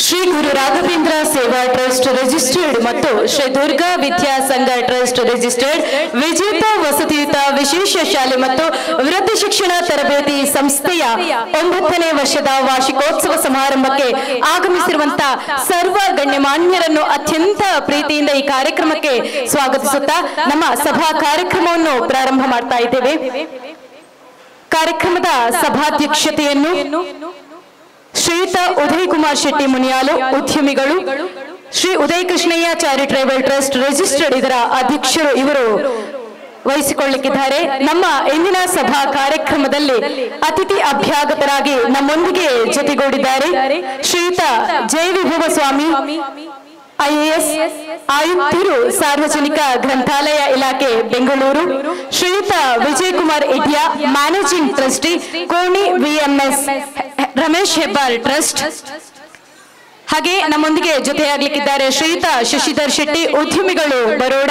Shri Guru Raghavendra Seva trust registered ಮತ್ತು ಶ್ರೀ ದುರ್ಗಾ ವಿದ್ಯಾ ಸಂಘ trust registered ವಿಜೇತ ವಸತಿಯುತ ವಿಶೇಷ ಶಾಲೆ ಮತ್ತು ವೃತ್ತಿ ಶಿಕ್ಷಣ ತರಬೇತಿ ಸಂಸ್ಥೆಯ 9ನೇ ವರ್ಷದ ವಾರ್ಷಿಕೋತ್ಸವ ಸಮಾರಂಭಕ್ಕೆ ಆಗಮಿಸಿರುವಂತಹ ಸರ್ವ ಗಣ್ಯಮಾನ್ಯರನ್ನು ಅತ್ಯಂತ ಪ್ರೀತಿಯಿಂದ ಈ ಕಾರ್ಯಕ್ರಮಕ್ಕೆ ಸ್ವಾಗತಿಸುತ್ತಾ ನಮ್ಮ ಸಭಾ ಕಾರ್ಯಕ್ರಮವನ್ನು ಪ್ರಾರಂಭ ಮಾಡ್ತಾ ಇದ್ದೇವೆ. ಕಾರ್ಯಕ್ರಮದ ಸಭಾಧ್ಯಕ್ಷತೆಯನ್ನು ಶ್ರೀಯುತ ಉದಯ್ ಕುಮಾರ್ ಶೆಟ್ಟಿ ಮುನಿಯಾಲು, ಉದ್ಯಮಿಗಳು, ಶ್ರೀ ಉದಯ ಕೃಷ್ಣಯ್ಯ ಚಾರಿಟೇಬಲ್ ಟ್ರಸ್ಟ್ ರಿಜಿಸ್ಟರ್ಡ್ ಇದರ ಅಧ್ಯಕ್ಷರು ಇವರು ವಹಿಸಿಕೊಳ್ಳಲಿಕ್ಕಿದ್ದಾರೆ. ನಮ್ಮ ಇಂದಿನ ಸಭಾ ಕಾರ್ಯಕ್ರಮದಲ್ಲಿ ಅತಿಥಿ ಅಭ್ಯಾಗತರಾಗಿ ನಮ್ಮೊಂದಿಗೆ ಜೊತೆಗೂಡಿದ್ದಾರೆ ಶ್ರೀಯುತ ಜಯವಿಭವ ಸ್ವಾಮಿ, IAS ಆಯುಕ್ತರು, ಸಾರ್ವಜನಿಕ ಗ್ರಂಥಾಲಯ ಇಲಾಖೆ ಬೆಂಗಳೂರು, ಶ್ರೀಯುತ Vijay Kumar Idya, managing trustee Koni VMS Ramesh Hebbar trust. ಹಾಗೆ ನಮ್ಮೊಂದಿಗೆ ಜೊತೆಯಾಗಲಿಕ್ಕಿದ್ದಾರೆ ಶ್ರೀಯುತ ಶಶಿಧರ್ ಶೆಟ್ಟಿ, ಉದ್ಯಮಿಗಳು, ಬರೋಡ.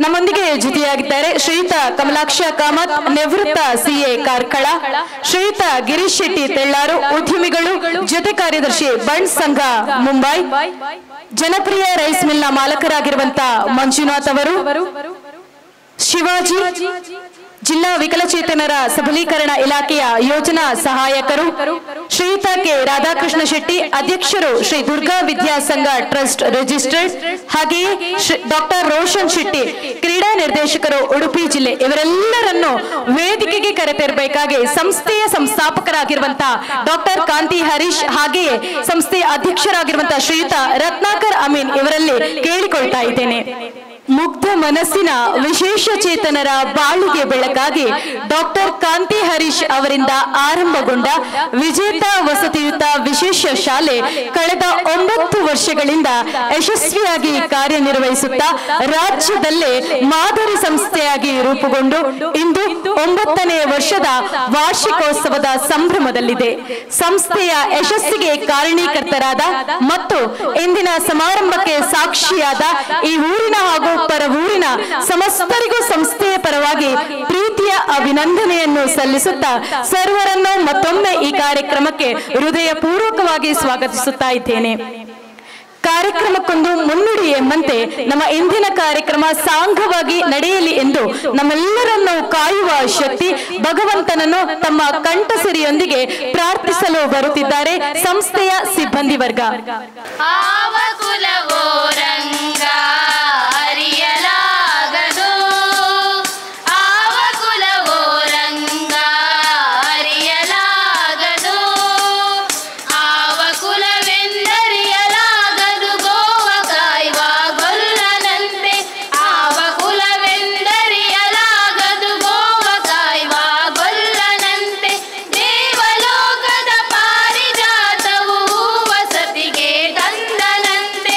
ನಮ್ಮೊಂದಿಗೆ ಜೊತೆಯಾಗಿದ್ದಾರೆ ಶ್ರೀಯುತ ಕಮಲಾಕ್ಷ ಕಾಮತ್, ನಿವೃತ್ತ CA ಕಾರ್ಕಳ, ಶ್ರೀಯುತ ಗಿರೀಶ್ ಶೆಟ್ಟಿ ತೆಳ್ಳಾರು, ಉದ್ಯಮಿಗಳು, ಜೊತೆ ಕಾರ್ಯದರ್ಶಿ ಬಣ್ ಸಂಘ ಮುಂಬೈ, ಜನಪ್ರಿಯ ರೈಸ್ ಮಿಲ್ನ ಮಾಲಕರಾಗಿರುವಂತಹ ಮಂಜುನಾಥ್ ಅವರು, ಶಿವಾಜಿ ಜಿಲ್ಲಾ ವಿಕಲಚೇತನರ ಸಬಲೀಕರಣ ಇಲಾಖೆಯ ಯೋಜನಾ ಸಹಾಯಕರು, ಶ್ರೀಯುತ ಕೆ ರಾಧಾಕೃಷ್ಣ ಶೆಟ್ಟಿ, ಅಧ್ಯಕ್ಷರು ಶ್ರೀ ದುರ್ಗಾ ವಿದ್ಯಾ ಸಂಘ ಟ್ರಸ್ಟ್ ರಿಜಿಸ್ಟರ್ಡ್, ಹಾಗೆಯೇ ಡಾಕ್ಟರ್ ರೋಷನ್ ಶೆಟ್ಟಿ, ಕ್ರೀಡಾ ನಿರ್ದೇಶಕರು, ಉಡುಪಿ ಜಿಲ್ಲೆ. ಇವರೆಲ್ಲರನ್ನು ವೇದಿಕೆಗೆ ಕರೆತರಬೇಕಾಗಿ ಸಂಸ್ಥೆಯ ಸಂಸ್ಥಾಪಕರಾಗಿರುವಂತಹ ಡಾಕ್ಟರ್ ಕಾಂತಿ ಹರೀಶ್, ಹಾಗೆಯೇ ಸಂಸ್ಥೆಯ ಅಧ್ಯಕ್ಷರಾಗಿರುವಂತಹ ಶ್ರೀಯುತ ರತ್ನಾಕರ್ ಅಮೀನ್ ಇವರಲ್ಲಿ ಕೇಳಿಕೊಳ್ತಾ ಇದ್ದೇನೆ. ಮುಗ್ಧ ಮನಸ್ಸಿನ ವಿಶೇಷ ಚೇತನರ ಬಾಳಿಗೆ ಬೆಳಕಾಗಿ ಡಾಕ್ಟರ್ ಕಾಂತಿ ಹರೀಶ್ ಅವರಿಂದ ಆರಂಭಗೊಂಡ ವಿಜೇತ ವಸತಿಯುತ ವಿಶೇಷ ಶಾಲೆ ಕಳೆದ 9 ವರ್ಷಗಳಿಂದ ಯಶಸ್ವಿಯಾಗಿ ಕಾರ್ಯನಿರ್ವಹಿಸುತ್ತಾ ರಾಜ್ಯದಲ್ಲೇ ಮಾದರಿ ಸಂಸ್ಥೆಯಾಗಿ ರೂಪುಗೊಂಡು ಇಂದು 9ನೇ ವರ್ಷದ ವಾರ್ಷಿಕೋತ್ಸವದ ಸಂಭ್ರಮದಲ್ಲಿದೆ. ಸಂಸ್ಥೆಯ ಯಶಸ್ಸಿಗೆ ಕಾರಣೀಕರ್ತರಾದ ಮತ್ತು ಇಂದಿನ ಸಮಾರಂಭಕ್ಕೆ ಸಾಕ್ಷಿಯಾದ ಈ ಊರಿನ ಹಾಗೂ ಪರವೂರಿನ ಸಮಸ್ತರಿಗೂ ಸಂಸ್ಥೆಯ ಪರವಾಗಿ ಪ್ರೀತಿಯ ಅಭಿನಂದನೆಯನ್ನು ಸಲ್ಲಿಸುತ್ತಾ ಸರ್ವರನ್ನು ಮತ್ತೊಮ್ಮೆ ಈ ಕಾರ್ಯಕ್ರಮಕ್ಕೆ ಹೃದಯಪೂರ್ವಕವಾಗಿ ಸ್ವಾಗತಿಸುತ್ತಾ ಇದ್ದೇನೆ. ಕಾರ್ಯಕ್ರಮಕ್ಕೊಂದು ಮುನ್ನುಡಿ ಎಂಬಂತೆ ನಮ್ಮ ಇಂದಿನ ಕಾರ್ಯಕ್ರಮ ಸಾಂಘವಾಗಿ ನಡೆಯಲಿ ಎಂದು ನಮ್ಮೆಲ್ಲರನ್ನು ಕಾಯುವ ಶಕ್ತಿ ಭಗವಂತನನ್ನು ತಮ್ಮ ಕಂಠಸಿರಿಯೊಂದಿಗೆ ಪ್ರಾರ್ಥಿಸಲು ಬರುತ್ತಿದ್ದಾರೆ ಸಂಸ್ಥೆಯ ಸಿಬ್ಬಂದಿ ವರ್ಗ. ದೇವಲೋಕದ ಪಾರಿಜಾತವು ವಸತಿಗೆ ತಂದನಂತೆ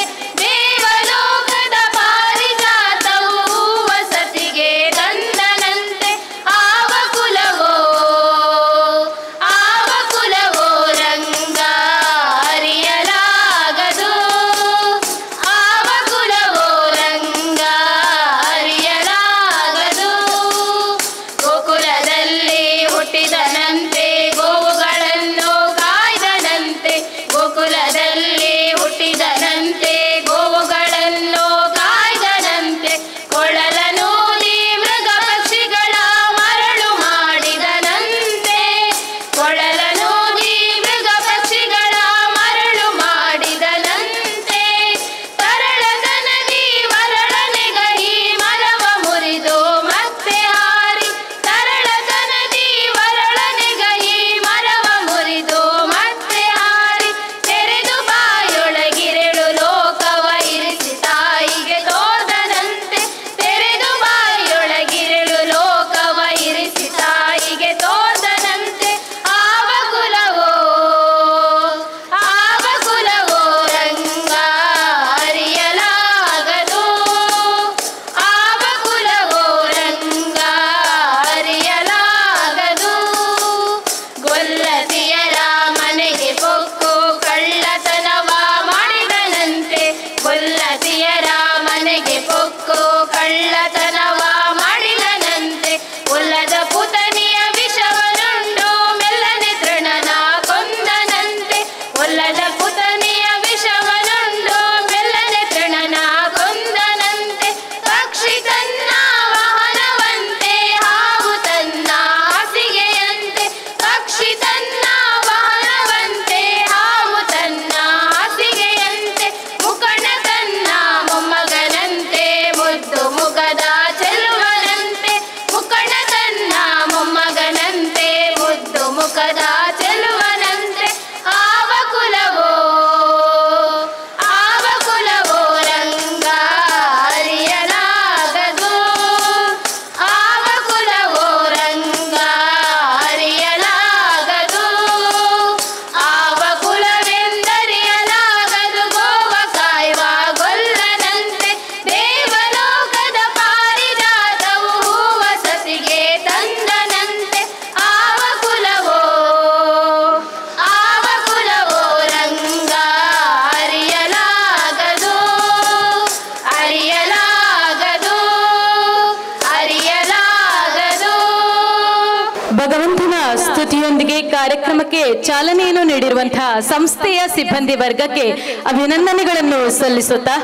ಭಗವಂತನ ಸ್ತುತಿಯೊಂದಿಗೆ ಕಾರ್ಯಕ್ರಮಕ್ಕೆ ಚಾಲನೆಯನ್ನು ನೀಡಿರುವಂತಹ ಸಂಸ್ಥೆಯ ಸಿಬ್ಬಂದಿ ವರ್ಗಕ್ಕೆ ಅಭಿನಂದನೆಗಳನ್ನು ಸಲ್ಲಿಸುತ್ತಾ,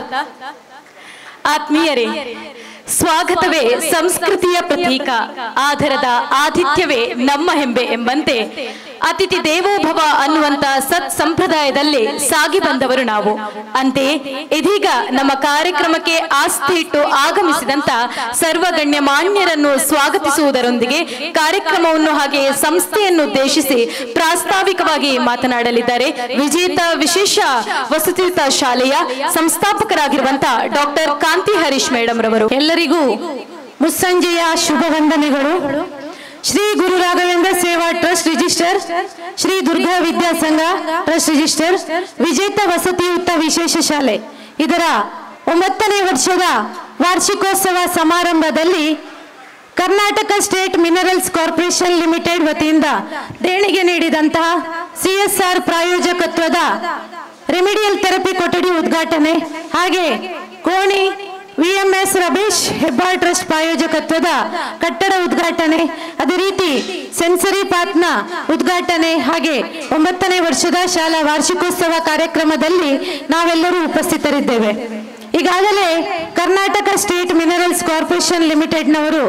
ಆತ್ಮೀಯರೇ, ಸ್ವಾಗತವೇ ಸಂಸ್ಕೃತಿಯ ಪ್ರತೀಕ, ಆಧಾರದ ಆತಿಥ್ಯವೇ ನಮ್ಮ ಹೆಮ್ಮೆ ಎಂಬಂತೆ ಅತಿಥಿ ದೇವೋಭವ ಅನ್ನುವಂತ ಸತ್ ಸಂಪ್ರದಾಯದಲ್ಲಿ ಸಾಗಿ ಬಂದವರು ನಾವು. ಅಂತೆಯೇ ಇದೀಗ ನಮ್ಮ ಕಾರ್ಯಕ್ರಮಕ್ಕೆ ಆಸ್ಥೆ ಇಟ್ಟು ಆಗಮಿಸಿದಂತ ಸರ್ವಗಣ್ಯ ಮಾನ್ಯರನ್ನು ಸ್ವಾಗತಿಸುವುದರೊಂದಿಗೆ ಕಾರ್ಯಕ್ರಮವನ್ನು ಹಾಗೆ ಸಂಸ್ಥೆಯನ್ನು ಉದ್ದೇಶಿಸಿ ಪ್ರಾಸ್ತಾವಿಕವಾಗಿ ಮಾತನಾಡಲಿದ್ದಾರೆ ವಿಜೇತ ವಿಶೇಷ ವಸತಿಯುತ ಶಾಲೆಯ ಸಂಸ್ಥಾಪಕರಾಗಿರುವಂತಹ ಡಾಕ್ಟರ್ ಕಾಂತಿ ಹರೀಶ್ ಮೇಡಂ ರವರು. ಎಲ್ಲರಿಗೂ ಮುಸ್ಸಂಜೆಯ ಶುಭ ವಂದನೆಗಳು. Shri Guru Raghavendra Seva trust register, Shri Durga Vidyasangha trust register, Vijetha ವಸತಿಯುತ ವಿಶೇಷ ಶಾಲೆ ಇದರ 9ನೇ ವರ್ಷದ ವಾರ್ಷಿಕೋತ್ಸವ ಸಮಾರಂಭದಲ್ಲಿ Karnataka state minerals corporation limited ವತಿಯಿಂದ ದೇಣಿಗೆ ನೀಡಿದಂತಹ CSR ಪ್ರಾಯೋಜಕತ್ವದ ರೆಮಿಡಿಯಲ್ ಥೆರಪಿ ಕೊಠಡಿ ಉದ್ಘಾಟನೆ, ಹಾಗೆ ಕೋಣಿ VMS ರಮೇಶ್ ಹೆಬ್ಬಾಳ್ ಟ್ರಸ್ಟ್ ಪ್ರಾಯೋಜಕತ್ವದ ಕಟ್ಟಡ ಉದ್ಘಾಟನೆ, ಅದೇ ರೀತಿ ಸೆನ್ಸರಿ ಪಾತ್ನ ಉದ್ಘಾಟನೆ, ಹಾಗೆ 9ನೇ ವರ್ಷದ ಶಾಲಾ ವಾರ್ಷಿಕೋತ್ಸವ ಕಾರ್ಯಕ್ರಮದಲ್ಲಿ ನಾವೆಲ್ಲರೂ ಉಪಸ್ಥಿತರಿದ್ದೇವೆ. ಈಗಾಗಲೇ ಕರ್ನಾಟಕ ಸ್ಟೇಟ್ ಮಿನರಲ್ಸ್ ಕಾರ್ಪೊರೇಷನ್ ಲಿಮಿಟೆಡ್ನವರು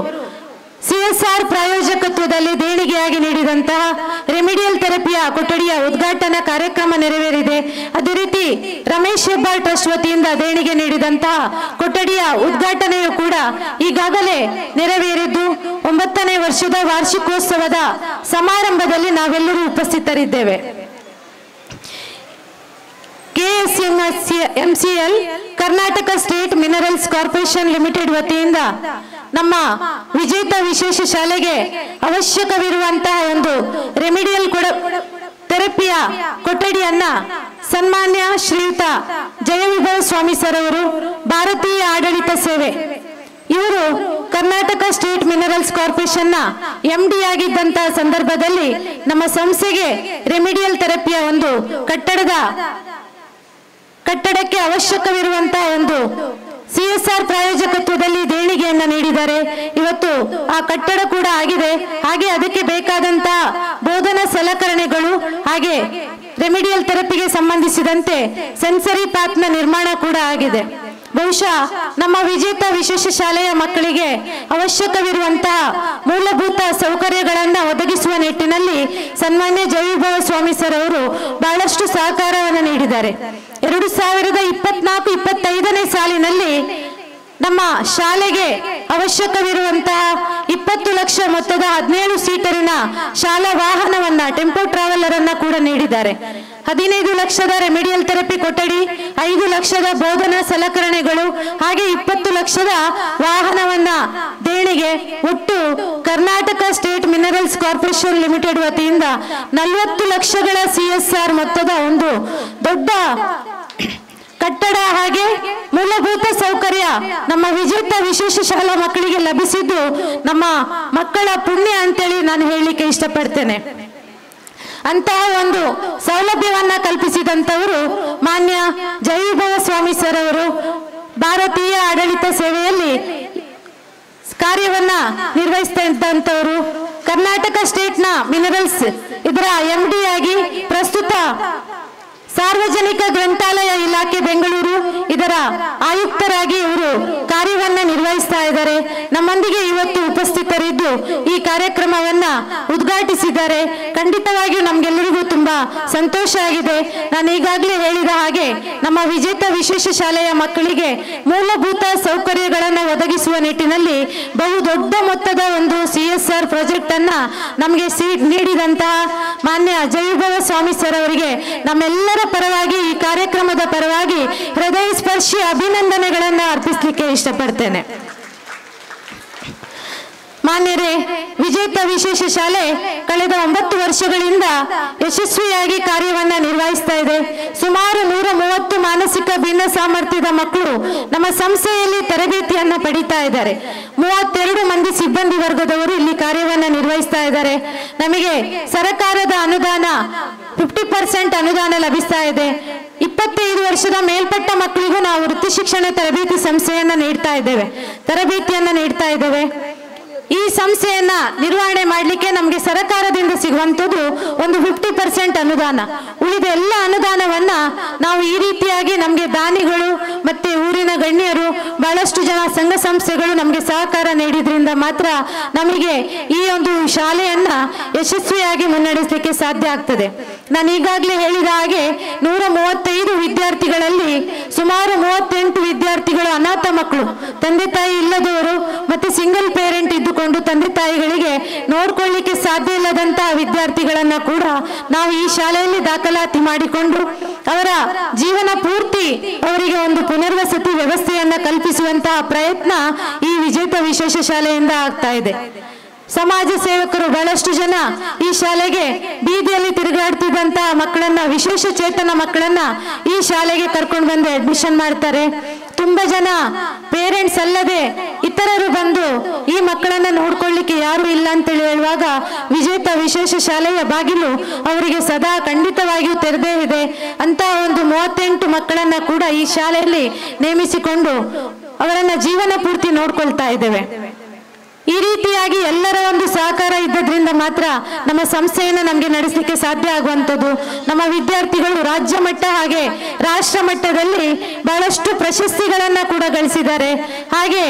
CSR ಪ್ರಾಯೋಜಕತ್ವದಲ್ಲಿ ದೇಣಿಗೆಯಾಗಿ ನೀಡಿದಂತಹ ರೆಮಿಡಿಯಲ್ ಥೆರಪಿಯ ಕೊಠಡಿಯ ಉದ್ಘಾಟನಾ ಕಾರ್ಯಕ್ರಮ ನೆರವೇರಿದೆ. ಅದೇ ರೀತಿ ರಮೇಶ್ ಹೆಬ್ಬಾಳ್ ಟ್ರಸ್ಟ್ ವತಿಯಿಂದ ದೇಣಿಗೆ ನೀಡಿದಂತಹ ಕೊಠಡಿಯ ಉದ್ಘಾಟನೆಯು ಕೂಡ ಈಗಾಗಲೇ ನೆರವೇರಿದ್ದು 9ನೇ ವರ್ಷದ ವಾರ್ಷಿಕೋತ್ಸವದ ಸಮಾರಂಭದಲ್ಲಿ ನಾವೆಲ್ಲರೂ ಉಪಸ್ಥಿತರಿದ್ದೇವೆ. KSMCL Karnataka state minerals corporation limited ವತಿಯಿಂದ ನಮ್ಮ ವಿಜೇತ ವಿಶೇಷ ಶಾಲೆಗೆ ಅವಶ್ಯಕವಿರುವಂತಹ ಒಂದು ರೆಮಿಡಿಯಲ್ ಥೆರಪಿಯ ಕೊಠಡಿಯನ್ನ ಸನ್ಮಾನ್ಯ ಶ್ರೀಯುತ ಜಯವಿಭವ ಸ್ವಾಮಿ ಸರ್ ಅವರು, ಭಾರತೀಯ ಆಡಳಿತ ಸೇವೆ ಇವರು ಕರ್ನಾಟಕ ಸ್ಟೇಟ್ ಮಿನರಲ್ಸ್ ಕಾರ್ಪೊರೇಷನ್ನ MD ಆಗಿದ್ದಂತಹ ಸಂದರ್ಭದಲ್ಲಿ ನಮ್ಮ ಸಂಸ್ಥೆಗೆ ರೆಮಿಡಿಯಲ್ ಥೆರಪಿಯ ಒಂದು ಕಟ್ಟಡಕ್ಕೆ ಅವಶ್ಯಕವಿರುವಂತಹ ಒಂದು CSR ಪ್ರಾಯೋಜಕತ್ವದಲ್ಲಿ ದೇಣಿಗೆಯನ್ನ ನೀಡಿದ್ದಾರೆ. ಇವತ್ತು ಆ ಕಟ್ಟಡ ಕೂಡ ಆಗಿದೆ, ಹಾಗೆ ಅದಕ್ಕೆ ಬೇಕಾದಂತಹ ಬೋಧನಾ ಸಲಕರಣೆಗಳು, ಹಾಗೆ ರೆಮಿಡಿಯಲ್ ಥೆರಪಿಗೆ ಸಂಬಂಧಿಸಿದಂತೆ ಸೆನ್ಸರಿ ಪಾತ್ನ ನಿರ್ಮಾಣ ಕೂಡ ಆಗಿದೆ. ಬಹುಶಃ ನಮ್ಮ ವಿಜೇತ ವಿಶೇಷ ಶಾಲೆಯ ಮಕ್ಕಳಿಗೆ ಅವಶ್ಯಕವಿರುವಂತಹ ಮೂಲಭೂತ ಸೌಕರ್ಯಗಳನ್ನು ಒದಗಿಸುವ ನಿಟ್ಟಿನಲ್ಲಿ ಸನ್ಮಾನ್ಯ ಜಯವಿಭವ ಸ್ವಾಮಿ ಸರ್ ಅವರು ಬಹಳಷ್ಟು ಸಹಕಾರವನ್ನು ನೀಡಿದ್ದಾರೆ. 2024-25ನೇ ಸಾಲಿನಲ್ಲಿ ನಮ್ಮ ಶಾಲೆಗೆ ಅವಶ್ಯಕವಿರುವಂತಹ 20 ಲಕ್ಷ ಮೊತ್ತದ 17 ಸೀಟರಿನ ಶಾಲಾ ವಾಹನವನ್ನ ಟೆಂಪೋ ಟ್ರಾವೆಲರ್ ಅನ್ನ ಕೂಡ ನೀಡಿದ್ದಾರೆ. 15 ಲಕ್ಷದ ರೆಮಿಡಿಯಲ್ ಥೆರಪಿ ಕೊಠಡಿ, 5 ಲಕ್ಷದ ಬೋಧನಾ ಸಲಕರಣೆಗಳು, ಹಾಗೆ 20 ಲಕ್ಷದ ವಾಹನವನ್ನ ದೇಣಿಗೆ, ಒಟ್ಟು Karnataka state minerals corporation limited ವತಿಯಿಂದ 40 ಲಕ್ಷಗಳ CSR ಮೊತ್ತದ ಒಂದು ದೊಡ್ಡ ಕಟ್ಟಡ, ಹಾಗೆ ಮೂಲಭೂತ ಸೌಕರ್ಯ ನಮ್ಮ ವಿಜೇತ ವಿಶೇಷ ಶಾಲಾ ಮಕ್ಕಳಿಗೆ ಲಭಿಸಿದ್ದು ನಮ್ಮ ಮಕ್ಕಳ ಪುಣ್ಯ ಅಂತೇಳಿ ನಾನು ಹೇಳಲಿಕ್ಕೆ ಇಷ್ಟಪಡ್ತೇನೆ. ಅಂತಹ ಒಂದು ಸೌಲಭ್ಯವನ್ನ ಕಲ್ಪಿಸಿದಂತವರು ಮಾನ್ಯ ಜಯವಿಭವ ಸ್ವಾಮಿ ಸರ್ ಅವರು ಭಾರತೀಯ ಆಡಳಿತ ಸೇವೆಯಲ್ಲಿ ಕಾರ್ಯವನ್ನ ನಿರ್ವಹಿಸ್ತಾ ಇದ್ದಂತವರು, ಕರ್ನಾಟಕ ಸ್ಟೇಟ್ನ ಮಿನರಲ್ಸ್ ಇದರ MD ಆಗಿ ಪ್ರಸ್ತುತ ಸಾರ್ವಜನಿಕ ಗ್ರಂಥಾಲಯ ಇಲಾಖೆ ಬೆಂಗಳೂರು ಇದರ ಆಯುಕ್ತರಾಗಿ ಇವರು ಕಾರ್ಯವನ್ನ ನಿರ್ವಹಿಸ್ತಾ ಇದ್ದಾರೆ. ನಮ್ಮೊಂದಿಗೆ ಇವತ್ತು ಉಪಸ್ಥಿತರಿದ್ದು ಈ ಕಾರ್ಯಕ್ರಮವನ್ನ ಉದ್ಘಾಟಿಸಿದ್ದಾರೆ. ಖಂಡಿತವಾಗಿಯೂ ನಮ್ಗೆಲ್ಲರಿಗೂ ತುಂಬಾ ಸಂತೋಷ ಆಗಿದೆ. ನಾನು ಈಗಾಗಲೇ ಹೇಳಿದ ಹಾಗೆ ನಮ್ಮ ವಿಜೇತ ವಿಶೇಷ ಶಾಲೆಯ ಮಕ್ಕಳಿಗೆ ಮೂಲಭೂತ ಸೌಕರ್ಯಗಳನ್ನು ಒದಗಿಸುವ ನಿಟ್ಟಿನಲ್ಲಿ ಬಹುದೊಡ್ಡ ಮೊತ್ತದ ಒಂದು CSR ಪ್ರಾಜೆಕ್ಟ್ ಅನ್ನ ನಮಗೆ ನೀಡಿದಂತಹ ಮಾನ್ಯ ಜಯವಿಭವ ಸ್ವಾಮಿ ಸರ್ ಅವರಿಗೆ ನಮ್ಮೆಲ್ಲರ ಪರವಾಗಿ, ಈ ಕಾರ್ಯಕ್ರಮದ ಪರವಾಗಿ ಹೃದಯ ಸ್ಪರ್ಶಿ ಅಭಿನಂದನೆಗಳನ್ನು ಅರ್ಪಿಸಲಿಕ್ಕೆ ಇಷ್ಟಪಡ್ತೇನೆ. ಮಾನ್ಯರೇ, ವಿಜೇತ ವಿಶೇಷ ಶಾಲೆ ಕಳೆದ 9 ವರ್ಷಗಳಿಂದ ಯಶಸ್ವಿಯಾಗಿ ಕಾರ್ಯವನ್ನ ನಿರ್ವಹಿಸ್ತಾ ಇದೆ. ಸುಮಾರು 130 ಮಾನಸಿಕ ಭಿನ್ನ ಸಾಮರ್ಥ್ಯದ ಮಕ್ಕಳು ನಮ್ಮ ಸಂಸ್ಥೆಯಲ್ಲಿ ತರಬೇತಿಯನ್ನ ಪಡಿತಾ ಇದ್ದಾರೆ. 32 ಮಂದಿ ಸಿಬ್ಬಂದಿ ವರ್ಗದವರು ಇಲ್ಲಿ ಕಾರ್ಯವನ್ನ ನಿರ್ವಹಿಸ್ತಾ ಇದ್ದಾರೆ. ನಮಗೆ ಸರ್ಕಾರದ ಅನುದಾನ 50% ಅನುದಾನ ಲಭಿಸ್ತಾ ಇದೆ. 25 ವರ್ಷದ ಮೇಲ್ಪಟ್ಟ ಮಕ್ಕಳಿಗೂ ನಾವು ವೃತ್ತಿ ಶಿಕ್ಷಣ ತರಬೇತಿ ಸಂಸ್ಥೆಯನ್ನ ನೀಡ್ತಾ ಇದ್ದೇವೆ, ತರಬೇತಿಯನ್ನ ನೀಡ್ತಾ ಇದ್ದೇವೆ. ಈ ಸಂಸ್ಥೆಯನ್ನ ನಿರ್ವಹಣೆ ಮಾಡಲಿಕ್ಕೆ ನಮಗೆ ಸರ್ಕಾರದಿಂದ ಸಿಗುವಂಥದ್ದು ಒಂದು 50% ಅನುದಾನ. ಉಳಿದ ಎಲ್ಲ ಅನುದಾನವನ್ನ ನಾವು ಈ ರೀತಿಯಾಗಿ ನಮಗೆ ದಾನಿಗಳು ಮತ್ತೆ ಊರಿನ ಗಣ್ಯರು ಬಹಳಷ್ಟು ಜನ ಸಂಘ ಸಂಸ್ಥೆಗಳು ನಮಗೆ ಸಹಕಾರ ನೀಡಿದ್ರಿಂದ ಮಾತ್ರ ನಮಗೆ ಈ ಒಂದು ಶಾಲೆಯನ್ನ ಯಶಸ್ವಿಯಾಗಿ ಮುನ್ನಡೆಸಲಿಕ್ಕೆ ಸಾಧ್ಯ ಆಗ್ತದೆ. ನಾನು ಈಗಾಗಲೇ ಹೇಳಿದ ಹಾಗೆ 135 ವಿದ್ಯಾರ್ಥಿಗಳಲ್ಲಿ ಸುಮಾರು 38 ವಿದ್ಯಾರ್ಥಿಗಳು ಅನಾಥ ಮಕ್ಕಳು, ತಂದೆ ತಾಯಿ ಇಲ್ಲದವರು ಮತ್ತೆ ಸಿಂಗಲ್ ಪೇರೆಂಟ್ ಇದ್ದುಕೊಂಡು ತಂದೆ ತಾಯಿಗಳಿಗೆ ನೋಡ್ಕೊಳ್ಳಿಕ್ಕೆ ಸಾಧ್ಯ ಇಲ್ಲದಂತಹ ವಿದ್ಯಾರ್ಥಿಗಳನ್ನ ಕೂಡ ನಾವು ಈ ಶಾಲೆಯಲ್ಲಿ ದಾಖಲಾತಿ ಮಾಡಿಕೊಂಡು ಅವರ ಜೀವನ ಪೂರ್ತಿ ಅವರಿಗೆ ಒಂದು ಪುನರ್ವಸತಿ ವ್ಯವಸ್ಥೆಯನ್ನ ಕಲ್ಪಿಸುವಂತಹ ಪ್ರಯತ್ನ ಈ ವಿಜೇತ ವಿಶೇಷ ಶಾಲೆಯಿಂದ ಆಗ್ತಾ ಇದೆ. ಸಮಾಜ ಸೇವಕರು ಬಹಳಷ್ಟು ಜನ ಈ ಶಾಲೆಗೆ ಬೀದಿಯಲ್ಲಿ ತಿರುಗಾಡ್ತಿದ್ದಂತಹ ಮಕ್ಕಳನ್ನ, ವಿಶೇಷ ಚೇತನ ಮಕ್ಕಳನ್ನ ಈ ಶಾಲೆಗೆ ಕರ್ಕೊಂಡು ಬಂದು ಅಡ್ಮಿಷನ್ ಮಾಡ್ತಾರೆ. ತುಂಬಾ ಜನ ಪೇರೆಂಟ್ಸ್ ಅಲ್ಲದೆ ಇತರರು ಬಂದು ಈ ಮಕ್ಕಳನ್ನ ನೋಡ್ಕೊಳ್ಳಿಕ್ಕೆ ಯಾರು ಇಲ್ಲ ಅಂತೇಳಿ ಹೇಳುವಾಗ ವಿಜೇತ ವಿಶೇಷ ಶಾಲೆಯ ಬಾಗಿಲು ಅವರಿಗೆ ಸದಾ ಖಂಡಿತವಾಗಿಯೂ ತೆರೆದೇ ಇದೆ. ಅಂತ ಒಂದು 38 ಮಕ್ಕಳನ್ನ ಕೂಡ ಈ ಶಾಲೆಯಲ್ಲಿ ನೇಮಿಸಿಕೊಂಡು ಅವರನ್ನ ಜೀವನ ಪೂರ್ತಿ ನೋಡ್ಕೊಳ್ತಾ ಇದ್ದೇವೆ. ಈ ರೀತಿಯಾಗಿ ಎಲ್ಲರ ಒಂದು ಸಹಕಾರ ಇದ್ದದ್ರಿಂದ ಮಾತ್ರ ನಮ್ಮ ಸಂಸ್ಥೆಯನ್ನು ನಮಗೆ ನಡೆಸಲಿಕ್ಕೆ ಸಾಧ್ಯ ಆಗುವಂಥದ್ದು. ನಮ್ಮ ವಿದ್ಯಾರ್ಥಿಗಳು ರಾಜ್ಯ ಮಟ್ಟ ಹಾಗೆ ರಾಷ್ಟ್ರ ಮಟ್ಟದಲ್ಲಿ ಬಹಳಷ್ಟು ಪ್ರಶಸ್ತಿಗಳನ್ನ ಕೂಡ ಗಳಿಸಿದ್ದಾರೆ. ಹಾಗೆ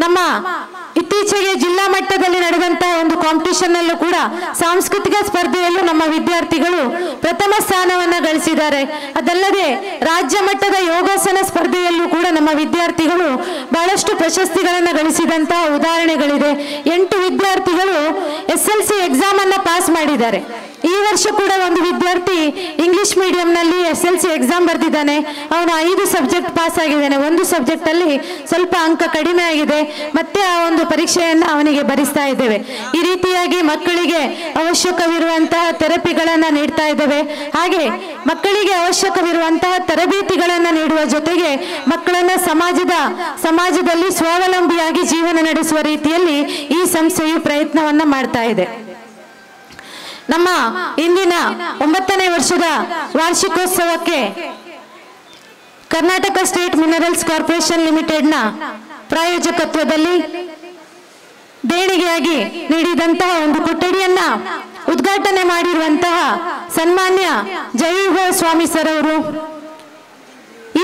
ನಮ್ಮ ಇತ್ತೀಚೆಗೆ ಜಿಲ್ಲಾ ಮಟ್ಟದಲ್ಲಿ ನಡೆದಂತಹ ಒಂದು ಕಾಂಪಿಟಿಷನ್ ಅಲ್ಲೂ ಕೂಡ ಸಾಂಸ್ಕೃತಿಕ ಸ್ಪರ್ಧೆಯಲ್ಲೂ ನಮ್ಮ ವಿದ್ಯಾರ್ಥಿಗಳು ಪ್ರಥಮ ಸ್ಥಾನವನ್ನ ಗಳಿಸಿದ್ದಾರೆ. ಅದಲ್ಲದೆ ರಾಜ್ಯ ಮಟ್ಟದ ಯೋಗಾಸನ ಸ್ಪರ್ಧೆಯಲ್ಲೂ ಕೂಡ ನಮ್ಮ ವಿದ್ಯಾರ್ಥಿಗಳು ಬಹಳಷ್ಟು ಪ್ರಶಸ್ತಿಗಳನ್ನ ಗಳಿಸಿದಂತಹ ಉದಾಹರಣೆಗಳಿದೆ. 8 ವಿದ್ಯಾರ್ಥಿಗಳು SLC ಎಕ್ಸಾಮ್ ಅನ್ನ ಪಾಸ್ ಮಾಡಿದ್ದಾರೆ. ಈ ವರ್ಷ ಕೂಡ ಒಂದು ವಿದ್ಯಾರ್ಥಿ ಇಂಗ್ಲಿಷ್ ಮೀಡಿಯಂನಲ್ಲಿ SLC ಎಕ್ಸಾಮ್ ಬರೆದಿದ್ದಾನೆ. ಅವನು 5 ಸಬ್ಜೆಕ್ಟ್ ಪಾಸ್ ಆಗಿದ್ದಾನೆ. ಒಂದು ಸಬ್ಜೆಕ್ಟ್ ಅಲ್ಲಿ ಸ್ವಲ್ಪ ಅಂಕ ಕಡಿಮೆ ಆಗಿದೆ. ಮತ್ತೆ ಆ ಒಂದು ಪರೀಕ್ಷೆಯನ್ನ ಅವನಿಗೆ ಬರೆಸ್ತಾ ಇದ್ದೇವೆ. ಈ ರೀತಿಯಾಗಿ ಮಕ್ಕಳಿಗೆ ಅವಶ್ಯಕವಿರುವಂತಹ ಥೆರಪಿಗಳನ್ನ ನೀಡ್ತಾ ಇದ್ದೇವೆ. ಹಾಗೆ ಮಕ್ಕಳಿಗೆ ಅವಶ್ಯಕವಿರುವಂತಹ ತರಬೇತಿಗಳನ್ನ ನೀಡುವ ಜೊತೆಗೆ ಮಕ್ಕಳನ್ನ ಸಮಾಜದಲ್ಲಿ ಸ್ವಾವಲಂಬಿಯಾಗಿ ಜೀವನ ನಡೆಸುವ ರೀತಿಯಲ್ಲಿ ಈ ಸಂಸ್ಥೆಯು ಪ್ರಯತ್ನವನ್ನ ಮಾಡ್ತಾ ಇದೆ. ನಮ್ಮ ಇಂದಿನ 9ನೇ ವರ್ಷದ ವಾರ್ಷಿಕೋತ್ಸವಕ್ಕೆ ಕರ್ನಾಟಕ ಸ್ಟೇಟ್ ಮಿನರಲ್ಸ್ ಕಾರ್ಪೊರೇಷನ್ ಲಿಮಿಟೆಡ್ನ ಪ್ರಾಯೋಜಕತ್ವದಲ್ಲಿ ದೇಣಿಗೆಯಾಗಿ ನೀಡಿದಂತಹ ಒಂದು ಕೊಠಡಿಯನ್ನ ಉದ್ಘಾಟನೆ ಮಾಡಿರುವಂತಹ ಸನ್ಮಾನ್ಯ ಜಯವಿಭವ ಸ್ವಾಮಿ ಸರ್ ಅವರು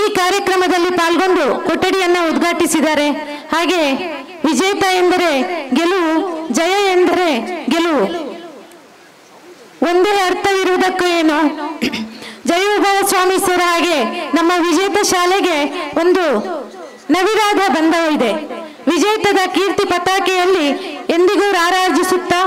ಈ ಕಾರ್ಯಕ್ರಮದಲ್ಲಿ ಪಾಲ್ಗೊಂಡು ಕೊಠಡಿಯನ್ನ ಉದ್ಘಾಟಿಸಿದ್ದಾರೆ. ಹಾಗೆ ವಿಜೇತ ಎಂದರೆ ಗೆಲುವು, ಜಯ ಎಂದರೆ ಗೆಲುವು ಒಂದೇ ಅರ್ಥವಿರುವುದಕ್ಕೂ ಏನು. ಜಯವಿಭವ ಸ್ವಾಮಿ ಸರ್ ಹಾಗೆ ನಮ್ಮ ವಿಜೇತ ಶಾಲೆಗೆ ಒಂದು ನವಿರಾದ ಬಂಧವಿದೆ. ವಿಜೇತದ ಕೀರ್ತಿ ಪತಾಕೆಯಲ್ಲಿ ಎಂದಿಗೂ ರಾರಾಜಿಸುತ್ತಾ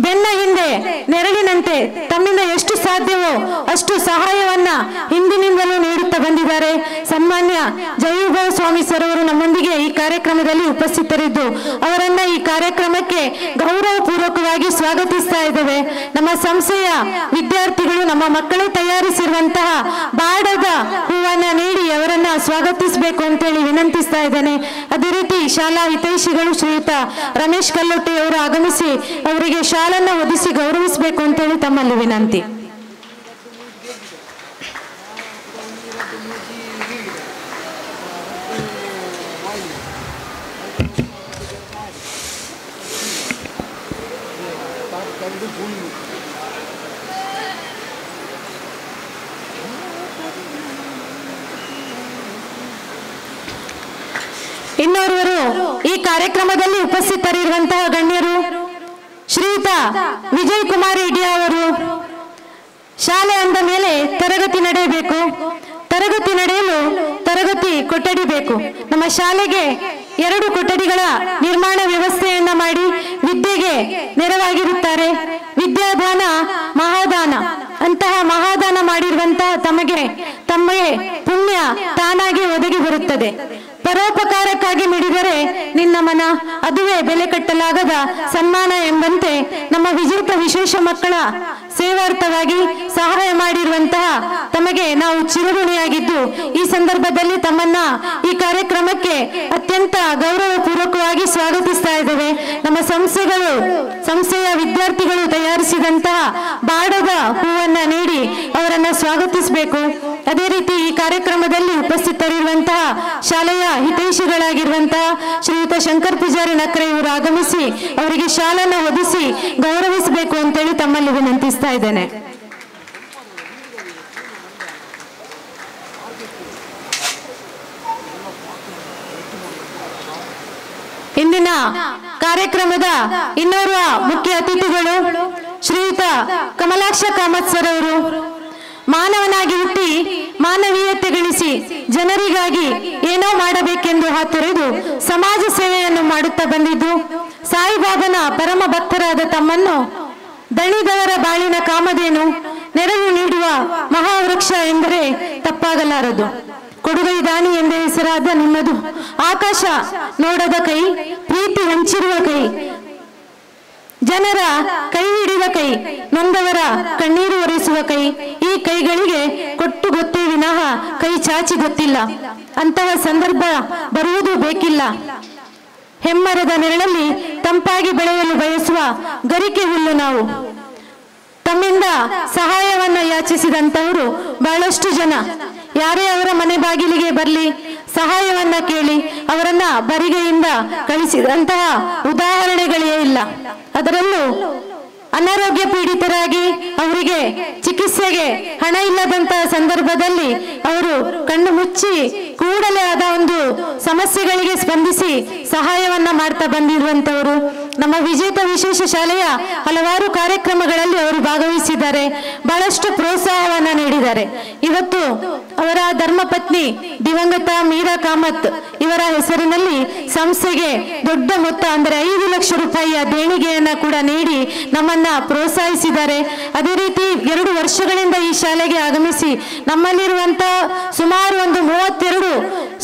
ಬೆನ್ನ ಹಿಂದೆ ನೆರಳಿನಂತೆ ತಮ್ಮಿಂದ ಎಷ್ಟು ಸಾಧ್ಯವೋ ಅಷ್ಟು ಸಹಾಯವನ್ನ ಹಿಂದಿನಿಂದಲೂ ನೀಡುತ್ತಾ ಬಂದಿದ್ದಾರೆ. ಸನ್ಮಾನ್ಯ ಜಯವಿಭವ ಸ್ವಾಮಿ ಸರ್ ಅವರು ನಮ್ಮೊಂದಿಗೆ ಈ ಕಾರ್ಯಕ್ರಮದಲ್ಲಿ ಉಪಸ್ಥಿತರಿದ್ದು ಅವರನ್ನ ಈ ಕಾರ್ಯಕ್ರಮಕ್ಕೆ ಗೌರವಪೂರ್ವಕವಾಗಿ ಸ್ವಾಗತಿಸ್ತಾ ಇದ್ದೇವೆ. ನಮ್ಮ ಸಂಸ್ಥೆಯ ವಿದ್ಯಾರ್ಥಿಗಳು ನಮ್ಮ ಮಕ್ಕಳು ತಯಾರಿಸಿರುವಂತಹ ಬಾಡದ ಹೂವನ್ನ ನೀಡಿ ಅವರನ್ನ ಸ್ವಾಗತಿಸಬೇಕು ಅಂತೇಳಿ ವಿನಂತಿಸ್ತಾ ಇದ್ದೇನೆ. ಅದೇ ರೀತಿ ಶಾಲಾ ಹಿತೈಷಿಗಳು ಶ್ರೀಯುತ ರಮೇಶ್ ಕಲ್ಲೊಟ್ಟಿ ಅವರು ಆಗಮಿಸಿ ಅವರಿಗೆ ಶಾಲನ್ನ ಒದಿಸಿ ಗೌರವಿಸಬೇಕು ಅಂತೇಳಿ ತಮ್ಮಲ್ಲಿ ವಿನಂತಿ. ಇನ್ನೋರ್ವರು ಈ ಕಾರ್ಯಕ್ರಮದಲ್ಲಿ ಉಪಸ್ಥಿತರಿರುವಂತಹ ಗಣ್ಯರು ಶ್ರೀಯುತ ವಿಜಯ್ ಕುಮಾರ್ ರೆಡ್ಡಿ ಅವರು. ಶಾಲೆ ಅಂದ ಮೇಲೆ ತರಗತಿ ನಡೆಯಬೇಕು. ತರಗತಿ ನಡೆಯಲು ತರಗತಿ ಕೊಠಡಿ ಬೇಕು. ನಮ್ಮ ಶಾಲೆಗೆ 2 ಕೊಠಡಿಗಳ ನಿರ್ಮಾಣ ವ್ಯವಸ್ಥೆಯನ್ನ ಮಾಡಿ ವಿದ್ಯೆಗೆ ನೆರವಾಗಿರುತ್ತಾರೆ. ವಿದ್ಯಾದಾನ ಮಹಾದಾನ, ಅಂತಹ ಮಹಾದಾನ ಮಾಡಿರುವಂತಹ ತಮಗೆ ಪುಣ್ಯ ತಾನಾಗಿ ಒದಗಿ ಬರುತ್ತದೆ. ಪರೋಪಕಾರಕ್ಕಾಗಿ ಮಿಡಿದರೆ ನಿನ್ನ ಮನ, ಅದುವೇ ಬೆಲೆ ಕಟ್ಟಲಾಗದ ಸನ್ಮಾನ ಎಂಬಂತೆ ನಮ್ಮ ವಿಜೇತ ವಿಶೇಷ ಮಕ್ಕಳ ಸೇವಾರ್ಥವಾಗಿ ಸಹಾಯ ಮಾಡಿರುವಂತಹ ತಮಗೆ ನಾವು ಚಿರಋಣಿಯಾಗಿದ್ದು ಈ ಸಂದರ್ಭದಲ್ಲಿ ತಮ್ಮನ್ನ ಈ ಕಾರ್ಯಕ್ರಮಕ್ಕೆ ಅತ್ಯಂತ ಗೌರವಪೂರ್ವಕವಾಗಿ ಸ್ವಾಗತಿಸ್ತಾ ಇದ್ದೇವೆ. ನಮ್ಮ ಸಂಸ್ಥೆಯ ವಿದ್ಯಾರ್ಥಿಗಳು ತಯಾರಿಸಿದಂತಹ ಬಾಡದ ಹೂವನ್ನ ನೀಡಿ ಅವರನ್ನ ಸ್ವಾಗತಿಸಬೇಕು. ಅದೇ ರೀತಿ ಈ ಕಾರ್ಯಕ್ರಮದಲ್ಲಿ ಉಪಸ್ಥಿತರಿರುವಂತಹ ಶಾಲೆಯ ಹಿತೈಷಿಗಳಾಗಿರುವಂತಹ ಶ್ರೀಯುತ ಶಂಕರ್ ಪೂಜಾರಿ ನಕ್ರೆ ಇವರು ಆಗಮಿಸಿ ಅವರಿಗೆ ಶಾಲನ್ನು ಹೊದಿಸಿ ಗೌರವಿಸಬೇಕು ಅಂತೇಳಿ ತಮ್ಮಲ್ಲಿ ವಿನಂತಿಸ್ತಾ ಇದ್ದೇನೆ. ಇಂದಿನ ಕಾರ್ಯಕ್ರಮದ ಇನ್ನೋರ್ವ ಮುಖ್ಯ ಅತಿಥಿಗಳು ಶ್ರೀಯುತ ಕಮಲಾಕ್ಷ ಕಾಮತ್ ಸರ್ ಅವರು. ಮಾನವನಾಗಿ ಹುಟ್ಟಿ ಮಾನವೀಯತೆ ಗಳಿಸಿ ಜನರಿಗಾಗಿ ಏನೋ ಮಾಡಬೇಕೆಂದು ಹಾತೊರೆದು ಸಮಾಜ ಸೇವೆಯನ್ನು ಮಾಡುತ್ತಾ ಬಂದಿದ್ದು ಸಾಯಿಬಾಬನ ಪರಮ ಭಕ್ತರಾದ ತಮ್ಮನ್ನು ದಣಿದವರ ಬಾಳಿನ ಕಾಮಧೇನು ನೆರವು ನೀಡುವ ಮಹಾವೃಕ್ಷ ಎಂದರೆ ತಪ್ಪಾಗಲಾರದು. ಕೊಡುಗೈ ದಾನಿ ಎಂದೇ ಹೆಸರಾದ ನಿಮ್ಮದು ಆಕಾಶ ನೋಡದ ಕೈ, ಪ್ರೀತಿ ಹಂಚಿರುವ ಕೈ, ಜನರ ಕೈ ಹಿಡಿದ ಕೈ, ನೊಂದವರ ಕಣ್ಣೀರು ಒರೆಸುವ ಕೈ. ಈ ಕೈಗಳಿಗೆ ಕೊಟ್ಟು ಗೊತ್ತೇ ವಿನಃ ಕೈ ಚಾಚಿ ಗೊತ್ತಿಲ್ಲ. ಅಂತಹ ಸಂದರ್ಭ ಬರುವುದು ಬೇಕಿಲ್ಲ. ಹೆಮ್ಮರದ ನೆರಳಲ್ಲಿ ತಂಪಾಗಿ ಬೆಳೆಯಲು ಬಯಸುವ ಗರಿಕೆ ಹುಲ್ಲು ನಾವು. ತಮ್ಮಿಂದ ಸಹಾಯವನ್ನ ಯಾಚಿಸಿದಂತವರು ಬಹಳಷ್ಟು ಜನ. ಯಾರೇ ಅವರ ಮನೆ ಬಾಗಿಲಿಗೆ ಬರಲಿ, ಸಹಾಯವನ್ನ ಕೇಳಿ ಅವರನ್ನ ಬರಿಗೆಯಿಂದ ಕಳಿಸಿದಂತಹ ಉದಾಹರಣೆಗಳೇ ಇಲ್ಲ. ಅದರಲ್ಲೂ ಅನಾರೋಗ್ಯ ಪೀಡಿತರಾಗಿ ಅವರಿಗೆ ಚಿಕಿತ್ಸೆಗೆ ಹಣ ಇಲ್ಲದಂತಹ ಸಂದರ್ಭದಲ್ಲಿ ಅವರು ಕಣ್ಣು ಮುಚ್ಚಿ ಕೂಡಲೇ ಆದ ಒಂದು ಸಮಸ್ಯೆಗಳಿಗೆ ಸ್ಪಂದಿಸಿ ಸಹಾಯವನ್ನ ಮಾಡ್ತಾ ಬಂದಿರುವಂತವರು. ನಮ್ಮ ವಿಜೇತ ವಿಶೇಷ ಶಾಲೆಯ ಹಲವಾರು ಕಾರ್ಯಕ್ರಮಗಳಲ್ಲಿ ಅವರು ಭಾಗವಹಿಸಿದ್ದಾರೆ, ಬಹಳಷ್ಟು ಪ್ರೋತ್ಸಾಹವನ್ನ ನೀಡಿದ್ದಾರೆ. ಇವತ್ತು ಅವರ ಧರ್ಮಪತ್ನಿ ದಿವಂಗತ ಮೀರಾ ಕಾಮತ್ ಇವರ ಹೆಸರಿನಲ್ಲಿ ಸಂಸ್ಥೆಗೆ ದೊಡ್ಡ ಮೊತ್ತ ಅಂದರೆ 5 ಲಕ್ಷ ರೂಪಾಯಿಯ ದೇಣಿಗೆಯನ್ನ ಕೂಡ ನೀಡಿ ನಮ್ಮನ್ನ ಪ್ರೋತ್ಸಾಹಿಸಿದ್ದಾರೆ. ಅದೇ ರೀತಿ 2 ವರ್ಷಗಳಿಂದ ಈ ಶಾಲೆಗೆ ಆಗಮಿಸಿ ನಮ್ಮಲ್ಲಿರುವಂತಹ ಸುಮಾರು ಒಂದು 32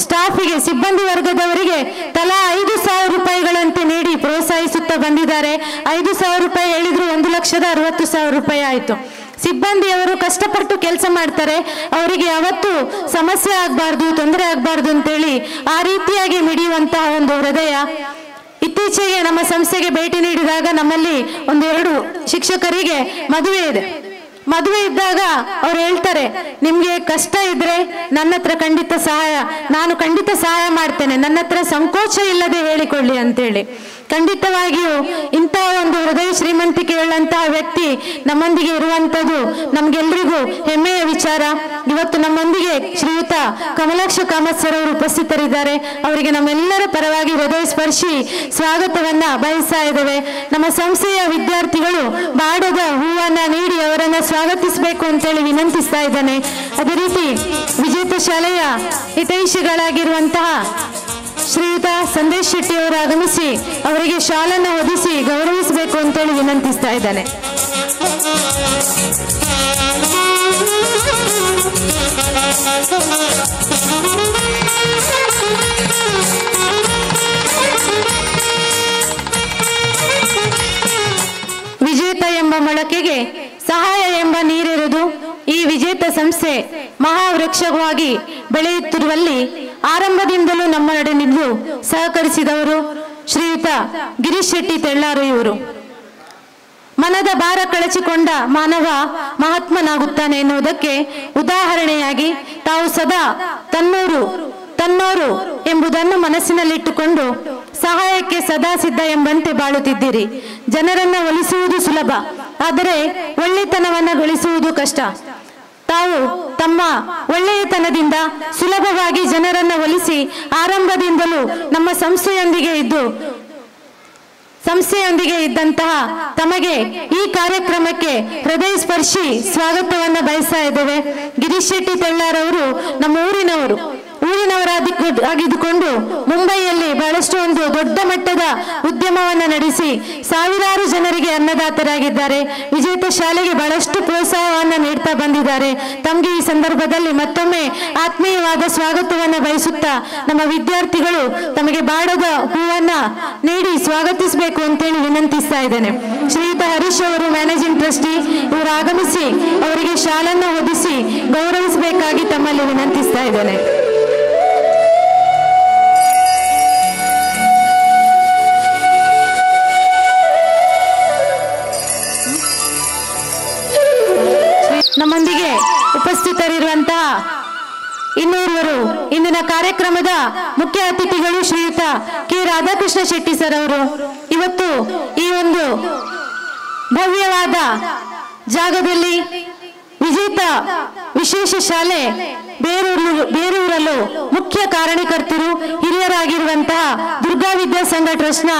ಸ್ಟಾಫಿಗೆ, ಸಿಬ್ಬಂದಿ ವರ್ಗದವರಿಗೆ ತಲಾ 5,000 ರೂಪಾಯಿಗಳಂತೆ ನೀಡಿ ಪ್ರೋತ್ಸಾಹಿಸುತ್ತಾ ಬಂದಿದ್ದಾರೆ. 5,000 ರೂಪಾಯಿ ಹೇಳಿದ್ರು 1,60,000 ರೂಪಾಯಿ ಆಯಿತು. ಸಿಬ್ಬಂದಿಯವರು ಕಷ್ಟಪಟ್ಟು ಕೆಲಸ ಮಾಡ್ತಾರೆ, ಅವರಿಗೆ ಯಾವತ್ತೂ ಸಮಸ್ಯೆ ಆಗಬಾರ್ದು, ತೊಂದರೆ ಆಗಬಾರ್ದು ಅಂತೇಳಿ ಆ ರೀತಿಯಾಗಿ ಮಿಡಿಯುವಂತಹ ಒಂದು ಹೃದಯ. ಇತ್ತೀಚೆಗೆ ನಮ್ಮ ಸಂಸ್ಥೆಗೆ ಭೇಟಿ ನೀಡಿದಾಗ ನಮ್ಮಲ್ಲಿ 1-2 ಶಿಕ್ಷಕರಿಗೆ ಮದುವೆ ಇದೆ. ಮದುವೆ ಇದ್ದಾಗ ಅವ್ರು ಹೇಳ್ತಾರೆ, ನಿಮ್ಗೆ ಕಷ್ಟ ಇದ್ರೆ ನನ್ನ ಹತ್ರ ನಾನು ಖಂಡಿತ ಸಹಾಯ ಮಾಡ್ತೇನೆ, ನನ್ನ ಹತ್ರ ಸಂಕೋಚ ಇಲ್ಲದೆ ಹೇಳಿಕೊಳ್ಳಿ ಅಂತೇಳಿ. ಖಂಡಿತವಾಗಿಯೂ ಇಂತಹ ಒಂದು ಹೃದಯ ಶ್ರೀಮಂತಿಕೆ ಉಳ್ಳಂತಹ ವ್ಯಕ್ತಿ ನಮ್ಮೊಂದಿಗೆ ಇರುವಂತದ್ದು ನಮ್ಗೆಲ್ರಿಗೂ ಹೆಮ್ಮೆಯ ವಿಚಾರ. ಇವತ್ತು ನಮ್ಮೊಂದಿಗೆ ಶ್ರೀಯುತ ಕಮಲಾಕ್ಷ ಕಾಮತ್ ಸರ್ ಅವರು ಉಪಸ್ಥಿತರಿದ್ದಾರೆ. ಅವರಿಗೆ ನಮ್ಮೆಲ್ಲರ ಪರವಾಗಿ ಹೃದಯ ಸ್ಪರ್ಶಿ ಸ್ವಾಗತವನ್ನ ಬಯಸ್ತಾ ಇದ್ದೇವೆ. ನಮ್ಮ ಸಂಸ್ಥೆಯ ವಿದ್ಯಾರ್ಥಿಗಳು ಬಾಡದ ಹೂವನ್ನ ನೀಡಿ ಅವರನ್ನ ಸ್ವಾಗತಿಸಬೇಕು ಅಂತೇಳಿ ವಿನಂತಿಸ್ತಾ ಇದ್ದೇನೆ. ಅದೇ ರೀತಿ ವಿಜೇತ ಶಾಲೆಯ ಹಿತೈಷಿಗಳಾಗಿರುವಂತಹ ಶ್ರೀಯುತ ಸಂದೇಶ್ ಶೆಟ್ಟಿ ಅವರು ಆಗಮಿಸಿ ಅವರಿಗೆ ಶಾಲನ್ನು ಹೊದಿಸಿ ಗೌರವಿಸಬೇಕು ಅಂತೇಳಿ ವಿನಂತಿಸ್ತಾ ಇದ್ದಾನೆ. ವಿಜೇತ ಎಂಬ ಮೊಳಕೆಗೆ ಸಹಾಯ ಎಂಬ ನೀರೆರೆದು ಈ ವಿಜೇತ ಸಂಸ್ಥೆ ಮಹಾವೃಕ್ಷವಾಗಿ ಬೆಳೆಯುತ್ತಿರುವಲ್ಲಿ ಆರಂಭದಿಂದಲೂ ನಮ್ಮ ನಡೆ ನಿಂತು ಸಹಕರಿಸಿದವರು ಶ್ರೀಯುತ ಗಿರೀಶ್ ಶೆಟ್ಟಿ ತೆಳ್ಳಾರು ಇವರು. ಮನದ ಭಾರ ಕಳಚಿಕೊಂಡ ಮಾನವ ಮಹಾತ್ಮನಾಗುತ್ತಾನೆ ಎನ್ನುವುದಕ್ಕೆ ಉದಾಹರಣೆಯಾಗಿ ತಾವು ಸದಾ ತನ್ನೋರು ಎಂಬುದನ್ನು ಮನಸ್ಸಿನಲ್ಲಿಟ್ಟುಕೊಂಡು ಸಹಾಯಕ್ಕೆ ಸದಾ ಸಿದ್ಧ ಎಂಬಂತೆ ಬಾಳುತ್ತಿದ್ದೀರಿ. ಜನರನ್ನ ಒಲಿಸುವುದು ಸುಲಭ, ಆದರೆ ಒಳ್ಳೆತನವನ್ನ ಗಳಿಸುವುದು ಕಷ್ಟ. ತಾವು ತಮ್ಮ ಒಳ್ಳೆಯತನದಿಂದ ಸುಲಭವಾಗಿ ಜನರನ್ನ ಒಲಿಸಿ ಆರಂಭದಿಂದಲೂ ನಮ್ಮ ಸಂಸ್ಥೆಯೊಂದಿಗೆ ಇದ್ದಂತಹ ತಮಗೆ ಈ ಕಾರ್ಯಕ್ರಮಕ್ಕೆ ಹೃದಯ ಸ್ಪರ್ಶಿ ಸ್ವಾಗತವನ್ನ ಬಯಸ್ತಾ ಇದ್ದೇವೆ. ಗಿರೀಶ್ ಶೆಟ್ಟಿ ತೆಳ್ಳಾರವರು ನಮ್ಮ ಊರಿನವರಾಗಿದ್ದುಕೊಂಡು ಮುಂಬೈಯಲ್ಲಿ ಬಹಳಷ್ಟು ಒಂದು ದೊಡ್ಡ ಮಟ್ಟದ ಉದ್ಯಮವನ್ನು ನಡೆಸಿ ಸಾವಿರಾರು ಜನರಿಗೆ ಅನ್ನದಾತರಾಗಿದ್ದಾರೆ. ವಿಜೇತ ಶಾಲೆಗೆ ಬಹಳಷ್ಟು ಪ್ರೋತ್ಸಾಹವನ್ನು ನೀಡ್ತಾ ಬಂದಿದ್ದಾರೆ. ತಮಗೆ ಈ ಸಂದರ್ಭದಲ್ಲಿ ಮತ್ತೊಮ್ಮೆ ಆತ್ಮೀಯವಾದ ಸ್ವಾಗತವನ್ನು ಬಯಸುತ್ತಾ ನಮ್ಮ ವಿದ್ಯಾರ್ಥಿಗಳು ತಮಗೆ ಬಾಡದ ಹೂವನ್ನ ನೀಡಿ ಸ್ವಾಗತಿಸಬೇಕು ಅಂತೇಳಿ ವಿನಂತಿಸ್ತಾ ಇದ್ದೇನೆ. ಶ್ರೀಯುತ ಹರೀಶ್ ಅವರು ಮ್ಯಾನೇಜಿಂಗ್ ಟ್ರಸ್ಟಿ ಇವರು ಆಗಮಿಸಿ ಅವರಿಗೆ ಶಾಲನ್ನು ಹೊದಿಸಿ ಗೌರವಿಸಬೇಕಾಗಿ ತಮ್ಮಲ್ಲಿ ವಿನಂತಿಸ್ತಾ ಇದ್ದೇನೆ. ನಮ್ಮೊಂದಿಗೆ ಉಪಸ್ಥಿತರಿರುವಂತಹ ಇನ್ನೋರ್ವರು ಇಂದಿನ ಕಾರ್ಯಕ್ರಮದ ಮುಖ್ಯ ಅತಿಥಿಗಳು ಶ್ರೀಯುತ ಕೆ ರಾಧಾಕೃಷ್ಣ ಶೆಟ್ಟಿ ಸರ್ ಅವರು ಇವತ್ತು ಈ ಒಂದು ಭವ್ಯವಾದ ಜಾಗದಲ್ಲಿ ವಿಜೇತ ವಿಶೇಷ ಶಾಲೆ ಬೇರೂರಲು ಮುಖ್ಯ ಕಾರಣಕರ್ತರು ಹಿರಿಯರಾಗಿರುವಂತಹ ದುರ್ಗಾ ವಿದ್ಯಾಸಂಘ ಟ್ರಸ್ಟ್ನ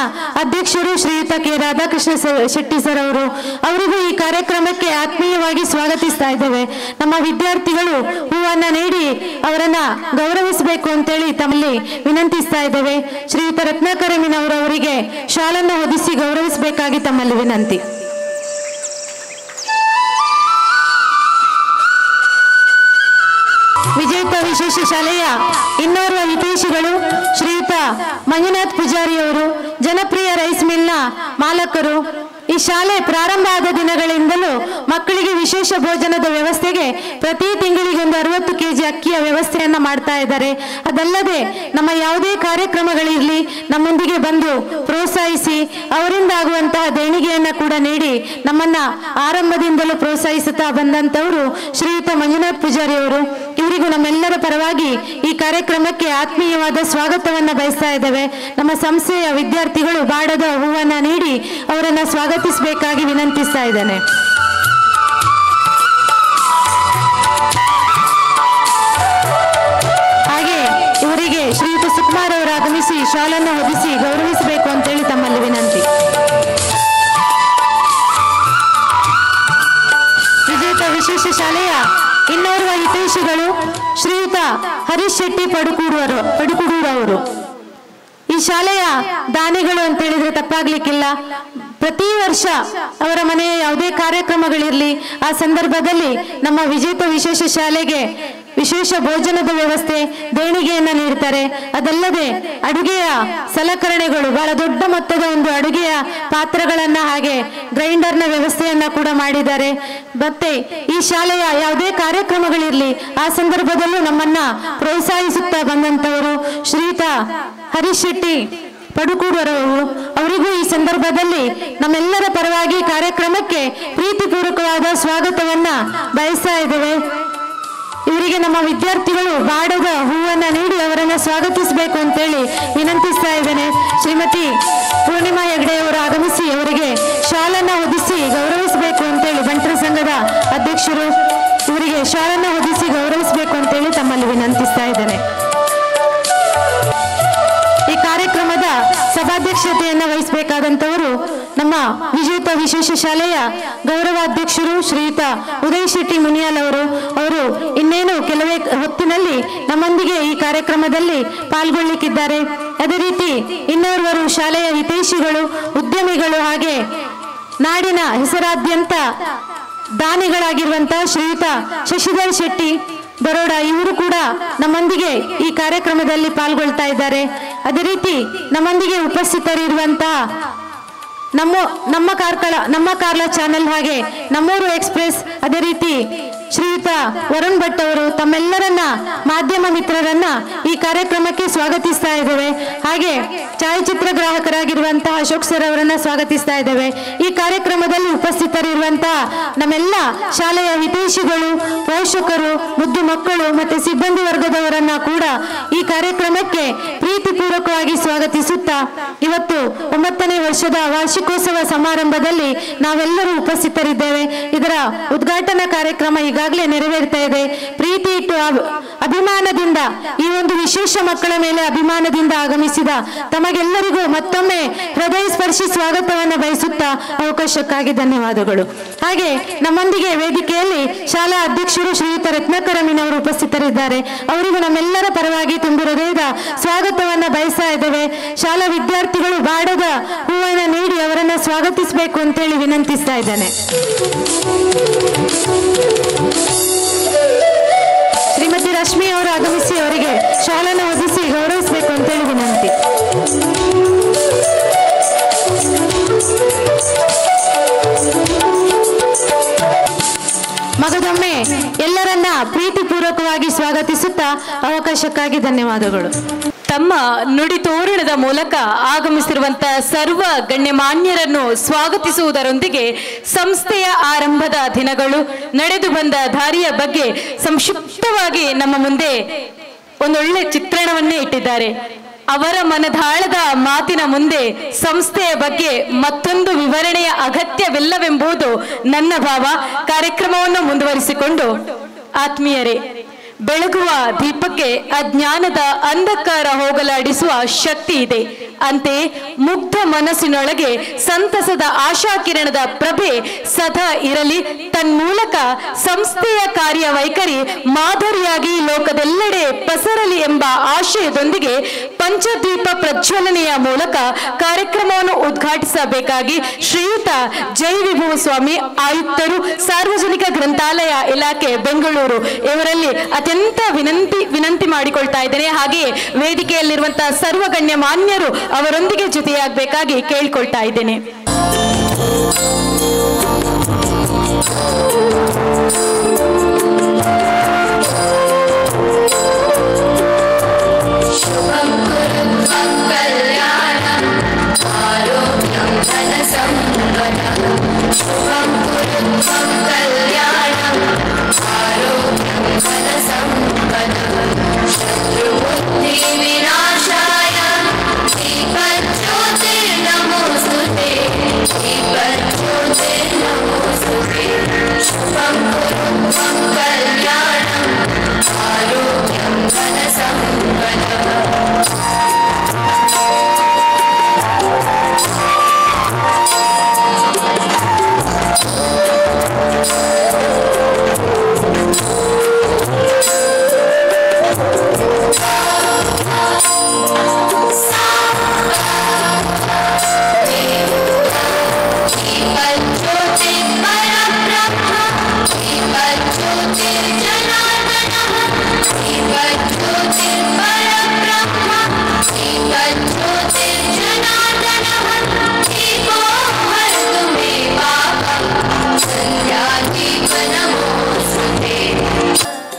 ಅಧ್ಯಕ್ಷರು ಶ್ರೀಯುತ ಕೆ ರಾಧಾಕೃಷ್ಣ ಶೆಟ್ಟಿ ಸರ್ ಅವರು ಅವರಿಗೂ ಈ ಕಾರ್ಯಕ್ರಮಕ್ಕೆ ಆತ್ಮೀಯವಾಗಿ ಸ್ವಾಗತಿಸ್ತಾ ಇದ್ದೇವೆ. ನಮ್ಮ ವಿದ್ಯಾರ್ಥಿಗಳು ಹೂವನ್ನ ನೀಡಿ ಅವರನ್ನ ಗೌರವಿಸಬೇಕು ಅಂತೇಳಿ ತಮ್ಮಲ್ಲಿ ವಿನಂತಿಸ್ತಾ ಇದ್ದೇವೆ. ಶ್ರೀಯುತ ರತ್ನಾಕರ ಮೀನವರವರಿಗೆ ಶಾಲನ್ನು ಹೊದಿಸಿ ಗೌರವಿಸಬೇಕಾಗಿ ತಮ್ಮಲ್ಲಿ ವಿನಂತಿ. ವಿಜೇತ ವಿಶೇಷ ಶಾಲೆಯ ಇನ್ನೋರ್ವ ಹಿತೈಷಿಗಳು ಶ್ರೀಯುತ ಮಂಜುನಾಥ್ ಪೂಜಾರಿ ಅವರು, ಜನಪ್ರಿಯ ರೈಸ್ ಮಿಲ್ನ ಮಾಲಕರು. ಈ ಶಾಲೆ ಪ್ರಾರಂಭ ಆದ ದಿನಗಳಿಂದಲೂ ಮಕ್ಕಳಿಗೆ ವಿಶೇಷ ಭೋಜನದ ವ್ಯವಸ್ಥೆಗೆ ಪ್ರತಿ ತಿಂಗಳಿಗೆ ಒಂದು 60 kg ಅಕ್ಕಿಯ ವ್ಯವಸ್ಥೆಯನ್ನ ಮಾಡ್ತಾ ಇದ್ದಾರೆ. ಅದಲ್ಲದೆ ನಮ್ಮ ಯಾವುದೇ ಕಾರ್ಯಕ್ರಮಗಳಿರಲಿ ನಮ್ಮೊಂದಿಗೆ ಬಂದು ಪ್ರೋತ್ಸಾಹಿಸಿ ಅವರಿಂದ ಆಗುವಂತಹ ದೇಣಿಗೆಯನ್ನ ಕೂಡ ನೀಡಿ ನಮ್ಮನ್ನ ಆರಂಭದಿಂದಲೂ ಪ್ರೋತ್ಸಾಹಿಸುತ್ತಾ ಬಂದಂತವರು ಶ್ರೀಯುತ ಮಂಜುನಾಥ್ ಪೂಜಾರಿ ಅವರು. ಇವರಿಗೂ ನಮ್ಮೆಲ್ಲರ ಪರವಾಗಿ ಈ ಕಾರ್ಯಕ್ರಮಕ್ಕೆ ಆತ್ಮೀಯವಾದ ಸ್ವಾಗತವನ್ನ ಬಯಸ್ತಾ ಇದ್ದೇವೆ. ನಮ್ಮ ಸಂಸ್ಥೆಯ ವಿದ್ಯಾರ್ಥಿಗಳು ಬಾಡದ ಹೂವನ್ನ ನೀಡಿ ಅವರನ್ನ ಸ್ವಾಗತಿಸಬೇಕಾಗಿ ವಿನಂತಿಸ್ತಾ ಇದ್ದೇನೆ. ಹಾಗೆ ಇವರಿಗೆ ಶ್ರೀಯುತ ಸುಕುಮಾರ್ ಅವರು ಆಗಮಿಸಿ ಶಾಲನ್ನು ಹೊದಿಸಿ ಗೌರವಿಸಬೇಕು ಅಂತೇಳಿ ತಮ್ಮಲ್ಲಿ ವಿನಂತಿ. ವಿಜೇತ ವಿಶೇಷ ಶಾಲೆಯ ಇನ್ನೋರ್ವ ಹಿತೈಷಿಗಳು ಶ್ರೀಯುತ ಹರೀಶ್ ಶೆಟ್ಟಿ ಪಡುಕೂಡೂರವರು. ಈ ಶಾಲೆಯ ದಾನಿಗಳು ಅಂತ ಹೇಳಿದ್ರೆ ತಪ್ಪಾಗ್ಲಿಕ್ಕಿಲ್ಲ. ಪ್ರತಿ ವರ್ಷ ಅವರ ಮನೆಯ ಯಾವುದೇ ಕಾರ್ಯಕ್ರಮಗಳಿರಲಿ ಆ ಸಂದರ್ಭದಲ್ಲಿ ನಮ್ಮ ವಿಜೇತ ವಿಶೇಷ ಶಾಲೆಗೆ ವಿಶೇಷ ಭೋಜನದ ವ್ಯವಸ್ಥೆ ದೇಣಿಗೆಯನ್ನ ನೀಡ್ತಾರೆ. ಅದಲ್ಲದೆ ಅಡುಗೆಯ ಸಲಕರಣೆಗಳು ಬಹಳ ದೊಡ್ಡ ಮೊತ್ತದ ಒಂದು ಅಡುಗೆಯ ಪಾತ್ರಗಳನ್ನ ಹಾಗೆ ಗ್ರೈಂಡರ್ನ ವ್ಯವಸ್ಥೆಯನ್ನ ಕೂಡ ಮಾಡಿದ್ದಾರೆ. ಮತ್ತೆ ಈ ಶಾಲೆಯ ಯಾವುದೇ ಕಾರ್ಯಕ್ರಮಗಳಿರಲಿ ಆ ಸಂದರ್ಭದಲ್ಲೂ ನಮ್ಮನ್ನ ಪ್ರೋತ್ಸಾಹಿಸುತ್ತಾ ಬಂದಂತವರು ಶ್ರೀಯುತ ಹರೀಶ್ ಶೆಟ್ಟಿ ಪಡುಕೂಡೂರವರು. ಅವರಿಗೂ ಈ ಸಂದರ್ಭದಲ್ಲಿ ನಮ್ಮೆಲ್ಲರ ಪರವಾಗಿ ಕಾರ್ಯಕ್ರಮಕ್ಕೆ ಪ್ರೀತಿಪೂರ್ವಕವಾದ ಸ್ವಾಗತವನ್ನ ಬಯಸ್ತಾ ಇದ್ದೇವೆ. ಇವರಿಗೆ ನಮ್ಮ ವಿದ್ಯಾರ್ಥಿಗಳು ಬಾಡದ ಹೂವನ್ನ ನೀಡಿ ಅವರನ್ನ ಸ್ವಾಗತಿಸಬೇಕು ಅಂತೇಳಿ ವಿನಂತಿಸ್ತಾ ಇದ್ದೇನೆ. ಶ್ರೀಮತಿ ಪೂರ್ಣಿಮಾ ಹೆಗ್ಡೆ ಅವರು ಆಗಮಿಸಿ ಅವರಿಗೆ ಶಾಲನ್ನ ಹೊದಿಸಿ ಗೌರವಿಸಬೇಕು ಅಂತೇಳಿ ಬಂಟರ ಸಂಘದ ಅಧ್ಯಕ್ಷರು ಇವರಿಗೆ ಶಾಲನ್ನ ಹೊದಿಸಿ ಗೌರವಿಸಬೇಕು ಅಂತೇಳಿ ತಮ್ಮಲ್ಲಿ ವಿನಂತಿಸ್ತಾ ಇದ್ದೇನೆ. ಈ ಕಾರ್ಯಕ್ರಮದ ಸಭಾಧ್ಯಕ್ಷತೆಯನ್ನು ವಹಿಸಬೇಕಾದಂತವರು ನಮ್ಮ ವಿಜೇತ ವಿಶೇಷ ಶಾಲೆಯ ಗೌರವಾಧ್ಯಕ್ಷರು ಶ್ರೀಯುತ ಉದಯ್ ಶೆಟ್ಟಿ ಮುನಿಯಾಲ್ ಅವರು ಇನ್ನೇನು ಕೆಲವೇ ಹೊತ್ತಿನಲ್ಲಿ ನಮ್ಮೊಂದಿಗೆ ಈ ಕಾರ್ಯಕ್ರಮದಲ್ಲಿ ಪಾಲ್ಗೊಳ್ಳಿಕ್ಕಿದ್ದಾರೆ. ಅದೇ ರೀತಿ ಇನ್ನೋರ್ವರು ಶಾಲೆಯ ಹಿತೈಷಿಗಳು, ಉದ್ಯಮಿಗಳು ಹಾಗೆ ನಾಡಿನ ಹೆಸರಾದ್ಯಂತ ದಾನಿಗಳಾಗಿರುವಂತಹ ಶ್ರೀಯುತ ಶಶಿಧರ್ ಶೆಟ್ಟಿ ಬರೋಡ ಇವರು ಕೂಡ ನಮ್ಮೊಂದಿಗೆ ಈ ಕಾರ್ಯಕ್ರಮದಲ್ಲಿ ಪಾಲ್ಗೊಳ್ತಾ ಇದ್ದಾರೆ. ಅದೇ ರೀತಿ ನಮ್ಮೊಂದಿಗೆ ಉಪಸ್ಥಿತರಿರುವಂತಹ ನಮ್ಮ ಕಾರ್ಲ ಚಾನೆಲ್ ಹಾಗೆ ನಮ್ಮೂರು ಎಕ್ಸ್ಪ್ರೆಸ್, ಅದೇ ರೀತಿ ಶ್ರೀಯುತ ವರುಣ್ ಭಟ್ ಅವರು ತಮ್ಮೆಲ್ಲರನ್ನ ಮಾಧ್ಯಮ ಮಿತ್ರರನ್ನ ಈ ಕಾರ್ಯಕ್ರಮಕ್ಕೆ ಸ್ವಾಗತಿಸ್ತಾ ಇದ್ದೇವೆ. ಹಾಗೆ ಛಾಯಾಚಿತ್ರ ಗ್ರಾಹಕರಾಗಿರುವಂತಹ ಅಶೋಕ್ ಸರ್ ಅವರನ್ನ ಸ್ವಾಗತಿಸ್ತಾ ಇದ್ದೇವೆ. ಈ ಕಾರ್ಯಕ್ರಮದಲ್ಲಿ ಉಪಸ್ಥಿತರಿರುವಂತಹ ನಮ್ಮೆಲ್ಲ ಶಾಲೆಯ ಹಿತೈಷಿಗಳು, ಪೋಷಕರು, ಮುದ್ದು ಮಕ್ಕಳು ಮತ್ತೆ ಸಿಬ್ಬಂದಿ ವರ್ಗದವರನ್ನ ಕೂಡ ಈ ಕಾರ್ಯಕ್ರಮಕ್ಕೆ ಪ್ರೀತಿಪೂರ್ವಕವಾಗಿ ಸ್ವಾಗತಿಸುತ್ತಾ ಇವತ್ತು 9ನೇ ವರ್ಷದ ವಾರ್ಷಿಕೋತ್ಸವ ಸಮಾರಂಭದಲ್ಲಿ ನಾವೆಲ್ಲರೂ ಉಪಸ್ಥಿತರಿದ್ದೇವೆ. ಇದರ ಉದ್ಘಾಟನಾ ಕಾರ್ಯಕ್ರಮ ಈಗಾಗಲೇ ನೆರವೇರ್ತಾ ಇದೆ. ಪ್ರೀತಿ ಇಟ್ಟು ಅಭಿಮಾನದಿಂದ ಈ ಒಂದು ವಿಶೇಷ ಮಕ್ಕಳ ಮೇಲೆ ಅಭಿಮಾನದಿಂದ ಆಗಮಿಸಿದ ತಮಗೆಲ್ಲರಿಗೂ ಮತ್ತೊಮ್ಮೆ ಹೃದಯ ಸ್ಪರ್ಶಿ ಸ್ವಾಗತವನ್ನು ಬಯಸುತ್ತಾ ಅವಕಾಶಕ್ಕಾಗಿ ಧನ್ಯವಾದಗಳು. ಹಾಗೆ ನಮ್ಮೊಂದಿಗೆ ವೇದಿಕೆಯಲ್ಲಿ ಶಾಲಾ ಅಧ್ಯಕ್ಷರು ಶ್ರೀಯುತ ರತ್ನಾಕರ ಮೀನವರು ಉಪಸ್ಥಿತರಿದ್ದಾರೆ. ಅವರಿಗೂ ನಮ್ಮೆಲ್ಲರ ಪರವಾಗಿ ತುಂಬು ಹೃದಯದ ಸ್ವಾಗತವನ್ನ ಬಯಸ್ತಾ ಇದ್ದೇವೆ. ಶಾಲಾ ವಿದ್ಯಾರ್ಥಿಗಳು ಬಾಡದ ಹೂವನ್ನ ನೀಡಿ ಅವರನ್ನ ಸ್ವಾಗತಿಸಬೇಕು ಅಂತೇಳಿ ವಿನಂತಿಸ್ತಾ ಇದ್ದೇನೆ. ಶ್ರೀಮತಿ ರಶ್ಮಿ ಅವರು ಆಗಮಿಸಿ ಅವರಿಗೆ ಶಾಲನ್ನು ಹೊದಿಸಿ ಗೌರವಿಸಬೇಕು ಅಂತೇಳಿ ವಿನಂತಿ. ಮಗದೊಮ್ಮೆ ಎಲ್ಲರನ್ನ ಪ್ರೀತಿಪೂರ್ವಕವಾಗಿ ಸ್ವಾಗತಿಸುತ್ತಾ ಅವಕಾಶಕ್ಕಾಗಿ ಧನ್ಯವಾದಗಳು. ತಮ್ಮ ನುಡಿ ತೋರಣದ ಮೂಲಕ ಆಗಮಿಸಿರುವಂತಹ ಸರ್ವ ಗಣ್ಯಮಾನ್ಯರನ್ನು ಸ್ವಾಗತಿಸುವುದರೊಂದಿಗೆ ಸಂಸ್ಥೆಯ ಆರಂಭದ ದಿನಗಳು, ನಡೆದು ಬಂದ ದಾರಿಯ ಬಗ್ಗೆ ಸಂಕ್ಷಿಪ್ತವಾಗಿ ನಮ್ಮ ಮುಂದೆ ಒಂದೊಳ್ಳೆ ಚಿತ್ರಣವನ್ನೇ ಇಟ್ಟಿದ್ದಾರೆ. ಅವರ ಮನದಾಳದ ಮಾತಿನ ಮುಂದೆ ಸಂಸ್ಥೆಯ ಬಗ್ಗೆ ಮತ್ತೊಂದು ವಿವರಣೆಯ ಅಗತ್ಯವಿಲ್ಲವೆಂಬುದು ನನ್ನ ಭಾವ. ಕಾರ್ಯಕ್ರಮವನ್ನು ಮುಂದುವರಿಸಿಕೊಂಡು, ಆತ್ಮೀಯರೇ, ಬೆಳಗುವ ದೀಪಕ್ಕೆ ಅಜ್ಞಾನದ ಅಂಧಕಾರ ಹೋಗಲಾಡಿಸುವ ಶಕ್ತಿ ಇದೆ. ಅಂತೆಯೇ ಮುಗ್ಧ ಮನಸ್ಸಿನೊಳಗೆ ಸಂತಸದ ಆಶಾಕಿರಣದ ಪ್ರಭೆ ಸದಾ ಇರಲಿ. ತನ್ಮೂಲಕ ಸಂಸ್ಥೆಯ ಕಾರ್ಯವೈಖರಿ ಮಾದರಿಯಾಗಿ ಲೋಕದೆಲ್ಲೆಡೆ ಪಸರಲಿ ಎಂಬ ಆಶಯದೊಂದಿಗೆ ಪಂಚದೀಪ ಪ್ರಜ್ವಲನೆಯ ಮೂಲಕ ಕಾರ್ಯಕ್ರಮವನ್ನು ಉದ್ಘಾಟಿಸಬೇಕಾಗಿ ಶ್ರೀಯುತ ಜೈ ವಿಭವ ಸ್ವಾಮಿ, ಆಯುಕ್ತರು, ಸಾರ್ವಜನಿಕ ಗ್ರಂಥಾಲಯ ಇಲಾಖೆ ಬೆಂಗಳೂರು ಇವರಲ್ಲಿ ಅತ್ಯಂತ ವಿನಂತಿ ಮಾಡಿಕೊಳ್ತಾ ಇದ್ದೇನೆ. ಹಾಗೆಯೇ ವೇದಿಕೆಯಲ್ಲಿರುವಂತಹ ಸರ್ವಗಣ್ಯ ಮಾನ್ಯರು ಅವರೊಂದಿಗೆ ಜೊತೆಯಾಗಬೇಕಾಗಿ ಕೇಳಿಕೊಳ್ತಾ ಇದ್ದೇನೆ.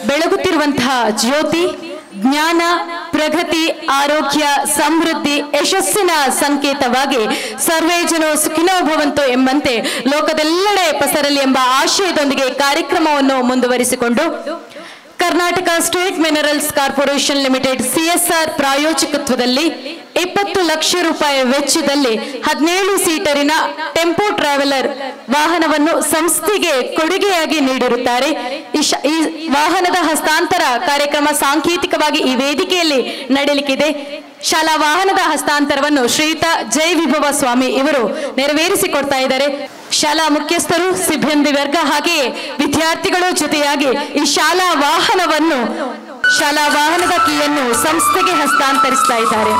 ಬೆಳಗುತ್ತಿರುವಂತಹ ಜ್ಯೋತಿ ಜ್ಞಾನ, ಪ್ರಗತಿ, ಆರೋಗ್ಯ, ಸಮೃದ್ಧಿ, ಯಶಸ್ಸಿನ ಸಂಕೇತವಾಗಿ ಸರ್ವೇ ಜನೋ ಸುಖಿನೋ ಭವಂತು ಎಂಬಂತೆ ಲೋಕದೆಲ್ಲೆಡೆ ಪಸರಲಿ ಎಂಬ ಆಶಯದೊಂದಿಗೆ ಕಾರ್ಯಕ್ರಮವನ್ನು ಮುಂದುವರಿಸಿಕೊಂಡು Karnataka state minerals corporation limited CSR ಪ್ರಾಯೋಜಕತ್ವದಲ್ಲಿ 20 lakh ರೂಪಾಯಿ ವೆಚ್ಚದಲ್ಲಿ 17 ಸೀಟರಿನ ಟೆಂಪೋ ಟ್ರಾವೆಲರ್ ವಾಹನವನ್ನು ಸಂಸ್ಥೆಗೆ ಕೊಡುಗೆಯಾಗಿ ನೀಡಿರುತ್ತಾರೆ. ಈ ವಾಹನದ ಹಸ್ತಾಂತರ ಕಾರ್ಯಕ್ರಮ ಸಾಂಕೇತಿಕವಾಗಿ ಈ ವೇದಿಕೆಯಲ್ಲಿ ನಡೆಯಲಿಕ್ಕಿದೆ. ಶಾಲಾ ವಾಹನದ ಹಸ್ತಾಂತರವನ್ನು ಶ್ರೀಯುತ ಜೈ ವಿಭವ ಸ್ವಾಮಿ ಇವರು ನೆರವೇರಿಸಿಕೊಡ್ತಾ ಇದ್ದಾರೆ. ಶಾಲಾ ಮುಖ್ಯಸ್ಥರು, ಸಿಬ್ಬಂದಿ ವರ್ಗ ಹಾಗೆಯೇ ವಿದ್ಯಾರ್ಥಿಗಳು ಜೊತೆಯಾಗಿ ಈ ಶಾಲಾ ವಾಹನದ ಕೀಯನ್ನು ಸಂಸ್ಥೆಗೆ ಹಸ್ತಾಂತರಿಸ್ತಾ ಇದ್ದಾರೆ.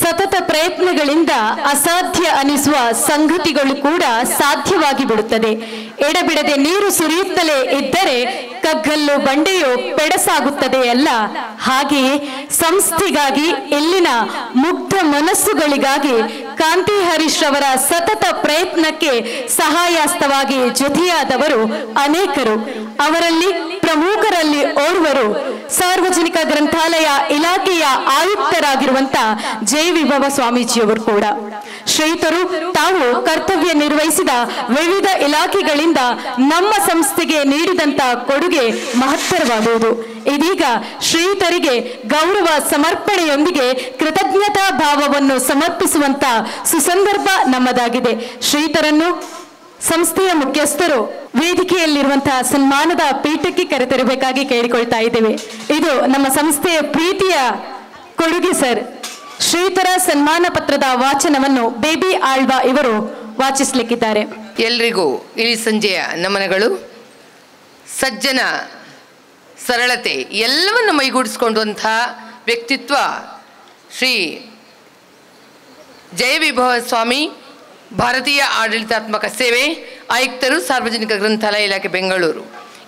ಸತತ ಪ್ರಯತ್ನಗಳಿಂದ ಅಸಾಧ್ಯ ಅನಿಸುವ ಸಂಗತಿಗಳು ಕೂಡ ಸಾಧ್ಯವಾಗಿ ಬಿಡುತ್ತದೆ. ಎಡಬಿಡದೆ ನೀರು ಸುರಿಯುತ್ತಲೇ ಇದ್ದರೆ ಕಗ್ಗಲ್ಲು ಬಂಡೆಯು ಪೆಡಸಾಗುತ್ತದೆ ಅಲ್ಲ, ಹಾಗೆಯೇ ಸಂಸ್ಥೆಗಾಗಿ ಇಲ್ಲಿನ ಮುಗ್ಧ ಮನಸ್ಸುಗಳಿಗಾಗಿ ಕಾಂತಿ ಹರೀಶ್ ರವರ ಸತತ ಪ್ರಯತ್ನಕ್ಕೆ ಸಹಾಯಸ್ತವಾಗಿ ಜೊತೆಯಾದವರು ಅನೇಕರು. ಅವರಲ್ಲಿ ಪ್ರಮುಖರಲ್ಲಿ ಓರ್ವರು ಸಾರ್ವಜನಿಕ ಗ್ರಂಥಾಲಯ ಇಲಾಖೆಯ ಆಯುಕ್ತರಾಗಿರುವಂತ ಜೈ ವಿಭವ ಸ್ವಾಮೀಜಿಯವರು ಕೂಡ. ಶ್ರೀಯುತರು ತಾವು ಕರ್ತವ್ಯ ನಿರ್ವಹಿಸಿದ ವಿವಿಧ ಇಲಾಖೆಗಳಿಂದ ನಮ್ಮ ಸಂಸ್ಥೆಗೆ ನೀಡಿದಂತ ಕೊಡುಗೆ ಮಹತ್ತರವಾಗುವುದು. ಇದೀಗ ಶ್ರೀಯುತರಿಗೆ ಗೌರವ ಸಮರ್ಪಣೆಯೊಂದಿಗೆ ಕೃತಜ್ಞತಾ ಭಾವವನ್ನು ಸಮರ್ಪಿಸುವಂತ ಸುಸಂದರ್ಭ ನಮ್ಮದಾಗಿದೆ. ಶ್ರೀಯುತರನ್ನು ಸಂಸ್ಥೆಯ ಮುಖ್ಯಸ್ಥರು ವೇದಿಕೆಯಲ್ಲಿರುವಂತಹ ಸನ್ಮಾನದ ಪೀಠಕ್ಕೆ ಕರೆತರಬೇಕಾಗಿ ಕೇಳಿಕೊಳ್ತಾ ಇದ್ದೇವೆ. ಇದು ನಮ್ಮ ಸಂಸ್ಥೆಯ ಪ್ರೀತಿಯ ಕೊಡುಗೆ ಸರ್. ಶ್ರೀಯುತರ ಸನ್ಮಾನ ಪತ್ರದ ವಾಚನವನ್ನು ಬೇಬಿ ಆಳ್ವಾ ಇವರು ವಾಚಿಸಲಿಕ್ಕಿದ್ದಾರೆ. ಎಲ್ರಿಗೂ ಇಳಿ ಸಂಜೆಯ ನಮನಗಳು. ಸಜ್ಜನ ಸರಳತೆ ಎಲ್ಲವನ್ನು ಮೈಗೂಡಿಸಿಕೊಂಡಂಥ ವ್ಯಕ್ತಿತ್ವ ಶ್ರೀ ಜೈ ವಿಭವ ಸ್ವಾಮಿ, ಭಾರತೀಯ ಆಡಳಿತಾತ್ಮಕ ಸೇವೆ ಆಯುಕ್ತರು, ಸಾರ್ವಜನಿಕ ಗ್ರಂಥಾಲಯ ಇಲಾಖೆ ಬೆಂಗಳೂರು.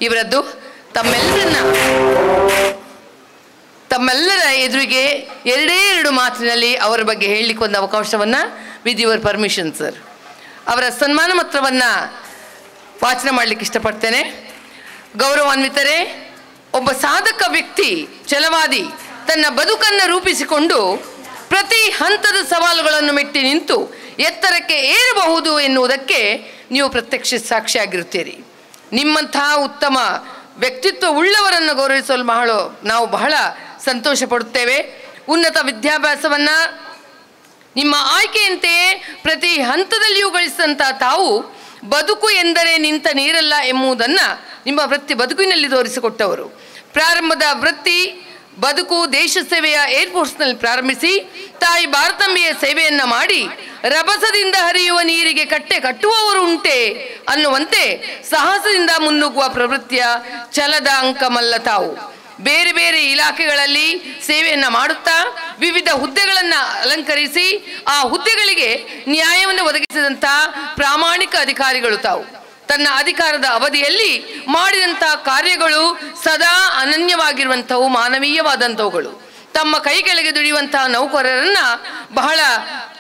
ಇವರದ್ದು ತಮ್ಮೆಲ್ಲರ ಎದುರಿಗೆ ಎರಡೇ ಎರಡು ಮಾತಿನಲ್ಲಿ ಅವರ ಬಗ್ಗೆ ಹೇಳಲಿಕ್ಕೆ ಒಂದು ಅವಕಾಶವನ್ನು ವಿತ್ ಯುವರ್ ಪರ್ಮಿಷನ್ ಸರ್. ಅವರ ಸನ್ಮಾನ ಪತ್ರವನ್ನು ವಾಚನ ಮಾಡಲಿಕ್ಕೆ ಇಷ್ಟಪಡ್ತೇನೆ. ಗೌರವಾನ್ವಿತರೇ, ಒಬ್ಬ ಸಾಧಕ ವ್ಯಕ್ತಿ, ಛಲವಾದಿ, ತನ್ನ ಬದುಕನ್ನು ರೂಪಿಸಿಕೊಂಡು ಪ್ರತಿ ಹಂತದ ಸವಾಲುಗಳನ್ನು ಮೆಟ್ಟಿ ನಿಂತು ಎತ್ತರಕ್ಕೆ ಏರಬಹುದು ಎನ್ನುವುದಕ್ಕೆ ನೀವು ಪ್ರತ್ಯಕ್ಷ ಸಾಕ್ಷಿಯಾಗಿರುತ್ತೀರಿ. ನಿಮ್ಮಂತಹ ಉತ್ತಮ ವ್ಯಕ್ತಿತ್ವ ಉಳ್ಳವರನ್ನು ಗೌರವಿಸಲು ನಾವು ಬಹಳ ಸಂತೋಷ ಪಡುತ್ತೇವೆ. ಉನ್ನತ ವಿದ್ಯಾಭ್ಯಾಸವನ್ನು ನಿಮ್ಮ ಆಯ್ಕೆಯಂತೆಯೇ ಪ್ರತಿ ಹಂತದಲ್ಲಿಯೂ ಗಳಿಸಿದಂಥ ತಾವು ಬದುಕು ಎಂದರೆ ನಿಂತ ನೀರಲ್ಲ ಎಂಬುದನ್ನು ನಿಮ್ಮ ಬದುಕಿನಲ್ಲಿ ತೋರಿಸಿಕೊಟ್ಟವರು. ಪ್ರಾರಂಭದ ವೃತ್ತಿ ಬದುಕು ದೇಶ ಸೇವೆಯ ಏರ್ಫೋರ್ಸ್ನಲ್ಲಿ ಪ್ರಾರಂಭಿಸಿ ತಾಯಿ ಭಾರತಾಂಬೆಯ ಸೇವೆಯನ್ನು ಮಾಡಿ ರಭಸದಿಂದ ಹರಿಯುವ ನೀರಿಗೆ ಕಟ್ಟೆ ಕಟ್ಟುವವರು ಉಂಟೆ ಅನ್ನುವಂತೆ ಸಾಹಸದಿಂದ ಮುನ್ನುಗ್ಗುವ ಪ್ರವೃತ್ತಿಯ ಛಲದ ಅಂಕಮಲ್ಲ ತಾವು. ಬೇರೆ ಬೇರೆ ಇಲಾಖೆಗಳಲ್ಲಿ ಸೇವೆಯನ್ನು ಮಾಡುತ್ತಾ ವಿವಿಧ ಹುದ್ದೆಗಳನ್ನು ಅಲಂಕರಿಸಿ ಆ ಹುದ್ದೆಗಳಿಗೆ ನ್ಯಾಯವನ್ನು ಒದಗಿಸಿದಂಥ ಪ್ರಾಮಾಣಿಕ ಅಧಿಕಾರಿಗಳು ತಾವು. ತನ್ನ ಅಧಿಕಾರದ ಅವಧಿಯಲ್ಲಿ ಮಾಡಿದಂಥ ಕಾರ್ಯಗಳು ಸದಾ ಅನನ್ಯವಾಗಿರುವಂಥವು, ಮಾನವೀಯವಾದಂಥವುಗಳು. ತಮ್ಮ ಕೈ ಕೆಳಗೆ ದುಡಿಯುವಂತಹ ನೌಕರರನ್ನು ಬಹಳ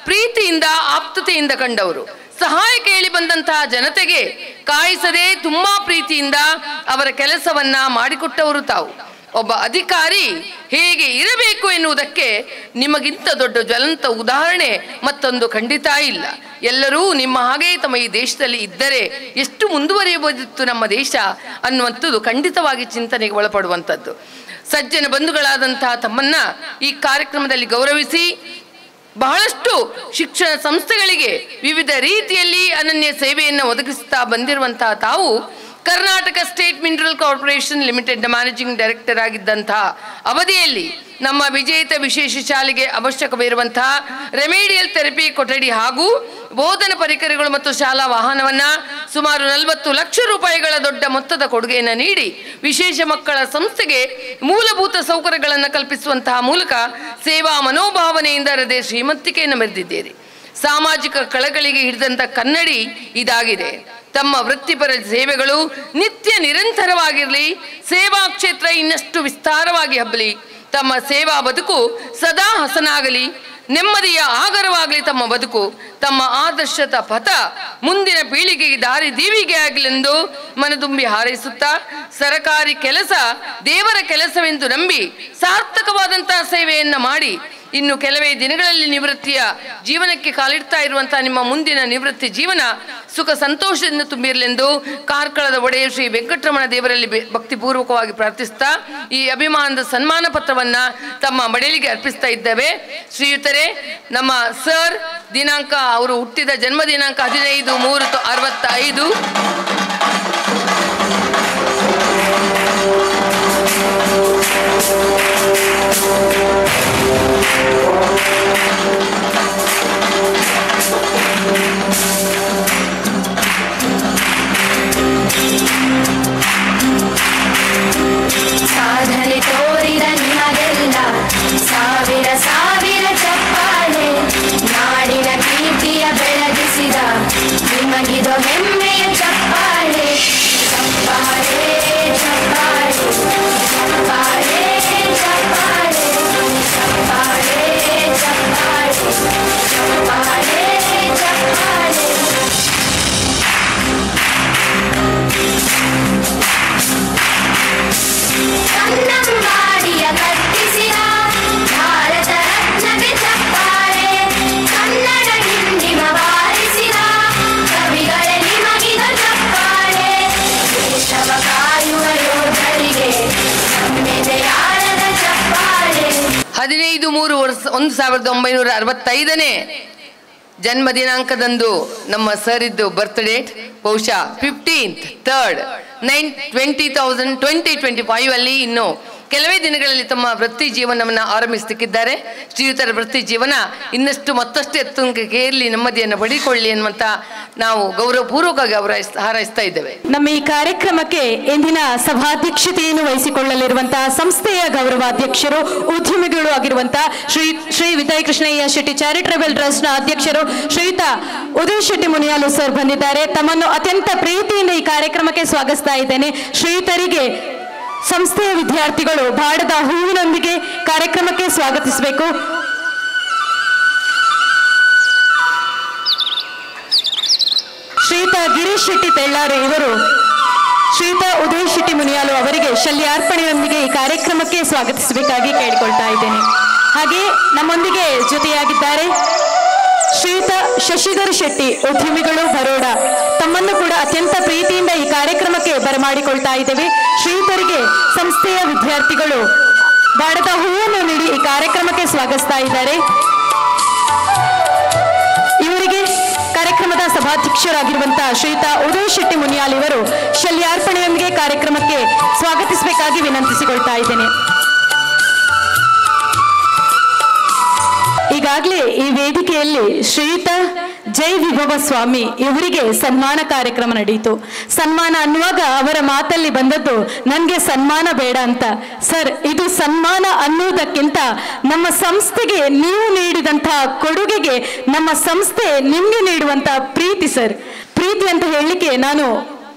ಪ್ರೀತಿಯಿಂದ ಆಪ್ತತೆಯಿಂದ ಕಂಡವರು. ಸಹಾಯ ಕೇಳಿ ಬಂದಂತಹ ಜನತೆಗೆ ಕಾಯಿಸದೆ ತುಂಬ ಪ್ರೀತಿಯಿಂದ ಅವರ ಕೆಲಸವನ್ನು ಮಾಡಿಕೊಟ್ಟವರು ತಾವು. ಒಬ್ಬ ಅಧಿಕಾರಿ ಹೇಗೆ ಇರಬೇಕು ಎನ್ನುವುದಕ್ಕೆ ನಿಮಗಿಂತ ದೊಡ್ಡ ಜ್ವಲಂತ ಉದಾಹರಣೆ ಮತ್ತೊಂದು ಖಂಡಿತ ಇಲ್ಲ. ಎಲ್ಲರೂ ನಿಮ್ಮ ಹಾಗೆ ತಮ್ಮ ಈ ದೇಶದಲ್ಲಿ ಇದ್ದರೆ ಎಷ್ಟು ಮುಂದುವರಿಯಬಹುದಿತ್ತು ನಮ್ಮ ದೇಶ ಅನ್ನುವಂಥದ್ದು ಖಂಡಿತವಾಗಿ ಚಿಂತನೆಗೆ ಒಳಪಡುವಂಥದ್ದು. ಸಜ್ಜನ ಬಂಧುಗಳಾದಂತಹ ತಮ್ಮನ್ನ ಈ ಕಾರ್ಯಕ್ರಮದಲ್ಲಿ ಗೌರವಿಸಿ ಬಹಳಷ್ಟು ಶಿಕ್ಷಣ ಸಂಸ್ಥೆಗಳಿಗೆ ವಿವಿಧ ರೀತಿಯಲ್ಲಿ ಅನನ್ಯ ಸೇವೆಯನ್ನು ಒದಗಿಸುತ್ತಾ ಬಂದಿರುವಂತಹ ತಾವು Karnataka state mineral corporation limited managing director ಆಗಿದ್ದಂತಹ ಅವಧಿಯಲ್ಲಿ ನಮ್ಮ ವಿಜೇತ ವಿಶೇಷ ಶಾಲೆಗೆ ಅವಶ್ಯಕವಿರುವಂತಹ ರೆಮಿಡಿಯಲ್ ಥೆರಪಿ ಕೊಠಡಿ ಹಾಗೂ ಬೋಧನಾ ಪರಿಕರಗಳು ಮತ್ತು ಶಾಲಾ ವಾಹನವನ್ನು ಸುಮಾರು 40 ಲಕ್ಷ ರೂಪಾಯಿಗಳ ದೊಡ್ಡ ಮೊತ್ತದ ಕೊಡುಗೆಯನ್ನು ನೀಡಿ ವಿಶೇಷ ಮಕ್ಕಳ ಸಂಸ್ಥೆಗೆ ಮೂಲಭೂತ ಸೌಕರ್ಯಗಳನ್ನು ಕಲ್ಪಿಸುವಂತಹ ಮೂಲಕ ಸೇವಾ ಮನೋಭಾವನೆಯಿಂದ ಹೃದಯ ಶ್ರೀಮಂತಿಕೆಯನ್ನು ಮೆರೆದಿದ್ದೀರಿ. ಸಾಮಾಜಿಕ ಕಳಕಳಿಗೆ ಹಿಡಿದಂಥ ಕನ್ನಡಿ ಇದಾಗಿದೆ. ತಮ್ಮ ವೃತ್ತಿಪರ ಸೇವೆಗಳು ನಿತ್ಯ ನಿರಂತರವಾಗಿರಲಿ, ಸೇವಾ ಕ್ಷೇತ್ರ ಇನ್ನಷ್ಟು ವಿಸ್ತಾರವಾಗಿ ಹಬ್ಬಲಿ, ತಮ್ಮ ಸೇವಾ ಬದುಕು ಸದಾ ಹಸನಾಗಲಿ, ನೆಮ್ಮದಿಯ ಆಗರವಾಗಲಿ ತಮ್ಮ ಬದುಕು, ತಮ್ಮ ಆದರ್ಶದ ಪಥ ಮುಂದಿನ ಪೀಳಿಗೆಗೆ ದಾರಿ ದೀವಿಗೆ ಆಗಲೆಂದು ಮನದುಂಬಿ ಹಾರೈಸುತ್ತಾ ಸರಕಾರಿ ಕೆಲಸ ದೇವರ ಕೆಲಸವೆಂದು ನಂಬಿ ಸಾರ್ಥಕವಾದಂತಹ ಸೇವೆಯನ್ನು ಮಾಡಿ ಇನ್ನು ಕೆಲವೇ ದಿನಗಳಲ್ಲಿ ನಿವೃತ್ತಿಯ ಜೀವನಕ್ಕೆ ಕಾಲಿಡ್ತಾ ಇರುವಂತಹ ನಿಮ್ಮ ಮುಂದಿನ ನಿವೃತ್ತಿ ಜೀವನ ಸುಖ ಸಂತೋಷದಿಂದ ತುಂಬಿರಲೆಂದು ಕಾರ್ಕಳದ ಒಡೆಯ ಶ್ರೀ ವೆಂಕಟರಮಣ ದೇವರಲ್ಲಿ ಭಕ್ತಿಪೂರ್ವಕವಾಗಿ ಪ್ರಾರ್ಥಿಸ್ತಾ ಈ ಅಭಿಮಾನದ ಸನ್ಮಾನ ಪತ್ರವನ್ನು ತಮ್ಮ ಮಡಿಲಿಗೆ ಅರ್ಪಿಸ್ತಾ ಇದ್ದೇವೆ. ಶ್ರೀಯುತರೇ, ನಮ್ಮ ಸರ್ ದಿನಾಂಕ, ಅವರು ಹುಟ್ಟಿದ ಜನ್ಮ ದಿನಾಂಕ 15/3/65. ಸಾಧನೆ ತೋರಿದ ನಿಮಗೆಲ್ಲ ಸಾವಿರ ಸಾವಿರ ಚಪ್ಪಾಳೆ, ನಾಡಿನ ಕೀರ್ತಿಯ ಬೆಳಗಿಸಿದ ನಿಮಗಿದು ಹೆಮ್ಮೆಯ ಚಪ್ಪಾಳೆ. ಚಪ್ಪಾಳೆ ಚಪ್ಪಾಳೆ ಚಪ್ಪಾಳೆ ಚಪ್ಪಾಳೆ ಚಪ್ಪಾಳೆ ಚಪ್ಪಾಳೆ ಚಪ್ಪಾಳೆ ಚಪ್ಪಾಳೆ. ಕನ್ನಂಬಾಡಿಯ ಕಟ್ಟಿಸಿದ ಭಾರತ ರತ್ನಕ್ಕೆ ಚಪ್ಪಾಳೆ, ಕನ್ನಡ ಹಿಂದಿಮ ಬಾರಿಸಿದ ಕವಿಗಳೇ ನಿಮಗಿದ ಚಪ್ಪಾಳೆ. ದೇಶವ ಕಾಯುವ ಯೋಧರಿಗೆ ನಮ್ಮೆದೆಯಾಳದ ಚಪ್ಪಾಳೆ. 15/3/1965 ಜನ್ಮ ದಿನಾಂಕದಂದು ನಮ್ಮ ಸರ್ ಇದ್ದು ಬರ್ತ್ಡೇಟ್ ಬಹುಶಃ 15th 3rd 2025 ಅಲ್ಲಿ ಇನ್ನು ಕೆಲವೇ ದಿನಗಳಲ್ಲಿ ತಮ್ಮ ವೃತ್ತಿ ಜೀವನವನ್ನು ಆರಂಭಿಸಲಿಕ್ಕಿದ್ದಾರೆ. ಶ್ರೀಯುತರ ವೃತ್ತಿ ಜೀವನ ಇನ್ನಷ್ಟು ಮತ್ತಷ್ಟು ಎತ್ತರಕ್ಕೆ ಏರಲಿ, ನೆಮ್ಮದಿಯನ್ನು ಪಡೆದುಕೊಳ್ಳಿ ಎನ್ನುವಂತ ನಾವು ಗೌರವಪೂರ್ವಕವಾಗಿ ಹಾರೈಸ್ತಾ ಇದ್ದೇವೆ. ನಮ್ಮ ಈ ಕಾರ್ಯಕ್ರಮಕ್ಕೆ ಇಂದಿನ ಸಭಾಧ್ಯಕ್ಷತೆಯನ್ನು ವಹಿಸಿಕೊಳ್ಳಲಿರುವಂತಹ ಸಂಸ್ಥೆಯ ಗೌರವಾಧ್ಯಕ್ಷರು, ಉದ್ಯಮಿಗಳು ಆಗಿರುವಂತಹ ಶ್ರೀ ವಿದಯ ಕೃಷ್ಣಯ್ಯ ಶೆಟ್ಟಿ ಚಾರಿಟಬಲ್ ಟ್ರಸ್ಟ್ ನ ಅಧ್ಯಕ್ಷರು ಶ್ರೀಯುತ ಉದಯ್ ಶೆಟ್ಟಿ ಮುನಿಯಾಲು ಸರ್ ಬಂದಿದ್ದಾರೆ. ತಮ್ಮನ್ನು ಅತ್ಯಂತ ಪ್ರೀತಿಯಿಂದ ಈ ಕಾರ್ಯಕ್ರಮಕ್ಕೆ ಸ್ವಾಗತಿಸ್ತಾ ಇದ್ದೇನೆ. ಶ್ರೀಯುತರಿಗೆ ಸಂಸ್ಥೆಯ ವಿದ್ಯಾರ್ಥಿಗಳು ಬಾಡದ ಹೂವಿನೊಂದಿಗೆ ಕಾರ್ಯಕ್ರಮಕ್ಕೆ ಸ್ವಾಗತಿಸಬೇಕು. ಗಿರೀಶ್ ಶೆಟ್ಟಿ ತೆಳ್ಳಾರು ಇವರು ಶ್ರೀಯುತ ಉದಯ್ ಶೆಟ್ಟಿ ಮುನಿಯಾಲು ಅವರಿಗೆ ಶಲ್ಯಾರ್ಪಣೆಯೊಂದಿಗೆ ಈ ಕಾರ್ಯಕ್ರಮಕ್ಕೆ ಸ್ವಾಗತಿಸಬೇಕಾಗಿ ಕೇಳಿಕೊಳ್ತಾ ಇದ್ದೇನೆ. ಹಾಗೆ ನಮ್ಮೊಂದಿಗೆ ಜೊತೆಯಾಗಿದ್ದಾರೆ ಶ್ರೀಯುತ ಶಶಿಧರ್ ಶೆಟ್ಟಿ, ಉದ್ಯಮಿಗಳು, ಬರೋಡ. ತಮ್ಮನ್ನು ಕೂಡ ಅತ್ಯಂತ ಪ್ರೀತಿಯಿಂದ ಈ ಕಾರ್ಯಕ್ರಮಕ್ಕೆ ಬರಮಾಡಿಕೊಳ್ತಾ ಇದ್ದೇವೆ. ಶ್ರೀಯುತರಿಗೆ ಸಂಸ್ಥೆಯ ವಿದ್ಯಾರ್ಥಿಗಳು ಬಾಡದ ಹೂವನ್ನು ನೀಡಿ ಈ ಕಾರ್ಯಕ್ರಮಕ್ಕೆ ಸ್ವಾಗತಿಸ್ತಾ ಇದ್ದಾರೆ. ಇವರಿಗೆ ಕಾರ್ಯಕ್ರಮದ ಸಭಾಧ್ಯಕ್ಷರಾಗಿರುವಂತಹ ಶ್ರೀಯುತ ಉದಯ್ ಶೆಟ್ಟಿ ಮುನಿಯಾಲ್ ಇವರು ಶಲ್ಯಾರ್ಪಣೆಯೊಂದಿಗೆ ಕಾರ್ಯಕ್ರಮಕ್ಕೆ ಸ್ವಾಗತಿಸಬೇಕಾಗಿ ವಿನಂತಿಸಿಕೊಳ್ತಾ ಇದ್ದೇನೆ. ಈಗಾಗಲೇ ಈ ವೇದಿಕೆಯಲ್ಲಿ ಶ್ರೀಯುತ ಜೈ ವಿಭವ ಸ್ವಾಮಿ ಇವರಿಗೆ ಸನ್ಮಾನ ಕಾರ್ಯಕ್ರಮ ನಡೆಯಿತು. ಸನ್ಮಾನ ಅನ್ನುವಾಗ ಅವರ ಮಾತಲ್ಲಿ ಬಂದದ್ದು ನನಗೆ ಸನ್ಮಾನ ಬೇಡ ಅಂತ. ಸರ್, ಇದು ಸನ್ಮಾನ ಅನ್ನುವುದಕ್ಕಿಂತ ನಮ್ಮ ಸಂಸ್ಥೆಗೆ ನೀವು ನೀಡಿದಂತಹ ಕೊಡುಗೆಗೆ ನಮ್ಮ ಸಂಸ್ಥೆ ನಿಮಗೆ ನೀಡುವಂತಹ ಪ್ರೀತಿ ಸರ್. ಪ್ರೀತಿ ಅಂತ ಹೇಳಲಿಕ್ಕೆ ನಾನು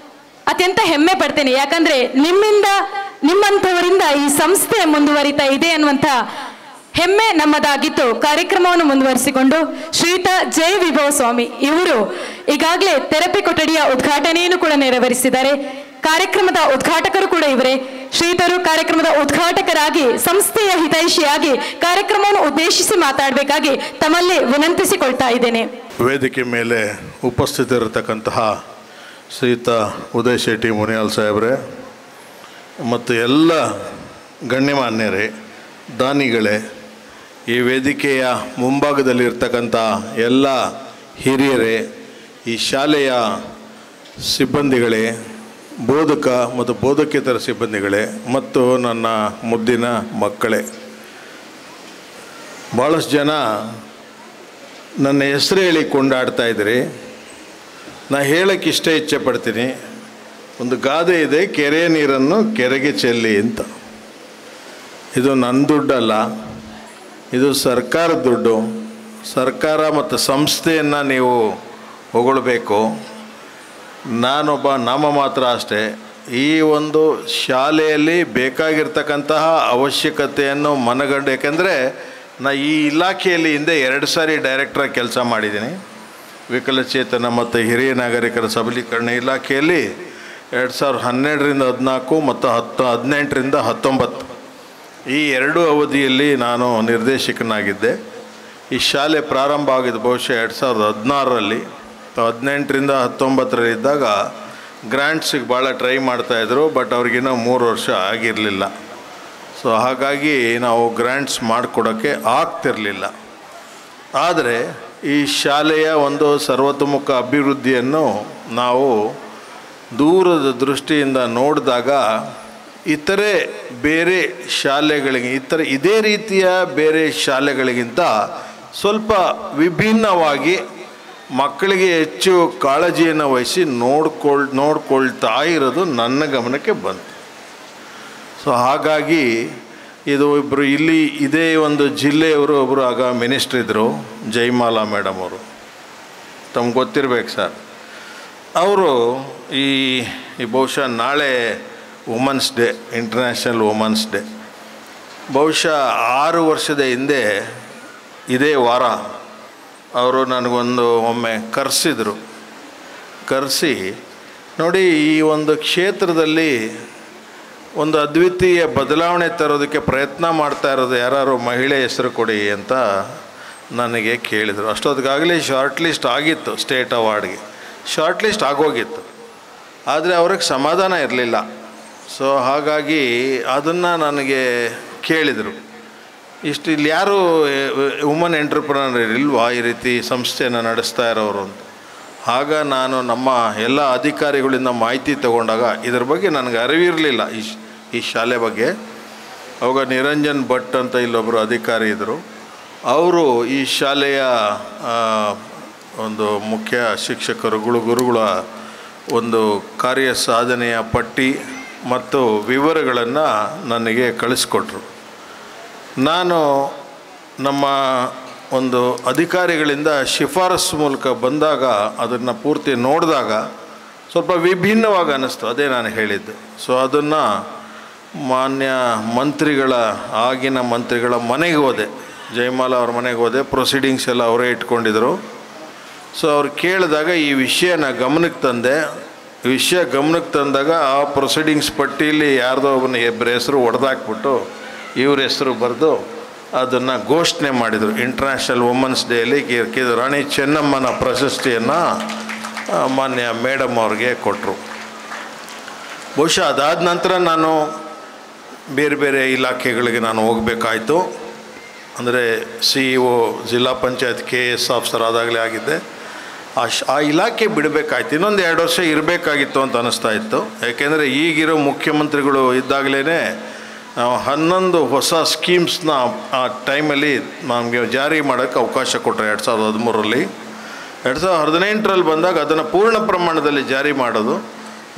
ಅತ್ಯಂತ ಹೆಮ್ಮೆ ಪಡ್ತೇನೆ. ಯಾಕಂದ್ರೆ ನಿಮ್ಮಂಥವರಿಂದ ಈ ಸಂಸ್ಥೆ ಮುಂದುವರಿತಾ ಇದೆ ಅನ್ನುವಂಥ ಹೆಮ್ಮೆ ನಮ್ಮದಾಗಿತ್ತು. ಕಾರ್ಯಕ್ರಮವನ್ನು ಮುಂದುವರಿಸಿಕೊಂಡು ಶ್ರೀಯುತ ಜೈ ವಿಭವ ಸ್ವಾಮಿ ಇವರು ಈಗಾಗಲೇ ಥೆರಪಿ ಕೊಠಡಿಯ ಉದ್ಘಾಟನೆಯನ್ನು ಕೂಡ ನೆರವೇರಿಸಿದ್ದಾರೆ. ಕಾರ್ಯಕ್ರಮದ ಉದ್ಘಾಟಕರು ಕೂಡ ಇವರೇ. ಶ್ರೀಯುತರು ಕಾರ್ಯಕ್ರಮದ ಉದ್ಘಾಟಕರಾಗಿ ಸಂಸ್ಥೆಯ ಹಿತೈಷಿಯಾಗಿ ಕಾರ್ಯಕ್ರಮವನ್ನು ಉದ್ದೇಶಿಸಿ ಮಾತಾಡಬೇಕಾಗಿ ತಮ್ಮಲ್ಲಿ ವಿನಂತಿಸಿಕೊಳ್ತಾ ಇದ್ದೇನೆ. ವೇದಿಕೆ ಮೇಲೆ ಉಪಸ್ಥಿತರಿರತಕ್ಕಂತಹ ಶ್ರೀಯುತ ಉದಯ್ ಶೆಟ್ಟಿ ಮುನಿಯಾಲ್ ಸಾಹೇಬ್ರೆ ಮತ್ತು ಎಲ್ಲ ಗಣ್ಯಮಾನ್ಯರೇ, ದಾನಿಗಳೇ, ಈ ವೇದಿಕೆಯ ಮುಂಭಾಗದಲ್ಲಿರ್ತಕ್ಕಂಥ ಎಲ್ಲ ಹಿರಿಯರೇ, ಈ ಶಾಲೆಯ ಸಿಬ್ಬಂದಿಗಳೇ, ಬೋಧಕ ಮತ್ತು ಬೋಧಕೇತರ ಸಿಬ್ಬಂದಿಗಳೇ ಮತ್ತು ನನ್ನ ಮುದ್ದಿನ ಮಕ್ಕಳೇ, ಭಾಳಷ್ಟು ಜನ ನನ್ನ ಹೆಸರು ಹೇಳಿ ಕೊಂಡಾಡ್ತಾ ಇದ್ದೀರಿ. ನಾ ಹೇಳೋಕ್ಕೆ ಇಚ್ಛೆ ಪಡ್ತೀನಿ. ಒಂದು ಗಾದೆ ಇದೆ, ಕೆರೆ ನೀರನ್ನು ಕೆರೆಗೆ ಚೆಲ್ಲಿ ಅಂತ. ಇದು ನನ್ನ ದುಡ್ಡಲ್ಲ, ಇದು ಸರ್ಕಾರದ ದುಡ್ಡು. ಸರ್ಕಾರ ಮತ್ತು ಸಂಸ್ಥೆಯನ್ನು ನೀವು ಹೊಗಳಬೇಕು. ನಾನೊಬ್ಬ ನಾಮ ಮಾತ್ರ ಅಷ್ಟೇ. ಈ ಒಂದು ಶಾಲೆಯಲ್ಲಿ ಬೇಕಾಗಿರ್ತಕ್ಕಂತಹ ಅವಶ್ಯಕತೆಯನ್ನು ಮನಗಂಡು, ಯಾಕೆಂದರೆ ನಾ ಈ ಇಲಾಖೆಯಲ್ಲಿ ಹಿಂದೆ 2 ಸಾರಿ ಡೈರೆಕ್ಟ್ರಾಗಿ ಕೆಲಸ ಮಾಡಿದ್ದೀನಿ. ವಿಕಲಚೇತನ ಮತ್ತು ಹಿರಿಯ ನಾಗರಿಕರ ಸಬಲೀಕರಣ ಇಲಾಖೆಯಲ್ಲಿ 2012ರಿಂದ 14 ಮತ್ತು 18ರಿಂದ 19 ಈ 2 ಅವಧಿಯಲ್ಲಿ ನಾನು ನಿರ್ದೇಶಕನಾಗಿದ್ದೆ. ಈ ಶಾಲೆ ಪ್ರಾರಂಭ ಆಗಿದ್ದು ಬಹುಶಃ 2016ರಲ್ಲಿ. 18ರಿಂದ 19ರಲ್ಲಿ ಇದ್ದಾಗ ಗ್ರ್ಯಾಂಟ್ಸಿಗೆ ಭಾಳ ಟ್ರೈ ಮಾಡ್ತಾಯಿದ್ರು, ಬಟ್ ಅವ್ರಿಗಿನ್ನೂ 3 ವರ್ಷ ಆಗಿರಲಿಲ್ಲ. ಸೊ ಹಾಗಾಗಿ ನಾವು ಗ್ರ್ಯಾಂಟ್ಸ್ ಮಾಡಿಕೊಡೋಕ್ಕೆ ಆಗ್ತಿರಲಿಲ್ಲ. ಆದರೆ ಈ ಶಾಲೆಯ ಒಂದು ಸರ್ವತೋಮುಖ ಅಭಿವೃದ್ಧಿಯನ್ನು ನಾವು ದೂರದ ದೃಷ್ಟಿಯಿಂದ ನೋಡಿದಾಗ ಇತರೆ ಬೇರೆ ಶಾಲೆಗಳಿಗೆ ಇದೇ ರೀತಿಯ ಬೇರೆ ಶಾಲೆಗಳಿಗಿಂತ ಸ್ವಲ್ಪ ವಿಭಿನ್ನವಾಗಿ ಮಕ್ಕಳಿಗೆ ಹೆಚ್ಚು ಕಾಳಜಿಯನ್ನು ವಹಿಸಿ ನೋಡ್ಕೊಳ್ತಾ ಇರೋದು ನನ್ನ ಗಮನಕ್ಕೆ ಬಂತು. ಸೊ ಹಾಗಾಗಿ ಇದು ಇಬ್ಬರು ಇಲ್ಲಿ ಇದೇ ಒಂದು ಜಿಲ್ಲೆಯವರು ಒಬ್ಬರು ಆಗ ಮಿನಿಸ್ಟ್ರ್ ಇದ್ದರು, ಜಯಮಾಲಾ ಮೇಡಮ್ ಅವರು, ತಮ್ಗೆ ಗೊತ್ತಿರಬೇಕು ಸರ್. ಅವರು ಈ ಬಹುಶಃ ನಾಳೆ women's day, international women's day, ಬಹುಶಃ 6 ವರ್ಷದ ಹಿಂದೆ ಇದೇ ವಾರ ಅವರು ಒಮ್ಮೆ ಕರೆಸಿ ನೋಡಿ, ಈ ಒಂದು ಕ್ಷೇತ್ರದಲ್ಲಿ ಒಂದು ಅದ್ವಿತೀಯ ಬದಲಾವಣೆ ತರೋದಕ್ಕೆ ಪ್ರಯತ್ನ ಮಾಡ್ತಾ ಇರೋದು ಯಾರು ಮಹಿಳೆ ಹೆಸರು ಕೊಡಿ ಅಂತ ನನಗೆ ಕೇಳಿದರು. ಅಷ್ಟೊತ್ತಿಗಾಗಲೇ ಶಾರ್ಟ್ ಲಿಸ್ಟ್ ಆಗಿತ್ತು, ಸ್ಟೇಟ್ ಅವಾರ್ಡ್ಗೆ ಶಾರ್ಟ್ ಲಿಸ್ಟ್ ಆಗೋಗಿತ್ತು. ಆದರೆ ಅವ್ರಿಗೆ ಸಮಾಧಾನ ಇರಲಿಲ್ಲ. ಸೊ ಹಾಗಾಗಿ ಅದನ್ನು ನನಗೆ ಕೇಳಿದರು, ಇಲ್ಲಿ ಯಾರು ವುಮನ್ ಎಂಟ್ರಪ್ರನರ್ ಇಲ್ವಾ ಈ ರೀತಿ ಸಂಸ್ಥೆಯನ್ನು ನಡೆಸ್ತಾ ಇರೋರು ಅಂತ. ಆಗ ನಾನು ನಮ್ಮ ಎಲ್ಲ ಅಧಿಕಾರಿಗಳಿಂದ ಮಾಹಿತಿ ತಗೊಂಡಾಗ ಇದರ ಬಗ್ಗೆ ನನಗೆ ಅರಿವಿರಲಿಲ್ಲ ಈ ಶಾಲೆ ಬಗ್ಗೆ. ಅವಾಗ ನಿರಂಜನ್ ಭಟ್ ಅಂತ ಇಲ್ಲೊಬ್ಬರು ಅಧಿಕಾರಿ ಇದ್ದರು. ಅವರು ಈ ಶಾಲೆಯ ಒಂದು ಮುಖ್ಯ ಗುರುಗಳ ಒಂದು ಕಾರ್ಯ ಸಾಧನೆಯ ಪಟ್ಟಿ ಮತ್ತು ವಿವರಗಳನ್ನು ನನಗೆ ಕಳಿಸ್ಕೊಟ್ರು. ನಾನು ನಮ್ಮ ಒಂದು ಅಧಿಕಾರಿಗಳಿಂದ ಶಿಫಾರಸು ಮೂಲಕ ಬಂದಾಗ ಅದನ್ನು ಪೂರ್ತಿ ನೋಡಿದಾಗ ಸ್ವಲ್ಪ ವಿಭಿನ್ನವಾಗಿ ಅನ್ನಿಸ್ತು. ಅದೇ ನಾನು ಹೇಳಿದ್ದು. ಸೊ ಅದನ್ನು ಮಾನ್ಯ ಆಗಿನ ಮಂತ್ರಿಗಳ ಮನೆಗೆ ಹೋದೆ, ಜಯಮಾಲಾ ಅವ್ರ ಮನೆಗೆ ಹೋದೆ. ಪ್ರೊಸೀಡಿಂಗ್ಸ್ ಎಲ್ಲ ಅವರೇ ಇಟ್ಕೊಂಡಿದ್ರು. ಸೊ ಅವ್ರು ಕೇಳಿದಾಗ ಈ ವಿಷಯನ ಗಮನಕ್ಕೆ ತಂದೆ. ವಿಷಯ ಗಮನಕ್ಕೆ ತಂದಾಗ ಆ ಪ್ರೊಸೀಡಿಂಗ್ಸ್ ಪಟ್ಟಿಯಲ್ಲಿ ಯಾರ್ದೋ ಒಬ್ಬನ ಇಬ್ಬರ ಹೆಸರು ಹೊಡೆದಾಕ್ಬಿಟ್ಟು ಇವ್ರ ಹೆಸರು ಬರೆದು ಅದನ್ನು ಘೋಷಣೆ ಮಾಡಿದರು. ಇಂಟರ್ನ್ಯಾಷನಲ್ ವುಮೆನ್ಸ್ ಡೇಯಲ್ಲಿ ರಾಣಿ ಚೆನ್ನಮ್ಮನ ಪ್ರಶಸ್ತಿಯನ್ನು ಮಾನ್ಯ ಮೇಡಮ್ ಅವ್ರಿಗೆ ಕೊಟ್ಟರು. ಬಹುಶಃ ಅದಾದ ನಂತರ ನಾನು ಬೇರೆ ಬೇರೆ ಇಲಾಖೆಗಳಿಗೆ ನಾನು ಹೋಗಬೇಕಾಯ್ತು. ಅಂದರೆ CEO ಜಿಲ್ಲಾ ಪಂಚಾಯತ್ KS ಆಫೀಸರ್ ಆದಾಗಲೇ ಆಗಿದ್ದೆ. ಆ ಇಲಾಖೆ ಬಿಡಬೇಕಾಯ್ತು. ಇನ್ನೊಂದು 2 ವರ್ಷ ಇರಬೇಕಾಗಿತ್ತು ಅಂತ ಅನ್ನಿಸ್ತಾ ಇತ್ತು. ಯಾಕೆಂದರೆ ಈಗಿರೋ ಮುಖ್ಯಮಂತ್ರಿಗಳು ಇದ್ದಾಗಲೇ 11 ಹೊಸ ಸ್ಕೀಮ್ಸ್ನ ಆ ಟೈಮಲ್ಲಿ ನಮಗೆ ಜಾರಿ ಮಾಡೋಕ್ಕೆ ಅವಕಾಶ ಕೊಟ್ಟರು 2013ರಲ್ಲಿ. 2018ರಲ್ಲಿ ಬಂದಾಗ ಅದನ್ನು ಪೂರ್ಣ ಪ್ರಮಾಣದಲ್ಲಿ ಜಾರಿ ಮಾಡೋದು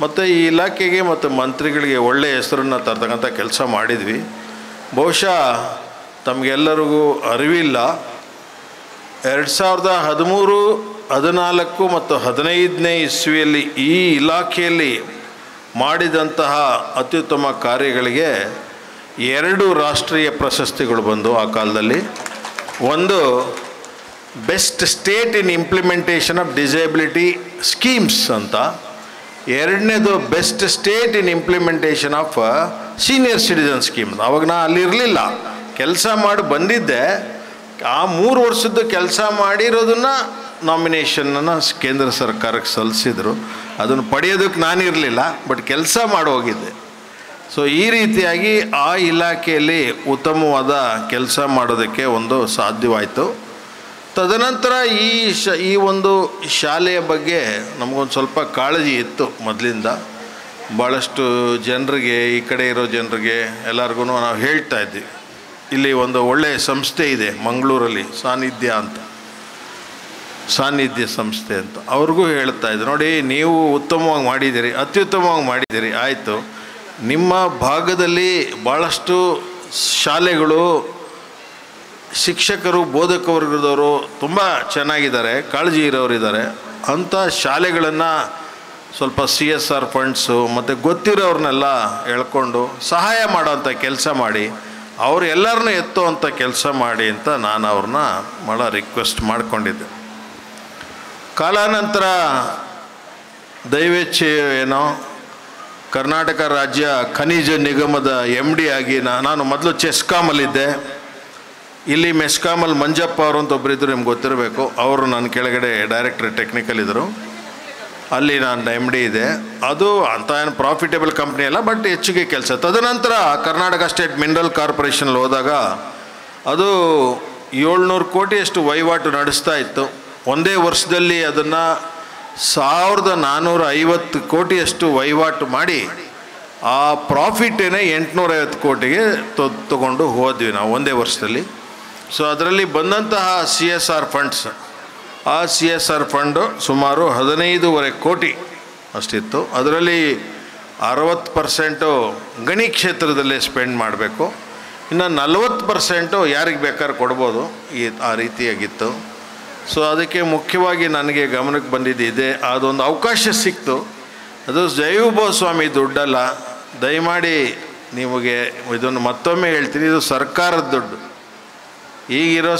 ಮತ್ತು ಈ ಇಲಾಖೆಗೆ ಮತ್ತು ಮಂತ್ರಿಗಳಿಗೆ ಒಳ್ಳೆಯ ಹೆಸರನ್ನು ತರ್ತಕ್ಕಂಥ ಕೆಲಸ ಮಾಡಿದ್ವಿ. ಬಹುಶಃ ತಮಗೆಲ್ಲರಿಗೂ ಅರಿವಿಲ್ಲ, 2013, 14 ಮತ್ತು 15ನೇ ಇಸ್ವಿಯಲ್ಲಿ ಈ ಇಲಾಖೆಯಲ್ಲಿ ಮಾಡಿದಂತಹ ಅತ್ಯುತ್ತಮ ಕಾರ್ಯಗಳಿಗೆ 2 ರಾಷ್ಟ್ರೀಯ ಪ್ರಶಸ್ತಿಗಳು ಬಂದು ಆ ಕಾಲದಲ್ಲಿ. ಒಂದು best state in implementation of disability schemes ಅಂತ, ಎರಡನೇದು best state in implementation of senior citizen scheme. ಆವಾಗ ನಾನು ಅಲ್ಲಿರಲಿಲ್ಲ, ಕೆಲಸ ಮಾಡಿ ಬಂದಿದ್ದೆ. ಆ 3 ವರ್ಷದ್ದು ಕೆಲಸ ಮಾಡಿರೋದನ್ನು ನಾಮಿನೇಷನನ್ನು ಕೇಂದ್ರ ಸರ್ಕಾರಕ್ಕೆ ಸಲ್ಲಿಸಿದರು. ಅದನ್ನು ಪಡೆಯೋದಕ್ಕೆ ನಾನಿರಲಿಲ್ಲ, ಬಟ್ ಕೆಲಸ ಮಾಡಿ ಹೋಗಿದ್ದೆ. ಸೊ ಈ ರೀತಿಯಾಗಿ ಆ ಇಲಾಖೆಯಲ್ಲಿ ಉತ್ತಮವಾದ ಕೆಲಸ ಮಾಡೋದಕ್ಕೆ ಒಂದು ಸಾಧ್ಯವಾಯಿತು. ತದನಂತರ ಈ ಒಂದು ಶಾಲೆಯ ಬಗ್ಗೆ ನಮಗೊಂದು ಸ್ವಲ್ಪ ಕಾಳಜಿ ಇತ್ತು ಮೊದಲಿಂದ. ಭಾಳಷ್ಟು ಜನರಿಗೆ, ಈ ಕಡೆ ಇರೋ ಜನರಿಗೆ ಎಲ್ಲರಿಗೂ ನಾವು ಹೇಳ್ತಾ ಇದ್ವಿ, ಇಲ್ಲಿ ಒಂದು ಒಳ್ಳೆಯ ಸಂಸ್ಥೆ ಇದೆ ಮಂಗಳೂರಲ್ಲಿ, ಸಾನ್ನಿಧ್ಯ ಸಂಸ್ಥೆ ಅಂತ. ಅವ್ರಿಗೂ ಹೇಳ್ತಾ ಇದ್ದೆ, ನೋಡಿ ನೀವು ಉತ್ತಮವಾಗಿ ಮಾಡಿದ್ದೀರಿ, ಅತ್ಯುತ್ತಮವಾಗಿ ಮಾಡಿದ್ದೀರಿ, ಆಯಿತು. ನಿಮ್ಮ ಭಾಗದಲ್ಲಿ ಭಾಳಷ್ಟು ಶಾಲೆಗಳು, ಶಿಕ್ಷಕರು, ಬೋಧಕ ವರ್ಗದವರು ತುಂಬ ಚೆನ್ನಾಗಿದ್ದಾರೆ, ಕಾಳಜಿ ಇರೋರಿದ್ದಾರೆ. ಅಂಥ ಶಾಲೆಗಳನ್ನು ಸ್ವಲ್ಪ CSR ಫಂಡ್ಸು ಮತ್ತು ಗೊತ್ತಿರೋರನ್ನೆಲ್ಲ ಎಳ್ಕೊಂಡು ಸಹಾಯ ಮಾಡೋಂಥ ಕೆಲಸ ಮಾಡಿ, ಅವ್ರು ಎಲ್ಲರನ್ನೂ ಎತ್ತುವಂಥ ಕೆಲಸ ಮಾಡಿ ಅಂತ ನಾನು ಅವ್ರನ್ನ ಭಾಳ ರಿಕ್ವೆಸ್ಟ್ ಮಾಡಿಕೊಂಡಿದ್ದೆ. ಕಾಲಾನಂತರ ದೈವೇಚ್ಛೆ ಏನೋ ಕರ್ನಾಟಕ ರಾಜ್ಯ ಖನಿಜ ನಿಗಮದ MD ಆಗಿ ನಾನು ಮೊದಲು ಚೆಸ್ಕಾಮಲ್ಲಿದ್ದೆ. ಇಲ್ಲಿ ಮೆಸ್ಕಾಮಲ್ಲಿ ಮಂಜಪ್ಪ ಅವರು ಅಂತ ಒಬ್ಬರಿದ್ದರು, ನಿಮ್ಗೆ ಗೊತ್ತಿರಬೇಕು. ಅವರು ನನ್ನ ಕೆಳಗಡೆ ಡೈರೆಕ್ಟರ್ ಟೆಕ್ನಿಕಲ್ ಇದ್ದರು. ಅಲ್ಲಿ ನಾನು MD ಇದೆ. ಅದು ಅಂತ ಏನು ಪ್ರಾಫಿಟೇಬಲ್ ಕಂಪ್ನಿ ಅಲ್ಲ, ಬಟ್ ಹೆಚ್ಚಿಗೆ ಕೆಲಸ. ತದನಂತರ ಕರ್ನಾಟಕ ಸ್ಟೇಟ್ ಮಿನರಲ್ ಕಾರ್ಪೊರೇಷನಲ್ಲಿ ಹೋದಾಗ ಅದು 700 ಕೋಟಿಯಷ್ಟು ವಹಿವಾಟು ನಡೆಸ್ತಾ ಇತ್ತು. ಒಂದೇ ವರ್ಷದಲ್ಲಿ ಅದನ್ನು 1450 ಕೋಟಿಯಷ್ಟು ವಹಿವಾಟು ಮಾಡಿ ಆ ಪ್ರಾಫಿಟೇನೆ 850 ಕೋಟಿಗೆ ತಗೊಂಡು ಹೋದ್ವಿ ನಾವು ಒಂದೇ ವರ್ಷದಲ್ಲಿ. ಸೊ ಅದರಲ್ಲಿ ಬಂದಂತಹ CSR ಫಂಡ್ಸ್, ಆ CSR ಫಂಡು ಸುಮಾರು 15.5 ಕೋಟಿ ಅಷ್ಟಿತ್ತು. ಅದರಲ್ಲಿ 60% ಗಣಿ ಕ್ಷೇತ್ರದಲ್ಲೇ ಸ್ಪೆಂಡ್ ಮಾಡಬೇಕು, ಇನ್ನು 40% ಯಾರಿಗೆ ಬೇಕಾದ್ರೂ ಕೊಡ್ಬೋದು, ಆ ರೀತಿಯಾಗಿತ್ತು. ಸೊ ಅದಕ್ಕೆ ಮುಖ್ಯವಾಗಿ ನನಗೆ ಗಮನಕ್ಕೆ ಬಂದಿದ್ದಿದೆ, ಅದೊಂದು ಅವಕಾಶ ಸಿಕ್ತು. ಅದು ಜಯವಿಭವ ಸ್ವಾಮಿ ದುಡ್ಡಲ್ಲ, ದಯಮಾಡಿ ನಿಮಗೆ ಇದನ್ನು ಮತ್ತೊಮ್ಮೆ ಹೇಳ್ತೀನಿ, ಇದು ಸರ್ಕಾರದ ದುಡ್ಡು. ಈಗಿರೋ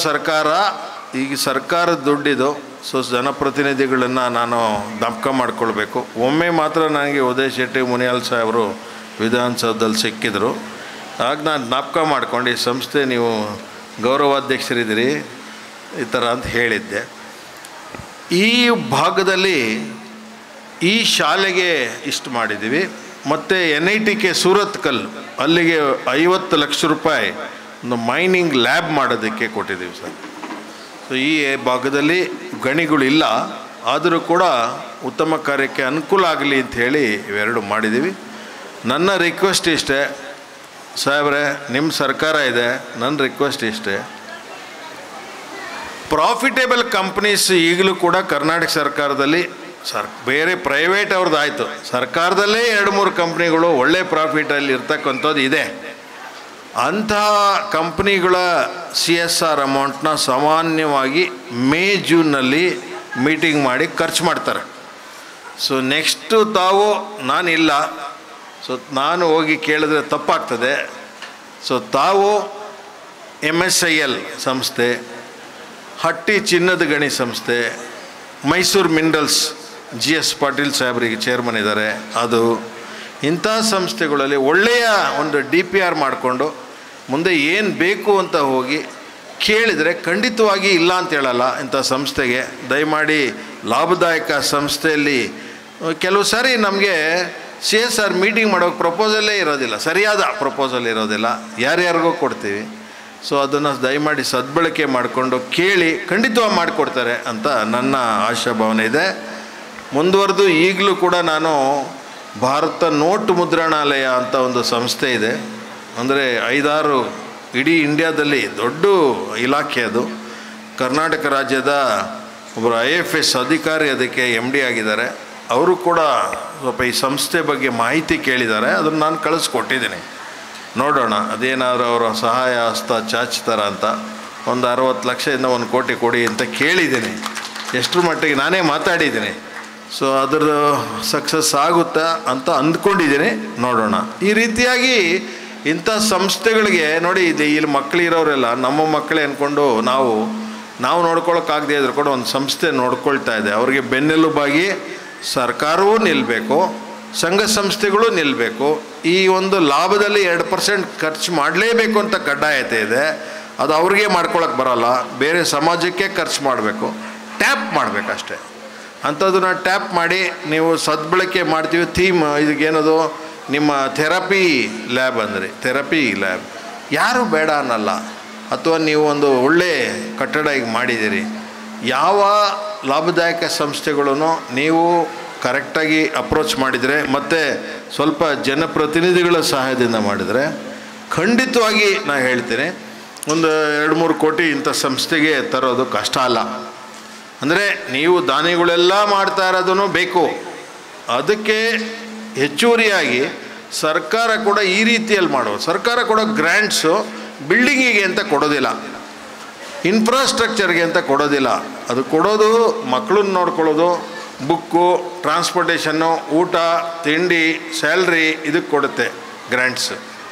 ಈಗ ಸರ್ಕಾರದ ದುಡ್ಡಿದು. ಸೊ ಜನಪ್ರತಿನಿಧಿಗಳನ್ನು ನಾನು ಜ್ಞಾಪಕ ಮಾಡ್ಕೊಳ್ಬೇಕು. ಒಮ್ಮೆ ಮಾತ್ರ ನನಗೆ ಉದಯ್ ಶೆಟ್ಟಿ ಮುನಿಯಾಲ್ ಸಾಹೇಬರು ವಿಧಾನಸೌಧದಲ್ಲಿ ಸಿಕ್ಕಿದ್ರು. ಆಗ ನಾನು ಜ್ಞಾಪಕ ಮಾಡ್ಕೊಂಡು, ಈ ಸಂಸ್ಥೆ ನೀವು ಗೌರವಾಧ್ಯಕ್ಷರಿದ್ದೀರಿ ಈ ಥರ ಅಂತ ಹೇಳಿದ್ದೆ. ಈ ಭಾಗದಲ್ಲಿ ಈ ಶಾಲೆಗೆ ಇಷ್ಟು ಮಾಡಿದ್ದೀವಿ. ಮತ್ತು NITK ಸೂರತ್ಕಲ್, ಅಲ್ಲಿಗೆ 50 ಲಕ್ಷ ರೂಪಾಯಿ ಒಂದು ಮೈನಿಂಗ್ ಲ್ಯಾಬ್ ಮಾಡೋದಕ್ಕೆ ಕೊಟ್ಟಿದ್ದೀವಿ ಸರ್. ಸೊ ಈ ಭಾಗದಲ್ಲಿ ಗಣಿಗಳಿಲ್ಲ, ಆದರೂ ಕೂಡ ಉತ್ತಮ ಕಾರ್ಯಕ್ಕೆ ಅನುಕೂಲ ಆಗಲಿ ಅಂಥೇಳಿ ಇವೆರಡು ಮಾಡಿದ್ದೀವಿ. ನನ್ನ ರಿಕ್ವೆಸ್ಟ್ ಇಷ್ಟೇ ಸಾಹೇಬ್ರೆ, ನಿಮ್ಮ ಸರ್ಕಾರ ಇದೆ, ನನ್ನ ರಿಕ್ವೆಸ್ಟ್ ಇಷ್ಟೇ, ಪ್ರಾಫಿಟೇಬಲ್ ಕಂಪ್ನೀಸ್ ಈಗಲೂ ಕೂಡ ಕರ್ನಾಟಕ ಸರ್ಕಾರದಲ್ಲಿ ಬೇರೆ ಪ್ರೈವೇಟ್ ಅವ್ರದ್ದು ಆಯಿತು, ಸರ್ಕಾರದಲ್ಲೇ 2-3 ಕಂಪ್ನಿಗಳು ಒಳ್ಳೆ ಪ್ರಾಫಿಟಲ್ಲಿ ಇರ್ತಕ್ಕಂಥದ್ದು ಇದೆ. ಅಂತಹ ಕಂಪ್ನಿಗಳ CSR ಅಮೌಂಟ್ನ ಸಾಮಾನ್ಯವಾಗಿ ಮೇ ಜೂನ್ನಲ್ಲಿ ಮೀಟಿಂಗ್ ಮಾಡಿ ಖರ್ಚು ಮಾಡ್ತಾರೆ. ಸೊ ನೆಕ್ಸ್ಟು ತಾವು ನಾನಿಲ್ಲ, ಸೊ ನಾನು ಹೋಗಿ ಕೇಳಿದ್ರೆ ತಪ್ಪಾಗ್ತದೆ. ಸೊ ತಾವು MSIL ಸಂಸ್ಥೆ, ಹಟ್ಟಿ ಚಿನ್ನದ ಗಣಿ ಸಂಸ್ಥೆ, ಮೈಸೂರು ಮಿನರಲ್ಸ್ GS ಪಾಟೀಲ್ ಸಾಹೇಬರಿಗೆ ಚೇರ್ಮನ್ ಇದ್ದಾರೆ. ಅದು ಇಂಥ ಸಂಸ್ಥೆಗಳಲ್ಲಿ ಒಳ್ಳೆಯ ಒಂದು DPR ಮಾಡಿಕೊಂಡು ಮುಂದೆ ಏನು ಬೇಕು ಅಂತ ಹೋಗಿ ಕೇಳಿದರೆ ಖಂಡಿತವಾಗಿ ಇಲ್ಲ ಅಂತ ಹೇಳಲ್ಲ. ಇಂಥ ಸಂಸ್ಥೆಗೆ ದಯಮಾಡಿ ಲಾಭದಾಯಕ ಸಂಸ್ಥೆಯಲ್ಲಿ ಕೆಲವು ಸಾರಿ ನಮಗೆ CSR ಮೀಟಿಂಗ್ ಮಾಡೋಕ್ಕೆ ಪ್ರಪೋಸಲ್ಲೇ ಇರೋದಿಲ್ಲ, ಸರಿಯಾದ ಪ್ರಪೋಸಲ್ ಇರೋದಿಲ್ಲ, ಯಾರ್ಯಾರಿಗೋ ಕೊಡ್ತೀವಿ. ಸೊ ಅದನ್ನು ದಯಮಾಡಿ ಸದ್ಬಳಕೆ ಮಾಡಿಕೊಂಡು ಕೇಳಿ ಖಂಡಿತವಾಗಿ ಮಾಡಿಕೊಡ್ತಾರೆ ಅಂತ ನನ್ನ ಆಶಾಭಾವನೆ ಇದೆ. ಮುಂದುವರೆದು ಈಗಲೂ ಕೂಡ ನಾನು ಭಾರತ ನೋಟ್ ಮುದ್ರಣಾಲಯ ಅಂತ ಒಂದು ಸಂಸ್ಥೆ ಇದೆ. ಅಂದರೆ 5-6 ಇಡೀ ಇಂಡಿಯಾದಲ್ಲಿ ದೊಡ್ಡ ಇಲಾಖೆ ಅದು. ಕರ್ನಾಟಕ ರಾಜ್ಯದ ಒಬ್ಬರು IFS ಅಧಿಕಾರಿ ಅದಕ್ಕೆ MD ಆಗಿದ್ದಾರೆ. ಅವರು ಕೂಡ ಸ್ವಲ್ಪ ಈ ಸಂಸ್ಥೆ ಬಗ್ಗೆ ಮಾಹಿತಿ ಕೇಳಿದ್ದಾರೆ. ಅದನ್ನು ನಾನು ಕಳಿಸ್ಕೊಟ್ಟಿದ್ದೀನಿ. ನೋಡೋಣ ಅದೇನಾದರೂ ಅವರ ಸಹಾಯ ಹಸ್ತ ಚಾಚ್ತಾರ ಅಂತ. ಒಂದು 60 ಲಕ್ಷದಿಂದ 1 ಕೋಟಿ ಕೊಡಿ ಅಂತ ಕೇಳಿದ್ದೀನಿ. ಎಷ್ಟರ ಮಟ್ಟಿಗೆ ನಾನೇ ಮಾತಾಡಿದ್ದೀನಿ. ಸೊ ಅದರ ಸಕ್ಸಸ್ ಆಗುತ್ತಾ ಅಂತ ಅಂದ್ಕೊಂಡಿದ್ದೀನಿ, ನೋಡೋಣ. ಈ ರೀತಿಯಾಗಿ ಇಂಥ ಸಂಸ್ಥೆಗಳಿಗೆ ನೋಡಿ, ಇಲ್ಲಿ ಮಕ್ಕಳಿರೋರೆಲ್ಲ ನಮ್ಮ ಮಕ್ಕಳೇ ಅಂದ್ಕೊಂಡು ನಾವು ನೋಡ್ಕೊಳ್ಳೋಕ್ಕಾಗದೇ ಇದ್ರೂ ಕೂಡ ಒಂದು ಸಂಸ್ಥೆ ನೋಡ್ಕೊಳ್ತಾ ಇದೆ. ಅವ್ರಿಗೆ ಬೆನ್ನೆಲುಬಾಗಿ ಸರ್ಕಾರವೂ ನಿಲ್ಲಬೇಕು, ಸಂಘ ಸಂಸ್ಥೆಗಳು ನಿಲ್ಲಬೇಕು. ಈ ಒಂದು ಲಾಭದಲ್ಲಿ 2% ಖರ್ಚು ಮಾಡಲೇಬೇಕು ಅಂತ ಕಡ್ಡಾಯತೆ ಇದೆ. ಅದು ಅವ್ರಿಗೆ ಮಾಡ್ಕೊಳಕ್ಕೆ ಬರೋಲ್ಲ, ಬೇರೆ ಸಮಾಜಕ್ಕೆ ಖರ್ಚು ಮಾಡಬೇಕು, ಟ್ಯಾಪ್ ಮಾಡಬೇಕಷ್ಟೆ. ಅಂಥದ್ದನ್ನ ಟ್ಯಾಪ್ ಮಾಡಿ ನೀವು ಸದ್ಬಳಕೆ ಮಾಡ್ತೀವಿ. ಥೀಮ್ ಇದಕ್ಕೇನದು ನಿಮ್ಮ ಥೆರಪಿ ಲ್ಯಾಬ್ ಅಂದರೆ ಥೆರಪಿ ಲ್ಯಾಬ್ ಯಾರು ಬೇಡ ಅನ್ನಲ್ಲ. ಅಥವಾ ನೀವು ಒಂದು ಒಳ್ಳೆ ಕಟ್ಟಡ ಈಗ ಮಾಡಿದ್ದೀರಿ, ಯಾವ ಲಾಭದಾಯಕ ಸಂಸ್ಥೆಗಳನ್ನು ನೀವು ಕರೆಕ್ಟಾಗಿ ಅಪ್ರೋಚ್ ಮಾಡಿದರೆ ಮತ್ತು ಸ್ವಲ್ಪ ಜನಪ್ರತಿನಿಧಿಗಳ ಸಹಾಯದಿಂದ ಮಾಡಿದರೆ ಖಂಡಿತವಾಗಿ ನಾನು ಹೇಳ್ತೀನಿ ಒಂದು 2-3 ಕೋಟಿ ಇಂಥ ಸಂಸ್ಥೆಗೆ ತರೋದು ಕಷ್ಟ ಅಲ್ಲ. ಅಂದರೆ ನೀವು ದಾನಿಗಳೆಲ್ಲ ಮಾಡ್ತಾ ಇರೋದನ್ನು ಬೇಕು. ಅದಕ್ಕೆ ಹೆಚ್ಚುವರಿಯಾಗಿ ಸರ್ಕಾರ ಕೂಡ ಈ ರೀತಿಯಲ್ಲಿ ಮಾಡೋದು. ಸರ್ಕಾರ ಕೊಡೋ ಗ್ರ್ಯಾಂಟ್ಸು ಬಿಲ್ಡಿಂಗಿಗೆ ಅಂತ ಕೊಡೋದಿಲ್ಲ, ಇನ್ಫ್ರಾಸ್ಟ್ರಕ್ಚರ್ಗೆ ಅಂತ ಕೊಡೋದಿಲ್ಲ. ಅದು ಕೊಡೋದು ಮಕ್ಕಳನ್ನ ನೋಡ್ಕೊಳ್ಳೋದು, ಬುಕ್ಕು, ಟ್ರಾನ್ಸ್ಪೋರ್ಟೇಷನ್ನು, ಊಟ ತಿಂಡಿ, ಸ್ಯಾಲ್ರಿ ಇದಕ್ಕೆ ಕೊಡುತ್ತೆ ಗ್ರ್ಯಾಂಟ್ಸ್.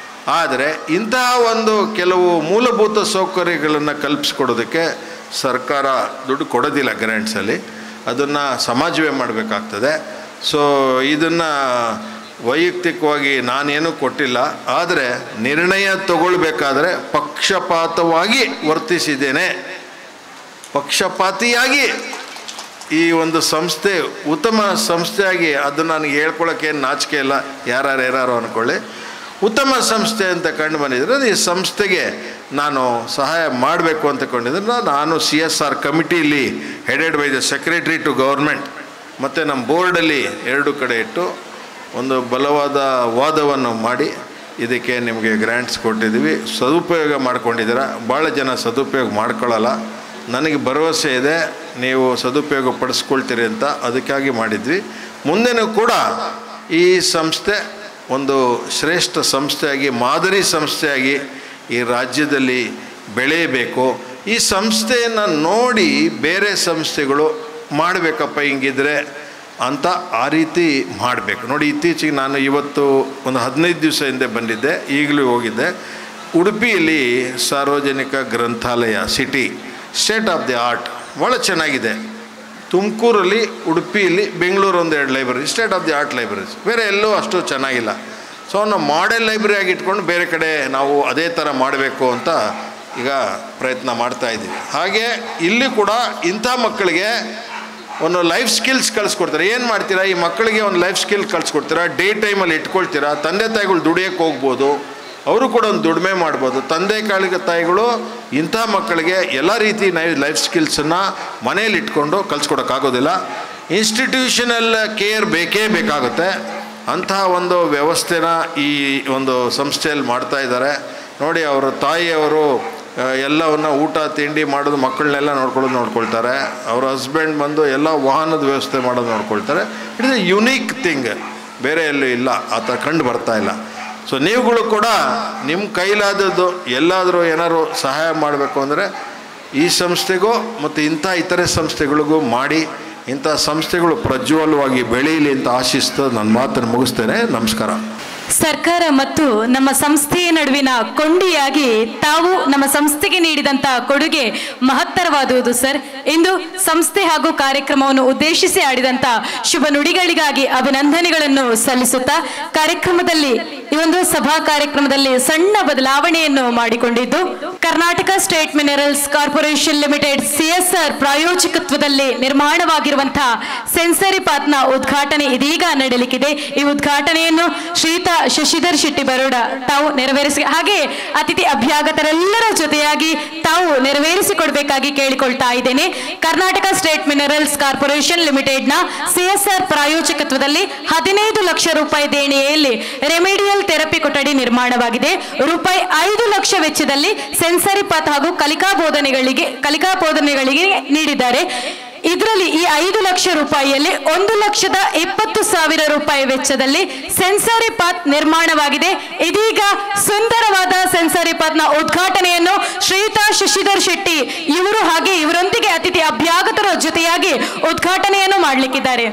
ಆದರೆ ಇಂತಹ ಒಂದು ಕೆಲವು ಮೂಲಭೂತ ಸೌಕರ್ಯಗಳನ್ನು ಕಲ್ಪಿಸ್ಕೊಡೋದಕ್ಕೆ ಸರ್ಕಾರ ದುಡ್ಡು ಕೊಡೋದಿಲ್ಲ ಗ್ರ್ಯಾಂಟ್ಸಲ್ಲಿ. ಅದನ್ನು ಸಮಾಜವೇ ಮಾಡಬೇಕಾಗ್ತದೆ. ಸೊ ಇದನ್ನು ವೈಯಕ್ತಿಕವಾಗಿ ನಾನೇನೂ ಕೊಟ್ಟಿಲ್ಲ. ಆದರೆ ನಿರ್ಣಯ ತಗೊಳ್ಬೇಕಾದ್ರೆ ಪಕ್ಷಪಾತವಾಗಿ ವರ್ತಿಸಿದ್ದೇನೆ. ಪಕ್ಷಪಾತಿಯಾಗಿ ಈ ಒಂದು ಸಂಸ್ಥೆ ಉತ್ತಮ ಸಂಸ್ಥೆಯಾಗಿ ಅದನ್ನು ನನಗೆ ಹೇಳ್ಕೊಳ್ಳೋಕ್ಕೇನು ನಾಚಿಕೆ ಇಲ್ಲ. ಯಾರು ಅಂದ್ಕೊಳ್ಳಿ, ಉತ್ತಮ ಸಂಸ್ಥೆ ಅಂತ ಕಂಡು ಬಂದಿದ್ರೆ ಈ ಸಂಸ್ಥೆಗೆ ನಾನು ಸಹಾಯ ಮಾಡಬೇಕು ಅಂತಕೊಂಡಿದ್ರೆ ನಾನು CSR ಕಮಿಟಿಯಲ್ಲಿ headed by the secretary to government ಮತ್ತು ನಮ್ಮ ಬೋರ್ಡಲ್ಲಿ 2 ಕಡೆ ಇಟ್ಟು ಒಂದು ಬಲವಾದ ವಾದವನ್ನು ಮಾಡಿ ಇದಕ್ಕೆ ನಿಮಗೆ ಗ್ರ್ಯಾಂಟ್ಸ್ ಕೊಟ್ಟಿದ್ದೀವಿ. ಸದುಪಯೋಗ ಮಾಡ್ಕೊಂಡಿದ್ದೀರಾ. ಭಾಳ ಜನ ಸದುಪಯೋಗ ಮಾಡ್ಕೊಳ್ಳಲ್ಲ. ನನಗೆ ಭರವಸೆ ಇದೆ ನೀವು ಸದುಪಯೋಗ ಪಡಿಸ್ಕೊಳ್ತೀರಿ ಅಂತ, ಅದಕ್ಕಾಗಿ ಮಾಡಿದ್ವಿ. ಮುಂದೆನೂ ಕೂಡ ಈ ಸಂಸ್ಥೆ ಒಂದು ಶ್ರೇಷ್ಠ ಸಂಸ್ಥೆಯಾಗಿ, ಮಾದರಿ ಸಂಸ್ಥೆಯಾಗಿ ಈ ರಾಜ್ಯದಲ್ಲಿ ಬೆಳೆಯಬೇಕು. ಈ ಸಂಸ್ಥೆಯನ್ನು ನೋಡಿ ಬೇರೆ ಸಂಸ್ಥೆಗಳು ಮಾಡಬೇಕಪ್ಪ ಹಿಂಗಿದ್ರೆ ಅಂತ ಆ ರೀತಿ ಮಾಡಬೇಕು. ನೋಡಿ, ಇತ್ತೀಚೆಗೆ ನಾನು ಇವತ್ತು ಒಂದು 15 ದಿವಸ ಹಿಂದೆ ಬಂದಿದ್ದೆ, ಈಗಲೂ ಹೋಗಿದ್ದೆ. ಉಡುಪಿಯಲ್ಲಿ ಸಾರ್ವಜನಿಕ ಗ್ರಂಥಾಲಯ city state of the art ಭಾಳ ಚೆನ್ನಾಗಿದೆ. ತುಮಕೂರಲ್ಲಿ, ಉಡುಪಿಯಲ್ಲಿ, Bengaluru 1-2 library state of the art libraries, ಬೇರೆ ಎಲ್ಲೂ ಅಷ್ಟು ಚೆನ್ನಾಗಿಲ್ಲ. ಸೊ ನಾವು ಮಾಡೆಲ್ ಲೈಬ್ರರಿ ಆಗಿ ಇಟ್ಕೊಂಡು ಬೇರೆ ಕಡೆ ನಾವು ಅದೇ ಥರ ಮಾಡಬೇಕು ಅಂತ ಈಗ ಪ್ರಯತ್ನ ಮಾಡ್ತಾಯಿದ್ದೀವಿ. ಹಾಗೆ ಇಲ್ಲಿ ಕೂಡ ಇಂಥ ಮಕ್ಕಳಿಗೆ ಒಂದು ಲೈಫ್ ಸ್ಕಿಲ್ಸ್ ಕಳಿಸ್ಕೊಡ್ತಾರೆ. ಏನು ಮಾಡ್ತೀರಾ, ಈ ಮಕ್ಕಳಿಗೆ ಒಂದು ಲೈಫ್ ಸ್ಕಿಲ್ ಕಳಿಸ್ಕೊಡ್ತೀರಾ, ಡೇ ಟೈಮಲ್ಲಿ ಇಟ್ಕೊಳ್ತೀರಾ. ತಂದೆ ತಾಯಿಗಳು ದುಡಿಯೋಕ್ಕೆ ಹೋಗ್ಬೋದು, ಅವರು ಕೂಡ ಒಂದು ದುಡಿಮೆ ಮಾಡ್ಬೋದು. ತಂದೆ ತಾಯಿಗಳು ಇಂಥ ಮಕ್ಕಳಿಗೆ ಎಲ್ಲ ರೀತಿ ಲೈಫ್ ಸ್ಕಿಲ್ಸನ್ನು ಮನೇಲಿ ಇಟ್ಕೊಂಡು ಕಲಿಸ್ಕೊಡೋಕ್ಕಾಗೋದಿಲ್ಲ. ಇನ್ಸ್ಟಿಟ್ಯೂಷನಲ್ ಕೇರ್ ಬೇಕೇ ಬೇಕಾಗುತ್ತೆ. ಅಂತಹ ಒಂದು ವ್ಯವಸ್ಥೆನ ಈ ಒಂದು ಸಂಸ್ಥೆಯಲ್ಲಿ ಮಾಡ್ತಾ ಇದ್ದಾರೆ. ನೋಡಿ, ಅವರ ತಾಯಿಯವರು ಎಲ್ಲವನ್ನು ಊಟ ತಿಂಡಿ ಮಾಡೋದು, ಮಕ್ಕಳನ್ನೆಲ್ಲ ನೋಡ್ಕೊಳ್ತಾರೆ. ಅವ್ರ ಹಸ್ಬೆಂಡ್ ಬಂದು ಎಲ್ಲ ವಾಹನದ ವ್ಯವಸ್ಥೆ ಮಾಡೋದು ನೋಡ್ಕೊಳ್ತಾರೆ. It is A unique thing, ಬೇರೆ ಎಲ್ಲೂ ಇಲ್ಲ, ಆ ಥರ ಕಂಡು ಬರ್ತಾ ಇಲ್ಲ. ಸೊ ನೀವುಗಳು ಕೂಡ ನಿಮ್ಮ ಕೈಲಾದದ್ದು ಎಲ್ಲಾದರೂ ಏನಾದ್ರು ಸಹಾಯ ಮಾಡಬೇಕು ಅಂದರೆ ಈ ಸಂಸ್ಥೆಗೂ ಮತ್ತು ಇಂಥ ಇತರೆ ಸಂಸ್ಥೆಗಳಿಗೂ ಮಾಡಿ, ಇಂಥ ಸಂಸ್ಥೆಗಳು ಪ್ರಜ್ವಲವಾಗಿ ಬೆಳೆಯಲಿ ಅಂತ ಆಶಿಸ್ತಾ ನನ್ನ ಮಾತನ್ನು ಮುಗಿಸ್ತೇನೆ. ನಮಸ್ಕಾರ. ಸರ್ಕಾರ ಮತ್ತು ನಮ್ಮ ಸಂಸ್ಥೆಯ ನಡುವಿನ ಕೊಂಡಿಯಾಗಿ ತಾವು ನಮ್ಮ ಸಂಸ್ಥೆಗೆ ನೀಡಿದಂತ ಕೊಡುಗೆ ಮಹತ್ತರವಾದುದು ಸರ್. ಇಂದು ಸಂಸ್ಥೆ ಹಾಗೂ ಕಾರ್ಯಕ್ರಮವನ್ನು ಉದ್ದೇಶಿಸಿ ಆಡಿದಂತ ಶುಭ ನುಡಿಗಳಿಗಾಗಿ ಅಭಿನಂದನೆಗಳನ್ನು ಸಲ್ಲಿಸುತ್ತಾ ಕಾರ್ಯಕ್ರಮದಲ್ಲಿ ಈ ಒಂದು ಸಭಾ ಕಾರ್ಯಕ್ರಮದಲ್ಲಿ ಸಣ್ಣ ಬದಲಾವಣೆಯನ್ನು ಮಾಡಿಕೊಂಡಿದ್ದು Karnataka state minerals corporation limited CSR ಪ್ರಾಯೋಜಕತ್ವದಲ್ಲಿ ನಿರ್ಮಾಣವಾಗಿರುವಂತಹ ಸೆನ್ಸರಿ ಪಾತ್ನ ಉದ್ಘಾಟನೆ ಇದೀಗ ನಡೆಯಲಿಕ್ಕಿದೆ. ಈ ಉದ್ಘಾಟನೆಯನ್ನು ಶ್ರೀಯುತ ಶಶಿಧರ್ ಶೆಟ್ಟಿ ಬರೋಡ ತಾವು ನೆರವೇರಿಸಿ ಹಾಗೆ ಅತಿಥಿ ಅಭ್ಯಾಗತರೆಲ್ಲರ ಜೊತೆಯಾಗಿ ತಾವು ನೆರವೇರಿಸಿಕೊಡ್ಬೇಕಾಗಿ ಕೇಳಿಕೊಳ್ತಾ ಇದ್ದೇನೆ. ಕರ್ನಾಟಕ ಸ್ಟೇಟ್ ಮಿನರಲ್ಸ್ ಕಾರ್ಪೊರೇಷನ್ ಲಿಮಿಟೆಡ್ನ CSR ಪ್ರಾಯೋಜಕತ್ವದಲ್ಲಿ 15 ಲಕ್ಷ ರೂಪಾಯಿ ದೇಣಿಗೆಯಲ್ಲಿ ರೆಮಿಡಿಯಲ್ ಥೆರಪಿ ಕೊಠಡಿ ನಿರ್ಮಾಣವಾಗಿದೆ. ರೂಪಾಯಿ 5 ಲಕ್ಷ ವೆಚ್ಚದಲ್ಲಿ ಸೆನ್ಸರಿ ಪಾತ್ ಹಾಗೂ ಕಲಿಕಾ ಬೋಧನೆಗಳಿಗೆ ನೀಡಿದ್ದಾರೆ. ಇದರಲ್ಲಿ ಈ 5 ಲಕ್ಷ ರೂಪಾಯಿಯಲ್ಲಿ 1,20,000 ರೂಪಾಯಿ ವೆಚ್ಚದಲ್ಲಿ ಸೆನ್ಸರಿ ಪಾತ್ ನಿರ್ಮಾಣವಾಗಿದೆ. ಇದೀಗ ಸುಂದರವಾದ ಸೆನ್ಸರಿ ಪಾತ್ನ ಉದ್ಘಾಟನೆಯನ್ನು ಶ್ರೀಯುತ ಶಶಿಧರ್ ಶೆಟ್ಟಿ ಇವರು ಹಾಗೆ ಇವರೊಂದಿಗೆ ಅತಿಥಿ ಅಭ್ಯಾಗತರ ಜೊತೆಯಾಗಿ ಉದ್ಘಾಟನೆಯನ್ನು ಮಾಡಲಿಕ್ಕಿದ್ದಾರೆ.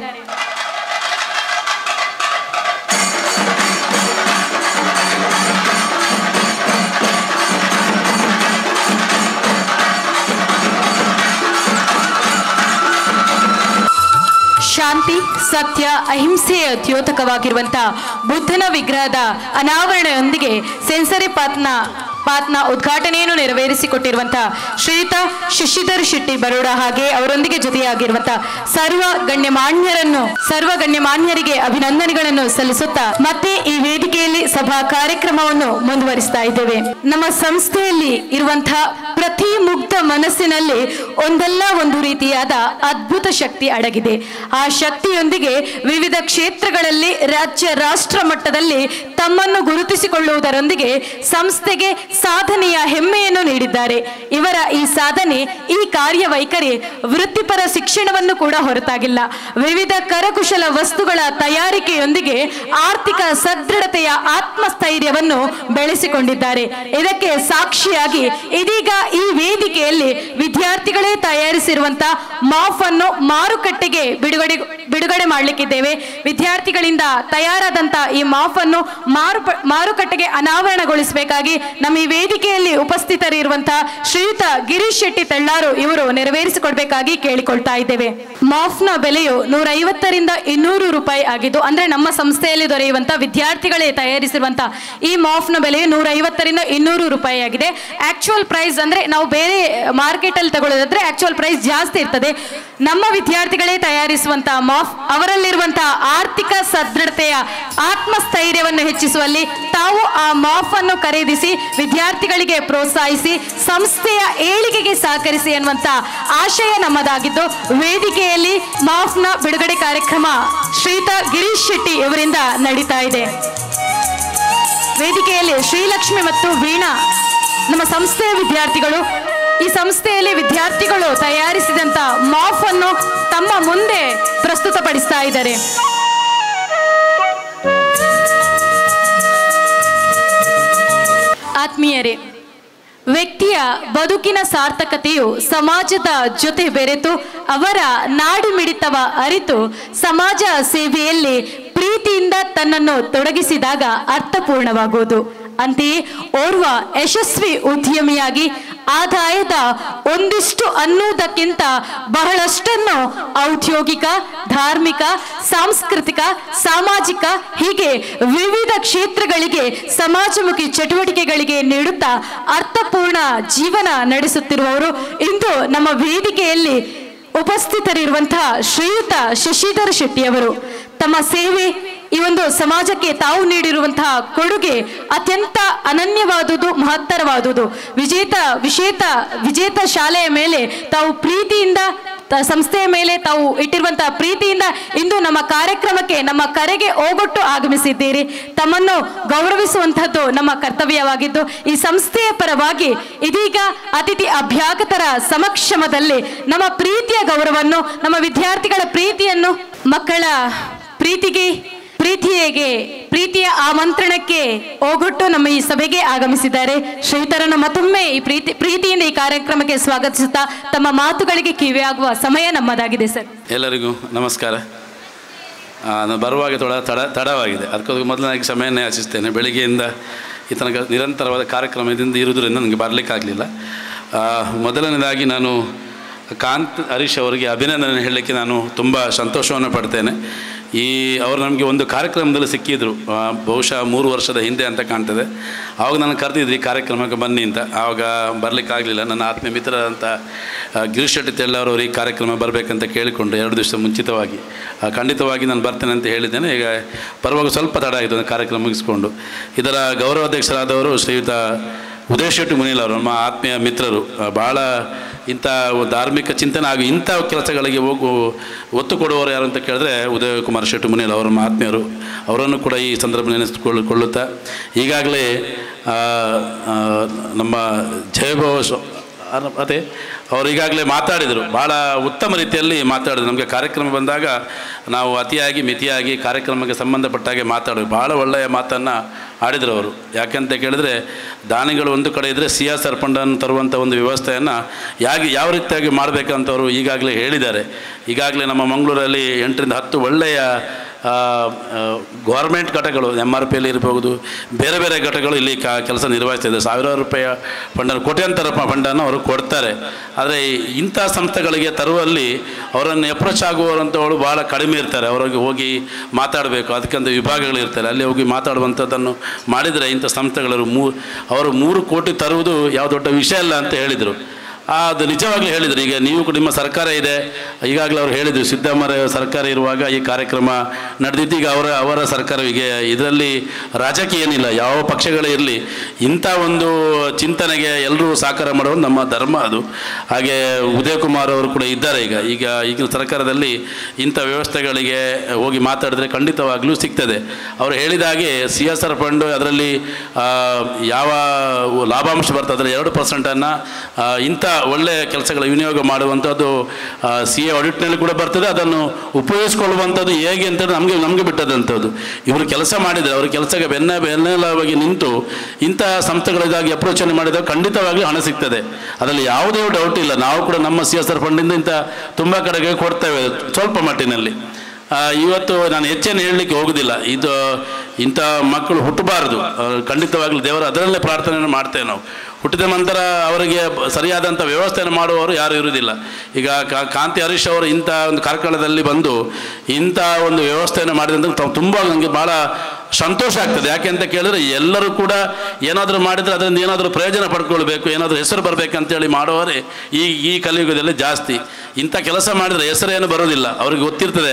ಶಾಂತಿ, ಸತ್ಯ, ಅಹಿಂಸೆಯ ದ್ಯೋತಕವಾಗಿರುವಂತಹ ಬುದ್ಧನ ವಿಗ್ರಹದ ಅನಾವರಣೆಯೊಂದಿಗೆ ಸೆನ್ಸರಿ ಪಾತ್ನ ಉದ್ಘಾಟನೆಯನ್ನು ನೆರವೇರಿಸಿಕೊಟ್ಟಿರುವಂತಹ ಶ್ರೀಯುತ ಶಶಿಧರ್ ಶೆಟ್ಟಿ ಬರೋಡ ಹಾಗೆ ಅವರೊಂದಿಗೆ ಜೊತೆಯಾಗಿರುವಂತಹ ಸರ್ವ ಗಣ್ಯಮಾನ್ಯರಿಗೆ ಅಭಿನಂದನೆಗಳನ್ನು ಸಲ್ಲಿಸುತ್ತಾ ಮತ್ತೆ ಈ ವೇದಿಕೆಯಲ್ಲಿ ಸಭಾ ಕಾರ್ಯಕ್ರಮವನ್ನು ಮುಂದುವರಿಸ್ತಾ ಇದ್ದೇವೆ. ನಮ್ಮ ಸಂಸ್ಥೆಯಲ್ಲಿ ಇರುವಂತಹ ಪ್ರತಿ ಮುಗ್ಧ ಮನಸ್ಸಿನಲ್ಲಿ ಒಂದಲ್ಲ ಒಂದು ರೀತಿಯಾದ ಅದ್ಭುತ ಶಕ್ತಿ ಅಡಗಿದೆ. ಆ ಶಕ್ತಿಯೊಂದಿಗೆ ವಿವಿಧ ಕ್ಷೇತ್ರಗಳಲ್ಲಿ ರಾಜ್ಯ ರಾಷ್ಟ್ರ ಮಟ್ಟದಲ್ಲಿ ತಮ್ಮನ್ನು ಗುರುತಿಸಿಕೊಳ್ಳುವುದರೊಂದಿಗೆ ಸಂಸ್ಥೆಗೆ ಸಾಧನೆಯ ಹೆಮ್ಮೆಯನ್ನು ನೀಡಿದ್ದಾರೆ. ಇವರ ಈ ಸಾಧನೆ, ಈ ಕಾರ್ಯವೈಖರಿ ವೃತ್ತಿಪರ ಶಿಕ್ಷಣವನ್ನು ಕೂಡ ಹೊರತಾಗಿಲ್ಲ. ವಿವಿಧ ಕರಕುಶಲ ವಸ್ತುಗಳ ತಯಾರಿಕೆಯೊಂದಿಗೆ ಆರ್ಥಿಕ ಸದೃಢತೆಯ ಆತ್ಮಸ್ಥೈರ್ಯವನ್ನು ಬೆಳೆಸಿಕೊಂಡಿದ್ದಾರೆ. ಇದಕ್ಕೆ ಸಾಕ್ಷಿಯಾಗಿ ಇದೀಗ ಈ ವೇದಿಕೆಯಲ್ಲಿ ವಿದ್ಯಾರ್ಥಿಗಳೇ ತಯಾರಿಸಿರುವಂತಹ ಮಾಫ್ ಅನ್ನು ಮಾರುಕಟ್ಟೆಗೆ ಬಿಡುಗಡೆ ಮಾಡಲಿಕ್ಕಿದ್ದೇವೆ. ವಿದ್ಯಾರ್ಥಿಗಳಿಂದ ತಯಾರಾದಂತ ಈ ಮಾಫ್ ಅನ್ನು ಮಾರುಕಟ್ಟೆಗೆ ಅನಾವರಣಗೊಳಿಸಬೇಕಾಗಿ ನಮ್ಮ ಈ ವೇದಿಕೆಯಲ್ಲಿ ಉಪಸ್ಥಿತರಿರುವಂತಹ ಶ್ರೀಯುತ ಗಿರೀಶ್ ಶೆಟ್ಟಿ ತೆಳ್ಳಾರು ಇವರು ನೆರವೇರಿಸಿಕೊಡ್ಬೇಕಾಗಿ ಕೇಳಿಕೊಳ್ತಾ ಇದ್ದೇವೆ. ಮಾಫ್ನ ಬೆಲೆಯು 150ರಿಂದ 200 ರೂಪಾಯಿ ಆಗಿದ್ದು, ಅಂದ್ರೆ ನಮ್ಮ ಸಂಸ್ಥೆಯಲ್ಲಿ ದೊರೆಯುವಂತಹ ವಿದ್ಯಾರ್ಥಿಗಳೇ ತಯಾರಿಸಿರುವಂತಹ ಈ ಮಾಫ್ನ ಬೆಲೆಯು 150ರಿಂದ 200 ರೂಪಾಯಿ ಆಗಿದೆ. ಆಕ್ಚುಯಲ್ ಪ್ರೈಸ್ ಅಂದ್ರೆ ನಾವು ಬೇರೆ ಮಾರ್ಕೆಟ್ ಅಲ್ಲಿ ತಗೊಳ್ಳೋದಾದ್ರೆ ಆಕ್ಚುಯಲ್ ಪ್ರೈಸ್ ಜಾಸ್ತಿ ಇರ್ತದೆ. ನಮ್ಮ ವಿದ್ಯಾರ್ಥಿಗಳೇ ತಯಾರಿಸುವಂತಹ ಮಾಫ್ ಅವರಲ್ಲಿರುವಂತಹ ಆರ್ಥಿಕ ಸದೃಢತೆಯ ಆತ್ಮಸ್ಥೈರ್ಯವನ್ನು ಹೆಚ್ಚಿಸುವಲ್ಲಿ ತಾವು ಆ ಮಾಫ್ ಅನ್ನು ಖರೀದಿಸಿ ವಿದ್ಯಾರ್ಥಿಗಳಿಗೆ ಪ್ರೋತ್ಸಾಹಿಸಿ ಸಂಸ್ಥೆಯ ಏಳಿಗೆಗೆ ಸಹಕರಿಸಿ ಎನ್ನುವಂತ ಆಶಯ ನಮ್ಮದಾಗಿದ್ದು, ವೇದಿಕೆಯಲ್ಲಿ ಮಾಫ್ನ ಬಿಡುಗಡೆ ಕಾರ್ಯಕ್ರಮ ಶ್ರೀಯುತ ಗಿರೀಶ್ ಶೆಟ್ಟಿ ಇವರಿಂದ ನಡೀತಾ ಇದೆ. ವೇದಿಕೆಯಲ್ಲಿ ಶ್ರೀಲಕ್ಷ್ಮಿ ಮತ್ತು ವೀಣಾ ನಮ್ಮ ಸಂಸ್ಥೆಯ ವಿದ್ಯಾರ್ಥಿಗಳು ಈ ಸಂಸ್ಥೆಯಲ್ಲಿ ವಿದ್ಯಾರ್ಥಿಗಳು ತಯಾರಿಸಿದಂತ ಮಾಫ್ ಅನ್ನು ತಮ್ಮ ಮುಂದೆ ಪ್ರಸ್ತುತಪಡಿಸ್ತಾ ಇದ್ದಾರೆ. ಆತ್ಮೀಯರೇ, ವ್ಯಕ್ತಿಯ ಬದುಕಿನ ಸಾರ್ಥಕತೆಯು ಸಮಾಜದ ಜೊತೆ ಬೆರೆತು ಅವರ ನಾಡಿ ಮಿಡಿತವ ಅರಿತು ಸಮಾಜ ಸೇವೆಯಲ್ಲಿ ಪ್ರೀತಿಯಿಂದ ತನ್ನನ್ನು ತೊಡಗಿಸಿದಾಗ ಅರ್ಥಪೂರ್ಣವಾಗುವುದು. ಅಂತೆಯೇ ಓರ್ವ ಯಶಸ್ವಿ ಉದ್ಯಮಿಯಾಗಿ ಆದಾಯದ ಒಂದಿಷ್ಟು ಅನ್ನುವುದಕ್ಕಿಂತ ಬಹಳಷ್ಟನ್ನು ಔದ್ಯೋಗಿಕ, ಧಾರ್ಮಿಕ, ಸಾಂಸ್ಕೃತಿಕ, ಸಾಮಾಜಿಕ ಹೀಗೆ ವಿವಿಧ ಕ್ಷೇತ್ರಗಳಿಗೆ ಸಮಾಜಮುಖಿ ಚಟುವಟಿಕೆಗಳಿಗೆ ನೀಡುತ್ತಾ ಅರ್ಥಪೂರ್ಣ ಜೀವನ ನಡೆಸುತ್ತಿರುವವರು ಇಂದು ನಮ್ಮ ವೇದಿಕೆಯಲ್ಲಿ ಉಪಸ್ಥಿತರಿರುವಂತಹ ಶ್ರೀಯುತ ಶಶಿಧರ್ ಶೆಟ್ಟಿಯವರು. ತಮ್ಮ ಸೇವೆ, ಈ ಒಂದು ಸಮಾಜಕ್ಕೆ ತಾವು ನೀಡಿರುವಂತಹ ಕೊಡುಗೆ ಅತ್ಯಂತ ಅನನ್ಯವಾದುದು, ಮಹತ್ತರವಾದುದು. ವಿಜೇತ ಶಾಲೆಯ ಮೇಲೆ ತಾವು ಪ್ರೀತಿಯಿಂದ, ಸಂಸ್ಥೆಯ ಮೇಲೆ ತಾವು ಇಟ್ಟಿರುವಂತಹ ಪ್ರೀತಿಯಿಂದ ಇಂದು ನಮ್ಮ ಕಾರ್ಯಕ್ರಮಕ್ಕೆ, ನಮ್ಮ ಕರೆಗೆ ಓಗೊಟ್ಟು ಆಗಮಿಸಿದ್ದೀರಿ. ತಮ್ಮನ್ನು ಗೌರವಿಸುವಂತಹದ್ದು ನಮ್ಮ ಕರ್ತವ್ಯವಾಗಿದ್ದು, ಈ ಸಂಸ್ಥೆಯ ಪರವಾಗಿ ಇದೀಗ ಅತಿಥಿ ಅಭ್ಯಾಗತರ ಸಮಕ್ಷಮದಲ್ಲಿ ನಮ್ಮ ಪ್ರೀತಿಯ ಗೌರವವನ್ನು, ನಮ್ಮ ವಿದ್ಯಾರ್ಥಿಗಳ ಪ್ರೀತಿಯನ್ನು, ಮಕ್ಕಳ ಪ್ರೀತಿಯ ಆಮಂತ್ರಣಕ್ಕೆ ಓಗೊಟ್ಟು ನಮ್ಮ ಈ ಸಭೆಗೆ ಆಗಮಿಸಿದ್ದಾರೆ. ಶ್ರೀಯುತರನ್ನು ಮತ್ತೊಮ್ಮೆ ಈ ಪ್ರೀತಿಯಿಂದ ಈ ಕಾರ್ಯಕ್ರಮಕ್ಕೆ ಸ್ವಾಗತಿಸುತ್ತಾ ತಮ್ಮ ಮಾತುಗಳಿಗೆ ಕಿವಿಯಾಗುವ ಸಮಯ ನಮ್ಮದಾಗಿದೆ ಸರ್. ಎಲ್ಲರಿಗೂ ನಮಸ್ಕಾರ. ನಾನು ಬರುವಾಗ ತಡವಾಗಿದೆ. ಅದಕ್ಕೋಸ್ಕರ ಮೊದಲನೇ ಕ್ಷಮೆಯನ್ನೇ ಯಾಚಿಸ್ತೇನೆ. ಬೆಳಿಗ್ಗೆಯಿಂದ ಈ ತನಕ ನಿರಂತರವಾದ ಕಾರ್ಯಕ್ರಮದಿಂದ ಇರುವುದರಿಂದ ನನಗೆ ಬರಲಿಕ್ಕಾಗಲಿಲ್ಲ. ಮೊದಲನೇದಾಗಿ ನಾನು ಕಾಂತ್ ಹರೀಶ್ ಅವರಿಗೆ ಅಭಿನಂದನೆ ಹೇಳಲಿಕ್ಕೆ ನಾನು ತುಂಬ ಸಂತೋಷವನ್ನು ಪಡ್ತೇನೆ. ಅವರು ನಮಗೆ ಒಂದು ಕಾರ್ಯಕ್ರಮದಲ್ಲಿ ಸಿಕ್ಕಿದ್ರು, ಬಹುಶಃ 3 ವರ್ಷದ ಹಿಂದೆ ಅಂತ ಕಾಣ್ತದೆ. ಆವಾಗ ನಾನು ಕರೆದಿದ್ದೆ ಈ ಕಾರ್ಯಕ್ರಮಕ್ಕೆ ಬನ್ನಿ ಅಂತ. ಆವಾಗ ಬರಲಿಕ್ಕಾಗಲಿಲ್ಲ. ನನ್ನ ಆತ್ಮೀಯ ಮಿತ್ರರಂಥ ಗಿರೀಶ್ ಶೆಟ್ಟಿ ತೆಳ್ಳವರವರು ಈ ಕಾರ್ಯಕ್ರಮ ಬರಬೇಕಂತ ಕೇಳಿಕೊಂಡು 2 ದಿವಸ ಮುಂಚಿತವಾಗಿ ಖಂಡಿತವಾಗಿ ನಾನು ಬರ್ತೇನೆ ಅಂತ ಹೇಳಿದ್ದೇನೆ. ಈಗ ಬರುವಾಗ ಸ್ವಲ್ಪ ತಡ ಆಯಿತು ಒಂದು ಕಾರ್ಯಕ್ರಮ ಮುಗಿಸ್ಕೊಂಡು. ಇದರ ಗೌರವಾಧ್ಯಕ್ಷರಾದವರು ಶ್ರೀಯುತ ಉದಯ್ ಶೆಟ್ಟಿ ಮುನಿಲ್ ಅವರು, ನಮ್ಮ ಆತ್ಮೀಯ ಮಿತ್ರರು. ಭಾಳ ಇಂಥ ಧಾರ್ಮಿಕ ಚಿಂತನೆ ಹಾಗೂ ಇಂಥ ಕೆಲಸಗಳಿಗೆ ಒತ್ತು ಕೊಡುವವರು ಯಾರು ಅಂತ ಕೇಳಿದ್ರೆ ಉದಯ್ ಕುಮಾರ್ ಶೆಟ್ಟಿ ಮುನಿಲ್ ಅವರು, ನಮ್ಮ ಆತ್ಮೀಯರು. ಅವರನ್ನು ಕೂಡ ಈ ಸಂದರ್ಭ ನೆನೆಸಿಕೊಳ್ಳುತ್ತಾ ಈಗಾಗಲೇ ನಮ್ಮ ಜಯಭವ ಅದೇ ಅವರು ಈಗಾಗಲೇ ಮಾತಾಡಿದರು, ಭಾಳ ಉತ್ತಮ ರೀತಿಯಲ್ಲಿ ಮಾತಾಡಿದರು. ನಮಗೆ ಕಾರ್ಯಕ್ರಮ ಬಂದಾಗ ನಾವು ಅತಿಯಾಗಿ ಮಿತಿಯಾಗಿ ಕಾರ್ಯಕ್ರಮಕ್ಕೆ ಸಂಬಂಧಪಟ್ಟಾಗೆ ಮಾತಾಡೋದು, ಭಾಳ ಒಳ್ಳೆಯ ಮಾತನ್ನು ಆಡಿದರು ಅವರು. ಯಾಕೆಂತ ಕೇಳಿದರೆ ದಾನಿಗಳು ಒಂದು ಕಡೆ ಇದ್ದರೆ CSR ಫಂಡನ್ನು ತರುವಂಥ ಒಂದು ವ್ಯವಸ್ಥೆಯನ್ನು ಯಾವ ರೀತಿಯಾಗಿ ಮಾಡಬೇಕಂತವರು ಈಗಾಗಲೇ ಹೇಳಿದ್ದಾರೆ. ಈಗಾಗಲೇ ನಮ್ಮ ಮಂಗಳೂರಲ್ಲಿ 8ರಿಂದ 10 ಒಳ್ಳೆಯ ಗೌರ್ಮೆಂಟ್ ಘಟಕಗಳು MRPಯಲ್ಲಿ ಇರಬಹುದು, ಬೇರೆ ಬೇರೆ ಘಟಕಗಳು ಇಲ್ಲಿ ಕೆಲಸ ನಿರ್ವಹಿಸ್ತಿದೆ. ಸಾವಿರಾರು ರೂಪಾಯಿ ಫಂಡನ್ನು, ಕೋಟ್ಯಾಂತರ ಫಂಡನ್ನು ಅವರು ಕೊಡ್ತಾರೆ. ಆದರೆ ಇಂಥ ಸಂಸ್ಥೆಗಳಿಗೆ ತರುವಲ್ಲಿ ಅವರನ್ನು ಅಪ್ರೋಚ್ ಆಗುವಂಥವಳು ಭಾಳ ಕಡಿಮೆ ಇರ್ತಾರೆ. ಅವರಿಗೆ ಹೋಗಿ ಮಾತಾಡಬೇಕು, ಅದಕ್ಕಂತ ವಿಭಾಗಗಳು ಇರ್ತಾರೆ, ಅಲ್ಲಿ ಹೋಗಿ ಮಾತಾಡುವಂಥದ್ದನ್ನು ಮಾಡಿದರೆ ಇಂಥ ಸಂಸ್ಥೆಗಳು ಅವರು 3 ಕೋಟಿ ತರುವುದು ಯಾವ ದೊಡ್ಡ ವಿಷಯ ಅಲ್ಲ ಅಂತ ಹೇಳಿದರು. ಅದು ನಿಜವಾಗ್ಲೂ ಹೇಳಿದರು. ಈಗ ನೀವು ಕೂಡ ನಿಮ್ಮ ಸರ್ಕಾರ ಇದೆ, ಈಗಾಗಲೇ ಅವ್ರು ಹೇಳಿದರು, ಸಿದ್ದರಾಮಯ್ಯ ಸರ್ಕಾರ ಇರುವಾಗ ಈ ಕಾರ್ಯಕ್ರಮ ನಡೆದಿದ್ದು. ಈಗ ಅವರ ಸರ್ಕಾರವಿಗೆ ಇದರಲ್ಲಿ ರಾಜಕೀಯ ಏನಿಲ್ಲ, ಯಾವ ಪಕ್ಷಗಳೇ ಇರಲಿ, ಇಂಥ ಒಂದು ಚಿಂತನೆಗೆ ಎಲ್ಲರೂ ಸಹಕಾರ ಮಾಡೋದು ನಮ್ಮ ಧರ್ಮ ಅದು. ಹಾಗೆ ಉದಯ್ ಕುಮಾರ್ ಅವರು ಕೂಡ ಇದ್ದಾರೆ. ಈಗಿನ ಸರ್ಕಾರದಲ್ಲಿ ಇಂಥ ವ್ಯವಸ್ಥೆಗಳಿಗೆ ಹೋಗಿ ಮಾತಾಡಿದ್ರೆ ಖಂಡಿತವಾಗ್ಲೂ ಸಿಗ್ತದೆ. ಅವರು ಹೇಳಿದ ಹಾಗೆ CSR ಫಂಡು ಅದರಲ್ಲಿ ಯಾವ ಲಾಭಾಂಶ ಬರ್ತದೆ ಅದರ 2%ಅನ್ನು ಇಂಥ ಒಳ್ಳೆಯ ಕೆಲಸಗಳ ವಿನಿಯೋಗ ಮಾಡುವಂಥದ್ದು CA ಆಡಿಟ್ನಲ್ಲಿ ಕೂಡ ಬರ್ತದೆ. ಅದನ್ನು ಉಪಯೋಗಿಸ್ಕೊಳ್ಳುವಂಥದ್ದು ಹೇಗೆ ಅಂತೇಳಿ ನಮಗೆ ಬಿಟ್ಟದಂಥದ್ದು. ಇವರು ಕೆಲಸ ಮಾಡಿದರೆ ಅವ್ರ ಕೆಲಸಕ್ಕೆ ಬೆನ್ನೆಲುಬಾಗಿ ನಿಂತು ಇಂಥ ಸಂಸ್ಥೆಗಳಿಗಾಗಿ ಅಪ್ರೋಚನೆ ಮಾಡಿದಾಗ ಖಂಡಿತವಾಗಿ ಹಣ ಸಿಗ್ತದೆ, ಅದರಲ್ಲಿ ಯಾವುದೇ ಡೌಟ್ ಇಲ್ಲ. ನಾವು ಕೂಡ ನಮ್ಮ CSR ಫಂಡಿಂದ ಇಂಥ ತುಂಬ ಕಡೆಗೆ ಕೊಡ್ತೇವೆ ಸ್ವಲ್ಪ ಮಟ್ಟಿನಲ್ಲಿ. ಇವತ್ತು ನಾನು ಹೆಚ್ಚೇನು ಹೇಳಲಿಕ್ಕೆ ಹೋಗೋದಿಲ್ಲ. ಇದು ಇಂಥ ಮಕ್ಕಳು ಹುಟ್ಟಬಾರದು, ಖಂಡಿತವಾಗ್ಲೂ ದೇವರು ಅದರಲ್ಲೇ ಪ್ರಾರ್ಥನೆಯನ್ನು ಮಾಡ್ತೇವೆ ನಾವು. ಹುಟ್ಟಿದ ನಂತರ ಅವರಿಗೆ ಸರಿಯಾದಂಥ ವ್ಯವಸ್ಥೆಯನ್ನು ಮಾಡುವವರು ಯಾರೂ ಇರುವುದಿಲ್ಲ. ಈಗ ಕಾಂತಿ ಹರೀಶ್ ಅವರು ಇಂಥ ಒಂದು ಕಾರ್ಕಳದಲ್ಲಿ ಬಂದು ಇಂಥ ಒಂದು ವ್ಯವಸ್ಥೆಯನ್ನು ಮಾಡಿದಂತ ತುಂಬ ನನಗೆ ಭಾಳ ಸಂತೋಷ ಆಗ್ತದೆ. ಯಾಕೆ ಅಂತ ಕೇಳಿದ್ರೆ ಎಲ್ಲರೂ ಕೂಡ ಏನಾದರೂ ಮಾಡಿದರೆ ಅದರಿಂದ ಏನಾದರೂ ಪ್ರಯೋಜನ ಪಡ್ಕೊಳ್ಬೇಕು, ಏನಾದರೂ ಹೆಸರು ಬರಬೇಕಂತೇಳಿ ಮಾಡುವವರೇ ಈ ಕಲಿಯುಗದಲ್ಲಿ ಜಾಸ್ತಿ. ಇಂಥ ಕೆಲಸ ಮಾಡಿದರೆ ಹೆಸರೇನು ಬರೋದಿಲ್ಲ, ಅವ್ರಿಗೆ ಗೊತ್ತಿರ್ತದೆ.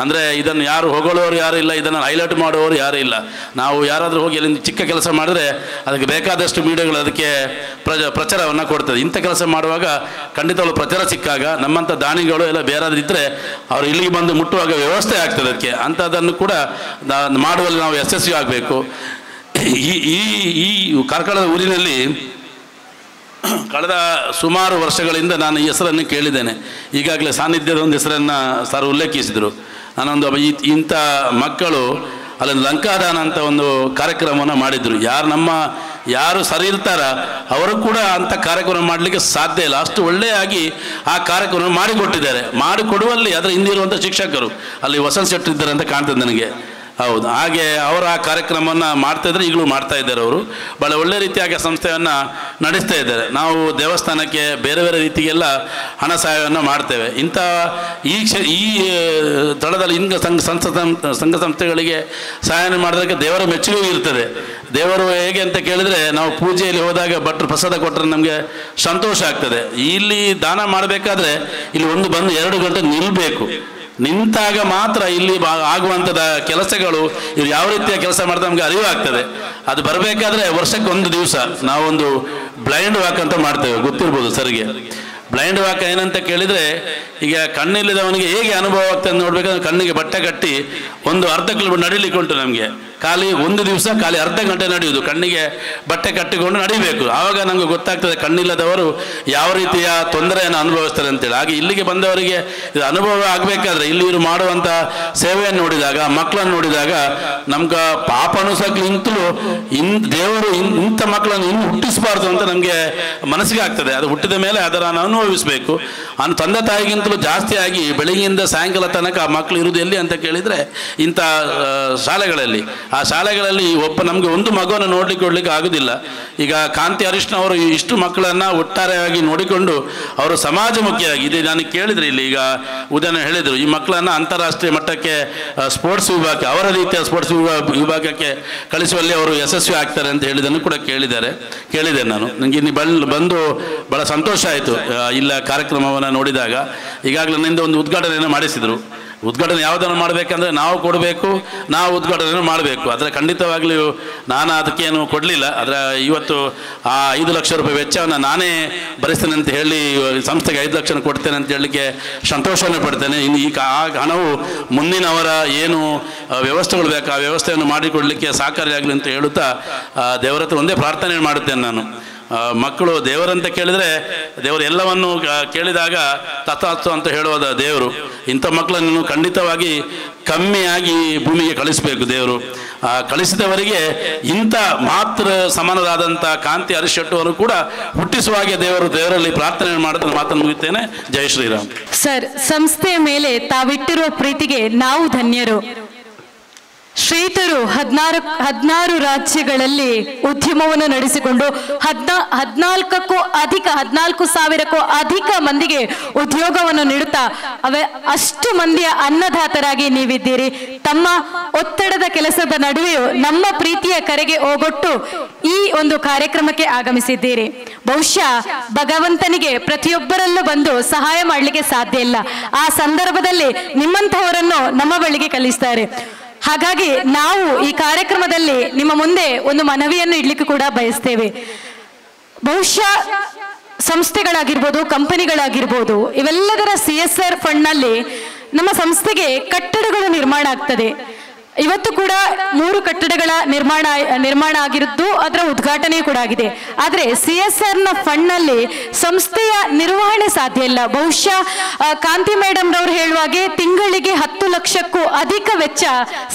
ಅಂದರೆ ಇದನ್ನು ಯಾರು ಹೊಗಳೋರು ಯಾರು ಇಲ್ಲ, ಇದನ್ನು ಹೈಲೈಟ್ ಮಾಡುವವರು ಯಾರೂ ಇಲ್ಲ. ನಾವು ಯಾರಾದರೂ ಹೋಗಿ ಅಲ್ಲಿಂದ ಚಿಕ್ಕ ಕೆಲಸ ಮಾಡಿದ್ರೆ ಅದಕ್ಕೆ ಬೇಕಾದಷ್ಟು ಮೀಡಿಯಾಗಳು ಅದಕ್ಕೆ ಪ್ರಚಾರವನ್ನು ಕೊಡ್ತದೆ. ಇಂಥ ಕೆಲಸ ಮಾಡುವಾಗ ಖಂಡಿತವಾಗ್ಲೂ ಪ್ರಚಾರ ಸಿಕ್ಕಾಗ ನಮ್ಮಂಥ ದಾನಿಗಳು ಎಲ್ಲ ಬೇರಾದಿದ್ದರೆ ಅವರು ಇಲ್ಲಿಗೆ ಬಂದು ಮುಟ್ಟುವಾಗ ವ್ಯವಸ್ಥೆ ಆಗ್ತದೆ. ಅದಕ್ಕೆ ಅಂಥದ್ದನ್ನು ಕೂಡ ಮಾಡುವಲ್ಲಿ ನಾವು ಯಶಸ್ವಿ ಆಗಬೇಕು. ಈ ಕಾರ್ಕಳದ ಊರಿನಲ್ಲಿ ಕಳೆದ ಸುಮಾರು ವರ್ಷಗಳಿಂದ ನಾನು ಈ ಹೆಸರನ್ನು ಕೇಳಿದ್ದೇನೆ. ಈಗಾಗಲೇ ಸಾನ್ನಿಧ್ಯದ ಒಂದು ಹೆಸರನ್ನು ಸರ್ ಉಲ್ಲೇಖಿಸಿದರು. ನಾನೊಂದು ಇಂಥ ಮಕ್ಕಳು ಅಲ್ಲೊಂದು ಲಂಕಾದಾನ ಅಂತ ಒಂದು ಕಾರ್ಯಕ್ರಮವನ್ನು ಮಾಡಿದರು. ಯಾರು ಸರಿ ಇರ್ತಾರ ಅವರು ಕೂಡ ಅಂಥ ಕಾರ್ಯಕ್ರಮ ಮಾಡಲಿಕ್ಕೆ ಸಾಧ್ಯ ಇಲ್ಲ, ಅಷ್ಟು ಒಳ್ಳೆಯಾಗಿ ಆ ಕಾರ್ಯಕ್ರಮ ಮಾಡಿಕೊಟ್ಟಿದ್ದಾರೆ. ಮಾಡಿಕೊಡುವಲ್ಲಿ ಅದರ ಹಿಂದಿರುವಂಥ ಶಿಕ್ಷಕರು ಅಲ್ಲಿ ವಸಂತ್ ಶೆಟ್ಟಿ ಇದ್ದಾರೆ ಅಂತ ಕಾಣ್ತದೆ ನನಗೆ. ಹೌದು, ಹಾಗೆ ಅವರು ಆ ಕಾರ್ಯಕ್ರಮವನ್ನು ಮಾಡ್ತಾಯಿದ್ದಾರೆ, ಈಗಲೂ ಮಾಡ್ತಾ ಇದ್ದಾರೆ. ಅವರು ಭಾಳ ಒಳ್ಳೆ ರೀತಿಯಾಗಿ ಸಂಸ್ಥೆಯನ್ನು ನಡೆಸ್ತಾ ಇದ್ದಾರೆ. ನಾವು ದೇವಸ್ಥಾನಕ್ಕೆ ಬೇರೆ ಬೇರೆ ರೀತಿಗೆಲ್ಲ ಹಣ ಸಹಾಯವನ್ನು ಮಾಡ್ತೇವೆ. ಇಂಥ ಈ ಸ್ಥಳದಲ್ಲಿ ಸಂಘ ಸಂಸ್ಥೆಗಳಿಗೆ ಸಹಾಯ ಮಾಡೋದಕ್ಕೆ ದೇವರ ಮೆಚ್ಚುಗೆ ಇರ್ತದೆ. ದೇವರು ಹೇಗೆ ಅಂತ ಕೇಳಿದರೆ ನಾವು ಪೂಜೆಯಲ್ಲಿ ಹೋದಾಗ ಭಟ್ರು ಪ್ರಸಾದ ಕೊಟ್ಟರೆ ನಮಗೆ ಸಂತೋಷ ಆಗ್ತದೆ. ಇಲ್ಲಿ ದಾನ ಮಾಡಬೇಕಾದ್ರೆ ಇಲ್ಲಿ ಬಂದು 2 ಗಂಟೆ ನಿಲ್ಲಬೇಕು. ನಿಂತಾಗ ಮಾತ್ರ ಇಲ್ಲಿ ಆಗುವಂಥದ್ದು ಕೆಲಸಗಳು ಇವ್ರು ಯಾವ ರೀತಿಯ ಕೆಲಸ ಮಾಡಿದ್ರೆ ನಮಗೆ ಅರಿವಾಗ್ತದೆ. ಅದು ಬರಬೇಕಾದ್ರೆ ವರ್ಷಕ್ಕೆ 1 ದಿವಸ ನಾವೊಂದು ಬ್ಲೈಂಡ್ ವಾಕ್ ಅಂತ ಮಾಡ್ತೇವೆ, ಗೊತ್ತಿರ್ಬೋದು ಸರಿಗೆ. ಬ್ಲೈಂಡ್ ವಾಕ್ ಏನಂತ ಕೇಳಿದರೆ, ಈಗ ಕಣ್ಣಿಲ್ಲದವನಿಗೆ ಹೇಗೆ ಅನುಭವ ಆಗ್ತದೆ ನೋಡ್ಬೇಕಂದ್ರೆ ಕಣ್ಣಿಗೆ ಬಟ್ಟೆ ಕಟ್ಟಿ 1 ಅರ್ಧ ಕಿಲೋಮೀಟರ್ ನಡಿಲಿಕ್ಕೆ ಉಂಟು ನಮಗೆ. ಖಾಲಿ ಒಂದು ದಿವಸ ಖಾಲಿ ಅರ್ಧ ಗಂಟೆ ನಡೆಯುವುದು, ಕಣ್ಣಿಗೆ ಬಟ್ಟೆ ಕಟ್ಟಿಕೊಂಡು ನಡಿಬೇಕು. ಆವಾಗ ನಮಗೆ ಗೊತ್ತಾಗ್ತದೆ ಕಣ್ಣಿಲ್ಲದವರು ಯಾವ ರೀತಿಯ ತೊಂದರೆಯನ್ನು ಅನುಭವಿಸ್ತಾರೆ ಅಂತೇಳಿ. ಹಾಗೆ ಇಲ್ಲಿಗೆ ಬಂದವರಿಗೆ ಇದು ಅನುಭವ ಆಗಬೇಕಾದ್ರೆ ಇಲ್ಲಿ ಇವರು ಮಾಡುವಂಥ ಸೇವೆಯನ್ನು ನೋಡಿದಾಗ, ಮಕ್ಕಳನ್ನು ನೋಡಿದಾಗ ನಮ್ಗೆ ಪಾಪ ಅನುಸಕ್ಲಿಂತಲೂ ದೇವರು ಇಂಥ ಮಕ್ಕಳನ್ನು ಇನ್ನು ಹುಟ್ಟಿಸಬಾರ್ದು ಅಂತ ನಮಗೆ ಮನಸ್ಸಿಗೆ ಆಗ್ತದೆ. ಅದು ಹುಟ್ಟಿದ ಮೇಲೆ ಅದನ್ನು ಅನುಭವಿಸಬೇಕು. ತಂದೆ ತಾಯಿಗಿಂತಲೂ ಜಾಸ್ತಿಯಾಗಿ ಬೆಳಗ್ಗೆಯಿಂದ ಸಾಯಂಕಾಲ ತನಕ ಆ ಮಕ್ಕಳು ಇರುವುದು ಎಲ್ಲಿ ಅಂತ ಕೇಳಿದರೆ ಇಂಥ ಶಾಲೆಗಳಲ್ಲಿ. ಆ ಶಾಲೆಗಳಲ್ಲಿ ನಮಗೆ ಒಂದು ಮಗುವನ್ನು ನೋಡ್ಲಿಕ್ಕೆ ಆಗೋದಿಲ್ಲ. ಈಗ ಕಾಂತಿ ಹರೀಶ್ನವರು ಇಷ್ಟು ಮಕ್ಕಳನ್ನು ಒಟ್ಟಾರೆಯಾಗಿ ನೋಡಿಕೊಂಡು ಅವರು ಸಮಾಜಮುಖಿಯಾಗಿ ಇದೆ. ನಾನು ಕೇಳಿದ್ರೆ ಇಲ್ಲಿ ಈಗ ಉದಾಹರಣೆ ಹೇಳಿದರು, ಈ ಮಕ್ಕಳನ್ನು ಅಂತಾರಾಷ್ಟ್ರೀಯ ಮಟ್ಟಕ್ಕೆ ಸ್ಪೋರ್ಟ್ಸ್ ವಿಭಾಗಕ್ಕೆ, ಅವರ ರೀತಿಯ ಸ್ಪೋರ್ಟ್ಸ್ ವಿಭಾಗಕ್ಕೆ ಕಳಿಸುವಲ್ಲಿ ಅವರು ಯಶಸ್ವಿ ಆಗ್ತಾರೆ ಅಂತ ಹೇಳಿದ್ದನ್ನು ಕೂಡ ಕೇಳಿದೆ ನಾನು. ನನಗೆ ಇಲ್ಲಿ ಬಂದು ಭಾಳ ಸಂತೋಷ ಆಯಿತು ಇಲ್ಲ ಕಾರ್ಯಕ್ರಮವನ್ನು ನೋಡಿದಾಗ. ಈಗಾಗಲೇ ನನ್ನಿಂದ ಒಂದು ಉದ್ಘಾಟನೆಯನ್ನು ಮಾಡಿಸಿದರು. ಉದ್ಘಾಟನೆ ಯಾವುದನ್ನು ಮಾಡಬೇಕಂದ್ರೆ ನಾವು ಕೊಡಬೇಕು, ನಾವು ಉದ್ಘಾಟನೆಯನ್ನು ಮಾಡಬೇಕು. ಆದರೆ ಖಂಡಿತವಾಗ್ಲೂ ನಾನು ಅದಕ್ಕೇನು ಕೊಡಲಿಲ್ಲ. ಆದರೆ ಇವತ್ತು ಆ 5 ಲಕ್ಷ ರೂಪಾಯಿ ವೆಚ್ಚವನ್ನು ನಾನೇ ಭರಿಸ್ತೇನೆ ಅಂತ ಹೇಳಿ ಸಂಸ್ಥೆಗೆ 5 ಲಕ್ಷ ಕೊಡ್ತೇನೆ ಅಂತ ಹೇಳಲಿಕ್ಕೆ ಸಂತೋಷವನ್ನು ಪಡ್ತೇನೆ. ಇನ್ನು ಈ ಹಣವು ಮುಂದಿನವರ ಏನು ವ್ಯವಸ್ಥೆಗಳು ಬೇಕು ಆ ವ್ಯವಸ್ಥೆಯನ್ನು ಮಾಡಿಕೊಡಲಿಕ್ಕೆ ಸಹಕಾರಿಯಾಗಲಿ ಅಂತ ಹೇಳುತ್ತಾ ದೇವರ ಹತ್ರ ಒಂದೇ ಪ್ರಾರ್ಥನೆ ಮಾಡುತ್ತೇನೆ ನಾನು. ಮಕ್ಕಳು ದೇವರಂತ ಕೇಳಿದರೆ ದೇವರು ಎಲ್ಲವನ್ನು ಕೇಳಿದಾಗ ತಥಾಸ್ತು ಅಂತ ಹೇಳುವುದ ದೇವರು. ಇಂಥ ಮಕ್ಕಳನ್ನು ಖಂಡಿತವಾಗಿ ಕಮ್ಮಿಯಾಗಿ ಭೂಮಿಗೆ ಕಳಿಸಬೇಕು ದೇವರು. ಕಳಿಸಿದವರಿಗೆ ಇಂಥ ಮಾತ್ರ ಸಮಾನರಾದಂಥ ಕಾಂತಿ ಹರೀಶ್ ಶೆಟ್ಟಿ ಅವರು ಕೂಡ ಹುಟ್ಟಿಸುವ ಹಾಗೆ ದೇವರಲ್ಲಿ ಪ್ರಾರ್ಥನೆ ಮಾಡಿದ್ರೆ ಮಾತನ್ನು ಮುಗಿತೇನೆ. ಜೈ ಶ್ರೀರಾಮ್. ಸರ್, ಸಂಸ್ಥೆಯ ಮೇಲೆ ತಾವಿಟ್ಟಿರುವ ಪ್ರೀತಿಗೆ ನಾವು ಧನ್ಯರು. ಶ್ರೀತರು 16 ರಾಜ್ಯಗಳಲ್ಲಿ ಉದ್ಯಮವನ್ನು ನಡೆಸಿಕೊಂಡು 14,000ಕ್ಕೂ ಅಧಿಕ ಮಂದಿಗೆ ಉದ್ಯೋಗವನ್ನು ನೀಡುತ್ತಾ ಅಷ್ಟು ಮಂದಿಯ ಅನ್ನದಾತರಾಗಿ ನೀವಿದ್ದೀರಿ. ತಮ್ಮ ಒತ್ತಡದ ಕೆಲಸದ ನಡುವೆಯೂ ನಮ್ಮ ಪ್ರೀತಿಯ ಕರೆಗೆ ಓಗೊಟ್ಟು ಈ ಒಂದು ಕಾರ್ಯಕ್ರಮಕ್ಕೆ ಆಗಮಿಸಿದ್ದೀರಿ. ಬಹುಶಃ ಭಗವಂತನಿಗೆ ಪ್ರತಿಯೊಬ್ಬರಲ್ಲೂ ಬಂದು ಸಹಾಯ ಮಾಡಲಿಕ್ಕೆ ಸಾಧ್ಯ ಇಲ್ಲ. ಆ ಸಂದರ್ಭದಲ್ಲಿ ನಿಮ್ಮಂತಹವರನ್ನು ನಮ್ಮ ಬಳಿಗೆ ಕಲಿಸ್ತಾರೆ. ಹಾಗಾಗಿ ನಾವು ಈ ಕಾರ್ಯಕ್ರಮದಲ್ಲಿ ನಿಮ್ಮ ಮುಂದೆ ಒಂದು ಮನವಿಯನ್ನು ಇಡ್ಲಿಕ್ಕೆ ಕೂಡ ಬಯಸ್ತೇವೆ. ಬಹುಶಃ ಸಂಸ್ಥೆಗಳಾಗಿರ್ಬೋದು, ಕಂಪನಿಗಳಾಗಿರ್ಬೋದು, ಇವೆಲ್ಲದರ CSR ಫಂಡ್ನಲ್ಲಿ ನಮ್ಮ ಸಂಸ್ಥೆಗೆ ಕಟ್ಟಡಗಳು ನಿರ್ಮಾಣ ಆಗ್ತದೆ. ಇವತ್ತು ಕೂಡ 3 ಕಟ್ಟಡಗಳ ನಿರ್ಮಾಣ ಆಗಿರುವುದು, ಅದರ ಉದ್ಘಾಟನೆ ಕೂಡ ಆಗಿದೆ. ಆದರೆ CSRನ ಫಂಡ್ನಲ್ಲಿ ಸಂಸ್ಥೆಯ ನಿರ್ವಹಣೆ ಸಾಧ್ಯ ಇಲ್ಲ. ಬಹುಶಃ ಕಾಂತಿ ಮೇಡಮ್ ರವರು ಹೇಳುವಾಗೆ ತಿಂಗಳಿಗೆ 10 ಲಕ್ಷಕ್ಕೂ ಅಧಿಕ ವೆಚ್ಚ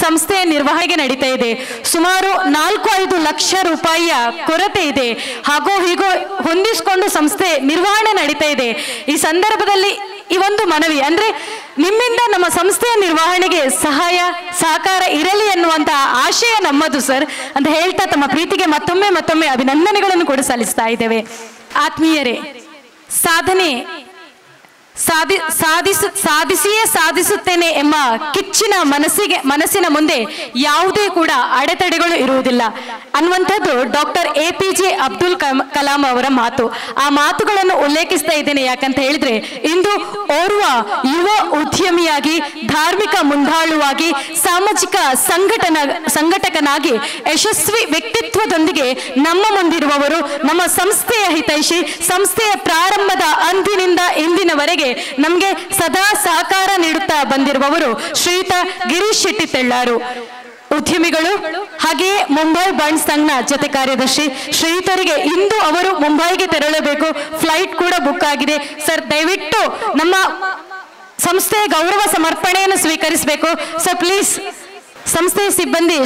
ಸಂಸ್ಥೆಯ ನಿರ್ವಹಣೆಗೆ ನಡೀತಾ ಇದೆ. ಸುಮಾರು 4-5 ಲಕ್ಷ ರೂಪಾಯಿಯ ಕೊರತೆ ಇದೆ. ಹಾಗೋ ಹೀಗೋ ಹೊಂದಿಸಿಕೊಂಡು ಸಂಸ್ಥೆ ನಿರ್ವಹಣೆ ನಡೀತಾ ಇದೆ. ಈ ಸಂದರ್ಭದಲ್ಲಿ ಈ ಒಂದು ಮನವಿ ಅಂದ್ರೆ ನಿಮ್ಮಿಂದ ನಮ್ಮ ಸಂಸ್ಥೆಯ ನಿರ್ವಹಣೆಗೆ ಸಹಕಾರ ಇರಲಿ ಎನ್ನುವಂತ ಆಶಯ ನಮ್ಮದು ಸರ್ ಅಂತ ಹೇಳ್ತಾ ತಮ್ಮ ಪ್ರೀತಿಗೆ ಮತ್ತೊಮ್ಮೆ ಅಭಿನಂದನೆಗಳನ್ನು ಕೂಡ ಸಲ್ಲಿಸ್ತಾ ಇದ್ದೇವೆ. ಆತ್ಮೀಯರೇ, ಸಾಧಿಸುತ್ತೇನೆ ಎಂಬ ಕಿಚ್ಚಿನ ಮನಸ್ಸಿನ ಮುಂದೆ ಯಾವುದೇ ಕೂಡ ಅಡೆತಡೆಗಳು ಇರುವುದಿಲ್ಲ ಅನ್ನುವಂಥದ್ದು ಡಾಕ್ಟರ್ APJ ಅಬ್ದುಲ್ ಕಲಾಂ ಅವರ ಮಾತು. ಆ ಮಾತುಗಳನ್ನು ಉಲ್ಲೇಖಿಸ್ತಾ ಇದ್ದೇನೆ. ಯಾಕಂತ ಹೇಳಿದ್ರೆ ಇಂದು ಓರ್ವ ಯುವ ಉದ್ಯಮಿಯಾಗಿ, ಧಾರ್ಮಿಕ ಮುಂದಾಳುವಾಗಿ, ಸಾಮಾಜಿಕ ಸಂಘಟಕನಾಗಿ ಯಶಸ್ವಿ ವ್ಯಕ್ತಿತ್ವದೊಂದಿಗೆ ನಮ್ಮ ಮುಂದಿರುವವರು, ನಮ್ಮ ಸಂಸ್ಥೆಯ ಹಿತೈಷಿ, ಸಂಸ್ಥೆಯ ಪ್ರಾರಂಭದ ಅಂದಿನಿಂದ ಇಂದಿನವರೆಗೆ ನಮಗೆ ಸದಾ ಸಹಕಾರ ನೀಡುತ್ತಾ ಬಂದಿರುವವರು ಶ್ರೀಯುತ ಗಿರೀಶ್ ಶೆಟ್ಟಿ ತೆಳ್ಳಾರು ಉದ್ಯಮಿಗಳು. ಹಾಗೆಯೇ ಮುಂಬೈ ಬಾಂಡ್ ಸಂಘನ ಜೊತೆ ಕಾರ್ಯದರ್ಶಿ ಶ್ರೀಯುತರಿಗೆ ಇಂದು ಅವರು ಮುಂಬೈಗೆ ತೆರಳಬೇಕು. ಫ್ಲೈಟ್ ಕೂಡ ಬುಕ್ ಆಗಿದೆ. ಸರ್, ದಯವಿಟ್ಟು ನಮ್ಮ ಸಂಸ್ಥೆಯ ಗೌರವ ಸಮರ್ಪಣೆಯನ್ನು ಸ್ವೀಕರಿಸಬೇಕು ಸರ್, ಪ್ಲೀಸ್. ಸಂಸ್ಥೆಯ ಸಿಬ್ಬಂದಿ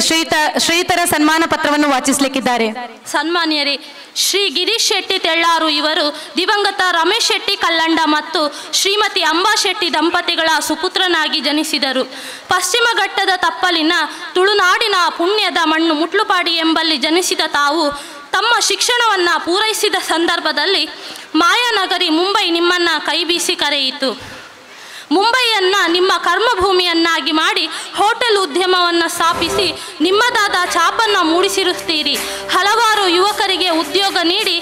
ಶ್ರೀಯುತರ ಸನ್ಮಾನ ಪತ್ರವನ್ನು ವಾಚಿಸಲಿಕ್ಕಿದ್ದಾರೆ. ಸನ್ಮಾನ್ಯರೇ, ಶ್ರೀ ಗಿರೀಶ್ ಶೆಟ್ಟಿ ತೆಳ್ಳಾರು ಇವರು ದಿವಂಗತ ರಮೇಶ್ ಶೆಟ್ಟಿ ಕಲ್ಲಂಡ ಮತ್ತು ಶ್ರೀಮತಿ ಅಂಬಾ ಶೆಟ್ಟಿ ದಂಪತಿಗಳ ಸುಪುತ್ರನಾಗಿ ಜನಿಸಿದರು. ಪಶ್ಚಿಮ ಘಟ್ಟದ ತಪ್ಪಲಿನ ತುಳುನಾಡಿನ ಪುಣ್ಯದ ಮಣ್ಣು ಮುಟ್ಲುಪಾಡಿ ಎಂಬಲ್ಲಿ ಜನಿಸಿದ ತಾವು ತಮ್ಮ ಶಿಕ್ಷಣವನ್ನು ಪೂರೈಸಿದ ಸಂದರ್ಭದಲ್ಲಿ ಮಾಯಾನಗರಿ ಮುಂಬೈ ನಿಮ್ಮನ್ನು ಕೈಬೀಸಿ ಕರೆಯಿತು. ಮುಂಬೈಯನ್ನು ನಿಮ್ಮ ಕರ್ಮಭೂಮಿಯನ್ನಾಗಿ ಮಾಡಿ ಹೋಟೆಲ್ ಉದ್ಯಮವನ್ನು ಸ್ಥಾಪಿಸಿ ನಿಮ್ಮದಾದ ಛಾಪನ್ನು ಮೂಡಿಸಿರುತ್ತೀರಿ. ಹಲವಾರು ಯುವಕರಿಗೆ ಉದ್ಯೋಗ ನೀಡಿ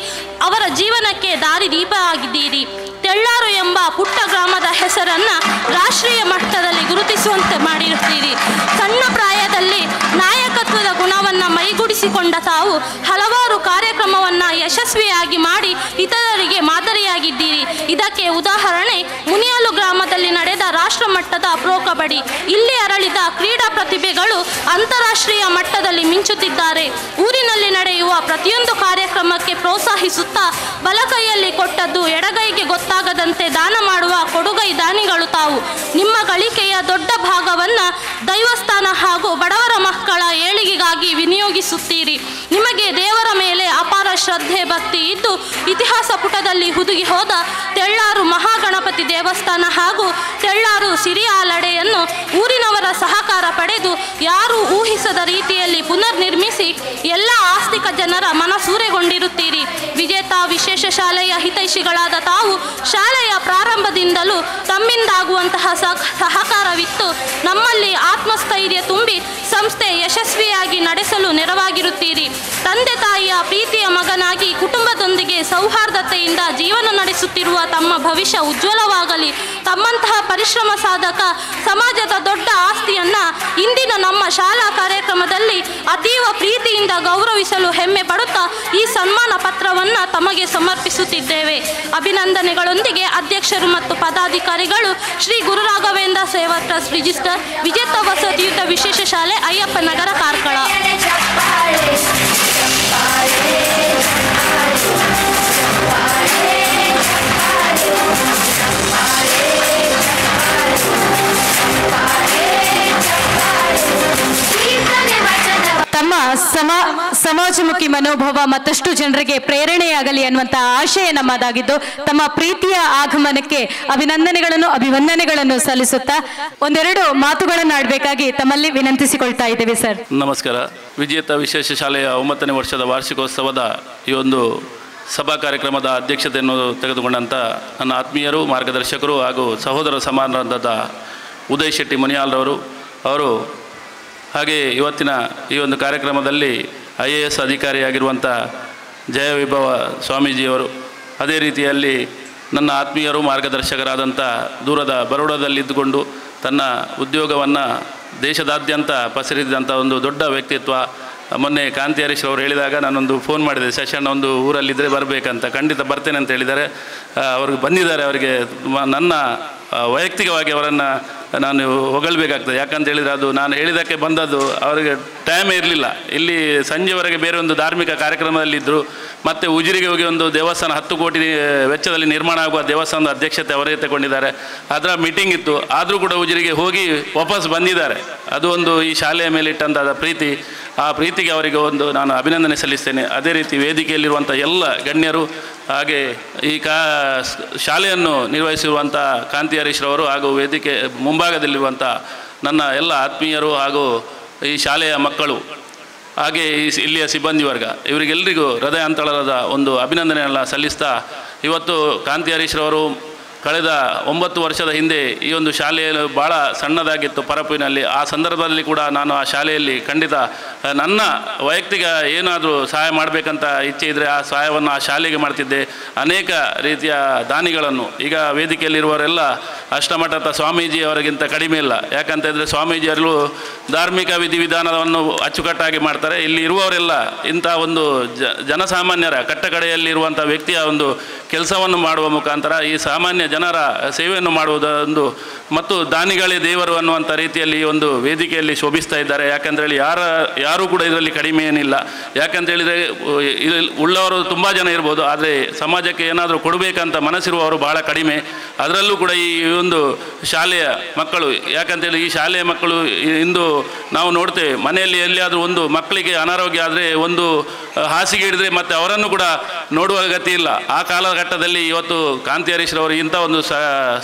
ಅವರ ಜೀವನಕ್ಕೆ ದಾರಿದೀಪ ಆಗಿದ್ದೀರಿ. ತೆಳ್ಳಾರು ಎಂಬ ಪುಟ್ಟ ಗ್ರಾಮದ ಹೆಸರನ್ನು ರಾಷ್ಟ್ರೀಯ ಮಟ್ಟದಲ್ಲಿ ಗುರುತಿಸುವಂತೆ ಮಾಡಿರುತ್ತೀರಿ. ಸಣ್ಣ ಪ್ರಾಯದಲ್ಲಿ ನಾಯಕತ್ವದ ಗುಣವನ್ನು ಮೈಗೂಡಿಸಿಕೊಂಡ ತಾವು ಹಲವಾರು ಕಾರ್ಯಕ್ರಮವನ್ನು ಯಶಸ್ವಿಯಾಗಿ ಮಾಡಿ ಇತರರಿಗೆ ಮಾದರಿಯಾಗಿದ್ದೀರಿ. ಇದಕ್ಕೆ ಉದಾಹರಣೆ ಮುನಿಯಾಲು ಗ್ರಾಮದಲ್ಲಿ ನಡೆದ ರಾಷ್ಟ್ರ ರಾಷ್ಟ್ರಮಟ್ಟದ ಪ್ರೊ ಕಬಡ್ಡಿ. ಇಲ್ಲಿ ಅರಳಿದ ಕ್ರೀಡಾ ಪ್ರತಿಭೆಗಳು ಅಂತಾರಾಷ್ಟ್ರೀಯ ಮಟ್ಟದಲ್ಲಿ ಮಿಂಚುತ್ತಿದ್ದಾರೆ. ಊರಿನಲ್ಲಿ ನಡೆಯುವ ಪ್ರತಿಯೊಂದು ಕಾರ್ಯಕ್ರಮಕ್ಕೆ ಪ್ರೋತ್ಸಾಹಿಸುತ್ತಾ ಬಲಕೈಯಲ್ಲಿ ಕೊಟ್ಟದ್ದು ಎಡಗೈಗೆ ಗೊತ್ತಾಗದಂತೆ ದಾನ ಮಾಡುವ ಕೊಡುಗೈ ದಾನಿಗಳು ತಾವು. ನಿಮ್ಮ ಗಳಿಕೆಯ ದೊಡ್ಡ ಭಾಗವನ್ನು ದೈವಸ್ಥಾನ ಹಾಗೂ ಬಡವರ ಮಕ್ಕಳ ಏಳಿಗೆಗಾಗಿ ವಿನಿಯೋಗಿಸುತ್ತೀರಿ. ನಿಮಗೆ ದೇವರ ಮೇಲೆ ಅಪಾರ ಶ್ರದ್ಧೆ ಭಕ್ತಿ ಇದ್ದು ಇತಿಹಾಸ ಪುಟದಲ್ಲಿ ಹುದುಗಿ ಹೋದ ತೆಳ್ಳಾರು ಮಹಾಗಣಪತಿ ದೇವಸ್ಥಾನ ಹಾಗೂ ತೆಳ್ಳಾರು ಸಿರಿಯಾಲಡೆಯನ್ನು ಊರಿನವರ ಸಹಕಾರ ಪಡೆದು ಯಾರೂ ಊಹಿಸದ ರೀತಿಯಲ್ಲಿ ಪುನರ್ ನಿರ್ಮಿಸಿ ಎಲ್ಲ ಆಸ್ತಿಕ ಜನರ ಮನಸೂರೆಗೊಂಡಿರುತ್ತೀರಿ. ವಿಜೇತ ವಿಶೇಷ ಶಾಲೆಯ ಹಿತೈಷಿಗಳಾದ ತಾವು ಶಾಲೆಯ ಪ್ರಾರಂಭದಿಂದಲೂ ತಮ್ಮಿಂದಾಗುವಂತಹ ಸಹಕಾರವಿತ್ತು ನಮ್ಮಲ್ಲಿ ಆತ್ಮಸ್ಥೈರ್ಯ ತುಂಬಿ ಸಂಸ್ಥೆ ಯಶಸ್ವಿಯಾಗಿ ನಡೆಸಲು ನೆರವಾಗಿರುತ್ತೀರಿ. ತಂದೆ ತಾಯಿಯ ಪ್ರೀತಿಯ ಮಗನಾಗಿ ಕುಟುಂಬದೊಂದಿಗೆ ಸೌಹಾರ್ದತೆಯಿಂದ ಜೀವನ ನಡೆಸುತ್ತಿರುವ ತಮ್ಮ ಭವಿಷ್ಯ ಉಜ್ವಲವಾಗಲಿ. ತಮ್ಮಂತಹ ಪರಿಶ್ರಮ ಸಾಧಕ ಸಮಾಜದ ದೊಡ್ಡ ಆಸ್ತಿಯನ್ನ ಇಂದಿನ ನಮ್ಮ ಶಾಲಾ ಕಾರ್ಯಕ್ರಮದಲ್ಲಿ ಅತೀವ ಪ್ರೀತಿಯಿಂದ ಗೌರವಿಸಲು ಹೆಮ್ಮೆ ಪಡುತ್ತಾ ಈ ಸನ್ಮಾನ ಪತ್ರವನ್ನು ತಮಗೆ ಸಮರ್ಪಿಸುತ್ತಿದ್ದೇವೆ. ಅಭಿನಂದನೆಗಳೊಂದಿಗೆ ಅಧ್ಯಕ್ಷರು ಮತ್ತು ಪದಾಧಿಕಾರಿಗಳು ಶ್ರೀ ಗುರು ರಾಘವೇಂದ್ರ ಸೇವಾ ಟ್ರಸ್ಟ್ ರಿಜಿಸ್ಟರ್ ವಿಜೇತ ವಸತಿಯುತ ವಿಶೇಷ ಶಾಲೆ ಅಯ್ಯಪ್ಪ ನಗರ ಕಾರ್ಕಳ. ತಮ್ಮ ಸಮಾಜಮುಖಿ ಮನೋಭಾವ ಮತ್ತಷ್ಟು ಜನರಿಗೆ ಪ್ರೇರಣೆಯಾಗಲಿ ಅನ್ನುವಂತಹ ಆಶಯ ನಮ್ಮದಾಗಿದ್ದು ತಮ್ಮ ಪ್ರೀತಿಯ ಆಗಮನಕ್ಕೆ ಅಭಿವಂದನೆಗಳನ್ನು ಸಲ್ಲಿಸುತ್ತಾ ಒಂದೆರಡು ಮಾತುಗಳನ್ನು ಆಡಬೇಕಾಗಿ ತಮ್ಮಲ್ಲಿ ವಿನಂತಿಸಿಕೊಳ್ತಾ ಇದ್ದೇವೆ ಸರ್. ನಮಸ್ಕಾರ. ವಿಜೇತ ವಿಶೇಷ ಶಾಲೆಯ 9ನೇ ವರ್ಷದ ವಾರ್ಷಿಕೋತ್ಸವದ ಈ ಒಂದು ಸಭಾ ಕಾರ್ಯಕ್ರಮದ ಅಧ್ಯಕ್ಷತೆಯನ್ನು ತೆಗೆದುಕೊಂಡಂಥ ನನ್ನ ಆತ್ಮೀಯರು, ಮಾರ್ಗದರ್ಶಕರು ಹಾಗೂ ಸಹೋದರ ಸಮಾನರಾದ ಉದಯ್ ಶೆಟ್ಟಿ ಮುನಿಯಾಲ್ರವರು ಅವರು, ಹಾಗೆ ಇವತ್ತಿನ ಈ ಒಂದು ಕಾರ್ಯಕ್ರಮದಲ್ಲಿ IAS ಅಧಿಕಾರಿಯಾಗಿರುವಂಥ ಜಯವಿಭವ ಸ್ವಾಮೀಜಿಯವರು, ಅದೇ ರೀತಿಯಲ್ಲಿ ನನ್ನ ಆತ್ಮೀಯರು ಮಾರ್ಗದರ್ಶಕರಾದಂಥ ದೂರದ ಬರೋಡದಲ್ಲಿದ್ದುಕೊಂಡು ತನ್ನ ಉದ್ಯೋಗವನ್ನು ದೇಶದಾದ್ಯಂತ ಪಸರಿಸಿದಂಥ ಒಂದು ದೊಡ್ಡ ವ್ಯಕ್ತಿತ್ವ. ಮೊನ್ನೆ ಕಾಂತಿ ಹರೀಶ್ ಅವರು ಹೇಳಿದಾಗ ನಾನೊಂದು ಫೋನ್ ಮಾಡಿದೆ, ಸೆಷನ್ ಒಂದು ಊರಲ್ಲಿದ್ದರೆ ಬರಬೇಕಂತ. ಖಂಡಿತ ಬರ್ತೇನೆ ಅಂತ ಹೇಳಿದ್ದಾರೆ. ಅವ್ರಿಗೆ ಬಂದಿದ್ದಾರೆ. ಅವರಿಗೆ ನನ್ನ ವೈಯಕ್ತಿಕವಾಗಿ ಅವರನ್ನು ನಾನು ಹೊಗಳಬೇಕಾಗ್ತದೆ. ಯಾಕಂತ ಹೇಳಿದರೆ ಅದು ನಾನು ಹೇಳಿದ್ದಕ್ಕೆ ಬಂದದ್ದು ಅವರಿಗೆ ಟೈಮೇ ಇರಲಿಲ್ಲ. ಇಲ್ಲಿ ಸಂಜೆವರೆಗೆ ಬೇರೆ ಒಂದು ಧಾರ್ಮಿಕ ಕಾರ್ಯಕ್ರಮದಲ್ಲಿದ್ದರು. ಮತ್ತು ಉಜಿರಿಗೆ ಹೋಗಿ ಒಂದು ದೇವಸ್ಥಾನ 10 ಕೋಟಿ ವೆಚ್ಚದಲ್ಲಿ ನಿರ್ಮಾಣ ಆಗುವ ದೇವಸ್ಥಾನದ ಅಧ್ಯಕ್ಷತೆ ಅವರೇ ತಗೊಂಡಿದ್ದಾರೆ. ಅದರ ಮೀಟಿಂಗ್ ಇತ್ತು. ಆದರೂ ಕೂಡ ಉಜಿರಿಗೆ ಹೋಗಿ ವಾಪಸ್ ಬಂದಿದ್ದಾರೆ. ಅದು ಒಂದು ಈ ಶಾಲೆಯ ಮೇಲೆ ಇಟ್ಟಂಥ ಪ್ರೀತಿ. ಆ ಪ್ರೀತಿಗೆ ಅವರಿಗೆ ಒಂದು ನಾನು ಅಭಿನಂದನೆ ಸಲ್ಲಿಸ್ತೇನೆ. ಅದೇ ರೀತಿ ವೇದಿಕೆಯಲ್ಲಿರುವಂಥ ಎಲ್ಲ ಗಣ್ಯರು, ಹಾಗೆ ಈ ಶಾಲೆಯನ್ನು ನಿರ್ವಹಿಸಿರುವಂಥ ಕಾಂತಿ ಹರೀಶ್ರವರು ಹಾಗೂ ವೇದಿಕೆ ಮುಂಭಾಗದಲ್ಲಿರುವಂಥ ನನ್ನ ಎಲ್ಲ ಆತ್ಮೀಯರು ಹಾಗೂ ಈ ಶಾಲೆಯ ಮಕ್ಕಳು, ಹಾಗೆ ಇಲ್ಲಿಯ ಸಿಬ್ಬಂದಿ ವರ್ಗ, ಇವರಿಗೆಲ್ಲರಿಗೂ ಹೃದಯಾಂತರಾಳದ ಒಂದು ಅಭಿನಂದನೆಯನ್ನು ಸಲ್ಲಿಸ್ತಾ, ಇವತ್ತು ಕಾಂತಿ ಹರೀಶ್ರವರು ಕಳೆದ 9 ವರ್ಷದ ಹಿಂದೆ ಈ ಒಂದು ಶಾಲೆಯಲ್ಲಿ ಭಾಳ ಸಣ್ಣದಾಗಿತ್ತು ಪರಪಿನಲ್ಲಿ. ಆ ಸಂದರ್ಭದಲ್ಲಿ ಕೂಡ ನಾನು ಆ ಶಾಲೆಯಲ್ಲಿ ಖಂಡಿತ ನನ್ನ ವೈಯಕ್ತಿಕ ಏನಾದರೂ ಸಹಾಯ ಮಾಡಬೇಕಂತ ಇಚ್ಛೆ ಇದ್ದರೆ ಆ ಸಹಾಯವನ್ನು ಆ ಶಾಲೆಗೆ ಮಾಡ್ತಿದ್ದೆ. ಅನೇಕ ರೀತಿಯ ದಾನಿಗಳನ್ನು, ಈಗ ವೇದಿಕೆಯಲ್ಲಿರುವವರೆಲ್ಲ ಅಷ್ಟಮಠದ ಸ್ವಾಮೀಜಿಯವರಿಗಿಂತ ಕಡಿಮೆ ಇಲ್ಲ. ಯಾಕಂತ ಹೇಳಿದರೆ ಸ್ವಾಮೀಜಿಯರು ಧಾರ್ಮಿಕ ವಿಧಿವಿಧಾನವನ್ನು ಅಚ್ಚುಕಟ್ಟಾಗಿ ಮಾಡ್ತಾರೆ. ಇಲ್ಲಿ ಇರುವವರೆಲ್ಲ ಇಂಥ ಒಂದು ಜನಸಾಮಾನ್ಯರ ಕಟ್ಟಕಡೆಯಲ್ಲಿರುವಂಥ ವ್ಯಕ್ತಿಯ ಒಂದು ಕೆಲಸವನ್ನು ಮಾಡುವ ಮುಖಾಂತರ ಈ ಸಾಮಾನ್ಯ ಜನರ ಸೇವೆಯನ್ನು ಮಾಡುವುದೊಂದು ಮತ್ತು ದಾನಿಗಳೇ ದೇವರು ಅನ್ನುವಂಥ ರೀತಿಯಲ್ಲಿ ಒಂದು ವೇದಿಕೆಯಲ್ಲಿ ಶೋಭಿಸ್ತಾ ಇದ್ದಾರೆ. ಯಾಕಂತೇಳಿ ಯಾರೂ ಕೂಡ ಇದರಲ್ಲಿ ಕಡಿಮೆ ಏನಿಲ್ಲ. ಯಾಕಂತೇಳಿದರೆ ಉಳ್ಳವರು ತುಂಬ ಜನ ಇರ್ಬೋದು, ಆದರೆ ಸಮಾಜಕ್ಕೆ ಏನಾದರೂ ಕೊಡಬೇಕಂತ ಮನಸ್ಸಿರುವವರು ಭಾಳ ಕಡಿಮೆ. ಅದರಲ್ಲೂ ಕೂಡ ಈ ಒಂದು ಶಾಲೆಯ ಮಕ್ಕಳು, ಯಾಕಂತೇಳಿ ಈ ಶಾಲೆಯ ಮಕ್ಕಳು ಇಂದು ನಾವು ನೋಡ್ತೇವೆ, ಮನೆಯಲ್ಲಿ ಎಲ್ಲಿಯಾದರೂ ಒಂದು ಮಕ್ಕಳಿಗೆ ಅನಾರೋಗ್ಯ ಆದರೆ ಒಂದು ಹಾಸಿಗೆ ಹಿಡಿದ್ರೆ ಮತ್ತು ಅವರನ್ನು ಕೂಡ ನೋಡುವ ಗತಿ ಇಲ್ಲ. ಆ ಕಾಲಘಟ್ಟದಲ್ಲಿ ಇವತ್ತು ಕಾಂತಿ ಹರೀಶ್ರವರು ಇಂಥ ಒಂದು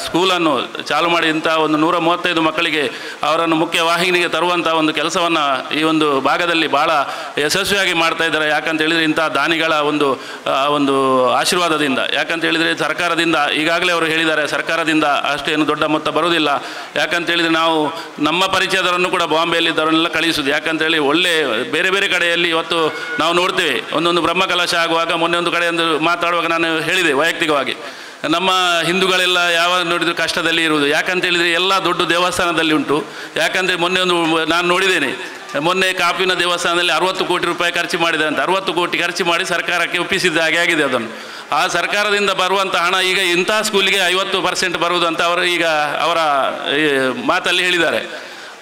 ಸ್ಕೂಲನ್ನು ಚಾಲು ಮಾಡಿ ಇಂಥ ಒಂದು 135 ಮಕ್ಕಳಿಗೆ ಅವರನ್ನು ಮುಖ್ಯವಾಹಿನಿಗೆ ತರುವಂಥ ಒಂದು ಕೆಲಸವನ್ನು ಈ ಒಂದು ಭಾಗದಲ್ಲಿ ಭಾಳ ಯಶಸ್ವಿಯಾಗಿ ಮಾಡ್ತಾ ಇದ್ದಾರೆ. ಯಾಕಂತ ಹೇಳಿದರೆ ಇಂಥ ದಾನಿಗಳ ಒಂದು ಆಶೀರ್ವಾದದಿಂದ. ಯಾಕಂತ ಹೇಳಿದರೆ ಸರ್ಕಾರದಿಂದ ಈಗಾಗಲೇ ಅವರು ಹೇಳಿದ್ದಾರೆ, ಸರ್ಕಾರದಿಂದ ಅಷ್ಟೇನು ದೊಡ್ಡ ಮೊತ್ತ ಬರೋದಿಲ್ಲ. ಯಾಕಂತ ಹೇಳಿದರೆ ನಾವು ನಮ್ಮ ಪರಿಚಯದವರನ್ನು ಕೂಡ ಬಾಂಬೆಯಲ್ಲಿದ್ದವರನ್ನೆಲ್ಲ ಕಳಿಸೋದು. ಯಾಕಂತೇಳಿ ಒಳ್ಳೆ ಬೇರೆ ಬೇರೆ ಕಡೆಯಲ್ಲಿ ಇವತ್ತು ನಾವು ನೋಡ್ತೇವೆ. ಒಂದೊಂದು ಬ್ರಹ್ಮಕಲಶ ಆಗುವಾಗ ಮೊನ್ನೆ ಒಂದು ಕಡೆ ಮಾತಾಡುವಾಗ ನಾನು ಹೇಳಿದೆ ವೈಯಕ್ತಿಕವಾಗಿ, ನಮ್ಮ ಹಿಂದೂಗಳೆಲ್ಲ ಯಾವಾಗ ನೋಡಿದ್ರು ಕಷ್ಟದಲ್ಲಿ ಇರುವುದು. ಯಾಕಂತ ಹೇಳಿದರೆ ಎಲ್ಲ ದೊಡ್ಡ ದೇವಸ್ಥಾನದಲ್ಲಿ ಉಂಟು. ಯಾಕಂದರೆ ಮೊನ್ನೆ ನಾನು ನೋಡಿದ್ದೇನೆ, ಮೊನ್ನೆ ಕಾಪಿನ ದೇವಸ್ಥಾನದಲ್ಲಿ 60 ಕೋಟಿ ರೂಪಾಯಿ ಖರ್ಚು ಮಾಡಿದ್ದಾರೆ ಅಂತ. 60 ಕೋಟಿ ಖರ್ಚು ಮಾಡಿ ಸರ್ಕಾರಕ್ಕೆ ಒಪ್ಪಿಸಿದ ಹಾಗೆ ಆಗಿದೆ. ಅದನ್ನು ಆ ಸರ್ಕಾರದಿಂದ ಬರುವಂಥ ಹಣ ಈಗ ಇಂಥ ಸ್ಕೂಲಿಗೆ 50% ಬರುವುದು ಅಂತ ಅವರು ಈಗ ಅವರ ಮಾತಲ್ಲಿ ಹೇಳಿದ್ದಾರೆ.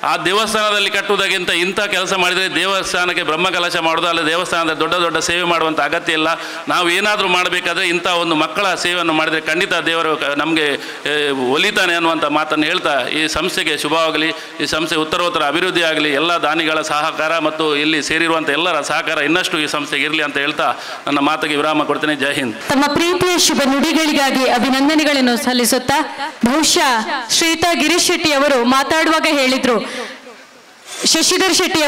ಆ ದೇವಸ್ಥಾನದಲ್ಲಿ ಕಟ್ಟುವುದಕ್ಕಿಂತ ಇಂಥ ಕೆಲಸ ಮಾಡಿದರೆ ದೇವಸ್ಥಾನಕ್ಕೆ ಬ್ರಹ್ಮಕಲಶ ಮಾಡೋದು ಅಲ್ಲ, ದೇವಸ್ಥಾನದ ದೊಡ್ಡ ದೊಡ್ಡ ಸೇವೆ ಮಾಡುವಂಥ ಅಗತ್ಯ ಇಲ್ಲ. ನಾವು ಏನಾದರೂ ಮಾಡಬೇಕಾದ್ರೆ ಇಂಥ ಒಂದು ಮಕ್ಕಳ ಸೇವೆಯನ್ನು ಮಾಡಿದರೆ ಖಂಡಿತ ದೇವರು ನಮಗೆ ಒಲಿತಾನೆ ಅನ್ನುವಂಥ ಮಾತನ್ನು ಹೇಳ್ತಾ ಈ ಸಂಸ್ಥೆಗೆ ಶುಭವಾಗಲಿ, ಈ ಸಂಸ್ಥೆ ಉತ್ತರೋತ್ತರ ಅಭಿವೃದ್ಧಿ ಆಗಲಿ, ಎಲ್ಲ ದಾನಿಗಳ ಸಹಕಾರ ಮತ್ತು ಇಲ್ಲಿ ಸೇರಿರುವಂಥ ಎಲ್ಲರ ಸಹಕಾರ ಇನ್ನಷ್ಟು ಈ ಸಂಸ್ಥೆಗೆ ಇರಲಿ ಅಂತ ಹೇಳ್ತಾ ನನ್ನ ಮಾತಿಗೆ ವಿರಾಮ ಕೊಡ್ತೇನೆ. ಜೈ ಹಿಂದ್. ತಮ್ಮ ಪ್ರೀತಿಯ ಶುಭ ನುಡಿಗಳಿಗಾಗಿ ಅಭಿನಂದನೆಗಳನ್ನು ಸಲ್ಲಿಸುತ್ತಾ ಬಹುಶಃ ಶ್ರೀಯುತ ಗಿರೀಶ್ ಶೆಟ್ಟಿ ಅವರು ಮಾತಾಡುವಾಗ ಹೇಳಿದ್ರು, ಶಶಿಧರ್ ಶೆಟ್ಟಿ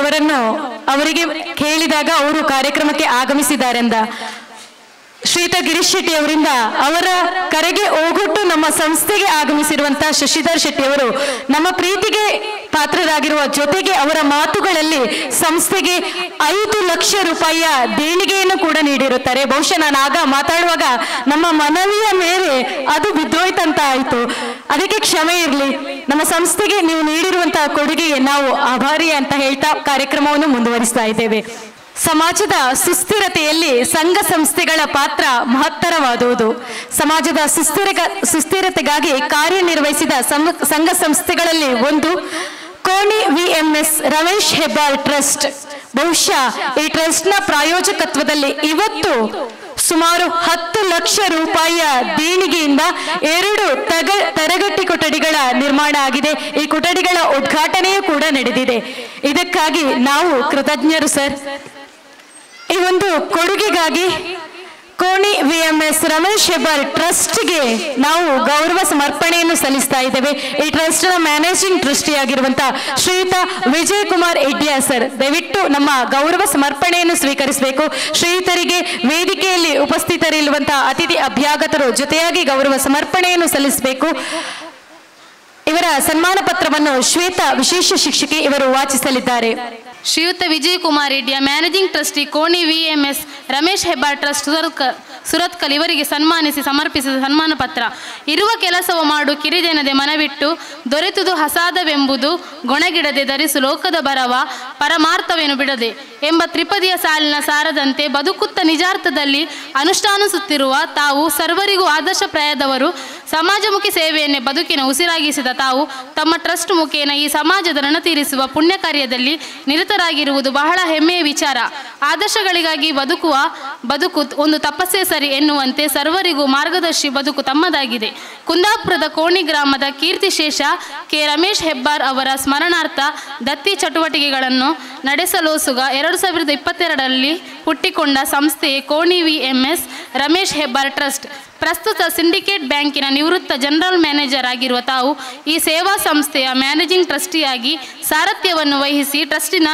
ಅವರಿಗೆ ಕೇಳಿದಾಗ ಅವರು ಕಾರ್ಯಕ್ರಮಕ್ಕೆ ಆಗಮಿಸಿದ್ದಾರೆಂದ. ಶ್ರೀಯುತ ಗಿರೀಶ್ ಶೆಟ್ಟಿ ಅವರಿಂದ ಅವರ ಕರೆಗೆ ಓಗೊಟ್ಟು ನಮ್ಮ ಸಂಸ್ಥೆಗೆ ಆಗಮಿಸಿರುವಂತಹ ಶಶಿಧರ್ ಶೆಟ್ಟಿ ಅವರು ನಮ್ಮ ಪ್ರೀತಿಗೆ ಪಾತ್ರರಾಗಿರುವ ಜೊತೆಗೆ ಅವರ ಮಾತುಗಳಲ್ಲಿ ಸಂಸ್ಥೆಗೆ 5 ಲಕ್ಷ ರೂಪಾಯಿಯ ದೇಣಿಗೆಯನ್ನು ಕೂಡ ನೀಡಿರುತ್ತಾರೆ. ಬಹುಶಃ ನಾನು ಆಗ ಮಾತಾಡುವಾಗ ನಮ್ಮ ಮನವಿಯ ಮೇಲೆ ಅದು ಬಿದ್ದೋಯ್ತಂತ ಆಯಿತು, ಅದಕ್ಕೆ ಕ್ಷಮೆ ಇರಲಿ. ನಮ್ಮ ಸಂಸ್ಥೆಗೆ ನೀವು ನೀಡಿರುವಂತಹ ಕೊಡುಗೆಗೆ ನಾವು ಆಭಾರಿ ಅಂತ ಹೇಳ್ತಾ ಕಾರ್ಯಕ್ರಮವನ್ನು ಮುಂದುವರಿಸ್ತಾ ಇದ್ದೇವೆ. ಸಮಾಜದ ಸುಸ್ಥಿರತೆಯಲ್ಲಿ ಸಂಘ ಸಂಸ್ಥೆಗಳ ಪಾತ್ರ ಮಹತ್ತರವಾದುದು. ಸಮಾಜದ ಸುಸ್ಥಿರತೆಗಾಗಿ ಕಾರ್ಯನಿರ್ವಹಿಸಿದ ಸಂಘ ಸಂಸ್ಥೆಗಳಲ್ಲಿ ಒಂದು ಕೋಣಿ ವಿಎಂಎಸ್ ರಮೇಶ್ ಹೆಬ್ಬಾರ್ ಟ್ರಸ್ಟ್. ಬಹುಶಃ ಈ ಟ್ರಸ್ಟ್ನ ಪ್ರಾಯೋಜಕತ್ವದಲ್ಲಿ ಇವತ್ತು ಸುಮಾರು 10 ಲಕ್ಷ ರೂಪಾಯಿಯ ದೇಣಿಗೆಯಿಂದ 2 ತರಗತಿ ಕೊಠಡಿಗಳ ನಿರ್ಮಾಣ ಆಗಿದೆ. ಈ ಕೊಠಡಿಗಳ ಉದ್ಘಾಟನೆಯೂ ಕೂಡ ನಡೆದಿದೆ. ಇದಕ್ಕಾಗಿ ನಾವು ಕೃತಜ್ಞರು ಸರ್. ಈ ಒಂದು ಕೊಡುಗೆಗಾಗಿ ಕೋಣಿ ವಿಎಂಎಸ್ ರಮೇಶ್ ಹೆಬ್ಬಾರ್ ಟ್ರಸ್ಟ್ಗೆ ನಾವು ಗೌರವ ಸಮರ್ಪಣೆಯನ್ನು ಸಲ್ಲಿಸ್ತಾ ಇದ್ದೇವೆ. ಈ ಟ್ರಸ್ಟ್ ನ ಮ್ಯಾನೇಜಿಂಗ್ ಟ್ರಸ್ಟಿ ಆಗಿರುವಂತಹ ಶ್ರೀಯುತ ವಿಜಯ್ ಕುಮಾರ್ ಎಡ್ಡಿಯಾ ಸರ್, ದಯವಿಟ್ಟು ನಮ್ಮ ಗೌರವ ಸಮರ್ಪಣೆಯನ್ನು ಸ್ವೀಕರಿಸಬೇಕು. ಶ್ರೀಯುತರಿಗೆ ವೇದಿಕೆಯಲ್ಲಿ ಉಪಸ್ಥಿತರಿರುವಂತಹ ಅತಿಥಿ ಅಭ್ಯಾಗತರು ಜೊತೆಯಾಗಿ ಗೌರವ ಸಮರ್ಪಣೆಯನ್ನು ಸಲ್ಲಿಸಬೇಕು. ಇವರ ಸನ್ಮಾನ ಪತ್ರವನ್ನು ಶ್ವೇತಾ ವಿಶೇಷ ಶಿಕ್ಷಕಿ ಇವರು ವಾಚಿಸಲಿದ್ದಾರೆ. ಶ್ರೀಯುತ ವಿಜಯ್ ಕುಮಾರ್ ರೆಡ್ಡಿಯ managing trustee Koni VMS Ramesh Hebbar trust Surathkal ಇವರಿಗೆ ಸನ್ಮಾನಿಸಿ ಸಮರ್ಪಿಸಿದ ಸನ್ಮಾನ ಪತ್ರ. ಇರುವ ಕೆಲಸವ ಮಾಡು ಕಿರಿದೆನದೆ ಮನವಿಟ್ಟು ದೊರೆತುದು ಹಸಾದವೆಂಬುದು ಗೊಣಗಿಡದೆ ಧರಿಸು ಲೋಕದ ಬರವ ಪರಮಾರ್ಥವೇನು ಬಿಡದೆ ಎಂಬ ತ್ರಿಪದಿಯ ಸಾಲಿನ ಸಾರದಂತೆ ಬದುಕುತ್ತ ನಿಜಾರ್ಥದಲ್ಲಿ ಅನುಷ್ಠಾನಿಸುತ್ತಿರುವ ತಾವು ಸರ್ವರಿಗೂ ಆದರ್ಶಪ್ರಾಯದವರು. ಸಮಾಜಮುಖಿ ಸೇವೆಯನ್ನೇ ಬದುಕಿನ ಉಸಿರಾಗಿಸಿದ ತಾವು ತಮ್ಮ ಟ್ರಸ್ಟ್ ಮುಖೇನ ಈ ಸಮಾಜದ ಋಣ ತೀರಿಸುವ ಪುಣ್ಯ ಕಾರ್ಯದಲ್ಲಿ ನಿರತರಾಗಿರುವುದು ಬಹಳ ಹೆಮ್ಮೆಯ ವಿಚಾರ. ಆದರ್ಶಗಳಿಗಾಗಿ ಬದುಕು ಒಂದು ತಪಸ್ಸೇ ಸರಿ ಎನ್ನುವಂತೆ ಸರ್ವರಿಗೂ ಮಾರ್ಗದರ್ಶಿ ಬದುಕು ತಮ್ಮದಾಗಿದೆ. ಕುಂದಾಪುರದ ಕೋಣಿ ಗ್ರಾಮದ ಕೀರ್ತಿಶೇಷ ಕೆ ರಮೇಶ್ ಹೆಬ್ಬಾರ್ ಅವರ ಸ್ಮರಣಾರ್ಥ ದತ್ತಿ ಚಟುವಟಿಕೆಗಳನ್ನು ನಡೆಸಲೋಸುಗ 2022ರಲ್ಲಿ ಹುಟ್ಟಿಕೊಂಡ ಸಂಸ್ಥೆ ಕೋಣಿ ವಿಎಂಎಸ್ ರಮೇಶ್ ಹೆಬ್ಬಾರ್ ಟ್ರಸ್ಟ್. ಪ್ರಸ್ತುತ ಸಿಂಡಿಕೇಟ್ ಬ್ಯಾಂಕಿನ ನಿವೃತ್ತ ಜನರಲ್ ಮ್ಯಾನೇಜರ್ ಆಗಿರುವ ತಾವು ಈ ಸೇವಾ ಸಂಸ್ಥೆಯ ಮ್ಯಾನೇಜಿಂಗ್ ಟ್ರಸ್ಟಿಯಾಗಿ ಸಾರಥ್ಯವನ್ನು ವಹಿಸಿ ಟ್ರಸ್ಟಿನ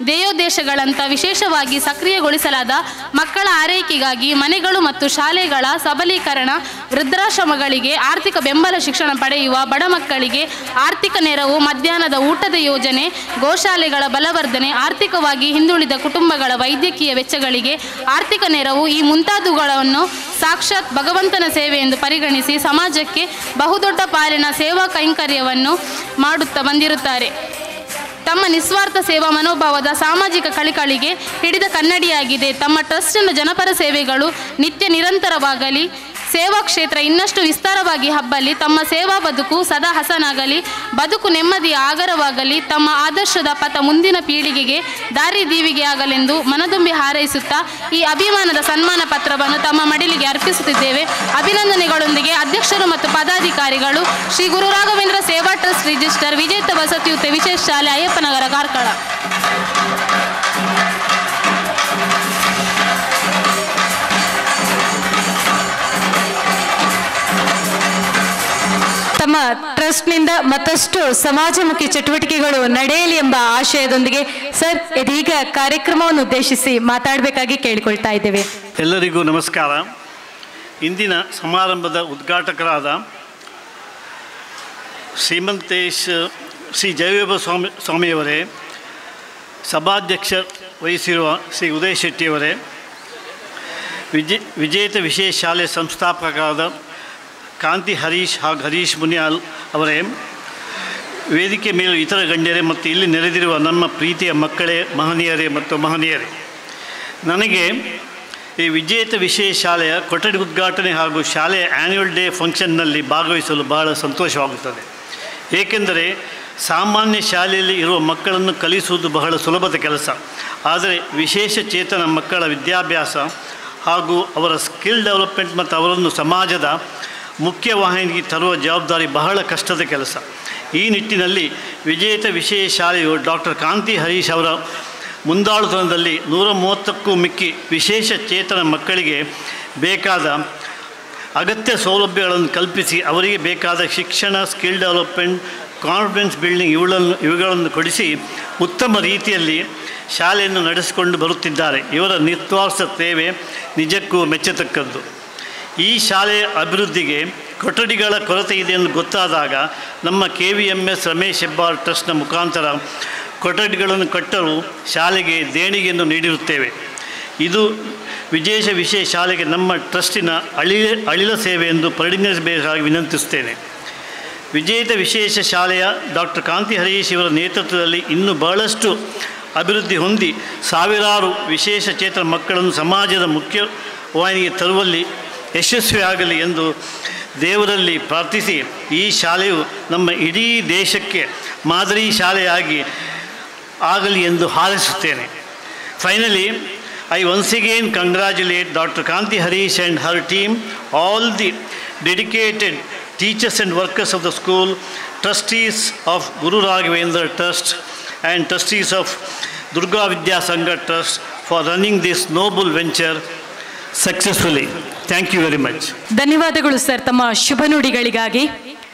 ದೇಯೋದ್ದೇಶಗಳಂತ ವಿಶೇಷವಾಗಿ ಸಕ್ರಿಯಗೊಳಿಸಲಾದ ಮಕ್ಕಳ ಆರೈಕೆಗಾಗಿ ಮನೆಗಳು ಮತ್ತು ಶಾಲೆಗಳ ಸಬಲೀಕರಣ, ವೃದ್ಧಾಶ್ರಮಗಳಿಗೆ ಆರ್ಥಿಕ ಬೆಂಬಲ ಶಿಕ್ಷಣ ಪಡೆಯುವ ಬಡ ಮಕ್ಕಳಿಗೆ ಆರ್ಥಿಕ ನೆರವು, ಮಧ್ಯಾಹ್ನದ ಊಟದ ಯೋಜನೆ, ಗೋಶಾಲೆಗಳ ಬಲವರ್ಧನೆ, ಆರ್ಥಿಕವಾಗಿ ಹಿಂದುಳಿದ ಕುಟುಂಬಗಳ ವೈದ್ಯಕೀಯ ವೆಚ್ಚಗಳಿಗೆ ಆರ್ಥಿಕ ನೆರವು ಈ ಮುಂತಾದವುಗಳನ್ನು ಸಾಕ್ಷಾತ್ ಭಗವಂತನ ಸೇವೆ ಎಂದು ಪರಿಗಣಿಸಿ ಸಮಾಜಕ್ಕೆ ಬಹುದೊಡ್ಡ ಪಾಲಿನ ಸೇವಾ ಕೈಂಕರ್ಯವನ್ನು ಮಾಡುತ್ತಾ ಬಂದಿರುತ್ತಾರೆ. ತಮ್ಮ ನಿಸ್ವಾರ್ಥ ಸೇವಾ ಮನೋಭಾವದ ಸಾಮಾಜಿಕ ಕಳಕಳಿಗೆ ಹಿಡಿದ ಕನ್ನಡಿಯಾಗಿದೆ. ತಮ್ಮ ಟ್ರಸ್ಟಿನ ಜನಪರ ಸೇವೆಗಳು ನಿತ್ಯ ನಿರಂತರವಾಗಲಿ, ಸೇವಾ ಕ್ಷೇತ್ರ ಇನ್ನಷ್ಟು ವಿಸ್ತಾರವಾಗಿ ಹಬ್ಬಲಿ, ತಮ್ಮ ಸೇವಾ ಬದುಕು ಸದಾ ಹಸನಾಗಲಿ, ಬದುಕು ನೆಮ್ಮದಿಯ ಆಗರವಾಗಲಿ, ತಮ್ಮ ಆದರ್ಶದ ಪಥ ಮುಂದಿನ ಪೀಳಿಗೆಗೆ ದಾರಿದೀವಿಗೆ ಆಗಲೆಂದು ಮನದುಂಬಿ ಹಾರೈಸುತ್ತಾ ಈ ಅಭಿಮಾನದ ಸನ್ಮಾನ ಪತ್ರವನ್ನು ತಮ್ಮ ಮಡಿಲಿಗೆ ಅರ್ಪಿಸುತ್ತಿದ್ದೇವೆ. ಅಭಿನಂದನೆಗಳೊಂದಿಗೆ ಅಧ್ಯಕ್ಷರು ಮತ್ತು ಪದಾಧಿಕಾರಿಗಳು ಶ್ರೀ ಗುರು ರಾಘವೇಂದ್ರ ಸೇವಾ ಟ್ರಸ್ಟ್ ರಿಜಿಸ್ಟರ್, ವಿಜೇತ ವಸತಿಯುತ ವಿಶೇಷ ಶಾಲೆ, ಅಯ್ಯಪ್ಪನಗರ, ಕಾರ್ಕಳ. ತಮ್ಮ ಟ್ರಸ್ಟ್ನಿಂದ ಮತ್ತಷ್ಟು ಸಮಾಜಮುಖಿ ಚಟುವಟಿಕೆಗಳು ನಡೆಯಲಿ ಎಂಬ ಆಶಯದೊಂದಿಗೆ ಸರ್ ಇದೀಗ ಕಾರ್ಯಕ್ರಮವನ್ನು ಉದ್ದೇಶಿಸಿ ಮಾತಾಡಬೇಕಾಗಿ ಕೇಳಿಕೊಳ್ತಾ ಇದ್ದೇವೆ. ಎಲ್ಲರಿಗೂ ನಮಸ್ಕಾರ. ಇಂದಿನ ಸಮಾರಂಭದ ಉದ್ಘಾಟಕರಾದ ಶ್ರೀ ಜಯವೇಬ ಸ್ವಾಮಿಯವರೇ, ಸಭಾಧ್ಯಕ್ಷ ವಹಿಸಿರುವ ಶ್ರೀ ಉದಯ್ ಶೆಟ್ಟಿಯವರೇ, ವಿಜೇತ ವಿಶೇಷ ಶಾಲೆ ಸಂಸ್ಥಾಪಕರಾದ ಕಾಂತಿ ಹರೀಶ್ ಹಾಗೂ ಹರೀಶ್ ಮುನಿಯಾಲ್ ಅವರೇ, ವೇದಿಕೆ ಮೇಲೂ ಇತರ ಗಣ್ಯರೇ ಮತ್ತು ಇಲ್ಲಿ ನೆರೆದಿರುವ ನಮ್ಮ ಪ್ರೀತಿಯ ಮಕ್ಕಳೇ, ಮಹನೀಯರೇ ಮತ್ತು ಮಹನೀಯರೇ, ನನಗೆ ಈ ವಿಜೇತ ವಿಶೇಷ ಶಾಲೆಯ ಕೊಠಡಿ ಉದ್ಘಾಟನೆ ಹಾಗೂ ಶಾಲೆಯ ಆ್ಯನ್ಯುವಲ್ ಡೇ ಫಂಕ್ಷನ್ನಲ್ಲಿ ಭಾಗವಹಿಸಲು ಬಹಳ ಸಂತೋಷವಾಗುತ್ತದೆ. ಏಕೆಂದರೆ ಸಾಮಾನ್ಯ ಶಾಲೆಯಲ್ಲಿ ಇರುವ ಮಕ್ಕಳನ್ನು ಕಲಿಸುವುದು ಬಹಳ ಸುಲಭದ ಕೆಲಸ. ಆದರೆ ವಿಶೇಷ ಚೇತನ ಮಕ್ಕಳ ವಿದ್ಯಾಭ್ಯಾಸ ಹಾಗೂ ಅವರ ಸ್ಕಿಲ್ ಡೆವಲಪ್ಮೆಂಟ್ ಮತ್ತು ಅವರನ್ನು ಸಮಾಜದ ಮುಖ್ಯವಾಹಿನಿಗೆ ತರುವ ಜವಾಬ್ದಾರಿ ಬಹಳ ಕಷ್ಟದ ಕೆಲಸ. ಈ ನಿಟ್ಟಿನಲ್ಲಿ ವಿಜೇತ ವಿಶೇಷ ಶಾಲೆಯು ಡಾಕ್ಟರ್ ಕಾಂತಿ ಹರೀಶ್ ಅವರ ಮುಂದಾಳುತನದಲ್ಲಿ 130ಕ್ಕೂ ಮಿಕ್ಕಿ ವಿಶೇಷ ಚೇತನ ಮಕ್ಕಳಿಗೆ ಬೇಕಾದ ಅಗತ್ಯ ಸೌಲಭ್ಯಗಳನ್ನು ಕಲ್ಪಿಸಿ ಅವರಿಗೆ ಬೇಕಾದ ಶಿಕ್ಷಣ, ಸ್ಕಿಲ್ ಡೆವಲಪ್ಮೆಂಟ್, ಕಾನ್ಫಿಡೆನ್ಸ್ ಬಿಲ್ಡಿಂಗ್ ಇವುಗಳನ್ನು ಕೊಡಿಸಿ ಉತ್ತಮ ರೀತಿಯಲ್ಲಿ ಶಾಲೆಯನ್ನು ನಡೆಸಿಕೊಂಡು ಬರುತ್ತಿದ್ದಾರೆ. ಇವರ ನಿಸ್ವಾರ್ಥ ಸೇವೆ ನಿಜಕ್ಕೂ ಮೆಚ್ಚತಕ್ಕದ್ದು. ಈ ಶಾಲೆಯ ಅಭಿವೃದ್ಧಿಗೆ ಕೊಠಡಿಗಳ ಕೊರತೆ ಇದೆ ಎಂದು ಗೊತ್ತಾದಾಗ ನಮ್ಮ KVMS ರಮೇಶ್ ಹೆಬ್ಬಾರ್ ಟ್ರಸ್ಟ್ನ ಮುಖಾಂತರ ಕೊಠಡಿಗಳನ್ನು ಕಟ್ಟಲು ಶಾಲೆಗೆ ದೇಣಿಗೆಯನ್ನು ನೀಡಿರುತ್ತೇವೆ. ಇದು ವಿಶೇಷ ಶಾಲೆಗೆ ನಮ್ಮ ಟ್ರಸ್ಟಿನ ಅಳಿಲ ಸೇವೆ ಎಂದು ಪರಿಗಣಿಸಬೇಕಾಗಿ ವಿನಂತಿಸುತ್ತೇನೆ. ವಿಜೇತ ವಿಶೇಷ ಶಾಲೆಯ ಡಾಕ್ಟರ್ ಕಾಂತಿ ಹರೀಶ್ ಇವರ ನೇತೃತ್ವದಲ್ಲಿ ಇನ್ನೂ ಬಹಳಷ್ಟು ಅಭಿವೃದ್ಧಿ ಹೊಂದಿ ಸಾವಿರಾರು ವಿಶೇಷ ಚೇತನ ಮಕ್ಕಳನ್ನು ಸಮಾಜದ ಮುಖ್ಯವಾಹಿನಿಗೆ ತರುವಲ್ಲಿ ಯಶಸ್ವಿಯಾಗಲಿ ಎಂದು ದೇವರಲ್ಲಿ ಪ್ರಾರ್ಥಿಸಿ, ಈ ಶಾಲೆಯು ನಮ್ಮ ಇಡೀ ದೇಶಕ್ಕೆ ಮಾದರಿ ಶಾಲೆಯಾಗಿ ಆಗಲಿ ಎಂದು ಹಾರೈಸುತ್ತೇನೆ. Finally, I once again congratulate Dr. Kanti Harish and her team, all the dedicated teachers and workers of the school, trustees of Guru Raghavendra Trust and trustees of Durga Vidya Sangha Trust for running this noble venture successfully. Thank you very much. ಧನ್ಯವಾದಗಳು sir ತಮ್ಮ ಶುಭ ನುಡಿಗಳಿಗಾಗಿ.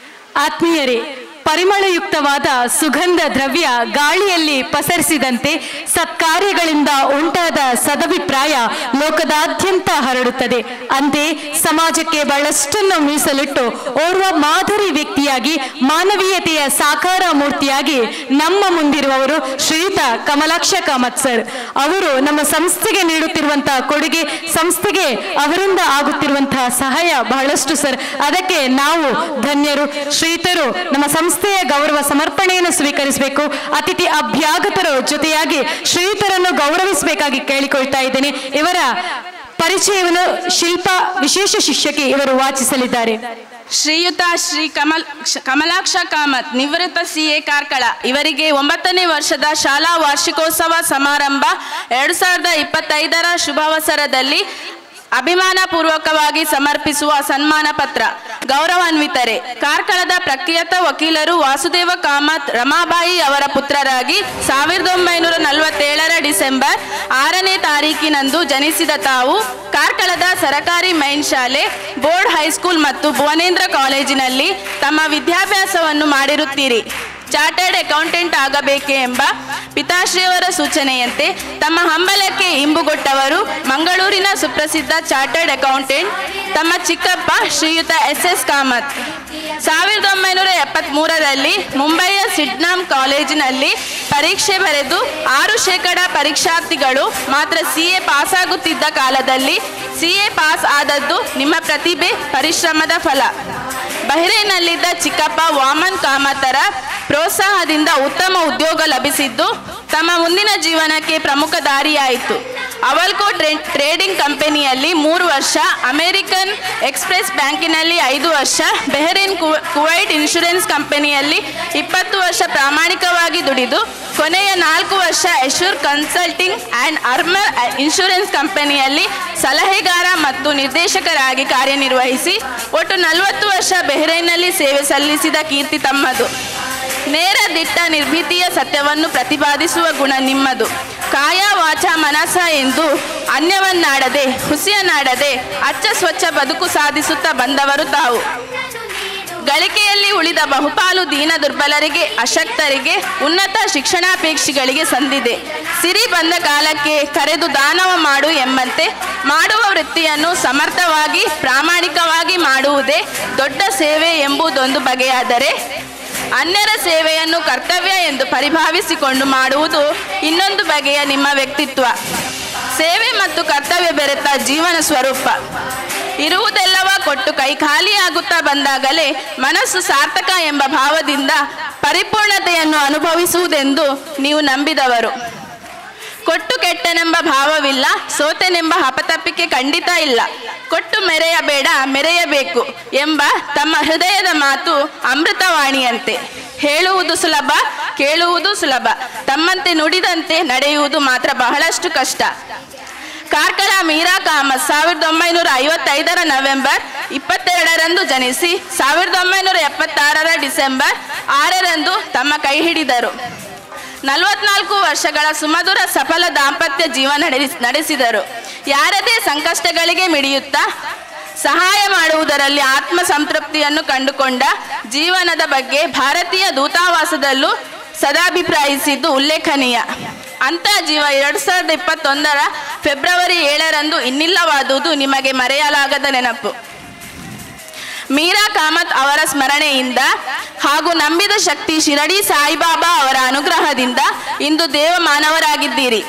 ಆತ್ಮೀಯರೇ, ಪರಿಮಳಯುಕ್ತವಾದ ಸುಗಂಧ ದ್ರವ್ಯ ಗಾಳಿಯಲ್ಲಿ ಪಸರಿಸಿದಂತೆ ಸತ್ಕಾರ್ಯಗಳಿಂದ ಉಂಟಾದ ಸದಭಿಪ್ರಾಯ ಲೋಕದಾದ್ಯಂತ ಹರಡುತ್ತದೆ. ಅಂತೆ ಸಮಾಜಕ್ಕೆ ಬಹಳಷ್ಟನ್ನು ಮೀಸಲಿಟ್ಟು ಓರ್ವ ಮಾದರಿ ವ್ಯಕ್ತಿಯಾಗಿ ಮಾನವೀಯತೆಯ ಸಾಕಾರ ಮೂರ್ತಿಯಾಗಿ ನಮ್ಮ ಮುಂದಿರುವವರು ಶ್ರೀಯುತ ಕಮಲಾಕ್ಷ ಕಾಮತ್ ಸರ್. ಅವರು ನಮ್ಮ ಸಂಸ್ಥೆಗೆ ನೀಡುತ್ತಿರುವಂತಹ ಕೊಡುಗೆ, ಸಂಸ್ಥೆಗೆ ಅವರಿಂದ ಆಗುತ್ತಿರುವಂತಹ ಸಹಾಯ ಬಹಳಷ್ಟು ಸರ್. ಅದಕ್ಕೆ ನಾವು ಧನ್ಯರು. ಶ್ರೀಯುತರು ನಮ್ಮ ಸಂಸ್ಥೆಯ ಗೌರವ ಸಮರ್ಪಣೆಯನ್ನು ಸ್ವೀಕರಿಸಬೇಕು. ಅತಿಥಿ ಅಭ್ಯಾಗತರ ಜೊತೆಯಾಗಿ ಶ್ರೀಯುತರನ್ನು ಗೌರವಿಸಬೇಕಾಗಿ ಕೇಳಿಕೊಳ್ತಾ ಇದ್ದೇನೆ. ಇವರ ಪರಿಚಯವನ್ನು ಶಿಲ್ಪಾ ವಿಶೇಷ ಶಿಕ್ಷಕಿ ಇವರು ವಾಚಿಸಲಿದ್ದಾರೆ. ಶ್ರೀಯುತ ಶ್ರೀ ಕಮಲಾಕ್ಷ ಕಾಮತ್, ನಿವೃತ್ತ CA ಕಾರ್ಕಳ, ಇವರಿಗೆ 9ನೇ ವರ್ಷದ ಶಾಲಾ ವಾರ್ಷಿಕೋತ್ಸವ ಸಮಾರಂಭ 2025ರ ಶುಭಾವಸರದಲ್ಲಿ ಅಭಿಮಾನಪೂರ್ವಕವಾಗಿ ಸಮರ್ಪಿಸುವ ಸನ್ಮಾನ ಪತ್ರ. ಗೌರವಾನ್ವಿತರೆ, ಕಾರ್ಕಳದ ಪ್ರಖ್ಯಾತ ವಕೀಲರು ವಾಸುದೇವ ಕಾಮತ್ ರಮಾಬಾಯಿ ಅವರ ಪುತ್ರರಾಗಿ 1947ರ ಡಿಸೆಂಬರ್ 6ನೇ ತಾರೀಕಿನಂದು ಜನಿಸಿದ ತಾವು ಕಾರ್ಕಳದ ಸರಕಾರಿ ಮೈನ್ ಶಾಲೆ, ಬೋರ್ಡ್ ಹೈಸ್ಕೂಲ್ ಮತ್ತು ಭುವನೇಂದ್ರ ಕಾಲೇಜಿನಲ್ಲಿ ತಮ್ಮ ವಿದ್ಯಾಭ್ಯಾಸವನ್ನು ಮಾಡಿರುತ್ತೀರಿ. ಚಾರ್ಟರ್ಡ್ ಅಕೌಂಟೆಂಟ್ ಆಗಬೇಕೆ ಎಂಬ ಪಿತಾಶ್ರೀಯವರ ಸೂಚನೆಯಂತೆ ತಮ್ಮ ಹಂಬಲಕ್ಕೆ ಇಂಬುಗೊಟ್ಟವರು ಮಂಗಳೂರಿನ ಸುಪ್ರಸಿದ್ಧ ಚಾರ್ಟರ್ಡ್ ಅಕೌಂಟೆಂಟ್ ತಮ್ಮ ಚಿಕ್ಕಪ್ಪ ಶ್ರೀಯುತ SS ಕಾಮತ್. 1973ರಲ್ಲಿ ಮುಂಬಯಿಯ ಸಿಡ್ನಾಮ್ ಕಾಲೇಜಿನಲ್ಲಿ ಪರೀಕ್ಷೆ ಬರೆದು 6% ಪರೀಕ್ಷಾರ್ಥಿಗಳು ಮಾತ್ರ CA ಪಾಸ್ ಆಗುತ್ತಿದ್ದ ಕಾಲದಲ್ಲಿ CA ಪಾಸ್ ಆದದ್ದು ನಿಮ್ಮ ಪ್ರತಿಭೆ, ಪರಿಶ್ರಮದ ಫಲ. ಬಹ್ರೇನ್ನಲ್ಲಿದ್ದ ಚಿಕ್ಕಪ್ಪ ವಾಮನ್ ಕಾಮತರ ಪ್ರೋತ್ಸಾಹದಿಂದ ಉತ್ತಮ ಉದ್ಯೋಗ ಲಭಿಸಿದ್ದು ತಮ್ಮ ಮುಂದಿನ ಜೀವನಕ್ಕೆ ಪ್ರಮುಖ ದಾರಿಯಾಯಿತು. ಅವಲ್ಕೋ ಟ್ರೇಡಿಂಗ್ ಕಂಪನಿಯಲ್ಲಿ 3 ವರ್ಷ, ಅಮೆರಿಕನ್ ಎಕ್ಸ್ಪ್ರೆಸ್ ಬ್ಯಾಂಕಿನಲ್ಲಿ 5 ವರ್ಷ, ಬೆಹರೇನ್ ಕುವೈಟ್ ಇನ್ಶೂರೆನ್ಸ್ ಕಂಪನಿಯಲ್ಲಿ 20 ವರ್ಷ ಪ್ರಾಮಾಣಿಕವಾಗಿ ದುಡಿದು ಕೊನೆಯ 4 ವರ್ಷ ಎಶೂರ್ ಕನ್ಸಲ್ಟಿಂಗ್ ಆ್ಯಂಡ್ ಅರ್ಮರ್ ಇನ್ಶೂರೆನ್ಸ್ ಕಂಪನಿಯಲ್ಲಿ ಸಲಹೆಗಾರ ಮತ್ತು ನಿರ್ದೇಶಕರಾಗಿ ಕಾರ್ಯನಿರ್ವಹಿಸಿ ಒಟ್ಟು 40 ವರ್ಷ ಬೆಹರೇನ್ನಲ್ಲಿ ಸೇವೆ ಸಲ್ಲಿಸಿದ ಕೀರ್ತಿ ತಮ್ಮದು. ನೇರ ದಿಟ್ಟ ನಿರ್ಭೀತಿಯ ಸತ್ಯವನ್ನು ಪ್ರತಿಪಾದಿಸುವ ಗುಣ ನಿಮ್ಮದು. ಕಾಯ ವಾಚ ಮನಸ ಎಂದು ಅನ್ಯವನ್ನಾಡದೆ, ಹುಸಿಯನ್ನಾಡದೆ ಅಚ್ಚ ಸ್ವಚ್ಛ ಬದುಕು ಸಾಧಿಸುತ್ತಾ ಬಂದವರು ತಾವು. ಗಳಿಕೆಯಲ್ಲಿ ಉಳಿದ ಬಹುಪಾಲು ದೀನ ದುರ್ಬಲರಿಗೆ, ಅಶಕ್ತರಿಗೆ, ಉನ್ನತ ಶಿಕ್ಷಣಾಪೇಕ್ಷಿಗಳಿಗೆ ಸಂದಿದೆ. ಸಿರಿ ಬಂದ ಕಾಲಕ್ಕೆ ಕರೆದು ದಾನವ ಮಾಡು ಎಂಬಂತೆ ಮಾಡುವ ವೃತ್ತಿಯನ್ನು ಸಮರ್ಥವಾಗಿ ಪ್ರಾಮಾಣಿಕವಾಗಿ ಮಾಡುವುದೇ ದೊಡ್ಡ ಸೇವೆ ಎಂಬುದೊಂದು ಬಗೆಯಾದರೆ, ಅನ್ಯರ ಸೇವೆಯನ್ನು ಕರ್ತವ್ಯ ಎಂದು ಪರಿಭಾವಿಸಿಕೊಂಡು ಮಾಡುವುದು ಇನ್ನೊಂದು ಬಗೆಯ ನಿಮ್ಮ ವ್ಯಕ್ತಿತ್ವ. ಸೇವೆ ಮತ್ತು ಕರ್ತವ್ಯ ಬೆರೆತ ಜೀವನ ಸ್ವರೂಪ. ಇರುವುದೆಲ್ಲವ ಕೊಟ್ಟು ಕೈ ಖಾಲಿಯಾಗುತ್ತಾ ಬಂದಾಗಲೇ ಮನಸ್ಸು ಸಾರ್ಥಕ ಎಂಬ ಭಾವದಿಂದ ಪರಿಪೂರ್ಣತೆಯನ್ನು ಅನುಭವಿಸುವುದೆಂದು ನೀವು ನಂಬಿದವರು. ಕೊಟ್ಟು ಕೆಟ್ಟನೆಂಬ ಭಾವವಿಲ್ಲ, ಸೋತೆನೆಂಬ ಹಪತಪ್ಪಿಕೆ ಖಂಡಿತ ಇಲ್ಲ. ಕೊಟ್ಟು ಮೆರೆಯಬೇಡ, ಮೆರೆಯಬೇಕು ಎಂಬ ತಮ್ಮ ಹೃದಯದ ಮಾತು ಅಮೃತವಾಣಿಯಂತೆ. ಹೇಳುವುದು ಸುಲಭ, ಕೇಳುವುದು ಸುಲಭ, ತಮ್ಮಂತೆ ನುಡಿದಂತೆ ನಡೆಯುವುದು ಮಾತ್ರ ಬಹಳಷ್ಟು ಕಷ್ಟ. ಕಾರ್ಕಳ ಮೀರಾ ಕಾಮತ್ 1955 ನವೆಂಬರ್ 22ರಂದು ಜನಿಸಿ 1976 ಡಿಸೆಂಬರ್ 6ರಂದು ತಮ್ಮ ಕೈ ಹಿಡಿದರು. 44 ವರ್ಷಗಳ ಸುಮಧುರ ಸಫಲ ದಾಂಪತ್ಯ ಜೀವನ ನಡೆಸಿದರು. ಯಾರದೇ ಸಂಕಷ್ಟಗಳಿಗೆ ಮಿಡಿಯುತ್ತಾ ಸಹಾಯ ಮಾಡುವುದರಲ್ಲಿ ಆತ್ಮ ಸಂತೃಪ್ತಿಯನ್ನು ಕಂಡುಕೊಂಡ ಜೀವನದ ಬಗ್ಗೆ ಭಾರತೀಯ ದೂತಾವಾಸದಲ್ಲೂ ಸದಾಭಿಪ್ರಾಯಿಸಿದ್ದು ಉಲ್ಲೇಖನೀಯ. ಅಂತ ಜೀವ 2021 ಫೆಬ್ರವರಿ 7ರಂದು ಇನ್ನಿಲ್ಲವಾದುದು ನಿಮಗೆ ಮರೆಯಲಾಗದ ನೆನಪು. ಮೀರಾ ಕಾಮತ್ ಅವರ ಸ್ಮರಣೆಯಿಂದ ಹಾಗೂ ನಂಬಿದ ಶಕ್ತಿ ಶಿರಡಿ ಸಾಯಿಬಾಬಾ ಅವರ ಅನುಗ್ರಹದಿಂದ ಇಂದು ದೇವಮಾನವರಾಗಿದ್ದೀರಿ.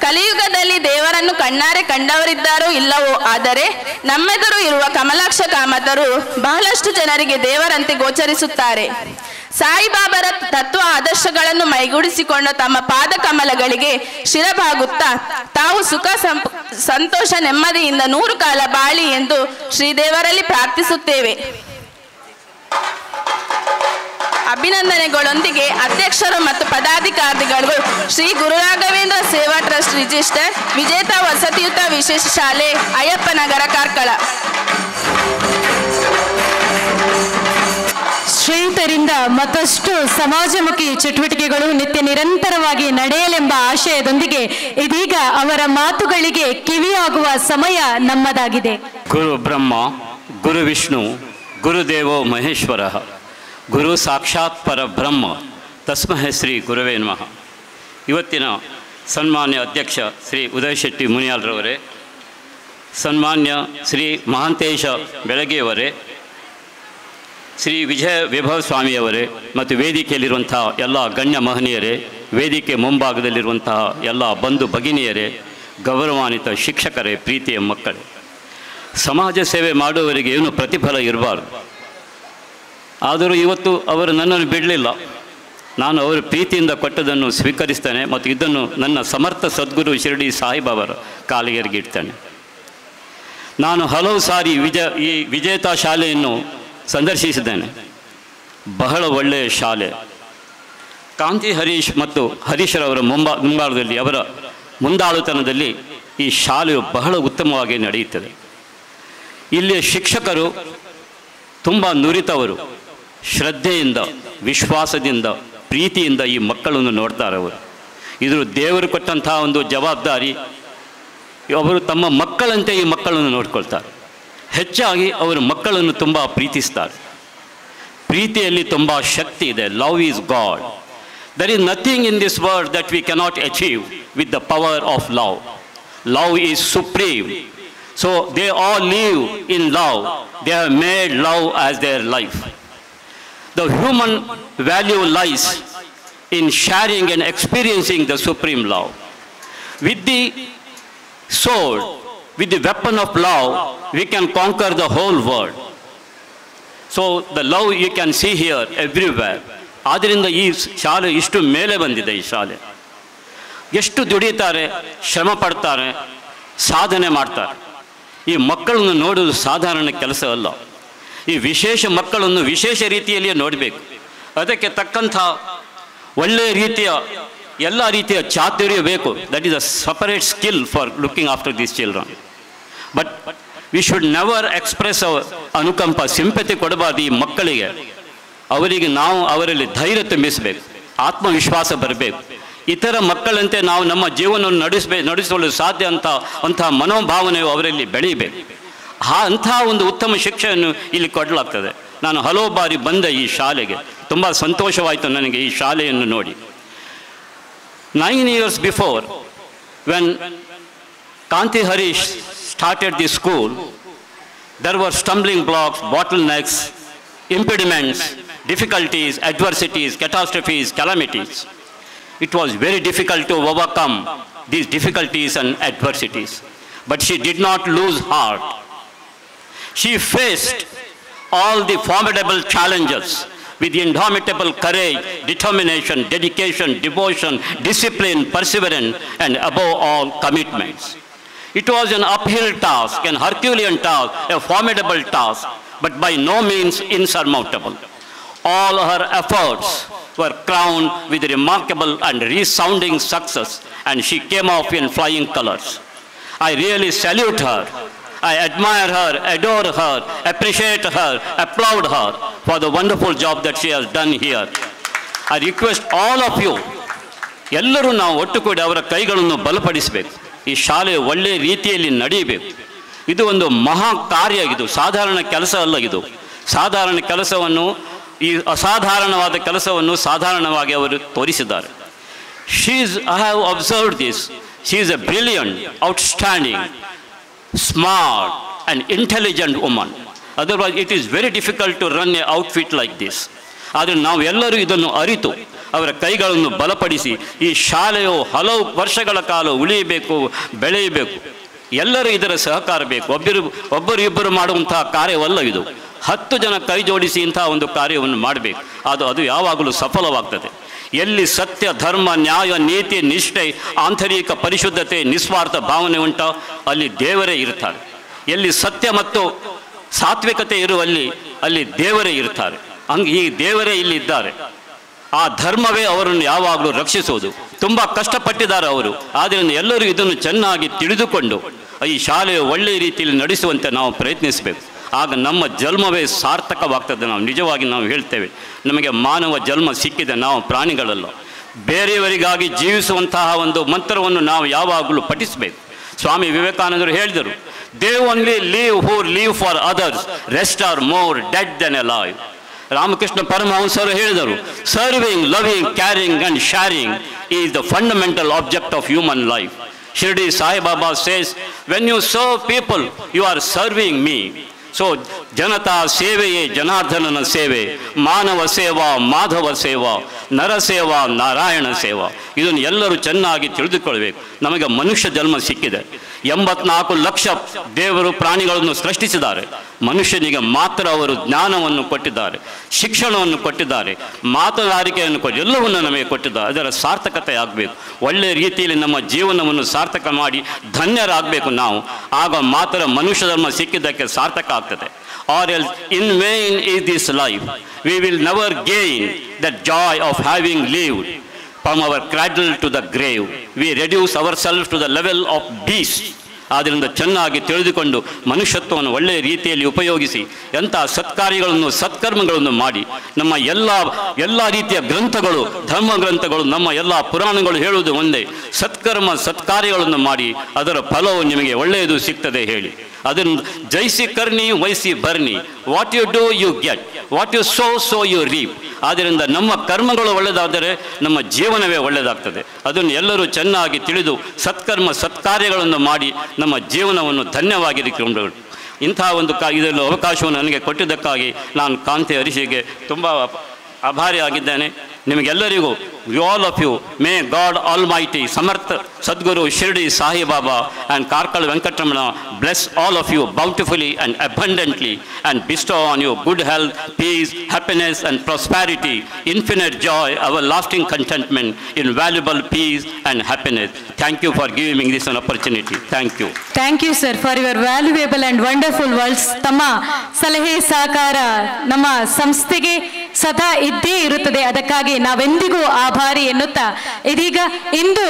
ಕಲಿಯುಗದಲ್ಲಿ ದೇವರನ್ನು ಕಣ್ಣಾರೆ ಕಂಡವರಿದ್ದಾರೋ ಇಲ್ಲವೋ, ಆದರೆ ನಮ್ಮೆದುರು ಇರುವ ಕಮಲಾಕ್ಷ ಕಾಮತರು ಬಹಳಷ್ಟು ಜನರಿಗೆ ದೇವರಂತೆ ಗೋಚರಿಸುತ್ತಾರೆ. ಸಾಯಿಬಾಬರ ತತ್ವ ಆದರ್ಶಗಳನ್ನು ಮೈಗೂಡಿಸಿಕೊಂಡ ತಮ್ಮ ಪಾದ ಕಮಲಗಳಿಗೆ ಶಿರಬಾಗುತ್ತಾ ತಾವು ಸುಖ ಸಂತೋಷ ನೆಮ್ಮದಿಯಿಂದ 100 ಕಾಲ ಬಾಳಿ ಎಂದು ಶ್ರೀದೇವರಲ್ಲಿ ಪ್ರಾರ್ಥಿಸುತ್ತೇವೆ. ಅಭಿನಂದನೆಗಳೊಂದಿಗೆ ಅಧ್ಯಕ್ಷರು ಮತ್ತು ಪದಾಧಿಕಾರಿಗಳು ಶ್ರೀ ಗುರುರಾಘವೇಂದ್ರ ಸೇವಾ ಟ್ರಸ್ಟ್ ರಿಜಿಸ್ಟರ್ ವಿಜೇತ ವಸತಿಯುತ ವಿಶೇಷ ಶಾಲೆ ಅಯ್ಯಪ್ಪನಗರ ಕಾರ್ಕಳ. ಶ್ರೀಯುತರಿಂದ ಮತ್ತಷ್ಟು ಸಮಾಜಮುಖಿ ಚಟುವಟಿಕೆಗಳು ನಿತ್ಯ ನಿರಂತರವಾಗಿ ನಡೆಯಲೆಂಬ ಆಶಯದೊಂದಿಗೆ ಇದೀಗ ಅವರ ಮಾತುಗಳಿಗೆ ಕಿವಿಯಾಗುವ ಸಮಯ ನಮ್ಮದಾಗಿದೆ. ಗುರು ಬ್ರಹ್ಮ, ಗುರು ವಿಷ್ಣು, ಗುರುದೇವೋ ಮಹೇಶ್ವರ, ಗುರು ಸಾಕ್ಷಾತ್ ಪರಬ್ರಹ್ಮ, ತಸ್ಮೈ ಶ್ರೀ ಗುರುವೇ ನಮಃ. ಇವತ್ತಿನ ಸನ್ಮಾನ್ಯ ಅಧ್ಯಕ್ಷ ಶ್ರೀ ಉದಯ್ ಶೆಟ್ಟಿ ಮುನಿಯಾಲ್ರವರೇ, ಸನ್ಮಾನ್ಯ ಶ್ರೀ ಮಹಾಂತೇಶ ಬೆಳಗೆಯವರೇ, ಶ್ರೀ ವಿಜಯ ವಿಭವ ಸ್ವಾಮಿಯವರೇ ಮತ್ತು ವೇದಿಕೆಯಲ್ಲಿರುವಂತಹ ಎಲ್ಲ ಗಣ್ಯ ಮಹನೀಯರೇ, ವೇದಿಕೆ ಮುಂಭಾಗದಲ್ಲಿರುವಂತಹ ಎಲ್ಲ ಬಂಧು ಭಗಿನಿಯರೇ, ಗೌರವಾನ್ವಿತ ಶಿಕ್ಷಕರೇ, ಪ್ರೀತಿಯ ಮಕ್ಕಳೇ, ಸಮಾಜ ಸೇವೆ ಮಾಡುವವರಿಗೆ ಏನು ಪ್ರತಿಫಲ ಇರಬಾರ್ದು. ಆದರೂ ಇವತ್ತು ಅವರು ನನ್ನನ್ನು ಬಿಡಲಿಲ್ಲ. ನಾನು ಅವರ ಪ್ರೀತಿಯಿಂದ ಕೊಟ್ಟದನ್ನು ಸ್ವೀಕರಿಸ್ತೇನೆ ಮತ್ತು ಇದನ್ನು ನನ್ನ ಸಮರ್ಥ ಸದ್ಗುರು ಶಿರಡಿ ಸಾಯಿಬಾಬರ ಕಾಲಿಗೆರಿಗೆ ಇಡ್ತೇನೆ. ನಾನು ಹಲವು ಸಾರಿ ಈ ವಿಜೇತ ಶಾಲೆಯನ್ನು ಸಂದರ್ಶಿಸಿದ್ದೇನೆ. ಬಹಳ ಒಳ್ಳೆಯ ಶಾಲೆ. ಕಾಂತಿ ಹರೀಶ್ ಮತ್ತು ಹರೀಶ್ರವರ ಮುಂಭಾಗದಲ್ಲಿ ಅವರ ಮುಂದಾಳುತನದಲ್ಲಿ ಈ ಶಾಲೆಯು ಬಹಳ ಉತ್ತಮವಾಗಿ ನಡೆಯುತ್ತದೆ. ಇಲ್ಲಿಯ ಶಿಕ್ಷಕರು ತುಂಬ ನುರಿತವರು. ಶ್ರದ್ಧೆಯಿಂದ, ವಿಶ್ವಾಸದಿಂದ, ಪ್ರೀತಿಯಿಂದ ಈ ಮಕ್ಕಳನ್ನು ನೋಡ್ತಾರೆ. ಅವರು ಇದು ದೇವರು ಕೊಟ್ಟಂತಹ ಒಂದು ಜವಾಬ್ದಾರಿ. ಅವರು ತಮ್ಮ ಮಕ್ಕಳಂತೆ ಈ ಮಕ್ಕಳನ್ನು ನೋಡ್ಕೊಳ್ತಾರೆ. ಹೆಚ್ಚಾಗಿ ಅವರು ಮಕ್ಕಳನ್ನು ತುಂಬ ಪ್ರೀತಿಸ್ತಾರೆ. ಪ್ರೀತಿಯಲ್ಲಿ ತುಂಬ ಶಕ್ತಿ ಇದೆ. Love is God. There is nothing in this world that we cannot achieve with the power of love. Love is supreme. So they all live in love. They have made love as their life. The human value lies in sharing and experiencing the supreme love. With the sword, with the weapon of love, we can conquer the whole world. So the love you can see here everywhere. ಆದ್ದರಿಂದ ಈ ಶಾಲೆ ಇಷ್ಟು ಮೇಲೆ ಬಂದಿದೆ. ಈ ಶಾಲೆ ಎಷ್ಟು ದುಡಿತಾರೆ, ಶ್ರಮ ಪಡ್ತಾರೆ, ಸಾಧನೆ ಮಾಡ್ತಾರೆ. ಈ ಮಕ್ಕಳನ್ನು ನೋಡುವುದು ಸಾಧಾರಣ ಕೆಲಸ ಅಲ್ಲ. ಈ ವಿಶೇಷ ಮಕ್ಕಳನ್ನು ವಿಶೇಷ ರೀತಿಯಲ್ಲಿಯೇ ನೋಡಬೇಕು. ಅದಕ್ಕೆ ತಕ್ಕಂಥ ಒಳ್ಳೆಯ ರೀತಿಯ ಎಲ್ಲ ರೀತಿಯ ಚಾತುರ್ಯ ಬೇಕು. That is a separate skill for looking after these children. But we should never express our ಅನುಕಂಪ, ಸಿಂಪತಿ ಕೊಡಬಾರ್ದು ಈ ಮಕ್ಕಳಿಗೆ. ಅವರಿಗೆ ನಾವು ಅವರಲ್ಲಿ ಧೈರ್ಯ ತುಂಬಿಸಬೇಕು, ಆತ್ಮವಿಶ್ವಾಸ ಬರಬೇಕು. ಇತರ ಮಕ್ಕಳಂತೆ ನಾವು ನಮ್ಮ ಜೀವನವನ್ನು ನಡೆಸಲು ಸಾಧ್ಯ ಅಂತಹ ಮನೋಭಾವನೆಯು ಅವರಲ್ಲಿ ಬೆಳೀಬೇಕು. ಅಂಥ ಒಂದು ಉತ್ತಮ ಶಿಕ್ಷೆಯನ್ನು ಇಲ್ಲಿ ಕೊಡಲಾಗ್ತದೆ. ನಾನು ಹಲವು ಬಾರಿ ಬಂದ ಈ ಶಾಲೆಗೆ. ತುಂಬ ಸಂತೋಷವಾಯಿತು ನನಗೆ ಈ ಶಾಲೆಯನ್ನು ನೋಡಿ. 9 years before, when Kanti Harish started this school, there were stumbling blocks, bottlenecks, impediments, difficulties, adversities, catastrophes, calamities. It was very difficult to overcome these difficulties and adversities. But she did not lose heart. She faced all the formidable challenges with indomitable courage, determination, dedication, devotion, discipline, perseverance, and above all, commitments. It was an uphill task, an Herculean task, a formidable task, but by no means insurmountable. All her efforts were crowned with remarkable and resounding success, and she came off in flying colors. I really salute her. I admire her, adore her, appreciate her, applaud her for the wonderful job that she has done here. I request all of you, ಎಲ್ಲರೂ ನಾವು ಒಟ್ಟುಗೂಡಿ ಅವರ ಕೈಗಳನ್ನು ಬಲಪಡಿಸಬೇಕು. ಈ ಶಾಲೆ ಒಳ್ಳೆಯ ರೀತಿಯಲ್ಲಿ ನಡೆಯಬೇಕು. ಇದು ಒಂದು ಮಹಾ ಕಾರ್ಯ, ಇದು ಸಾಧಾರಣ ಕೆಲಸ ಅಲ್ಲ. ಇದು ಸಾಧಾರಣ ಕೆಲಸವನ್ನು, ಈ ಅಸಾಧಾರಣವಾದ ಕೆಲಸವನ್ನು ಸಾಧಾರಣವಾಗಿ ಅವರು ತೋರಿಸಿದ್ದಾರೆ. I have observed this. She is a brilliant, outstanding, smart and intelligent woman. Otherwise it is very difficult to run an outfit like this. ಆದರೆ ನಾವೆಲ್ಲರೂ ಇದನ್ನು ಅರಿತು ಅವರ ಕೈಗಳನ್ನು ಬಲಪಡಿಸಿ ಈ ಶಾಲೆಯು ಹಲವು ವರ್ಷಗಳ ಕಾಲ ಉಳಿಯಬೇಕು, ಬೆಳೆಯಬೇಕು. ಎಲ್ಲರೂ ಇದರ ಸಹಕಾರ ಬೇಕು. ಒಬ್ಬರು ಇಬ್ಬರು ಮಾಡುವಂತಹ ಕಾರ್ಯವಲ್ಲ ಇದು. 10 ಜನ ಕೈ ಜೋಡಿಸಿ ಇಂತಹ ಒಂದು ಕಾರ್ಯವನ್ನು ಮಾಡಬೇಕು. ಅದು ಯಾವಾಗಲೂ ಸಫಲವಾಗ್ತದೆ. ಎಲ್ಲಿ ಸತ್ಯ, ಧರ್ಮ, ನ್ಯಾಯ, ನೀತಿ, ನಿಷ್ಠೆ, ಆಂತರಿಕ ಪರಿಶುದ್ಧತೆ, ನಿಸ್ವಾರ್ಥ ಭಾವನೆ ಉಂಟೋ ಅಲ್ಲಿ ದೇವರೇ ಇರ್ತಾರೆ. ಎಲ್ಲಿ ಸತ್ಯ ಮತ್ತು ಸಾತ್ವಿಕತೆ ಇರುವಲ್ಲಿ ಅಲ್ಲಿ ದೇವರೇ ಇರ್ತಾರೆ. ಈ ದೇವರೇ ಇಲ್ಲಿ ಇದ್ದಾರೆ. ಆ ಧರ್ಮವೇ ಅವರನ್ನು ಯಾವಾಗಲೂ ರಕ್ಷಿಸುವುದು. ತುಂಬ ಕಷ್ಟಪಟ್ಟಿದ್ದಾರೆ ಅವರು. ಆದ್ದರಿಂದ ಎಲ್ಲರೂ ಇದನ್ನು ಚೆನ್ನಾಗಿ ತಿಳಿದುಕೊಂಡು ಈ ಶಾಲೆಯು ಒಳ್ಳೆಯ ರೀತಿಯಲ್ಲಿ ನಡೆಸುವಂತೆ ನಾವು ಪ್ರಯತ್ನಿಸಬೇಕು. ಆಗ ನಮ್ಮ ಜನ್ಮವೇ ಸಾರ್ಥಕವಾಗ್ತದೆ. ನಾವು ನಿಜವಾಗಿ ನಾವು ಹೇಳ್ತೇವೆ, ನಮಗೆ ಮಾನವ ಜನ್ಮ ಸಿಕ್ಕಿದೆ, ನಾವು ಪ್ರಾಣಿಗಳಲ್ಲ. ಬೇರೆಯವರಿಗಾಗಿ ಜೀವಿಸುವಂತಹ ಒಂದು ಮಂತ್ರವನ್ನು ನಾವು ಯಾವಾಗಲೂ ಪಠಿಸಬೇಕು. ಸ್ವಾಮಿ ವಿವೇಕಾನಂದರು ಹೇಳಿದರು, they only live who live for others, rest are more dead than alive. Ramakrishna ಪರಮಹಂಸರು ಹೇಳಿದರು, serving, loving, caring and sharing is the fundamental object of human life. Shirdi Sai Baba says, when you serve people, you are serving me. So, Janata Seveye Janardhanana Seve, Manava Seva, Madhava Seva, Nara Seva, Narayana Seva. ಇದನ್ನು ಎಲ್ಲರೂ ಚೆನ್ನಾಗಿ ತಿಳಿದುಕೊಳ್ಳಬೇಕು. ನಮಗೆ ಮನುಷ್ಯ ಜನ್ಮ ಸಿಕ್ಕಿದೆ. 84 ಲಕ್ಷ ದೇವರು ಪ್ರಾಣಿಗಳನ್ನು ಸೃಷ್ಟಿಸಿದ್ದಾರೆ. ಮನುಷ್ಯನಿಗೆ ಮಾತ್ರ ಅವರು ಜ್ಞಾನವನ್ನು ಕೊಟ್ಟಿದ್ದಾರೆ, ಶಿಕ್ಷಣವನ್ನು ಕೊಟ್ಟಿದ್ದಾರೆ, ಮಾತನಾಡಿಕೆಯನ್ನು ಎಲ್ಲವನ್ನು ನಮಗೆ ಕೊಟ್ಟಿದ್ದಾರೆ. ಅದರ ಸಾರ್ಥಕತೆ ಆಗಬೇಕು. ಒಳ್ಳೆಯ ರೀತಿಯಲ್ಲಿ ನಮ್ಮ ಜೀವನವನ್ನು ಸಾರ್ಥಕ ಮಾಡಿ ಧನ್ಯರಾಗಬೇಕು ನಾವು. ಆಗ ಮಾತ್ರ ಮನುಷ್ಯ ಧರ್ಮ ಸಿಕ್ಕಿದ್ದಕ್ಕೆ ಸಾರ್ಥಕ ಆಗ್ತದೆ. Or else in vain is this life. We will never gain the joy of having lived from our cradle to the grave. We reduce ourselves to the level of beasts. ಆದ್ದರಿಂದ ಚೆನ್ನಾಗಿ ತಿಳಿದುಕೊಂಡು ಮನುಷ್ಯತ್ವವನ್ನು ಒಳ್ಳೆಯ ರೀತಿಯಲ್ಲಿ ಉಪಯೋಗಿಸಿ ಎಂಥ ಸತ್ಕಾರ್ಯಗಳನ್ನು, ಸತ್ಕರ್ಮಗಳನ್ನು ಮಾಡಿ ನಮ್ಮ ಎಲ್ಲ ರೀತಿಯ ಗ್ರಂಥಗಳು, ಧರ್ಮ ಗ್ರಂಥಗಳು, ನಮ್ಮ ಎಲ್ಲ ಪುರಾಣಗಳು ಹೇಳುವುದು ಒಂದೇ, ಸತ್ಕರ್ಮ ಸತ್ಕಾರ್ಯಗಳನ್ನು ಮಾಡಿ ಅದರ ಫಲವು ನಿಮಗೆ ಒಳ್ಳೆಯದು ಸಿಗ್ತದೆ ಹೇಳಿ. ಅದನ್ನು ಜೈಸಿ ಕರ್ನಿ ವೈಸಿ ಬರ್ನಿ, what you do you get, what you sow you reap. ಆದ್ದರಿಂದ ನಮ್ಮ ಕರ್ಮಗಳು ಒಳ್ಳೆಯದಾದರೆ ನಮ್ಮ ಜೀವನವೇ ಒಳ್ಳೆಯದಾಗ್ತದೆ. ಅದನ್ನು ಎಲ್ಲರೂ ಚೆನ್ನಾಗಿ ತಿಳಿದು ಸತ್ಕರ್ಮ ಸತ್ಕಾರ್ಯಗಳನ್ನು ಮಾಡಿ ನಮ್ಮ ಜೀವನವನ್ನು ಧನ್ಯವಾಗಿರಿಕೊಂಡು ಇಂತಹ ಒಂದು ಇದರಲ್ಲಿ ಅವಕಾಶವನ್ನು ನನಗೆ ಕೊಟ್ಟಿದ್ದಕ್ಕಾಗಿ ನಾನು ಕಾಂತಿ ಹರೀಶಿಗೆ ತುಂಬ ಆಭಾರಿಯಾಗಿದ್ದೇನೆ. ನಿಮಗೆಲ್ಲರಿಗೂ, all of you, may God Almighty, Samarth Sadguru Shirdi Sai Baba and Karkal Venkatramana bless all of you bountifully and abundantly and bestow on you good health, peace, happiness and prosperity, infinite joy, everlasting contentment, invaluable peace and happiness. Thank you for giving me this an opportunity. Thank you. Thank you, sir, for your valuable and wonderful words. ತಮ್ಮ ಸಲಹೆ ಸಹಕಾರ ನಮ್ಮ ಸಂಸ್ಥೆಗೆ ಸದಾ ಇದ್ದೇ ಇರುತ್ತದೆ. ಅದಕ್ಕಾಗಿ ನಾವೆಂದಿಗೂ ಆಭಾರಿ ಎನ್ನುತ್ತಾ ಇದೀಗ ಇಂದು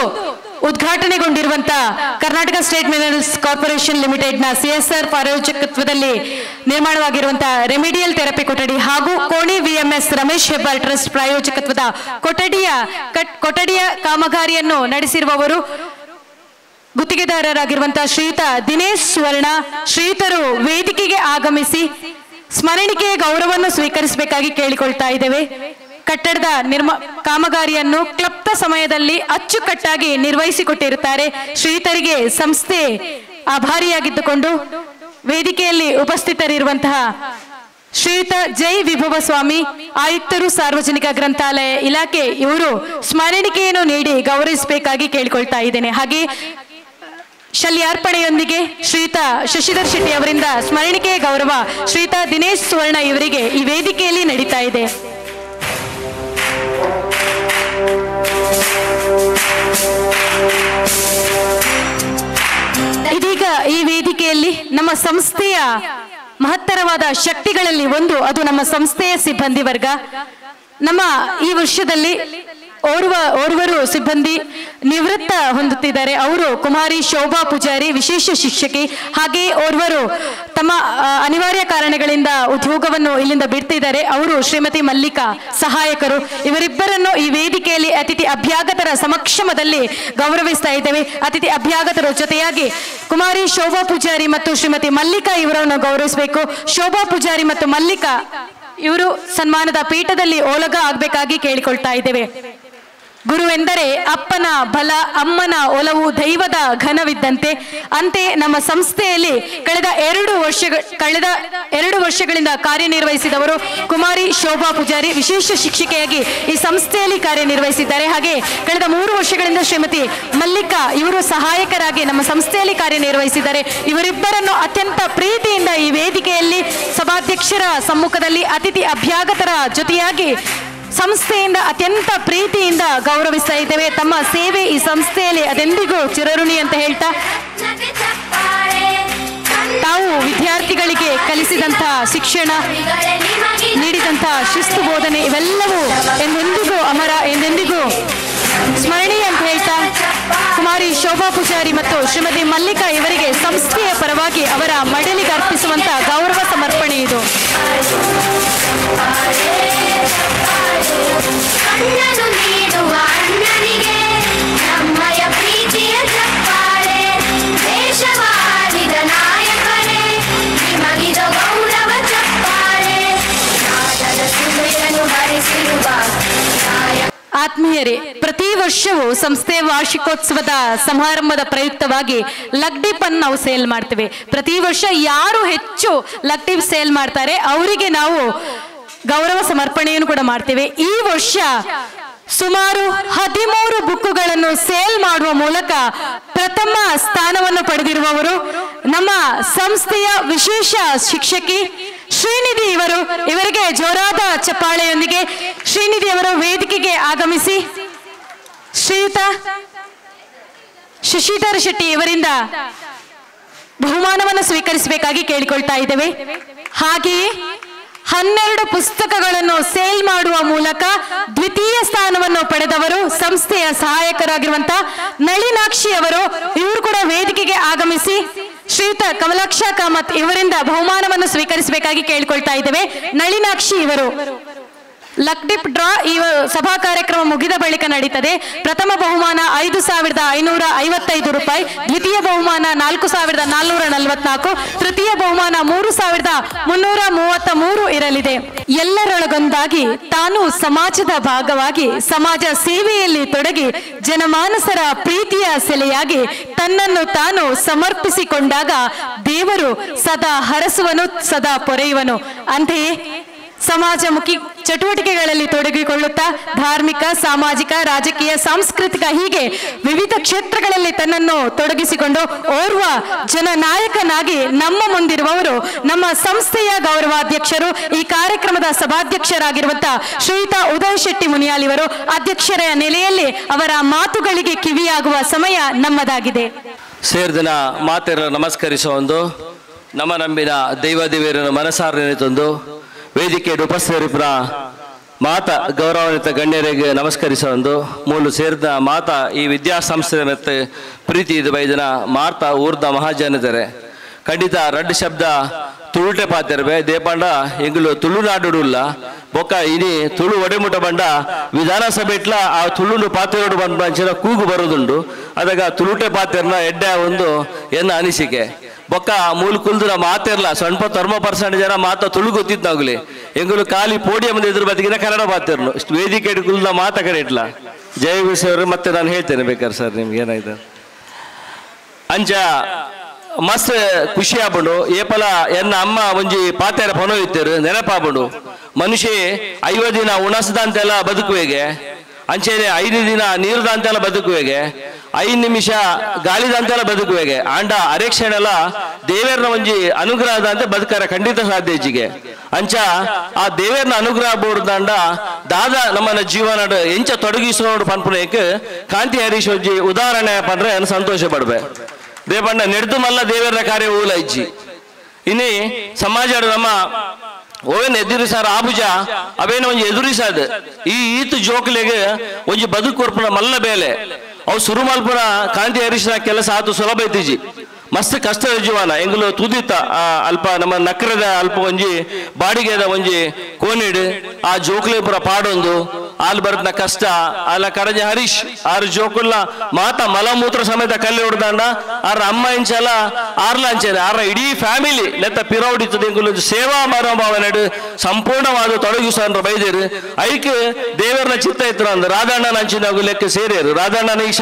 ಉದ್ಘಾಟನೆಗೊಂಡಿರುವಂತಹ ಕರ್ನಾಟಕ ಸ್ಟೇಟ್ ಮಿನರಲ್ಸ್ ಕಾರ್ಪೊರೇಷನ್ ಲಿಮಿಟೆಡ್ನ CSR ಪ್ರಾಯೋಜಕತ್ವದಲ್ಲಿ ನಿರ್ಮಾಣವಾಗಿರುವಂತಹ ರೆಮಿಡಿಯಲ್ ಥೆರಪಿ ಕೊಠಡಿ ಹಾಗೂ ಕೋಣಿ VMS ರಮೇಶ್ ಹೆಬ್ಬಾರ್ ಟ್ರಸ್ಟ್ ಪ್ರಾಯೋಜಕತ್ವದ ಕೊಠಡಿಯ ಕಾಮಗಾರಿಯನ್ನು ನಡೆಸಿರುವವರು ಗುತ್ತಿಗೆದಾರರಾಗಿರುವಂತಹ ಶ್ರೀಯುತ ದಿನೇಶ್ ಸುವರ್ಣ. ಶ್ರೀಯುತರು ವೇದಿಕೆಗೆ ಆಗಮಿಸಿ ಸ್ಮರಣಿಕೆಯ ಗೌರವವನ್ನು ಸ್ವೀಕರಿಸಬೇಕಾಗಿ ಕೇಳಿಕೊಳ್ತಾ ಇದ್ದೇವೆ. ಕಟ್ಟಡದ ಕಾಮಗಾರಿಯನ್ನು ಕ್ಲಪ್ತ ಸಮಯದಲ್ಲಿ ಅಚ್ಚುಕಟ್ಟಾಗಿ ನಿರ್ವಹಿಸಿಕೊಟ್ಟಿರುತ್ತಾರೆ. ಶ್ರೀಯುತರಿಗೆ ಸಂಸ್ಥೆ ಆಭಾರಿಯಾಗಿದ್ದುಕೊಂಡು ವೇದಿಕೆಯಲ್ಲಿ ಉಪಸ್ಥಿತರಿರುವಂತಹ ಶ್ರೀಯುತ ಜೈ ವಿಭವ ಸ್ವಾಮಿ, ಆಯುಕ್ತರು ಸಾರ್ವಜನಿಕ ಗ್ರಂಥಾಲಯ ಇಲಾಖೆ, ಇವರು ಸ್ಮರಣಿಕೆಯನ್ನು ನೀಡಿ ಗೌರವಿಸಬೇಕಾಗಿ ಕೇಳಿಕೊಳ್ತಾ ಇದ್ದೇನೆ. ಹಾಗೆ ಶಲ್ಯಾರ್ಪಣೆಯೊಂದಿಗೆ ಶ್ರೀಯುತ ಶಶಿಧರ್ ಶೆಟ್ಟಿ ಅವರಿಂದ ಸ್ಮರಣಿಕೆಯ ಗೌರವ ಶ್ರೀಯುತ ದಿನೇಶ್ ಸುವರ್ಣ ಇವರಿಗೆ ಈ ವೇದಿಕೆಯಲ್ಲಿ ನಡೀತಾ ಇದೆ. ಈ ವೇದಿಕೆಯಲ್ಲಿ ನಮ್ಮ ಸಂಸ್ಥೆಯ ಮಹತ್ತರವಾದ ಶಕ್ತಿಗಳಲ್ಲಿ ಒಂದು, ಅದು ನಮ್ಮ ಸಂಸ್ಥೆಯ ಸಿಬ್ಬಂದಿ ವರ್ಗ. ನಮ್ಮ ಈ ವರ್ಷದಲ್ಲಿ ಓರ್ವರು ಸಿಬ್ಬಂದಿ ನಿವೃತ್ತ ಹೊಂದುತ್ತಿದ್ದಾರೆ. ಅವರು ಕುಮಾರಿ ಶೋಭಾ ಪೂಜಾರಿ, ವಿಶೇಷ ಶಿಕ್ಷಕಿ. ಹಾಗೆ ಓರ್ವರು ತಮ್ಮ ಅನಿವಾರ್ಯ ಕಾರಣಗಳಿಂದ ಉದ್ಯೋಗವನ್ನು ಇಲ್ಲಿಂದ ಬಿಡ್ತಿದ್ದಾರೆ. ಅವರು ಶ್ರೀಮತಿ ಮಲ್ಲಿಕಾ, ಸಹಾಯಕರು. ಇವರಿಬ್ಬರನ್ನು ಈ ವೇದಿಕೆಯಲ್ಲಿ ಅತಿಥಿ ಅಭ್ಯಾಗತರ ಸಮಕ್ಷಮದಲ್ಲಿ ಗೌರವಿಸ್ತಾ ಇದ್ದೇವೆ. ಅತಿಥಿ ಅಭ್ಯಾಗತರ ಜೊತೆಯಾಗಿ ಕುಮಾರಿ ಶೋಭಾ ಪೂಜಾರಿ ಮತ್ತು ಶ್ರೀಮತಿ ಮಲ್ಲಿಕಾ ಇವರನ್ನು ಗೌರವಿಸಬೇಕು. ಶೋಭಾ ಪೂಜಾರಿ ಮತ್ತು ಮಲ್ಲಿಕಾ ಇವರು ಸನ್ಮಾನದ ಪೀಠದಲ್ಲಿ ಓಲಗ ಆಗಬೇಕಾಗಿ ಕೇಳಿಕೊಳ್ತಾ ಇದ್ದೇವೆ. ಗುರುವೆಂದರೆ ಅಪ್ಪನ ಬಲ, ಅಮ್ಮನ ಒಲವು, ದೈವದ ಘನವಿದ್ದಂತೆ. ಅಂತೆ ನಮ್ಮ ಸಂಸ್ಥೆಯಲ್ಲಿ ಕಳೆದ 2 ವರ್ಷಗಳಿಂದ ಕಾರ್ಯನಿರ್ವಹಿಸಿದವರು ಕುಮಾರಿ ಶೋಭಾ ಪೂಜಾರಿ, ವಿಶೇಷ ಶಿಕ್ಷಕಿಯಾಗಿ ಈ ಸಂಸ್ಥೆಯಲ್ಲಿ ಕಾರ್ಯನಿರ್ವಹಿಸಿದ್ದಾರೆ. ಹಾಗೆ ಕಳೆದ 3 ವರ್ಷಗಳಿಂದ ಶ್ರೀಮತಿ ಮಲ್ಲಿಕಾ ಇವರು ಸಹಾಯಕರಾಗಿ ನಮ್ಮ ಸಂಸ್ಥೆಯಲ್ಲಿ ಕಾರ್ಯನಿರ್ವಹಿಸಿದ್ದಾರೆ. ಇವರಿಬ್ಬರನ್ನು ಅತ್ಯಂತ ಪ್ರೀತಿಯಿಂದ ಈ ವೇದಿಕೆಯಲ್ಲಿ ಸಭಾಧ್ಯಕ್ಷರ ಸಮ್ಮುಖದಲ್ಲಿ ಅತಿಥಿ ಅಭ್ಯಾಗತರ ಜೊತೆಯಾಗಿ ಸಂಸ್ಥೆಯಿಂದ ಅತ್ಯಂತ ಪ್ರೀತಿಯಿಂದ ಗೌರವಿಸ್ತಾ ಇದ್ದೇವೆ. ತಮ್ಮ ಸೇವೆ ಈ ಸಂಸ್ಥೆಯಲ್ಲಿ ಅದೆಂದಿಗೂ ಚಿರಋಣಿ ಅಂತ ಹೇಳ್ತಾ, ತಾವು ವಿದ್ಯಾರ್ಥಿಗಳಿಗೆ ಕಲಿಸಿದಂತಹ ಶಿಕ್ಷಣ, ನೀಡಿದಂತಹ ಶಿಸ್ತು ಬೋಧನೆ ಇವೆಲ್ಲವೂ ಎಂದೆಂದಿಗೂ ಅಮರ, ಎಂದೆಂದಿಗೂ ಸ್ಮರಣೀಯ ಅಂತ ಹೇಳ್ತಾ, ಕುಮಾರಿ ಶೋಭಾ ಪೂಜಾರಿ ಮತ್ತು ಶ್ರೀಮತಿ ಮಲ್ಲಿಕಾ ಇವರಿಗೆ ಸಂಸ್ಥೆಯ ಪರವಾಗಿ ಅವರ ಮಡಲಿಗೆ ಅರ್ಪಿಸುವಂತ ಗೌರವ ಸಮರ್ಪಣೆ ಇದು. ಕಣ್ಣನು ನೀಡುವ ಅಣ್ಣನಿಗೆ ನಮ್ಮಯ ಪ್ರೀತಿಯ ಚಪ್ಪಾಳೆ, ದೇಶವಾದಿದ ನಾಯಕರೇ ನಿಮಗಿದ ಗೌರವ ಚಪ್ಪಾಳೆ, ನಾಟದ ಸುಮೆಯನ್ನು ಹರಿಸಿರುವ ಆತ್ಮೀಯರೇ, ಪ್ರತಿ ವರ್ಷವೂ ಸಂಸ್ಥೆಯ ವಾರ್ಷಿಕೋತ್ಸವದ ಸಮಾರಂಭದ ಪ್ರಯುಕ್ತವಾಗಿ ಲಗ್ಡಿಪ್ ಅನ್ನು ನಾವು ಸೇಲ್ ಮಾಡ್ತೇವೆ. ಪ್ರತಿ ವರ್ಷ ಯಾರು ಹೆಚ್ಚು ಲಗ್ಡಿಪ್ ಸೇಲ್ ಮಾಡ್ತಾರೆ ಅವರಿಗೆ ನಾವು ಗೌರವ ಸಮರ್ಪಣೆಯನ್ನು ಕೂಡ ಮಾಡ್ತೇವೆ. ಈ ವರ್ಷ ಸುಮಾರು 13 ಬುಕ್ಕುಗಳನ್ನು ಸೇಲ್ ಮಾಡುವ ಮೂಲಕ ಪ್ರಥಮ ಸ್ಥಾನವನ್ನು ಪಡೆದಿರುವವರು ನಮ್ಮ ಸಂಸ್ಥೆಯ ವಿಶೇಷ ಶಿಕ್ಷಕಿ ಶ್ರೀನಿಧಿ ಇವರು. ಇವರಿಗೆ ಜೋರಾದ ಚಪ್ಪಾಳೆಯೊಂದಿಗೆ ಶ್ರೀನಿಧಿ ಅವರು ವೇದಿಕೆಗೆ ಆಗಮಿಸಿ ಶ್ರೀಯುತ ಶಶಿಧರ್ ಶೆಟ್ಟಿ ಇವರಿಂದ ಬಹುಮಾನವನ್ನು ಸ್ವೀಕರಿಸಬೇಕಾಗಿ ಕೇಳಿಕೊಳ್ತಾ ಇದ್ದೇವೆ. ಹಾಗೆಯೇ 12 ಪುಸ್ತಕಗಳನ್ನು ಸೇಲ್ ಮಾಡುವ ಮೂಲಕ ದ್ವಿತೀಯ ಸ್ಥಾನವನ್ನು ಪಡೆದವರು ಸಂಸ್ಥೆಯ ಸಹಾಯಕರಾಗಿರುವಂತಹ ನಳಿನಾಕ್ಷಿ ಅವರು. ಇವರು ಕೂಡ ವೇದಿಕೆಗೆ ಆಗಮಿಸಿ ಶ್ರೀಯುತ ಕಮಲಾಕ್ಷ ಕಾಮತ್ ಇವರಿಂದ ಬಹುಮಾನವನ್ನು ಸ್ವೀಕರಿಸಬೇಕಾಗಿ ಕೇಳಿಕೊಳ್ತಾ ಇದ್ದೇವೆ. ನಳಿನಾಕ್ಷಿ ಇವರು. ಲಕ್ಡಿಪ್ ಡ್ರಾ ಈ ಸಭಾ ಕಾರ್ಯಕ್ರಮ ಮುಗಿದ ಬಳಿಕ ನಡೀತದೆ. ಪ್ರಥಮ ಬಹುಮಾನ 5,555 ರೂಪಾಯಿ, ದ್ವಿತೀಯ ಬಹುಮಾನ 4,444, ತೃತೀಯ ಬಹುಮಾನ 3,333 ಇರಲಿದೆ. ಎಲ್ಲರೊಳಗೊಂದಾಗಿ ತಾನು ಸಮಾಜದ ಭಾಗವಾಗಿ ಸಮಾಜ ಸೇವೆಯಲ್ಲಿ ತೊಡಗಿ ಜನಮಾನಸರ ಪ್ರೀತಿಯ ಸೆಲೆಯಾಗಿ ತನ್ನನ್ನು ತಾನು ಸಮರ್ಪಿಸಿಕೊಂಡಾಗ ದೇವರು ಸದಾ ಹರಸುವನು, ಸದಾ ಪೊರೆಯುವನು. ಅಂತೆಯೇ ಸಮಾಜಮುಖಿ ಚಟುವಟಿಕೆಗಳಲ್ಲಿ ತೊಡಗಿಕೊಳ್ಳುತ್ತಾ ಧಾರ್ಮಿಕ, ಸಾಮಾಜಿಕ, ರಾಜಕೀಯ, ಸಾಂಸ್ಕೃತಿಕ ಹೀಗೆ ವಿವಿಧ ಕ್ಷೇತ್ರಗಳಲ್ಲಿ ತನ್ನನ್ನು ತೊಡಗಿಸಿಕೊಂಡು ಓರ್ವ ಜನನಾಯಕನಾಗಿ ನಮ್ಮ ಮುಂದಿರುವವರು ನಮ್ಮ ಸಂಸ್ಥೆಯ ಗೌರವಾಧ್ಯಕ್ಷರು, ಈ ಕಾರ್ಯಕ್ರಮದ ಸಭಾಧ್ಯಕ್ಷರಾಗಿರುವಂತಹ ಶ್ರೀಯುತ ಉದಯ್ ಶೆಟ್ಟಿ ಮುನಿಯಾಲ್ ಇವರು. ಅಧ್ಯಕ್ಷರ ನೆಲೆಯಲ್ಲಿ ಅವರ ಮಾತುಗಳಿಗೆ ಕಿವಿಯಾಗುವ ಸಮಯ ನಮ್ಮದಾಗಿದೆ. ಸೇರಿದ ಮಾತೆರ ನಮಸ್ಕರಿಸುವ ಒಂದು ನಮ್ಮ ನಂಬಿನ ದೈವದೇವಿಯರನ್ನು ಮನಸಾರನೆ ತಂದು ವೇದಿಕೆಯಲ್ಲಿ ಉಪಸ್ಥಿತರಿಬ್ಬರ ಮಾತಾ ಗೌರವಾನ್ವಿತ ಗಣ್ಯರಿಗೆ ನಮಸ್ಕರಿಸುವ ಒಂದು ಮೂಲ ಸೇರಿದ ಮಾತಾ ಈ ವಿದ್ಯಾಸಂಸ್ಥೆ ಮತ್ತು ಪ್ರೀತಿ ಇದು ಬೈದನ ಮಾರ್ತಾ ಊರ್ದ ಮಹಾಜನಿದ್ದಾರೆ. ಖಂಡಿತ ರಡ್ಡು ಶಬ್ದ ತುಳುಟೆ ಪಾತಿರ್ಬೆ ದೇಪಂಡ ಎಂಗ್ಲು ತುಳುನಾಡುಲ್ಲ ಬೊಕ್ಕ ಇನಿ ತುಳು ಒಡೆಮುಟ ಬಂಡ ವಿಧಾನಸಭೆ ಇಟ್ಲ ಆ ತುಳುನು ಪಾತಿರೋಡು ಬಂದ ಕೂಗು ಬರೋದುಂಡು. ಅದಾಗ ತುಳುಟೆ ಪಾತಿರ್ನ ಎಡ್ಡೆ ಒಂದು ಎನ್ನ ಅನಿಸಿಕೆ ಬೊಕ್ಕ ಮೂಲ ಕುಲ್ದ್ರ ಮಾತಿರ್ಲ ಸ್ವಲ್ಪ 30% ಜನ ಮಾತ ತುಳು ಗೊತ್ತಿದ್ದಾಗಲಿ ಎಂಗಲು ಖಾಲಿ ಪೋಡಿಯಂ ಎದುರು ಬದಿಗಿನ ಕನ್ನಡ ಮಾತಿರ್ನು ವೇದಿಕೆ ಕುಲ್ದ ಮಾತ ಕಡೆ ಇಟ್ಲ. ಜಯ ವಿಷಯವರು ಮತ್ತೆ ನಾನು ಹೇಳ್ತೇನೆ ಬೇಕಾದ್ರೆ ಸರ್ ನಿಮ್ಗೆ ಏನಾಯ್ತು ಅಂಚ ಮಸ್ತ್ ಖುಷಿ ಆಗ್ಬಿಡು. ಏಪಲ ಎನ್ನ ಅಮ್ಮ ಒಂಜಿ ಪಾತೆರ ಪೊನೋ ಇತ್ತೇರು ನೆನಪಾಗ್ಬಿಡು. ಮನುಷ್ಯ 5 ದಿನ ಉಣಸದಂತೆಲ್ಲ ಬದುಕುವೆಗೆ, ಅಂಚೆನೆ 5 ದಿನ ನೀರುದಂತೆಲ್ಲ ಬದುಕುವೆಗೆ, 5 ನಿಮಿಷ ಗಾಳಿದಂತೆಲ್ಲ ಬದುಕುವೆಗೆ. ಆಂಡ ಅರೆಕ್ಷಣೆಲ್ಲ ದೇವೇರ್ನ ಒಂಜಿ ಅನುಗ್ರಹದಂತೆ ಬದುಕಾರ ಖಂಡಿತ ಸಾಧ್ಯ ಹೆಚ್ಚಿಗೆ. ಅಂಚ ಆ ದೇವೇರ್ನ ಅನುಗ್ರಹ ಬೋರ್ದಂಡ ದಾದ ನಮ್ಮನ ಜೀವನ ಎಂಚ ತೊಡಗಿಸೋಡು ಪನ್ಪುನೇಕ್ ಕಾಂತಿ ಹರೀಶ್ ಒಂಜಿ ಉದಾಹರಣೆ ಪಂಡ್ರೆ ಸಂತೋಷ ಪಡ್ಬೆ. ದೇಪಂಡ ನೆಡ್ದು ಮಲ್ಲ ದೇವರ ಕಾರ್ಯ ಊಲ ಇಜ್ಜಿ ಇನ್ನಿ ಸಮಾಜ ನಮ್ಮ ಓವೇನು ಎದುರಿಸಾರ ಆಬುಜ ಅವೇನು ಒಂಜಿ ಎದುರಿಸಾದ ಈತು ಜೋಕ್ಲೆಗೆ ಒಂಜಿ ಬದುಕು ಕೊರ್ಪುನ ಮಲ್ಲ ಬೇಲೆ ಅವು ಶುರು ಮಲ್ಪುನ ಕಾಂತಿ ಹರಿಸಿನ ಕೆಲಸ ಆತು ಸುಲಭ ಐತಿಜಿ ಮಸ್ತ್ ಕಷ್ಟ ಜೀವನ ಎಂಗ್ಲು ತುದಿತ ಅಲ್ಪ ನಮ್ಮ ನಕ್ರದ ಅಲ್ಪ ಒಂಜಿ ಬಾಡಿಗೆದ ಒಂಜಿ ಕೋನಿಡ್ ಆ ಜೋಕ್ಲೆ ಪುರ ಪಾಡೊಂದು ಆಲ್ ಬರ್ತನ ಕಷ್ಟ ಆಲ ಕಡಜ ಹರೀಶ್ ಆರು ಜೋಕುಲ್ಲ ಮಾತ ಮಲಮೂತ್ರ ಸಮೇತ ಕಲ್ಲೆ ಹೊಡೆದಾಂಡ ಆರ ಅಮ್ಮ ಇಂಚಲ ಆರ್ಲ ಅಂಚೇನೆ ಆರ ಇಡೀ ಫ್ಯಾಮಿಲಿ ಲೆತ್ತ ಪಿರೌಡಿತದ ಎಂಗುಲು ಸೇವಾ ಮನೋಭಾವನೆಡು ಸಂಪೂರ್ಣವಾದ ತೊಡಗಿಸಂದ್ರ ಬೈದೇರು ಐಕ್ ದೇವರನ ಚಿತ್ತ ಇತ್ತು ಅಂದ ರಾಧಣ್ಣನ ಅಂಚಿನಾಗು ಲೆಕ್ಕ ಸೇರಿಯರು ರಾಧಣ್ಣನ ಈ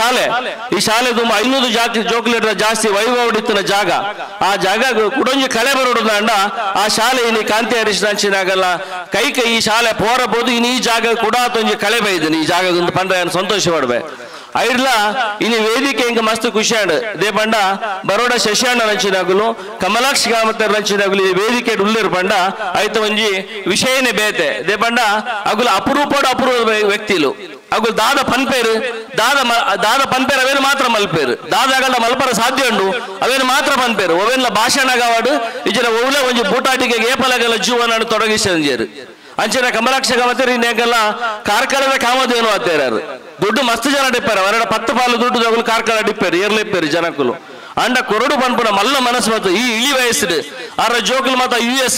ಶಾಲೆ ತುಂಬ 500 ಜಾತಿ ಜೋಕ್ಲೇಟ್ರ ಜಾಸ್ತಿ ವೈಭವಡಿತ್ತಿನ ಜಾಗ ಆ ಜಾಗ ಕುಡೊಂಜಿ ಕಳೆ ಬರೋದಂಡ ಆ ಶಾಲೆ ಇನಿ ಕಾಂತಿ ಹರೀಶ್ ಅಂಚಿನಾಗಲ್ಲ ಕೈಕ ಈ ಶಾಲೆ ಪೋರಬಹುದು ಇನ್ನು ಈ ಜಾಗ ಕೂಡ ಕಳೆ ಬೈದನಿ ಈ ಜಾಗದಿಂದ ಪಂಡ್ರೆ ಸಂತೋಷ ಪಡ್ಬೆ ಐಡ್ಲ ಇನ್ನು ವೇದಿಕೆ ಹಿಂಗ ಮಸ್ತ್ ಖುಷಿ ಆಂಡ್ ದೇಪಂಡ ಬರೋಡ ಶಶಿಯಣ್ಣ ರಂಚಿನಾಗುಲು ಕಮಲಾಕ್ಷ ಕಾಮತ ರಂಚಿನಾಗುಲು ಈ ವೇದಿಕೆ ಉಳ್ಳೇರು ಪಂಡ ಆಯ್ತು ಒಂಜಿ ವಿಷಯನೇ ಬೇತೆ ದೇಪಂಡ ಅಗುಲ ಅಪರೂಪದ ವ್ಯಕ್ತಿಲು ಅಗುಲ್ ದಾದ ಪನ್ಪೇರು ದಾದ ಪನ್ಪೇರು ಅವೇನು ಮಾತ್ರ ಮಲ್ಪೇರು ದಾದಾಗಲ್ಲ ಮಲ್ಪರ ಸಾಧ್ಯ ಉಂಡು ಅವೇನು ಮಾತ್ರ ಪನ್ಪೇರು ಅವೆಲ್ಲ ಭಾಷಣಗಾವಾಡು ಇಜನ ಒಳ್ಳೆ ಒಂಜಿ ಬೂಟಾಟಿಗೆ ಏಪಲಗಲ್ಲ ಜೀವನ ತೊಡಗಿಸಂಜೇರು ಅಂಚೆನ ಕಮಲಾಕ್ಷ ಕಾಮತೇರಿ ಇನ್ನೆಲ್ಲ ಕಾರ್ಕಳದ ಕಾಮಧೇನು ಆತೇರಾರು ದುಡ್ಡು ಮಸ್ತ್ ಜನ ಡಿಪ್ಪಾರ ಅವರ 10 ಪಾಲು ದುಡ್ಡು ತಗೊಳ್ಳಿ ಕಾರ್ಕಳ ಡಿಪ್ಪೇರು ಏರ್ಲಿಪ್ಪೇರು ಜನಕ್ಕಲು ಅಂಡ ಕೊರಡು ಪನ್ಪುನ ಮಲ್ಲ ಮನಸ್ಸು ಮತ್ತು ಈ ಇಳಿ ವಯಸ್ಸು ಅರ ಜೋಕುಲು ಮತ್ತ US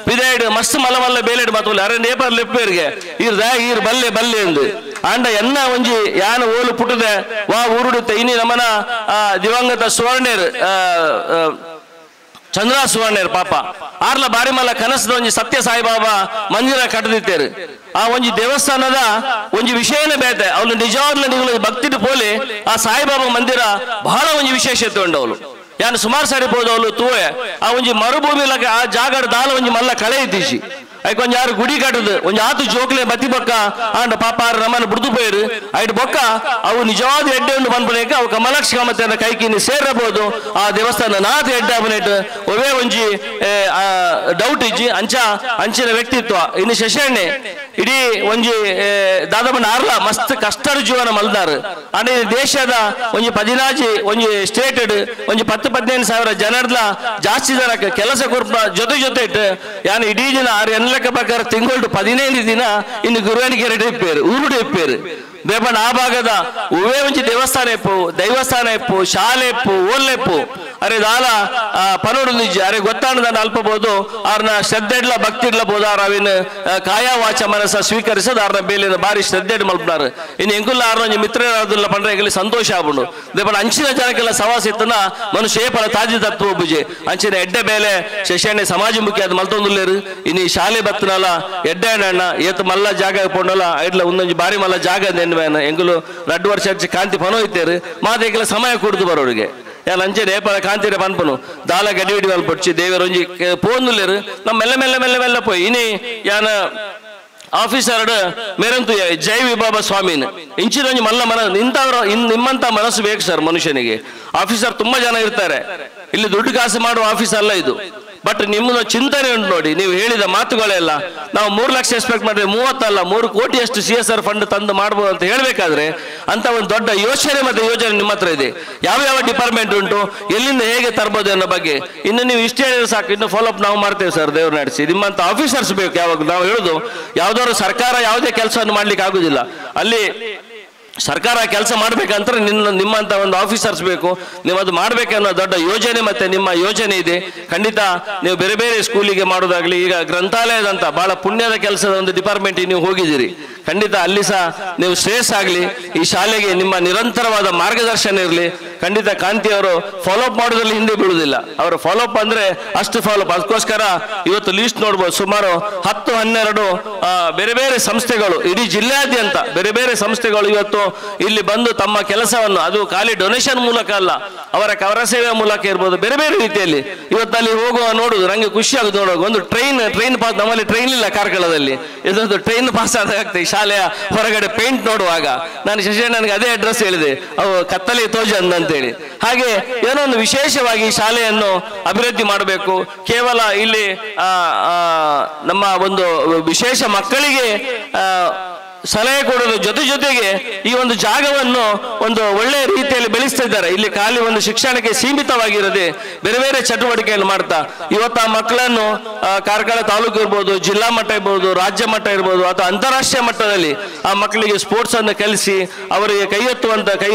ಪಿದೈಡ್ ಮಸ್ತ್ ಮಲ್ಲ ಮಲ್ಲ ಬೇಲೆಡ್ ಮತ್ತು ಅರೆ ನೇಪಾಳ ಲಿಪ್ಪೇರಿಗೆ ಈರ್ ಬಲ್ಲೆ ಎಂದು ಅಂಡ ಎನ್ನ ಒಂಜಿ ಯಾನ ಓಲು ಪುಟ್ಟದೆ ವಾ ಊರುಡುತ್ತೆ ಇನಿ ನಮ್ಮನ ದಿವಂಗತ ಸುವರ್ಣೇರ್ ಚಂದ್ರ ಸುವರ್ಣೇರ್ ಪಾಪ ಆರ್ಲ ಬಾರಿ ಮಲ್ಲ ಕನಸದ ಒಂಜಿ ಸತ್ಯ ಸಾಯಿಬಾಬಾ ಮಂದಿರ ಕಟ್ಟದಿತ್ತೇರು ಆ ಒಂಜಿ ದೇವಸ್ಥಾನದ ಒಂಜಿ ವಿಷಯನೇ ಬೇತೆ ಅವಳು ನಿಜವಾಗ್ಲೂ ನೀವು ಭಕ್ತಿಡ್ ಪೋಲಿ ಆ ಸಾಯಿಬಾಬಾ ಮಂದಿರ ಬಹಳ ಒಂಜಿ ವಿಶೇಷತೆ ಉಂಡು ಅವಳು ಯಾನು ಸುಮಾರು ಸಾರಿ ಬೋದು ಅವಳು ತೂವೆ ಆ ಒಂಜಿ ಮರುಭೂಮಿ ಆ ಜಾಗದ ದಾಲ ಒಂಜಿ ಮಲ್ಲ ಕಳೆ ಇದ್ದೀಸಿ ಐಕ್ ಒಂಜಿ ಯಾರು ಗುಡಿ ಕಟ್ಟದು ಒಂಜಿ ಆತು ಜೋಕ್ಲೆ ಬತ್ತಿ ಬೊಕ್ಕ ಆಂಡ ಪಾಪ ಆರು ನಮ್ಮನ್ನು ಬಿಡ್ದು ಪೋಯರು ಐಟ್ ಬೊಕ್ಕ ಅವು ನಿಜವಾದ ಎಡ್ಡೆ ಉಂಡು ಬಂದ್ಬಿಡೇಕ ಅವು ಕಮಲಾಕ್ಷ ಕಾಮತನ ಕೈಕಿನಿ ಸೇರಬಹುದು ಆ ದೇವಸ್ಥಾನ ನಾಥ ಎಡ್ಡೆ ಅವನೇಟ್ ಒವೇ ಒಂಜಿ ಡೌಟ್ ಇಜ್ಜಿ ಅಂಚಿನ ವ್ಯಕ್ತಿತ್ವ ಇನ್ನು ಶಶಣ್ಣೆ ಇಡೀ ಒಂಜಿ ದಾದಮ್ಮನ ಆರ್ಲ ಮಸ್ತ್ ಕಷ್ಟದ ಜೀವನ ಮಲ್ದಾರು ಅಂಡ್ ದೇಶದ ಒಂಜಿ 16 ಒಂಜಿ ಸ್ಟೇಟೆಡ್ ಒಂಜಿ 10-15 ಸಾವಿರ ಜನರ್ಲ ಜಾಸ್ತಿ ಜನಕ್ಕೆ ಕೆಲಸ ಕೊರ್ಪ ಜೊತೆ ಇಟ್ಟು ಯಾನು ಇಡೀ ದಿನ ಲೆಕ್ಕ ಪ್ರಕಾರ ತಿಂಗಳು 15 ದಿನ ಇನ್ನು ಗುರುವಾಣಿಗೆರೆ ಇಪ್ಪೇರು ಊರುಡು ಇಪ್ಪೇರು ಬೇಪಣ್ಣ ಆ ಭಾಗದ ಉವೇ ಒಂಜಿ ದೇವಸ್ಥಾನ ಇಪ್ಪು ದೈವಸ್ಥಾನ ಇಪ್ಪು ಶಾಲೆ ಇಪ್ಪು ಓಲ್ಲೆಪ್ಪು ಅರೆ ದಾಲ ಪನೋಡು ನಿಜ ಅರೆ ಗೊತ್ತಾಣದನ್ನ ಅಲ್ಪಬಹುದು ಅವ್ರನ್ನ ಶ್ರದ್ಧೆಡ್ಲ ಭಕ್ತಿಡ್ಲ ಬೋದು ಅವ್ರ ಅವಿನ ಕಾಯ ವಾಚ ಮನಸ್ಸ ಸ್ವೀಕರಿಸದ ಅವ್ರನ್ನ ಬೇಲಿನ ಬಾರಿ ಶ್ರದ್ಧೆಡ್ ಮಲ್ಪನಾರು ಇನ್ನು ಎಂಕುಲ್ಲ ಅವ್ರನ್ನ ಒಂಜಿ ಮಿತ್ರರಾದುಲ್ಲ ಪಂಡ್ರೆ ಎಂಗಲಿ ಸಂತೋಷ ಆಗ್ಬಿಡು ದೇಪಣ್ಣ ಅಂಚಿನ ಜನಕ್ಕೆಲ್ಲ ಸವಾಸ ಇತ್ತನ ಮನುಷ್ಯ ಏಪಲ ತಾಜಿ ತತ್ವ ಬುಜೆ ಅಂಚಿನ ಎಡ್ಡೆ ಬೇಲೆ ಶಶಣ್ಣೆ ಸಮಾಜಮುಖಿ ಅದು ಮಲ್ತೊಂದುಲ್ಲೇರು ಇನ್ನು ಈ ಶಾಲೆ ಬತ್ತನಲ್ಲ ಎಡ್ಡೆ ಅಣ್ಣ ಏತ್ ಮಲ್ಲ ಜಾಗ ಪೊಂಡಲ್ಲ ಐಡ್ಲ ಒಂದೊಂಜಿ ಬಾರಿ ಮಲ್ಲ ಜಾಗ ಎಂಗುಲು 2 ವರ್ಷ ಕಾಂತಿ ಪನೋ ಇತ್ತೇರು ಮಾತೆಗೆಲ್ಲ ಸಮಯ ಕುಡ್ದು ಬರೋರಿಗೆ ಅಂಚೆ ನೇಪಾಳ ಕಾಂತಿರ ಪನ್ಪನು ದಾಲ ಗಡಿ ಹಿಡಿ ಮಲ್ಪೊಡ್ಚಿ ದೇವರೊಂಜಿ ಪೋಂದುಲ್ಲೇರು ನಮ್ಮ ಮೆಲ್ಲ ಪೋಯಿ ಇನಿ ಯಾನ ಆಫೀಸರ್ ಮೇರಂತು ಜೈ ವಿಭಾಬ ಸ್ವಾಮಿನ ಇಂಚಿನೊಂಜಿ ಮಲ್ಲ ನಿಮ್ಮಂತ ಮನಸ್ಸು ಬೇಕು ಸರ್ ಮನುಷ್ಯನಿಗೆ ಆಫೀಸರ್ ತುಂಬಾ ಜನ ಇರ್ತಾರೆ ಇಲ್ಲಿ ದುಡ್ಡು ಕಾಸು ಮಾಡುವ ಆಫೀಸ್ ಅಲ್ಲ ಇದು ಬಟ್ ನಿಮ್ಮ ಚಿಂತನೆ ಉಂಟು ನೋಡಿ ನೀವು ಹೇಳಿದ ಮಾತುಗಳೆಲ್ಲ ನಾವು 3 ಲಕ್ಷ ಎಕ್ಸ್ಪೆಕ್ಟ್ ಮಾಡಿದ್ರೆ 30 ಅಲ್ಲ 3 ಕೋಟಿಯಷ್ಟು CSR ಫಂಡ್ ತಂದು ಮಾಡ್ಬೋದು ಅಂತ ಹೇಳಬೇಕಾದ್ರೆ ಅಂತ ಒಂದು ದೊಡ್ಡ ಯೋಚನೆ ಮತ್ತೆ ಯೋಜನೆ ನಿಮ್ಮ ಹತ್ರ ಇದೆ ಯಾವ ಡಿಪಾರ್ಟ್ಮೆಂಟ್ ಉಂಟು ಎಲ್ಲಿಂದ ಹೇಗೆ ತರಬಹುದು ಅನ್ನೋ ಬಗ್ಗೆ ಇನ್ನು ನೀವು ಇಷ್ಟೇ ಹೇಳಿದ್ರೆ ಸಾಕು ಇನ್ನು ಫಾಲೋಅಪ್ ನಾವು ಮಾಡ್ತೇವೆ ಸರ್ ದೇವ್ರು ನಡೆಸಿ ನಿಮ್ಮಂತ ಆಫೀಸರ್ಸ್ ಬೇಕು ಯಾವಾಗ ನಾವು ಹೇಳುದು ಯಾವ್ದಾದ್ರು ಸರ್ಕಾರ ಯಾವುದೇ ಕೆಲಸವನ್ನು ಮಾಡ್ಲಿಕ್ಕೆ ಆಗುದಿಲ್ಲ ಅಲ್ಲಿ ಸರ್ಕಾರ ಕೆಲಸ ಮಾಡ್ಬೇಕಂದ್ರೆ ನಿಮ್ಮಂತ ಒಂದು ಆಫೀಸರ್ಸ್ ಬೇಕು ನೀವು ಅದು ಮಾಡ್ಬೇಕನ್ನೋ ದೊಡ್ಡ ಯೋಜನೆ ಮತ್ತೆ ನಿಮ್ಮ ಯೋಜನೆ ಇದೆ ಖಂಡಿತ ನೀವು ಬೇರೆ ಬೇರೆ ಸ್ಕೂಲಿಗೆ ಮಾಡೋದಾಗ್ಲಿ ಈಗ ಗ್ರಂಥಾಲಯದಂತ ಬಹಳ ಪುಣ್ಯದ ಕೆಲಸದ ಒಂದು ಡಿಪಾರ್ಟ್ಮೆಂಟ್ ನೀವು ಹೋಗಿದ್ದೀರಿ ಖಂಡಿತ ಅಲ್ಲಿ ಸಹ ನೀವು ಶ್ರೇಯಸ್ ಆಗಲಿ ಈ ಶಾಲೆಗೆ ನಿಮ್ಮ ನಿರಂತರವಾದ ಮಾರ್ಗದರ್ಶನ ಇರಲಿ ಖಂಡಿತ ಕಾಂತಿ ಅವರು ಫಾಲೋಅಪ್ ಮಾಡೋದ್ರಲ್ಲಿ ಹಿಂದೆ ಬೀಳುವುದಿಲ್ಲ ಅವರ ಫಾಲೋಅಪ್ ಅಂದ್ರೆ ಅಷ್ಟು ಫಾಲೋಅಪ್ ಅದಕ್ಕೋಸ್ಕರ ಇವತ್ತು ಲೀಸ್ಟ್ ನೋಡ್ಬೋದು ಸುಮಾರು 10-12 ಬೇರೆ ಬೇರೆ ಸಂಸ್ಥೆಗಳು ಇಡೀ ಜಿಲ್ಲೆಯಾದ್ಯಂತ ಬೇರೆ ಬೇರೆ ಸಂಸ್ಥೆಗಳು ಇವತ್ತು ಇಲ್ಲಿ ಬಂದು ತಮ್ಮ ಕೆಲಸವನ್ನು ಅದು ಖಾಲಿ ಡೊನೇಷನ್ ಮೂಲಕ ಅಲ್ಲ ಅವರ ಕವರಸೇವೆ ಮೂಲಕ ಇರ್ಬೋದು ಬೇರೆ ಬೇರೆ ರೀತಿಯಲ್ಲಿ ಇವತ್ತಲ್ಲಿ ಹೋಗುವ ನೋಡುದು ನಂಗೆ ಖುಷಿ ಆಗುದು ನೋಡುವಾಗ ಒಂದು ಟ್ರೈನ್ ಪಾಸ್ ನಮ್ಮಲ್ಲಿ ಟ್ರೈನ್ ಇಲ್ಲ ಕಾರ್ಕಳದಲ್ಲಿ ಇದೊಂದು ಟ್ರೈನ್ ಪಾಸ್ ಆದಾಗ್ತದೆ ಶಾಲೆಯ ಹೊರಗಡೆ ಪೇಂಟ್ ನೋಡುವಾಗ ನಾನು ಶಶಣ್ಣನಿಗೆ ಅದೇ ಅಡ್ರೆಸ್ ಹೇಳಿದೆ ಅವು ಕತ್ತಲೆ ತೋಜಂದ್ ಅಂತೇಳಿ ಹಾಗೆ ಏನೋ ಒಂದು ವಿಶೇಷವಾಗಿ ಶಾಲೆಯನ್ನು ಅಭಿವೃದ್ಧಿ ಮಾಡಬೇಕು ಕೇವಲ ಇಲ್ಲಿ ನಮ್ಮ ಒಂದು ವಿಶೇಷ ಮಕ್ಕಳಿಗೆ ಸಲಹೆ ಕೊಡೋದು ಜೊತೆಗೆ ಈ ಒಂದು ಜಾಗವನ್ನು ಒಂದು ಒಳ್ಳೆಯ ರೀತಿಯಲ್ಲಿ ಬೆಳೆಸ್ತಾ ಇದ್ದಾರೆ. ಇಲ್ಲಿ ಖಾಲಿ ಒಂದು ಶಿಕ್ಷಣಕ್ಕೆ ಸೀಮಿತವಾಗಿರದೆ ಬೇರೆ ಬೇರೆ ಚಟುವಟಿಕೆಯನ್ನು ಮಾಡ್ತಾ ಇವತ್ತು ಆ ಮಕ್ಕಳನ್ನು ಕಾರ್ಕಳ ತಾಲೂಕು ಇರ್ಬೋದು, ಜಿಲ್ಲಾ ಮಟ್ಟ ಇರ್ಬೋದು, ರಾಜ್ಯ ಮಟ್ಟ ಇರ್ಬೋದು ಅಥವಾ ಅಂತಾರಾಷ್ಟ್ರೀಯ ಮಟ್ಟದಲ್ಲಿ ಆ ಮಕ್ಕಳಿಗೆ ಸ್ಪೋರ್ಟ್ಸ್ ಅನ್ನು ಕಲಿಸಿ ಅವರಿಗೆ ಕೈ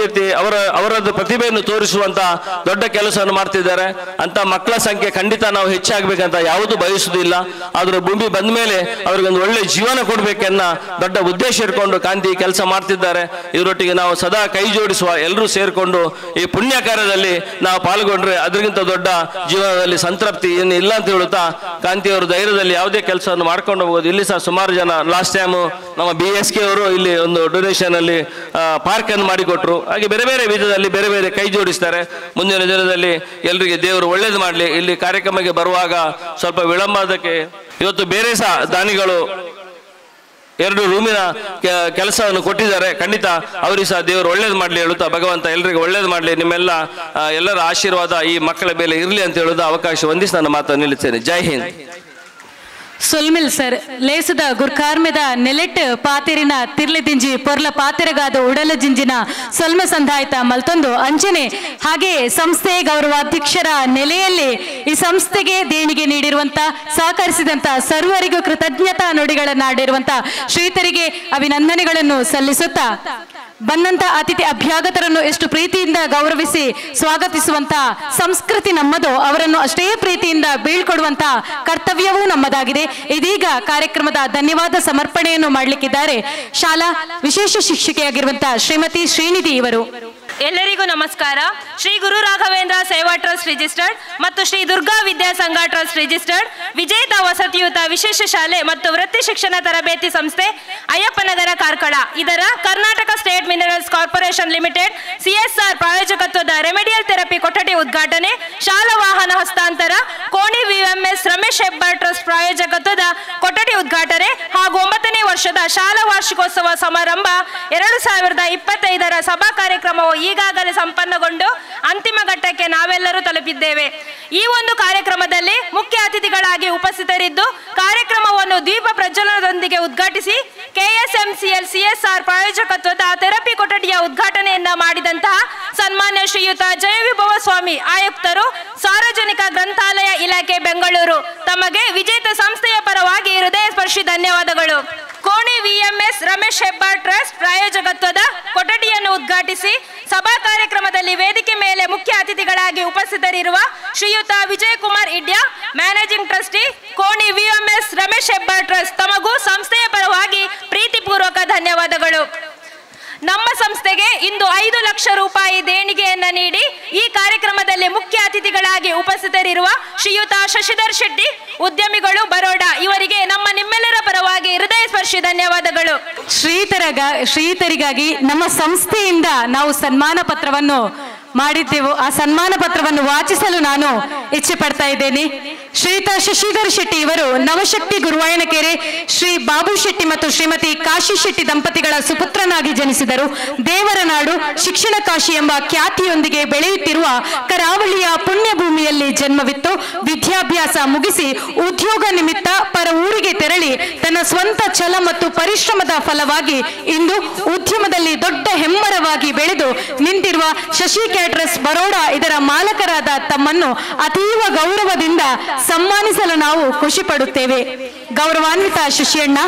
ಎತ್ತಿ ಅವರದ್ದು ಪ್ರತಿಭೆಯನ್ನು ತೋರಿಸುವಂತ ದೊಡ್ಡ ಕೆಲಸವನ್ನು ಮಾಡ್ತಿದ್ದಾರೆ. ಅಂತ ಮಕ್ಕಳ ಸಂಖ್ಯೆ ಖಂಡಿತ ನಾವು ಹೆಚ್ಚಾಗಬೇಕಂತ ಯಾವುದು ಬಯಸುವುದಿಲ್ಲ. ಆದ್ರೆ ಭೂಮಿ ಬಂದ ಮೇಲೆ ಅವರಿಗೊಂದು ಒಳ್ಳೆ ಜೀವನ ಕೊಡ್ಬೇಕನ್ನ ದೊಡ್ಡ ಉದ್ದೇಶ ಇಟ್ಕೊಂಡು ಕಾಂತಿ ಕೆಲಸ ಮಾಡ್ತಿದ್ದಾರೆ. ಇದರೊಟ್ಟಿಗೆ ನಾವು ಸದಾ ಕೈ ಜೋಡಿಸುವ, ಎಲ್ಲರೂ ಸೇರಿಕೊಂಡು ಈ ಪುಣ್ಯ ಕಾರ್ಯದಲ್ಲಿ ನಾವು ಪಾಲ್ಗೊಂಡ್ರೆ ಅದಕ್ಕಿಂತ ದೊಡ್ಡ ಜೀವನದಲ್ಲಿ ಸಂತೃಪ್ತಿ ಏನು ಇಲ್ಲ ಅಂತ ಹೇಳುತ್ತಾ ಕಾಂತಿಯವರು ಧೈರ್ಯದಲ್ಲಿ ಯಾವುದೇ ಕೆಲಸವನ್ನು ಮಾಡ್ಕೊಂಡು ಹೋಗೋದು. ಇಲ್ಲಿ ಸಹ ಸುಮಾರು ಜನ ಲಾಸ್ಟ್ ಟೈಮ್ ನಮ್ಮ BSK ಅವರು ಇಲ್ಲಿ ಒಂದು ಡೊನೇಷನ್ ಅಲ್ಲಿ ಪಾರ್ಕ್ ಅನ್ನು ಮಾಡಿಕೊಟ್ರು. ಹಾಗೆ ಬೇರೆ ಬೇರೆ ವಿಧದಲ್ಲಿ ಬೇರೆ ಬೇರೆ ಕೈ ಜೋಡಿಸ್ತಾರೆ. ಮುಂದಿನ ದಿನದಲ್ಲಿ ಎಲ್ಲರಿಗೆ ದೇವರು ಒಳ್ಳೇದು ಮಾಡಲಿ. ಇಲ್ಲಿ ಕಾರ್ಯಕ್ರಮಕ್ಕೆ ಬರುವಾಗ ಸ್ವಲ್ಪ ವಿಳಂಬ ಅದಕ್ಕೆ ಇವತ್ತು ಬೇರೆ ಸಹ ದಾನಿಗಳು 2 ರೂಮಿನ ಕೆಲಸವನ್ನು ಕೊಟ್ಟಿದ್ದಾರೆ. ಖಂಡಿತ ಅವರಿಗೆ ಸಹ ದೇವರು ಒಳ್ಳೇದು ಮಾಡಲಿ ಹೇಳುತ್ತಾ ಭಗವಂತ ಎಲ್ಲರಿಗೂ ಒಳ್ಳೇದು ಮಾಡಲಿ, ಎಲ್ಲರ ಆಶೀರ್ವಾದ ಈ ಮಕ್ಕಳ ಮೇಲೆ ಇರಲಿ ಅಂತ ಹೇಳುವುದು ಅವಕಾಶ ಹೊಂದಿಸಿ ನನ್ನ ಮಾತನ್ನು ನಿಲ್ಲಿಸ್ತೇನೆ. ಜೈ ಹಿಂದ್. ಸೊಲ್ಮಿಲ್ ಸರ್ ಲೇಸದ ಗುರ್ಕಾರ್ಮೆದ ನೆಲೆಟ್ ಪಾತೆರಿನ ತಿರ್ಲಿದಿಂಜಿ ಪೊರ್ಲ ಪಾತೆರಗಾದ ಉಡಲ ಜಿಂಜಿನ ಸೊಲ್ಮ ಸಂಧಾಯಿತ ಮಲ್ತೊಂದು ಅಂಚನೆ ಹಾಗೆ ಸಂಸ್ಥೆ ಗೌರವಾಧ್ಯಕ್ಷರ ನೆಲೆಯಲ್ಲಿ ಈ ಸಂಸ್ಥೆಗೆ ದೇಣಿಗೆ ನೀಡಿರುವಂತ ಸಹಕರಿಸಿದಂತ ಸರ್ವರಿಗೂ ಕೃತಜ್ಞತಾ ನುಡಿಗಳನ್ನಾಡಿರುವಂತ ಶ್ರೀತರಿಗೆ ಅಭಿನಂದನೆಗಳನ್ನು ಸಲ್ಲಿಸುತ್ತಾ ಬಂದಂತ ಅತಿಥಿ ಅಭ್ಯಾಗತರನ್ನು ಎಷ್ಟು ಪ್ರೀತಿಯಿಂದ ಗೌರವಿಸಿ ಸ್ವಾಗತಿಸುವಂತ ಸಂಸ್ಕೃತಿ ನಮ್ಮದು, ಅವರನ್ನು ಅಷ್ಟೇ ಪ್ರೀತಿಯಿಂದ ಬೀಳ್ಕೊಡುವಂತ ಕರ್ತವ್ಯವೂ ನಮ್ಮದಾಗಿದೆ. ಇದೀಗ ಕಾರ್ಯಕ್ರಮದ ಧನ್ಯವಾದ ಸಮರ್ಪಣೆಯನ್ನು ಮಾಡಲಿಕ್ಕಿದ್ದಾರೆ ಶಾಲಾ ವಿಶೇಷ ಶಿಕ್ಷಕಿಯಾಗಿರುವಂತಹ ಶ್ರೀಮತಿ ಶ್ರೀನಿಧಿ ಇವರು. ಎಲ್ಲರಿಗೂ ನಮಸ್ಕಾರ. ಶ್ರೀ ಗುರು ರಾಘವೇಂದ್ರ ಸೇವಾ ಟ್ರಸ್ಟ್ ರಿಜಿಸ್ಟರ್ಡ್ ಮತ್ತು ಶ್ರೀ ದುರ್ಗಾ ವಿದ್ಯಾಸಂಘ ಟ್ರಸ್ಟ್ ರಿಜಿಸ್ಟರ್ಡ್ ವಿಜೇತ ವಸತಿಯುತ ವಿಶೇಷ ಶಾಲೆ ಮತ್ತು ವೃತ್ತಿ ಶಿಕ್ಷಣ ತರಬೇತಿ ಸಂಸ್ಥೆ ಅಯ್ಯಪ್ಪನಗರ ಕಾರ್ಕಳ ಇದರ Karnataka state minerals corporation limited CSR ಪ್ರಾಯೋಜಕತ್ವದ ರೆಮಿಡಿಯಲ್ ಥೆರಪಿ ಕೊಠಡಿ ಉದ್ಘಾಟನೆ, ಶಾಲಾ ವಾಹನ ಹಸ್ತಾಂತರ, ಕೋಣಿ VMS ರಮೇಶ್ ಹೆಬ್ಬಾರ್ ಟ್ರಸ್ಟ್ ಪ್ರಾಯೋಜಕತ್ವದ ಕೊಠಡಿ ಉದ್ಘಾಟನೆ ಹಾಗೂ 9ನೇ ವರ್ಷದ ಶಾಲಾ ವಾರ್ಷಿಕೋತ್ಸವ ಸಮಾರಂಭ 2025ರ ಸಭಾ ಕಾರ್ಯಕ್ರಮವು ಈಗಾಗಲೇ ಸಂಪನ್ನಗೊಂಡು ಅಂತಿಮ ಘಟ್ಟಕ್ಕೆ ನಾವೆಲ್ಲರೂ ತಲುಪಿದ್ದೇವೆ. ಈ ಒಂದು ಕಾರ್ಯಕ್ರಮದಲ್ಲಿ ಮುಖ್ಯ ಅತಿಥಿಗಳಾಗಿ ಉಪಸ್ಥಿತರಿದ್ದು ಕಾರ್ಯಕ್ರಮವನ್ನು ದೀಪ ಪ್ರಜ್ವಲನದೊಂದಿಗೆ ಉದ್ಘಾಟಿಸಿ KSMCL CSR ಪ್ರಾಯೋಜಕತ್ವದ ಥೆರಪಿ ಕೊಠಡಿಯ ಉದ್ಘಾಟನೆಯನ್ನ ಮಾಡಿದಂತಹ ಸನ್ಮಾನ್ಯ ಶ್ರೀಯುತ ಜಯವಿಭವ ಸ್ವಾಮಿ ಆಯುಕ್ತರು, ಸಾರ್ವಜನಿಕ ಗ್ರಂಥಾಲಯ ಇಲಾಖೆ ಬೆಂಗಳೂರು, ತಮಗೆ ವಿಜೇತ ಸಂಸ್ಥೆಯ ಪರವಾಗಿ ಹೃದಯ ಸ್ಪರ್ಶಿ ಧನ್ಯವಾದಗಳು. ಕೋಣಿ VMS ರಮೇಶ್ ಹೆಬ್ಬಾರ್ ಟ್ರಸ್ಟ್ ಪ್ರಾಯೋಜಕತ್ವದ ಕೊಠಡಿಯನ್ನು ಉದ್ಘಾಟಿಸಿ ಸಭಾ ಕಾರ್ಯಕ್ರಮದಲ್ಲಿ ವೇದಿಕೆ ಮೇಲೆ ಮುಖ್ಯ ಅತಿಥಿಗಳಾಗಿ ಉಪಸ್ಥಿತರಿರುವ ಶ್ರೀಯುತ Vijayakumar Idya, managing trustee, Koni VMS Ramesh Hebbar trust, ತಮಗೂ ಸಂಸ್ಥೆಯ ಪರವಾಗಿ ಪ್ರೀತಿಪೂರ್ವಕ ಧನ್ಯವಾದಗಳು. ನಮ್ಮ ಸಂಸ್ಥೆಗೆ ಇಂದು 5 ಲಕ್ಷ ರೂಪಾಯಿ ದೇಣಿಗೆಯನ್ನ ನೀಡಿ ಈ ಕಾರ್ಯಕ್ರಮದಲ್ಲಿ ಮುಖ್ಯ ಅತಿಥಿಗಳಾಗಿ ಉಪಸ್ಥಿತರಿರುವ ಶ್ರೀಯುತ ಶಶಿಧರ್ ಶೆಟ್ಟಿ, ಉದ್ಯಮಿಗಳು, ಬರೋಡಾ, ಇವರಿಗೆ ನಿಮ್ಮೆಲ್ಲರ ಪರವಾಗಿ ಹೃದಯ ಸ್ಪರ್ಶಿ ಧನ್ಯವಾದಗಳು. ಶ್ರೀತರಿಗಾಗಿ ನಮ್ಮ ಸಂಸ್ಥೆಯಿಂದ ನಾವು ಸನ್ಮಾನ ಪತ್ರವನ್ನು ಮಾಡಿದ್ದೆವು. ಆ ಸನ್ಮಾನ ಪತ್ರವನ್ನು ವಾಚಿಸಲು ನಾನು ಇಚ್ಛೆ ಪಡ್ತಾ ಇದ್ದೇನೆ. ಶ್ರೀಯುತ ಶಶಿಧರ್ ಶೆಟ್ಟಿ ಇವರು ನವಶಕ್ತಿ ಗುರುವಾಯನಕೆರೆ ಶ್ರೀ ಬಾಬು ಶೆಟ್ಟಿ ಮತ್ತು ಶ್ರೀಮತಿ ಕಾಶಿ ಶೆಟ್ಟಿ ದಂಪತಿಗಳ ಸುಪುತ್ರನಾಗಿ ಜನಿಸಿದರು. ದೇವರ ನಾಡು, ಶಿಕ್ಷಣ ಕಾಶಿ ಎಂಬ ಖ್ಯಾತಿಯೊಂದಿಗೆ ಬೆಳೆಯುತ್ತಿರುವ ಕರಾವಳಿಯ ಪುಣ್ಯ ಭೂಮಿಯಲ್ಲಿ ಜನ್ಮವಿತ್ತು. ವಿದ್ಯಾಭ್ಯಾಸ ಮುಗಿಸಿ ಉದ್ಯೋಗ ನಿಮಿತ್ತ ಪರ ಊರಿಗೆ ತೆರಳಿ ತನ್ನ ಸ್ವಂತ ಛಲ ಮತ್ತು ಪರಿಶ್ರಮದ ಫಲವಾಗಿ ಇಂದು ಉದ್ಯಮದಲ್ಲಿ ದೊಡ್ಡ ಹೆಮ್ಮರವಾಗಿ ಬೆಳೆದು ನಿಂತಿರುವ ಶಶಿ ಕ್ಯಾಟರರ್ಸ್ ಬರೋಡಾ ಇದರ ಮಾಲಕರಾದ ತಮ್ಮನ್ನು ಅತೀವ ಗೌರವದಿಂದ ಸನ್ಮಾನಿಸಲು ನಾವು ಖುಷಿ ಪಡುತ್ತೇವೆ. ಗೌರವಾನ್ವಿತ ಶಶಿಯಣ್ಣ,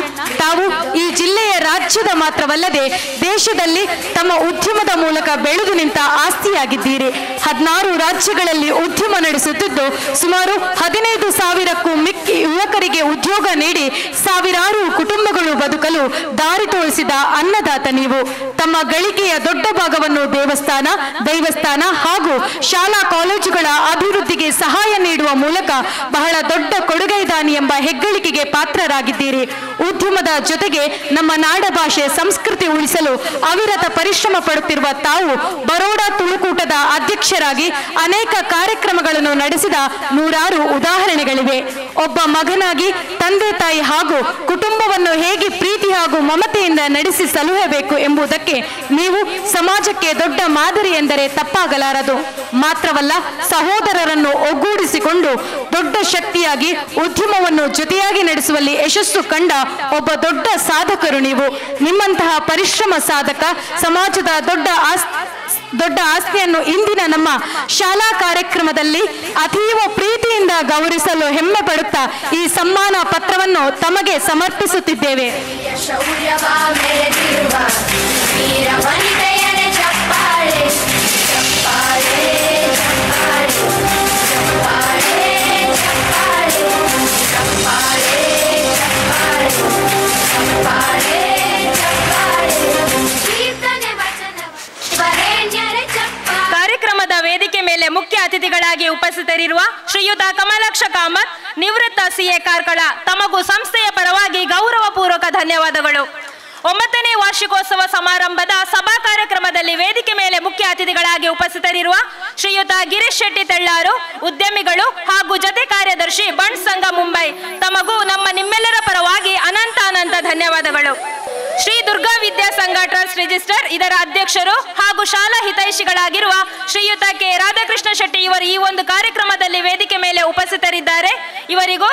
ತಾವು ಈ ಜಿಲ್ಲೆಯ ರಾಜ್ಯದ ಮಾತ್ರವಲ್ಲದೆ ದೇಶದಲ್ಲಿ ತಮ್ಮ ಉದ್ಯಮದ ಮೂಲಕ ಬೆಳೆದು ನಿಂತ ಆಸ್ತಿಯಾಗಿದ್ದೀರಿ. 16 ರಾಜ್ಯಗಳಲ್ಲಿ ಉದ್ಯಮ ನಡೆಸುತ್ತಿದ್ದು ಸುಮಾರು 15,000ಕ್ಕೂ ಮಿಕ್ಕಿ ಯುವಕರಿಗೆ ಉದ್ಯೋಗ ನೀಡಿ ಸಾವಿರಾರು ಕುಟುಂಬಗಳು ಬದುಕಲು ದಾರಿ ತೋರಿಸಿದ ಅನ್ನದಾತ ನೀವು. ತಮ್ಮ ಗಳಿಕೆಯ ದೊಡ್ಡ ಭಾಗವನ್ನು ದೈವಸ್ಥಾನ ಹಾಗೂ ಶಾಲಾ ಕಾಲೇಜುಗಳ ಅಭಿವೃದ್ಧಿಗೆ ಸಹಾಯ ನೀಡುವ ಮೂಲಕ ಬಹಳ ದೊಡ್ಡ ಕೊಡುಗೈದಾನಿ ಎಂಬ ಹೆಗ್ಗಳಿಕೆಗೆ ಪಾತ್ರರಾಗಿದ್ದೀರಿ. ಉದ್ಯಮದ ಜೊತೆಗೆ ನಮ್ಮ ನಾಡ ಭಾಷೆ ಸಂಸ್ಕೃತಿ ಉಳಿಸಲು ಅವಿರತ ಪರಿಶ್ರಮ ಪಡುತ್ತಿರುವ ತಾವು ಬರೋಡಾ ತುಳುಕೂಟದ ಅಧ್ಯಕ್ಷರಾಗಿ ಅನೇಕ ಕಾರ್ಯಕ್ರಮಗಳನ್ನು ನಡೆಸಿದ 100 ಉದಾಹರಣೆಗಳಿವೆ. ಒಬ್ಬ ಮಗನಾಗಿ ತಂದೆ ತಾಯಿ ಹಾಗೂ ಕುಟುಂಬವನ್ನು ಹೇಗೆ ಪ್ರೀತಿ ಹಾಗೂ ಮಮತೆಯಿಂದ ನಡೆಸಿ ಸಲುಹಬೇಕು ಎಂಬುದಕ್ಕೆ ನೀವು ಸಮಾಜಕ್ಕೆ ದೊಡ್ಡ ಮಾದರಿ ಎಂದರೆ ತಪ್ಪಾಗಲಾರದು. ಮಾತ್ರವಲ್ಲ, ಸಹೋದರರನ್ನು ಒಗ್ಗೂಡಿಸಿಕೊಂಡು ದೊಡ್ಡ ಶಕ್ತಿಯಾಗಿ ಉದ್ಯಮವನ್ನು ಜೊತೆಯಾಗಿ ನಡೆಸುವಲ್ಲಿ ಯಶಸ್ಸು ಕಂಡ ಒಬ್ಬ ದೊಡ್ಡ ಸಾಧಕರು ನೀವು. ನಿಮ್ಮಂತಹ ಪರಿಶ್ರಮ ಸಾಧಕ ಸಮಾಜದ ದೊಡ್ಡ ಆಸ್ತಿಯನ್ನು ಇಂದಿನ ನಮ್ಮ ಶಾಲಾ ಕಾರ್ಯಕ್ರಮದಲ್ಲಿ ಅತೀವ ಪ್ರೀತಿಯಿಂದ ಗೌರವಿಸಲು ಹೆಮ್ಮೆ ಪಡುತ್ತಾ ಈ ಸಮ್ಮಾನ ಪತ್ರವನ್ನು ತಮಗೆ ಸಮರ್ಪಿಸುತ್ತಿದ್ದೇವೆ. ಶೌರ್ಯವ ಮೆರೆದಿರುವ ವೀರ ವನಿತೆಯರ ಚಪ್ಪಾಳೆ ಚಪ್ಪಾಳೆ ಚಪ್ಪಾಳೆ ಚಪ್ಪಾಳೆ ಚಪ್ಪಾಳೆ ಚಪ್ಪಾಳೆ ಚಪ್ಪಾಳೆ ಚಪ್ಪಾಳೆ ಕೀರ್ತನೆ ವಚನ ವರೇಣ್ಯರ ಚಪ್ಪಾಳೆ. ಕಾರ್ಯಕ್ರಮದ ವೇದಿಕೆ ಮೇಲೆ ಮುಖ್ಯ ಅತಿಥಿಗಳಾಗಿ ಉಪಸ್ಥಿತರಿರುವ ಶ್ರೀಯುತ ಕಮಲಾಕ್ಷ ಕಾಮತ್, ನಿವೃತ್ತ ಸಿಎ ಕಾರ್ಕಳ, ತಮಗೂ ಸಂಸ್ಥೆಯ ಪರವಾಗಿ ಗೌರವಪೂರ್ವಕ ಧನ್ಯವಾದಗಳು. 9ನೇ ವಾರ್ಷಿಕೋತ್ಸವ ಸಮಾರಂಭದ ಸಭಾ ಕಾರ್ಯಕ್ರಮದಲ್ಲಿ ವೇದಿಕೆ ಮೇಲೆ ಮುಖ್ಯ ಅತಿಥಿಗಳಾಗಿ ಉಪಸ್ಥಿತರಿರುವ ಶ್ರೀಯುತ ಗಿರೀಶ್ ಶೆಟ್ಟಿ ತೆಳ್ಳಾರು, ಉದ್ಯಮಿಗಳು ಹಾಗೂ ಜತೆ ಕಾರ್ಯದರ್ಶಿ ಬಂಡ್ ಸಂಘ ಮುಂಬೈ, ತಮಗೂ ನಿಮ್ಮೆಲ್ಲರ ಪರವಾಗಿ ಅನಂತ ಧನ್ಯವಾದಗಳು. ಶ್ರೀ ದುರ್ಗಾ ವಿದ್ಯಾ ಸಂಘ ಟ್ರಸ್ಟ್ ರಿಜಿಸ್ಟರ್ ಇದರ ಅಧ್ಯಕ್ಷರು ಹಾಗೂ ಶಾಲಾ ಹಿತೈಷಿಗಳಾಗಿರುವ ಶ್ರೀಯುತ ಕೆ ರಾಧಾಕೃಷ್ಣ ಶೆಟ್ಟಿ ಇವರು ಈ ಒಂದು ಕಾರ್ಯಕ್ರಮದಲ್ಲಿ ವೇದಿಕೆ ಮೇಲೆ ಉಪಸ್ಥಿತರಿದ್ದಾರೆ. ಇವರಿಗೂ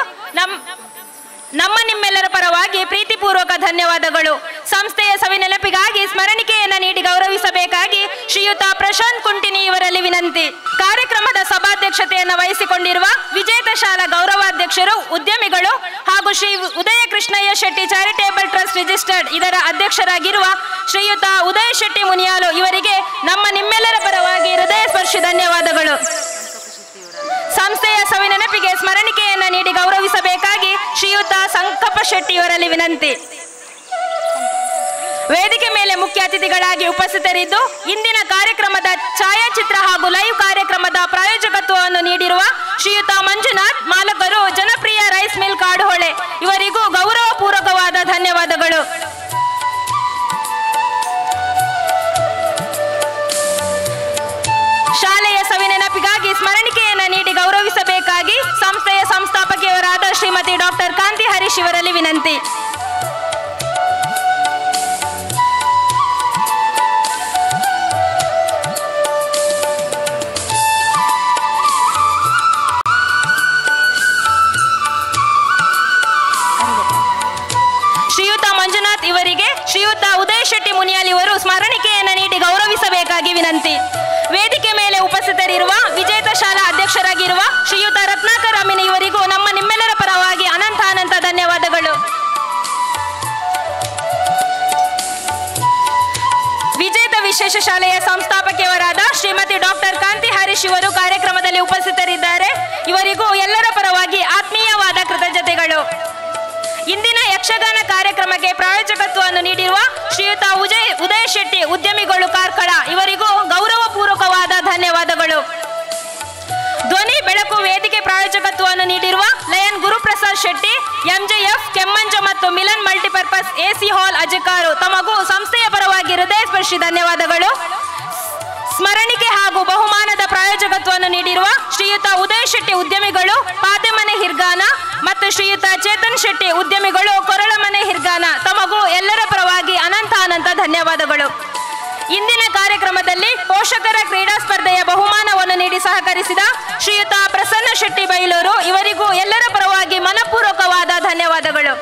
ನಿಮ್ಮೆಲ್ಲರ ಪರವಾಗಿ ಪ್ರೀತಿಪೂರ್ವಕ ಧನ್ಯವಾದಗಳು. ಸಂಸ್ಥೆಯ ಸವಿನೆನಪಿಗಾಗಿ ಸ್ಮರಣಿಕೆಯನ್ನು ನೀಡಿ ಗೌರವಿಸಬೇಕಾಗಿ ಶ್ರೀಯುತ ಪ್ರಶಾಂತ್ ಕುಂಟಿನಿ ಇವರಲ್ಲಿ ವಿನಂತಿ. ಕಾರ್ಯಕ್ರಮದ ಸಭಾಧ್ಯಕ್ಷತೆಯನ್ನು ವಹಿಸಿಕೊಂಡಿರುವ ವಿಜೇತ ಶಾಲಾ ಗೌರವಾಧ್ಯಕ್ಷರು, ಉದ್ಯಮಿಗಳು ಹಾಗೂ ಶ್ರೀ ಉದಯ ಕೃಷ್ಣಯ್ಯ ಶೆಟ್ಟಿ ಚಾರಿಟೇಬಲ್ ಟ್ರಸ್ಟ್ ರಿಜಿಸ್ಟರ್ಡ್ ಇದರ ಅಧ್ಯಕ್ಷರಾಗಿರುವ ಶ್ರೀಯುತ ಉದಯ ಶೆಟ್ಟಿ ಮುನಿಯಾಲು ಇವರಿಗೆ ನಿಮ್ಮೆಲ್ಲರ ಪರವಾಗಿ ಹೃದಯ ಸ್ಪರ್ಶಿ ಧನ್ಯವಾದಗಳು. ಸಂಸ್ಥೆಯ ಸವಿನೆನಪಿಗೆ ಸ್ಮರಣಿಕೆಯನ್ನು ನೀಡಿ ಗೌರವಿಸಬೇಕಾಗಿ ಶ್ರೀಯುತ ಸಂಕಪ್ಪ ಶೆಟ್ಟಿ ಇವರಲ್ಲಿ ವಿನಂತಿ. ವೇದಿಕೆ ಮೇಲೆ ಮುಖ್ಯ ಅತಿಥಿಗಳಾಗಿ ಉಪಸ್ಥಿತರಿದ್ದು ಇಂದಿನ ಕಾರ್ಯಕ್ರಮದ ಛಾಯಾಚಿತ್ರ ಹಾಗೂ ಲೈವ್ ಕಾರ್ಯಕ್ರಮದ ಪ್ರಾಯೋಜಕತ್ವವನ್ನು ನೀಡಿರುವ ಶ್ರೀಯುತ ಮಂಜುನಾಥ್, ಮಾಲಕರು ಜನಪ್ರಿಯ ರೈಸ್ ಮಿಲ್ ಕಾಡುಹೊಳೆ ಇವರಿಗೂ ಗೌರವಪೂರ್ವಕವಾದ ಧನ್ಯವಾದಗಳು. ಶಾಲೆಯ ಸವಿನೆನಪಿಗಾಗಿ ಸ್ಮರಣಿಕೆಯನ್ನು ನೀಡಿ ಗೌರವಿಸಬೇಕಾಗಿ ಸಂಸ್ಥೆಯ ಸಂಸ್ಥಾಪಕಿಯವರಾದ ಶ್ರೀಮತಿ ಡಾಕ್ಟರ್ ಕಾಂತಿ ಹರೀಶ್ ಇವರಲ್ಲಿ ವಿನಂತಿ. ಶ್ರೀಯುತ ಮಂಜುನಾಥ್ ಇವರಿಗೆ ಶ್ರೀಯುತ ಉದಯ ಶೆಟ್ಟಿ ಮುನಿಯಾಲ್ ಇವರು ಸ್ಮರಣಿಕೆಯನ್ನು ನೀಡಿ ಗೌರವಿಸಬೇಕಾಗಿ ವಿನಂತಿ. ವೇದಿಕೆ ಮೇಲೆ ಉಪಸ್ಥಿತರಿರುವ ವಿಜೇತ ಶಾಲಾ ಅಧ್ಯಕ್ಷರಾಗಿರುವ ಶ್ರೀಯುತ ರತ್ನಾಕರ್ ಅಮೀನ್ ಇವರಿಗೂ ನಿಮ್ಮೆಲ್ಲರ ಪರವಾಗಿ ಅನಂತ ಧನ್ಯವಾದಗಳು. ವಿಜೇತ ವಿಶೇಷ ಶಾಲೆಯ ಸಂಸ್ಥಾಪಕಿಯವರಾದ ಶ್ರೀಮತಿ ಡಾಕ್ಟರ್ ಕಾಂತಿ ಹರೀಶ್ ಇವರು ಕಾರ್ಯಕ್ರಮದಲ್ಲಿ ಉಪಸ್ಥಿತರಿದ್ದಾರೆ. ಇವರಿಗೂ ಎಲ್ಲರ ಪರವಾಗಿ ಆತ್ಮೀಯವಾದ ಕೃತಜ್ಞತೆಗಳು. ಇಂದಿನ ಯಕ್ಷಗಾನ ಕಾರ್ಯಕ್ರಮಕ್ಕೆ ಪ್ರಾಯೋಜಕತ್ವವನ್ನು ನೀಡಿರುವ ಶ್ರೀಯುತ ಉದಯ ಶೆಟ್ಟಿ, ಉದ್ಯಮಿಗಳು ಕಾರ್ಕಳ ಇವರಿಗೂ ಗೌರವಪೂರ್ವಕವಾದ ಧನ್ಯವಾದಗಳು. ಧ್ವನಿ ಬೆಳಕು ವೇದಿಕೆ ಪ್ರಾಯೋಜಕತ್ವವನ್ನು ನೀಡಿರುವ ಲಯನ್ ಗುರುಪ್ರಸಾದ್ ಶೆಟ್ಟಿ, ಎಂಜೆಎಫ್ ಕೆಮ್ಮಂಜ ಮತ್ತು ಮಿಲನ್ ಮಲ್ಟಿಪರ್ಪಸ್ ಎಸಿ ಹಾಲ್ ಅಜಿಕಾರು, ತಮಗೂ ಸಂಸ್ಥೆಯ ಪರವಾಗಿ ಹೃದಯ ಸ್ಪರ್ಶಿ ಧನ್ಯವಾದಗಳು. ಸ್ಮರಣಿಕೆ ಹಾಗೂ ಬಹುಮಾನದ ಪ್ರಾಯೋಜಕತ್ವವನ್ನು ನೀಡಿರುವ ಶ್ರೀಯುತ ಉದಯ ಶೆಟ್ಟಿ, ಉದ್ಯಮಿಗಳು ಪಾದೆಮನೆ ಹಿರ್ಗಾನ ಮತ್ತು ಶ್ರೀಯುತ ಚೇತನ್ ಶೆಟ್ಟಿ, ಉದ್ಯಮಿಗಳು ಕೊರಳಮನೆ ಹಿರ್ಗಾನ, ತಮಗೂ ಎಲ್ಲರ ಪರವಾಗಿ ಅನಂತ ಧನ್ಯವಾದಗಳು. ಇಂದಿನ ಕಾರ್ಯಕ್ರಮದಲ್ಲಿ ಪೋಷಕರ ಕ್ರೀಡಾ ಸ್ಪರ್ಧೆಯ ಬಹುಮಾನವನ್ನು ನೀಡಿ ಸಹಕರಿಸಿದ ಶ್ರೀಯುತ ಪ್ರಸನ್ನ ಶೆಟ್ಟಿ ಬೈಲೂರು ಇವರಿಗೂ ಎಲ್ಲರ ಪರವಾಗಿ ಮನಪೂರ್ವಕವಾದ ಧನ್ಯವಾದಗಳು.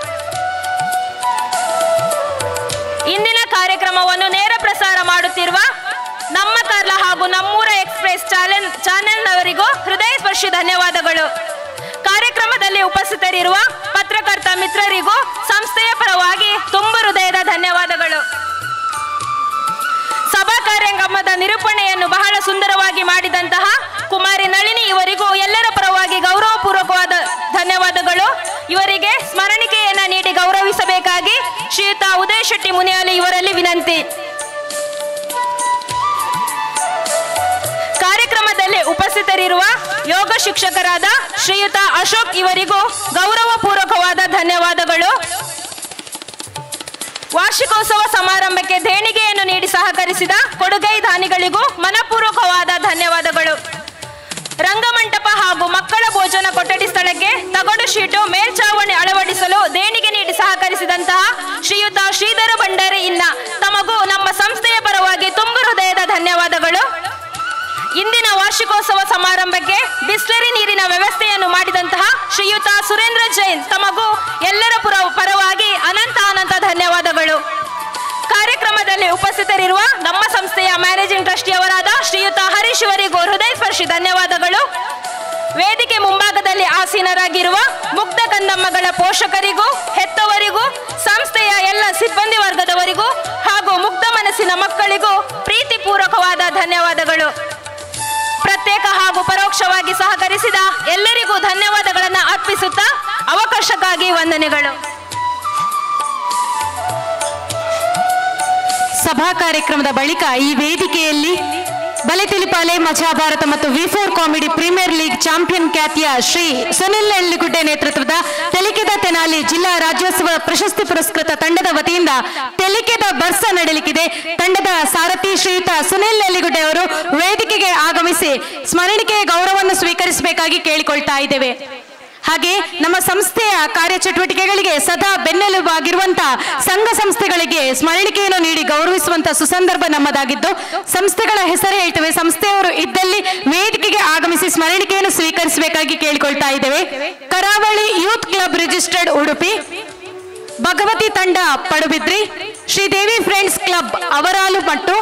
ಇಂದಿನ ಕಾರ್ಯಕ್ರಮವನ್ನು ನೇರ ಪ್ರಸಾರ ಮಾಡುತ್ತಿರುವ ನಮ್ಮ ಕಾರ್ಲ ಹಾಗೂ ನಮ್ಮೂರ ಎಕ್ಸ್ಪ್ರೆಸ್ ಚಾನೆಲ್ನವರಿಗೂ ಹೃದಯ ಸ್ಪರ್ಶಿ ಧನ್ಯವಾದಗಳು. ಕಾರ್ಯಕ್ರಮದಲ್ಲಿ ಉಪಸ್ಥಿತರಿರುವ ಪತ್ರಕರ್ತ ಮಿತ್ರರಿಗೂ ಸಂಸ್ಥೆಯ ಪರವಾಗಿ ತುಂಬ ಹೃದಯದ ಧನ್ಯವಾದಗಳು. ಸಭಾ ಕಾರ್ಯಕ್ರಮದ ನಿರೂಪಣೆಯನ್ನು ಬಹಳ ಸುಂದರವಾಗಿ ಮಾಡಿದಂತಹ ಕುಮಾರಿ ನಳಿನಿ ಇವರಿಗೂ ಎಲ್ಲರ ಪರವಾಗಿ ಗೌರವಪೂರ್ವಕವಾದ ಧನ್ಯವಾದಗಳು. ಇವರಿಗೆ ಸ್ಮರಣಿಕೆಯನ್ನು ನೀಡಿ ಗೌರವಿಸಬೇಕಾಗಿ ಶ್ರೀಯುತ ಉದಯ ಶೆಟ್ಟಿ ಮುನಿಯಾಲಿ ಇವರಲ್ಲಿ ವಿನಂತಿ. ಕಾರ್ಯಕ್ರಮದಲ್ಲಿ ಉಪಸ್ಥಿತರಿರುವ ಯೋಗ ಶಿಕ್ಷಕರಾದ ಶ್ರೀಯುತ ಅಶೋಕ್ ಇವರಿಗೂ ಗೌರವಪೂರ್ವಕವಾದ ಧನ್ಯವಾದಗಳು. ವಾರ್ಷಿಕೋತ್ಸವ ಸಮಾರಂಭಕ್ಕೆ ದೇಣಿಗೆಯನ್ನು ನೀಡಿ ಸಹಕರಿಸಿದ ಕೊಡುಗೈ ದಾನಿಗಳಿಗೂ ಮನಪೂರ್ವಕವಾದ ಧನ್ಯವಾದಗಳು. ರಂಗಮಂಟಪ ಹಾಗೂ ಮಕ್ಕಳ ಭೋಜನ ಕೊಠಡಿ ಸ್ಥಳಕ್ಕೆ ತಗಡು ಶೀಟು ಮೇಲ್ಛಾವಣಿ ಅಳವಡಿಸಲು ದೇಣಿಗೆ ನೀಡಿ ಸಹಕರಿಸಿದಂತಹ ಶ್ರೀಯುತ ಶ್ರೀಧರ ಭಂಡಾರಿ ಇನ್ನ ತಮಗೂ ನಮ್ಮ ಸಂಸ್ಥೆಯ ಪರವಾಗಿ ತುಂಬ ಹೃದಯದ ಧನ್ಯವಾದಗಳು. ಇಂದಿನ ವಾರ್ಷಿಕೋತ್ಸವ ಸಮಾರಂಭಕ್ಕೆ ಬಿಸ್ಲರಿ ನೀರಿನ ವ್ಯವಸ್ಥೆಯನ್ನು ಮಾಡಿದಂತಹ ಶ್ರೀಯುತ ಸುರೇಂದ್ರ ಜೈನ್ ತಮಗೂ ಎಲ್ಲರ ಪರವಾಗಿ ಅನಂತ ಧನ್ಯವಾದಗಳು. ಕಾರ್ಯಕ್ರಮದಲ್ಲಿ ಉಪಸ್ಥಿತರಿರುವ ನಮ್ಮ ಸಂಸ್ಥೆಯ ಮ್ಯಾನೇಜಿಂಗ್ ಟ್ರಸ್ಟಿಯವರಾದ ಶ್ರೀಯುತ ಹರೀಶ್ ಇವರಿಗೂ ಹೃದಯ ಸ್ಪರ್ಶಿ ಧನ್ಯವಾದಗಳು. ವೇದಿಕೆ ಮುಂಭಾಗದಲ್ಲಿ ಆಸೀನರಾಗಿರುವ ಮುಗ್ಧ ಕಂದಮ್ಮಗಳ ಪೋಷಕರಿಗೂ ಹೆತ್ತವರಿಗೂ ಸಂಸ್ಥೆಯ ಎಲ್ಲ ಸಿಬ್ಬಂದಿ ವರ್ಗದವರಿಗೂ ಹಾಗೂ ಮುಗ್ಧ ಮನಸ್ಸಿನ ಮಕ್ಕಳಿಗೂ ಪ್ರೀತಿಪೂರ್ವಕವಾದ ಧನ್ಯವಾದಗಳು. ಪ್ರತ್ಯೇಕ ಹಾಗೂ ಪರೋಕ್ಷವಾಗಿ ಸಹಕರಿಸಿದ ಎಲ್ಲರಿಗೂ ಧನ್ಯವಾದಗಳನ್ನು ಅರ್ಪಿಸುತ್ತಾ ಅವಕಾಶಕ್ಕಾಗಿ ವಂದನೆಗಳು. ಸಭಾ ಕಾರ್ಯಕ್ರಮದ ಬಳಿಕ ಈ ವೇದಿಕೆಯಲ್ಲಿ ಬಲೆ ತಿಳಿಪಾಲೆ ಮಜಾ ಭಾರತ ಮತ್ತು ವಿ4 ಕಾಮಿಡಿ ಪ್ರೀಮಿಯರ್ ಲೀಗ್ ಚಾಂಪಿಯನ್ ಖ್ಯಾತಿಯ ಶ್ರೀ ಸುನಿಲ್ ಎಳ್ಳಿಗುಡ್ಡೆ ನೇತೃತ್ವದ ತೆಲಿಕೆದ ತೆನಾಲಿ ಜಿಲ್ಲಾ ರಾಜ್ಯೋತ್ಸವ ಪ್ರಶಸ್ತಿ ಪುರಸ್ಕೃತ ತಂಡದ ವತಿಯಿಂದ ತೆಲಿಕೆದ ಬರ್ಸ ನಡೆಯಲಿಕ್ಕಿದೆ. ತಂಡದ ಸಾರಥಿ ಶ್ರೀಯುತ ಸುನಿಲ್ ಎಳ್ಳಿಗುಡ್ಡೆ ಅವರು ವೇದಿಕೆಗೆ ಆಗಮಿಸಿ ಸ್ಮರಣಿಕೆಯ ಗೌರವವನ್ನು ಸ್ವೀಕರಿಸಬೇಕಾಗಿ ಕೇಳಿಕೊಳ್ತಾ ಇದ್ದೇವೆ. ಹಾಗೆ ನಮ್ಮ ಸಂಸ್ಥೆಯ ಕಾರ್ಯಚಟುವಟಿಕೆಗಳಿಗೆ ಸದಾ ಬೆನ್ನೆಲುಬಾಗಿರುವಂತಹ ಸಂಘ ಸಂಸ್ಥೆಗಳಿಗೆ ಸ್ಮರಣಿಕೆಯನ್ನು ನೀಡಿ ಗೌರವಿಸುವಂತಹ ಸುಸಂದರ್ಭ ನಮ್ಮದಾಗಿದ್ದು, ಸಂಸ್ಥೆಗಳ ಹೆಸರು ಹೇಳ್ತೇವೆ. ಸಂಸ್ಥೆಯವರು ಇದ್ದಲ್ಲಿ ವೇದಿಕೆಗೆ ಆಗಮಿಸಿ ಸ್ಮರಣಿಕೆಯನ್ನು ಸ್ವೀಕರಿಸಬೇಕಾಗಿ ಕೇಳಿಕೊಳ್ತಾ ಇದ್ದೇವೆ. Karavali youth club registered Udupi, Bhagavati ತಂಡ Padubidri, Sridevi friends club Avaralu Mattu,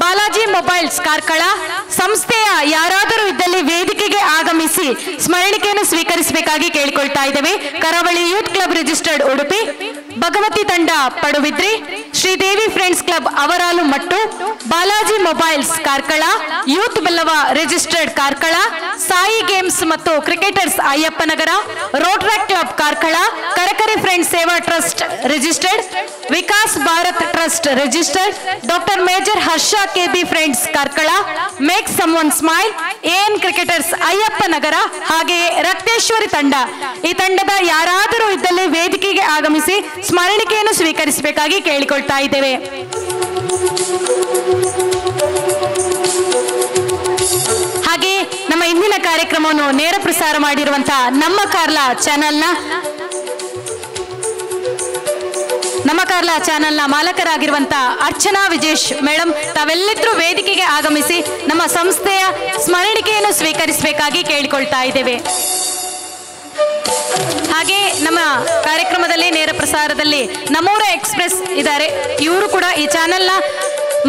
Balaji mobiles Karkala ಸಂಸ್ಥೆಯ ಯಾರಾದರೂ ಇದ್ದಲ್ಲಿ ವೇದಿಕೆಗೆ ಆಗಮಿಸಿ ಸ್ಮರಣಿಕೆಯನ್ನು ಸ್ವೀಕರಿಸಬೇಕಾಗಿ ಕೇಳಿಕೊಳ್ತಾ ಇದ್ದೇವೆ. Karavali youth club registered Udupi, Bhagavati ತಂಡ Padubidri, Sridevi friends club Avaralu Mattu, Balaji mobiles Karkala, youth Bellava registered Karkala, Sai games ಮತ್ತು cricketers Ayyappanagara, Rotaract club Karkala, Karakare friends Seva trust registered, Vikas Bharat trust registered, doctor major Harsha KB friends Karkala, make someone smile, AN cricketers Ayyappanagara, ಹಾಗೆಯೇ ರಕ್ತೇಶ್ವರಿ ತಂಡ. ಈ ತಂಡದ ಯಾರಾದರೂ ಇದ್ದಲ್ಲಿ ವೇದಿಕೆಗೆ ಆಗಮಿಸಿ ಸ್ಮರಣಿಕೆಯನ್ನು ಸ್ವೀಕರಿಸಬೇಕಾಗಿ ಕೇಳಿಕೊಳ್ತಾ ಇದ್ದೇವೆ. ಹಾಗೆ ನಮ್ಮ ಇಂದಿನ ಕಾರ್ಯಕ್ರಮವನ್ನು ನೇರ ಪ್ರಸಾರ ಮಾಡಿರುವಂತಹ ನಮ್ಮ ಕಾರ್ಲಾ ಚಾನೆಲ್ನ ಮಾಲಕರಾಗಿರುವಂತಹ ಅರ್ಚನಾ ವಿಜೇಶ್ ಮೇಡಮ್ ತಾವೆಲ್ಲರೂ ವೇದಿಕೆಗೆ ಆಗಮಿಸಿ ನಮ್ಮ ಸಂಸ್ಥೆಯ ಸ್ಮರಣಿಕೆಯನ್ನು ಸ್ವೀಕರಿಸಬೇಕಾಗಿ ಕೇಳಿಕೊಳ್ತಾ ಇದ್ದೇವೆ. ಹಾಗೆ ನಮ್ಮ ಕಾರ್ಯಕ್ರಮದಲ್ಲಿ ನೇರ ಪ್ರಸಾರದಲ್ಲಿ ನಮೂರ ಎಕ್ಸ್ಪ್ರೆಸ್ ಇದ್ದಾರೆ. ಇವರು ಕೂಡ ಈ ಚಾನೆಲ್ನ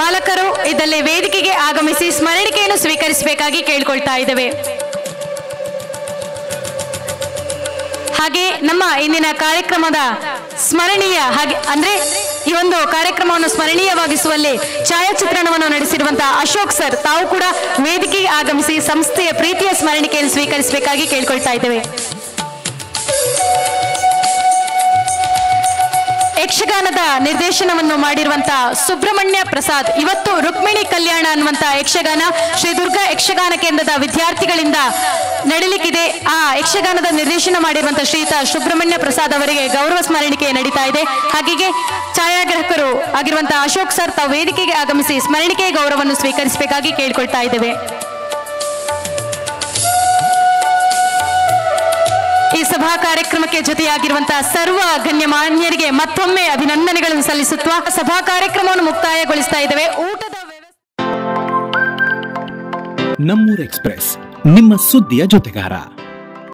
ಮಾಲಕರು ಇದರಲ್ಲಿ ವೇದಿಕೆಗೆ ಆಗಮಿಸಿ ಸ್ಮರಣಿಕೆಯನ್ನು ಸ್ವೀಕರಿಸಬೇಕಾಗಿ ಕೇಳಿಕೊಳ್ತಾ ಇದ್ದೇವೆ. ಹಾಗೆ ನಮ್ಮ ಇಂದಿನ ಕಾರ್ಯಕ್ರಮದ ಸ್ಮರಣೀಯ ಹಾಗೆ ಅಂದ್ರೆ ಈ ಒಂದು ಕಾರ್ಯಕ್ರಮವನ್ನು ಸ್ಮರಣೀಯವಾಗಿಸುವಲ್ಲಿ ಛಾಯಾಚಿತ್ರಣವನ್ನು ನಡೆಸಿರುವಂತಹ ಅಶೋಕ್ ಸರ್ ತಾವು ಕೂಡ ವೇದಿಕೆಗೆ ಆಗಮಿಸಿ ಸಂಸ್ಥೆಯ ಪ್ರೀತಿಯ ಸ್ಮರಣಿಕೆಯನ್ನು ಸ್ವೀಕರಿಸಬೇಕಾಗಿ ಕೇಳಿಕೊಳ್ತಾ ಇದ್ದೇವೆ. ಯಕ್ಷಗಾನದ ನಿರ್ದೇಶನವನ್ನು ಮಾಡಿರುವಂತಹ ಸುಬ್ರಹ್ಮಣ್ಯ ಪ್ರಸಾದ್ ಇವತ್ತು ರುಕ್ಮಿಣಿ ಕಲ್ಯಾಣ ಅನ್ನುವಂತಹ ಯಕ್ಷಗಾನ ಶ್ರೀ ದುರ್ಗಾ ಯಕ್ಷಗಾನ ಕೇಂದ್ರದ ವಿದ್ಯಾರ್ಥಿಗಳಿಂದ ನಡೀಲಿಕ್ಕಿದೆ. ಆ ಯಕ್ಷಗಾನದ ನಿರ್ದೇಶನ ಮಾಡಿರುವಂತಹ ಶ್ರೀಯುತ ಸುಬ್ರಹ್ಮಣ್ಯ ಪ್ರಸಾದ್ ಅವರಿಗೆ ಗೌರವ ಸ್ಮರಣಿಕೆ ನಡೀತಾ ಇದೆ. ಹಾಗೆಯೇ ಛಾಯಾಗ್ರಾಹಕರು ಆಗಿರುವಂತಹ ಅಶೋಕ್ ಸರ್ ತಾವು ವೇದಿಕೆಗೆ ಆಗಮಿಸಿ ಸ್ಮರಣಿಕೆ ಗೌರವವನ್ನು ಸ್ವೀಕರಿಸಬೇಕಾಗಿ ಕೇಳಿಕೊಳ್ತಾ ಇದ್ದೇವೆ. ಈ ಸಭಾ ಕಾರ್ಯಕ್ರಮಕ್ಕೆ ಜೊತೆಯಾಗಿರುವಂತಹ ಸರ್ವ ಗಣ್ಯಮಾನ್ಯರಿಗೆ ಮತ್ತೊಮ್ಮೆ ಅಭಿನಂದನೆಗಳನ್ನು ಸಲ್ಲಿಸುತ್ತಾ ಸಭಾ ಕಾರ್ಯಕ್ರಮವನ್ನು ಮುಕ್ತಾಯಗೊಳಿಸ್ತಾ ಇದ್ದೇವೆ. ಊಟದ ನಮ್ಮೂರ ಎಕ್ಸ್‌ಪ್ರೆಸ್ ನಿಮ್ಮ ಸುದ್ದಿಯ ಜೊತೆಗಾರ.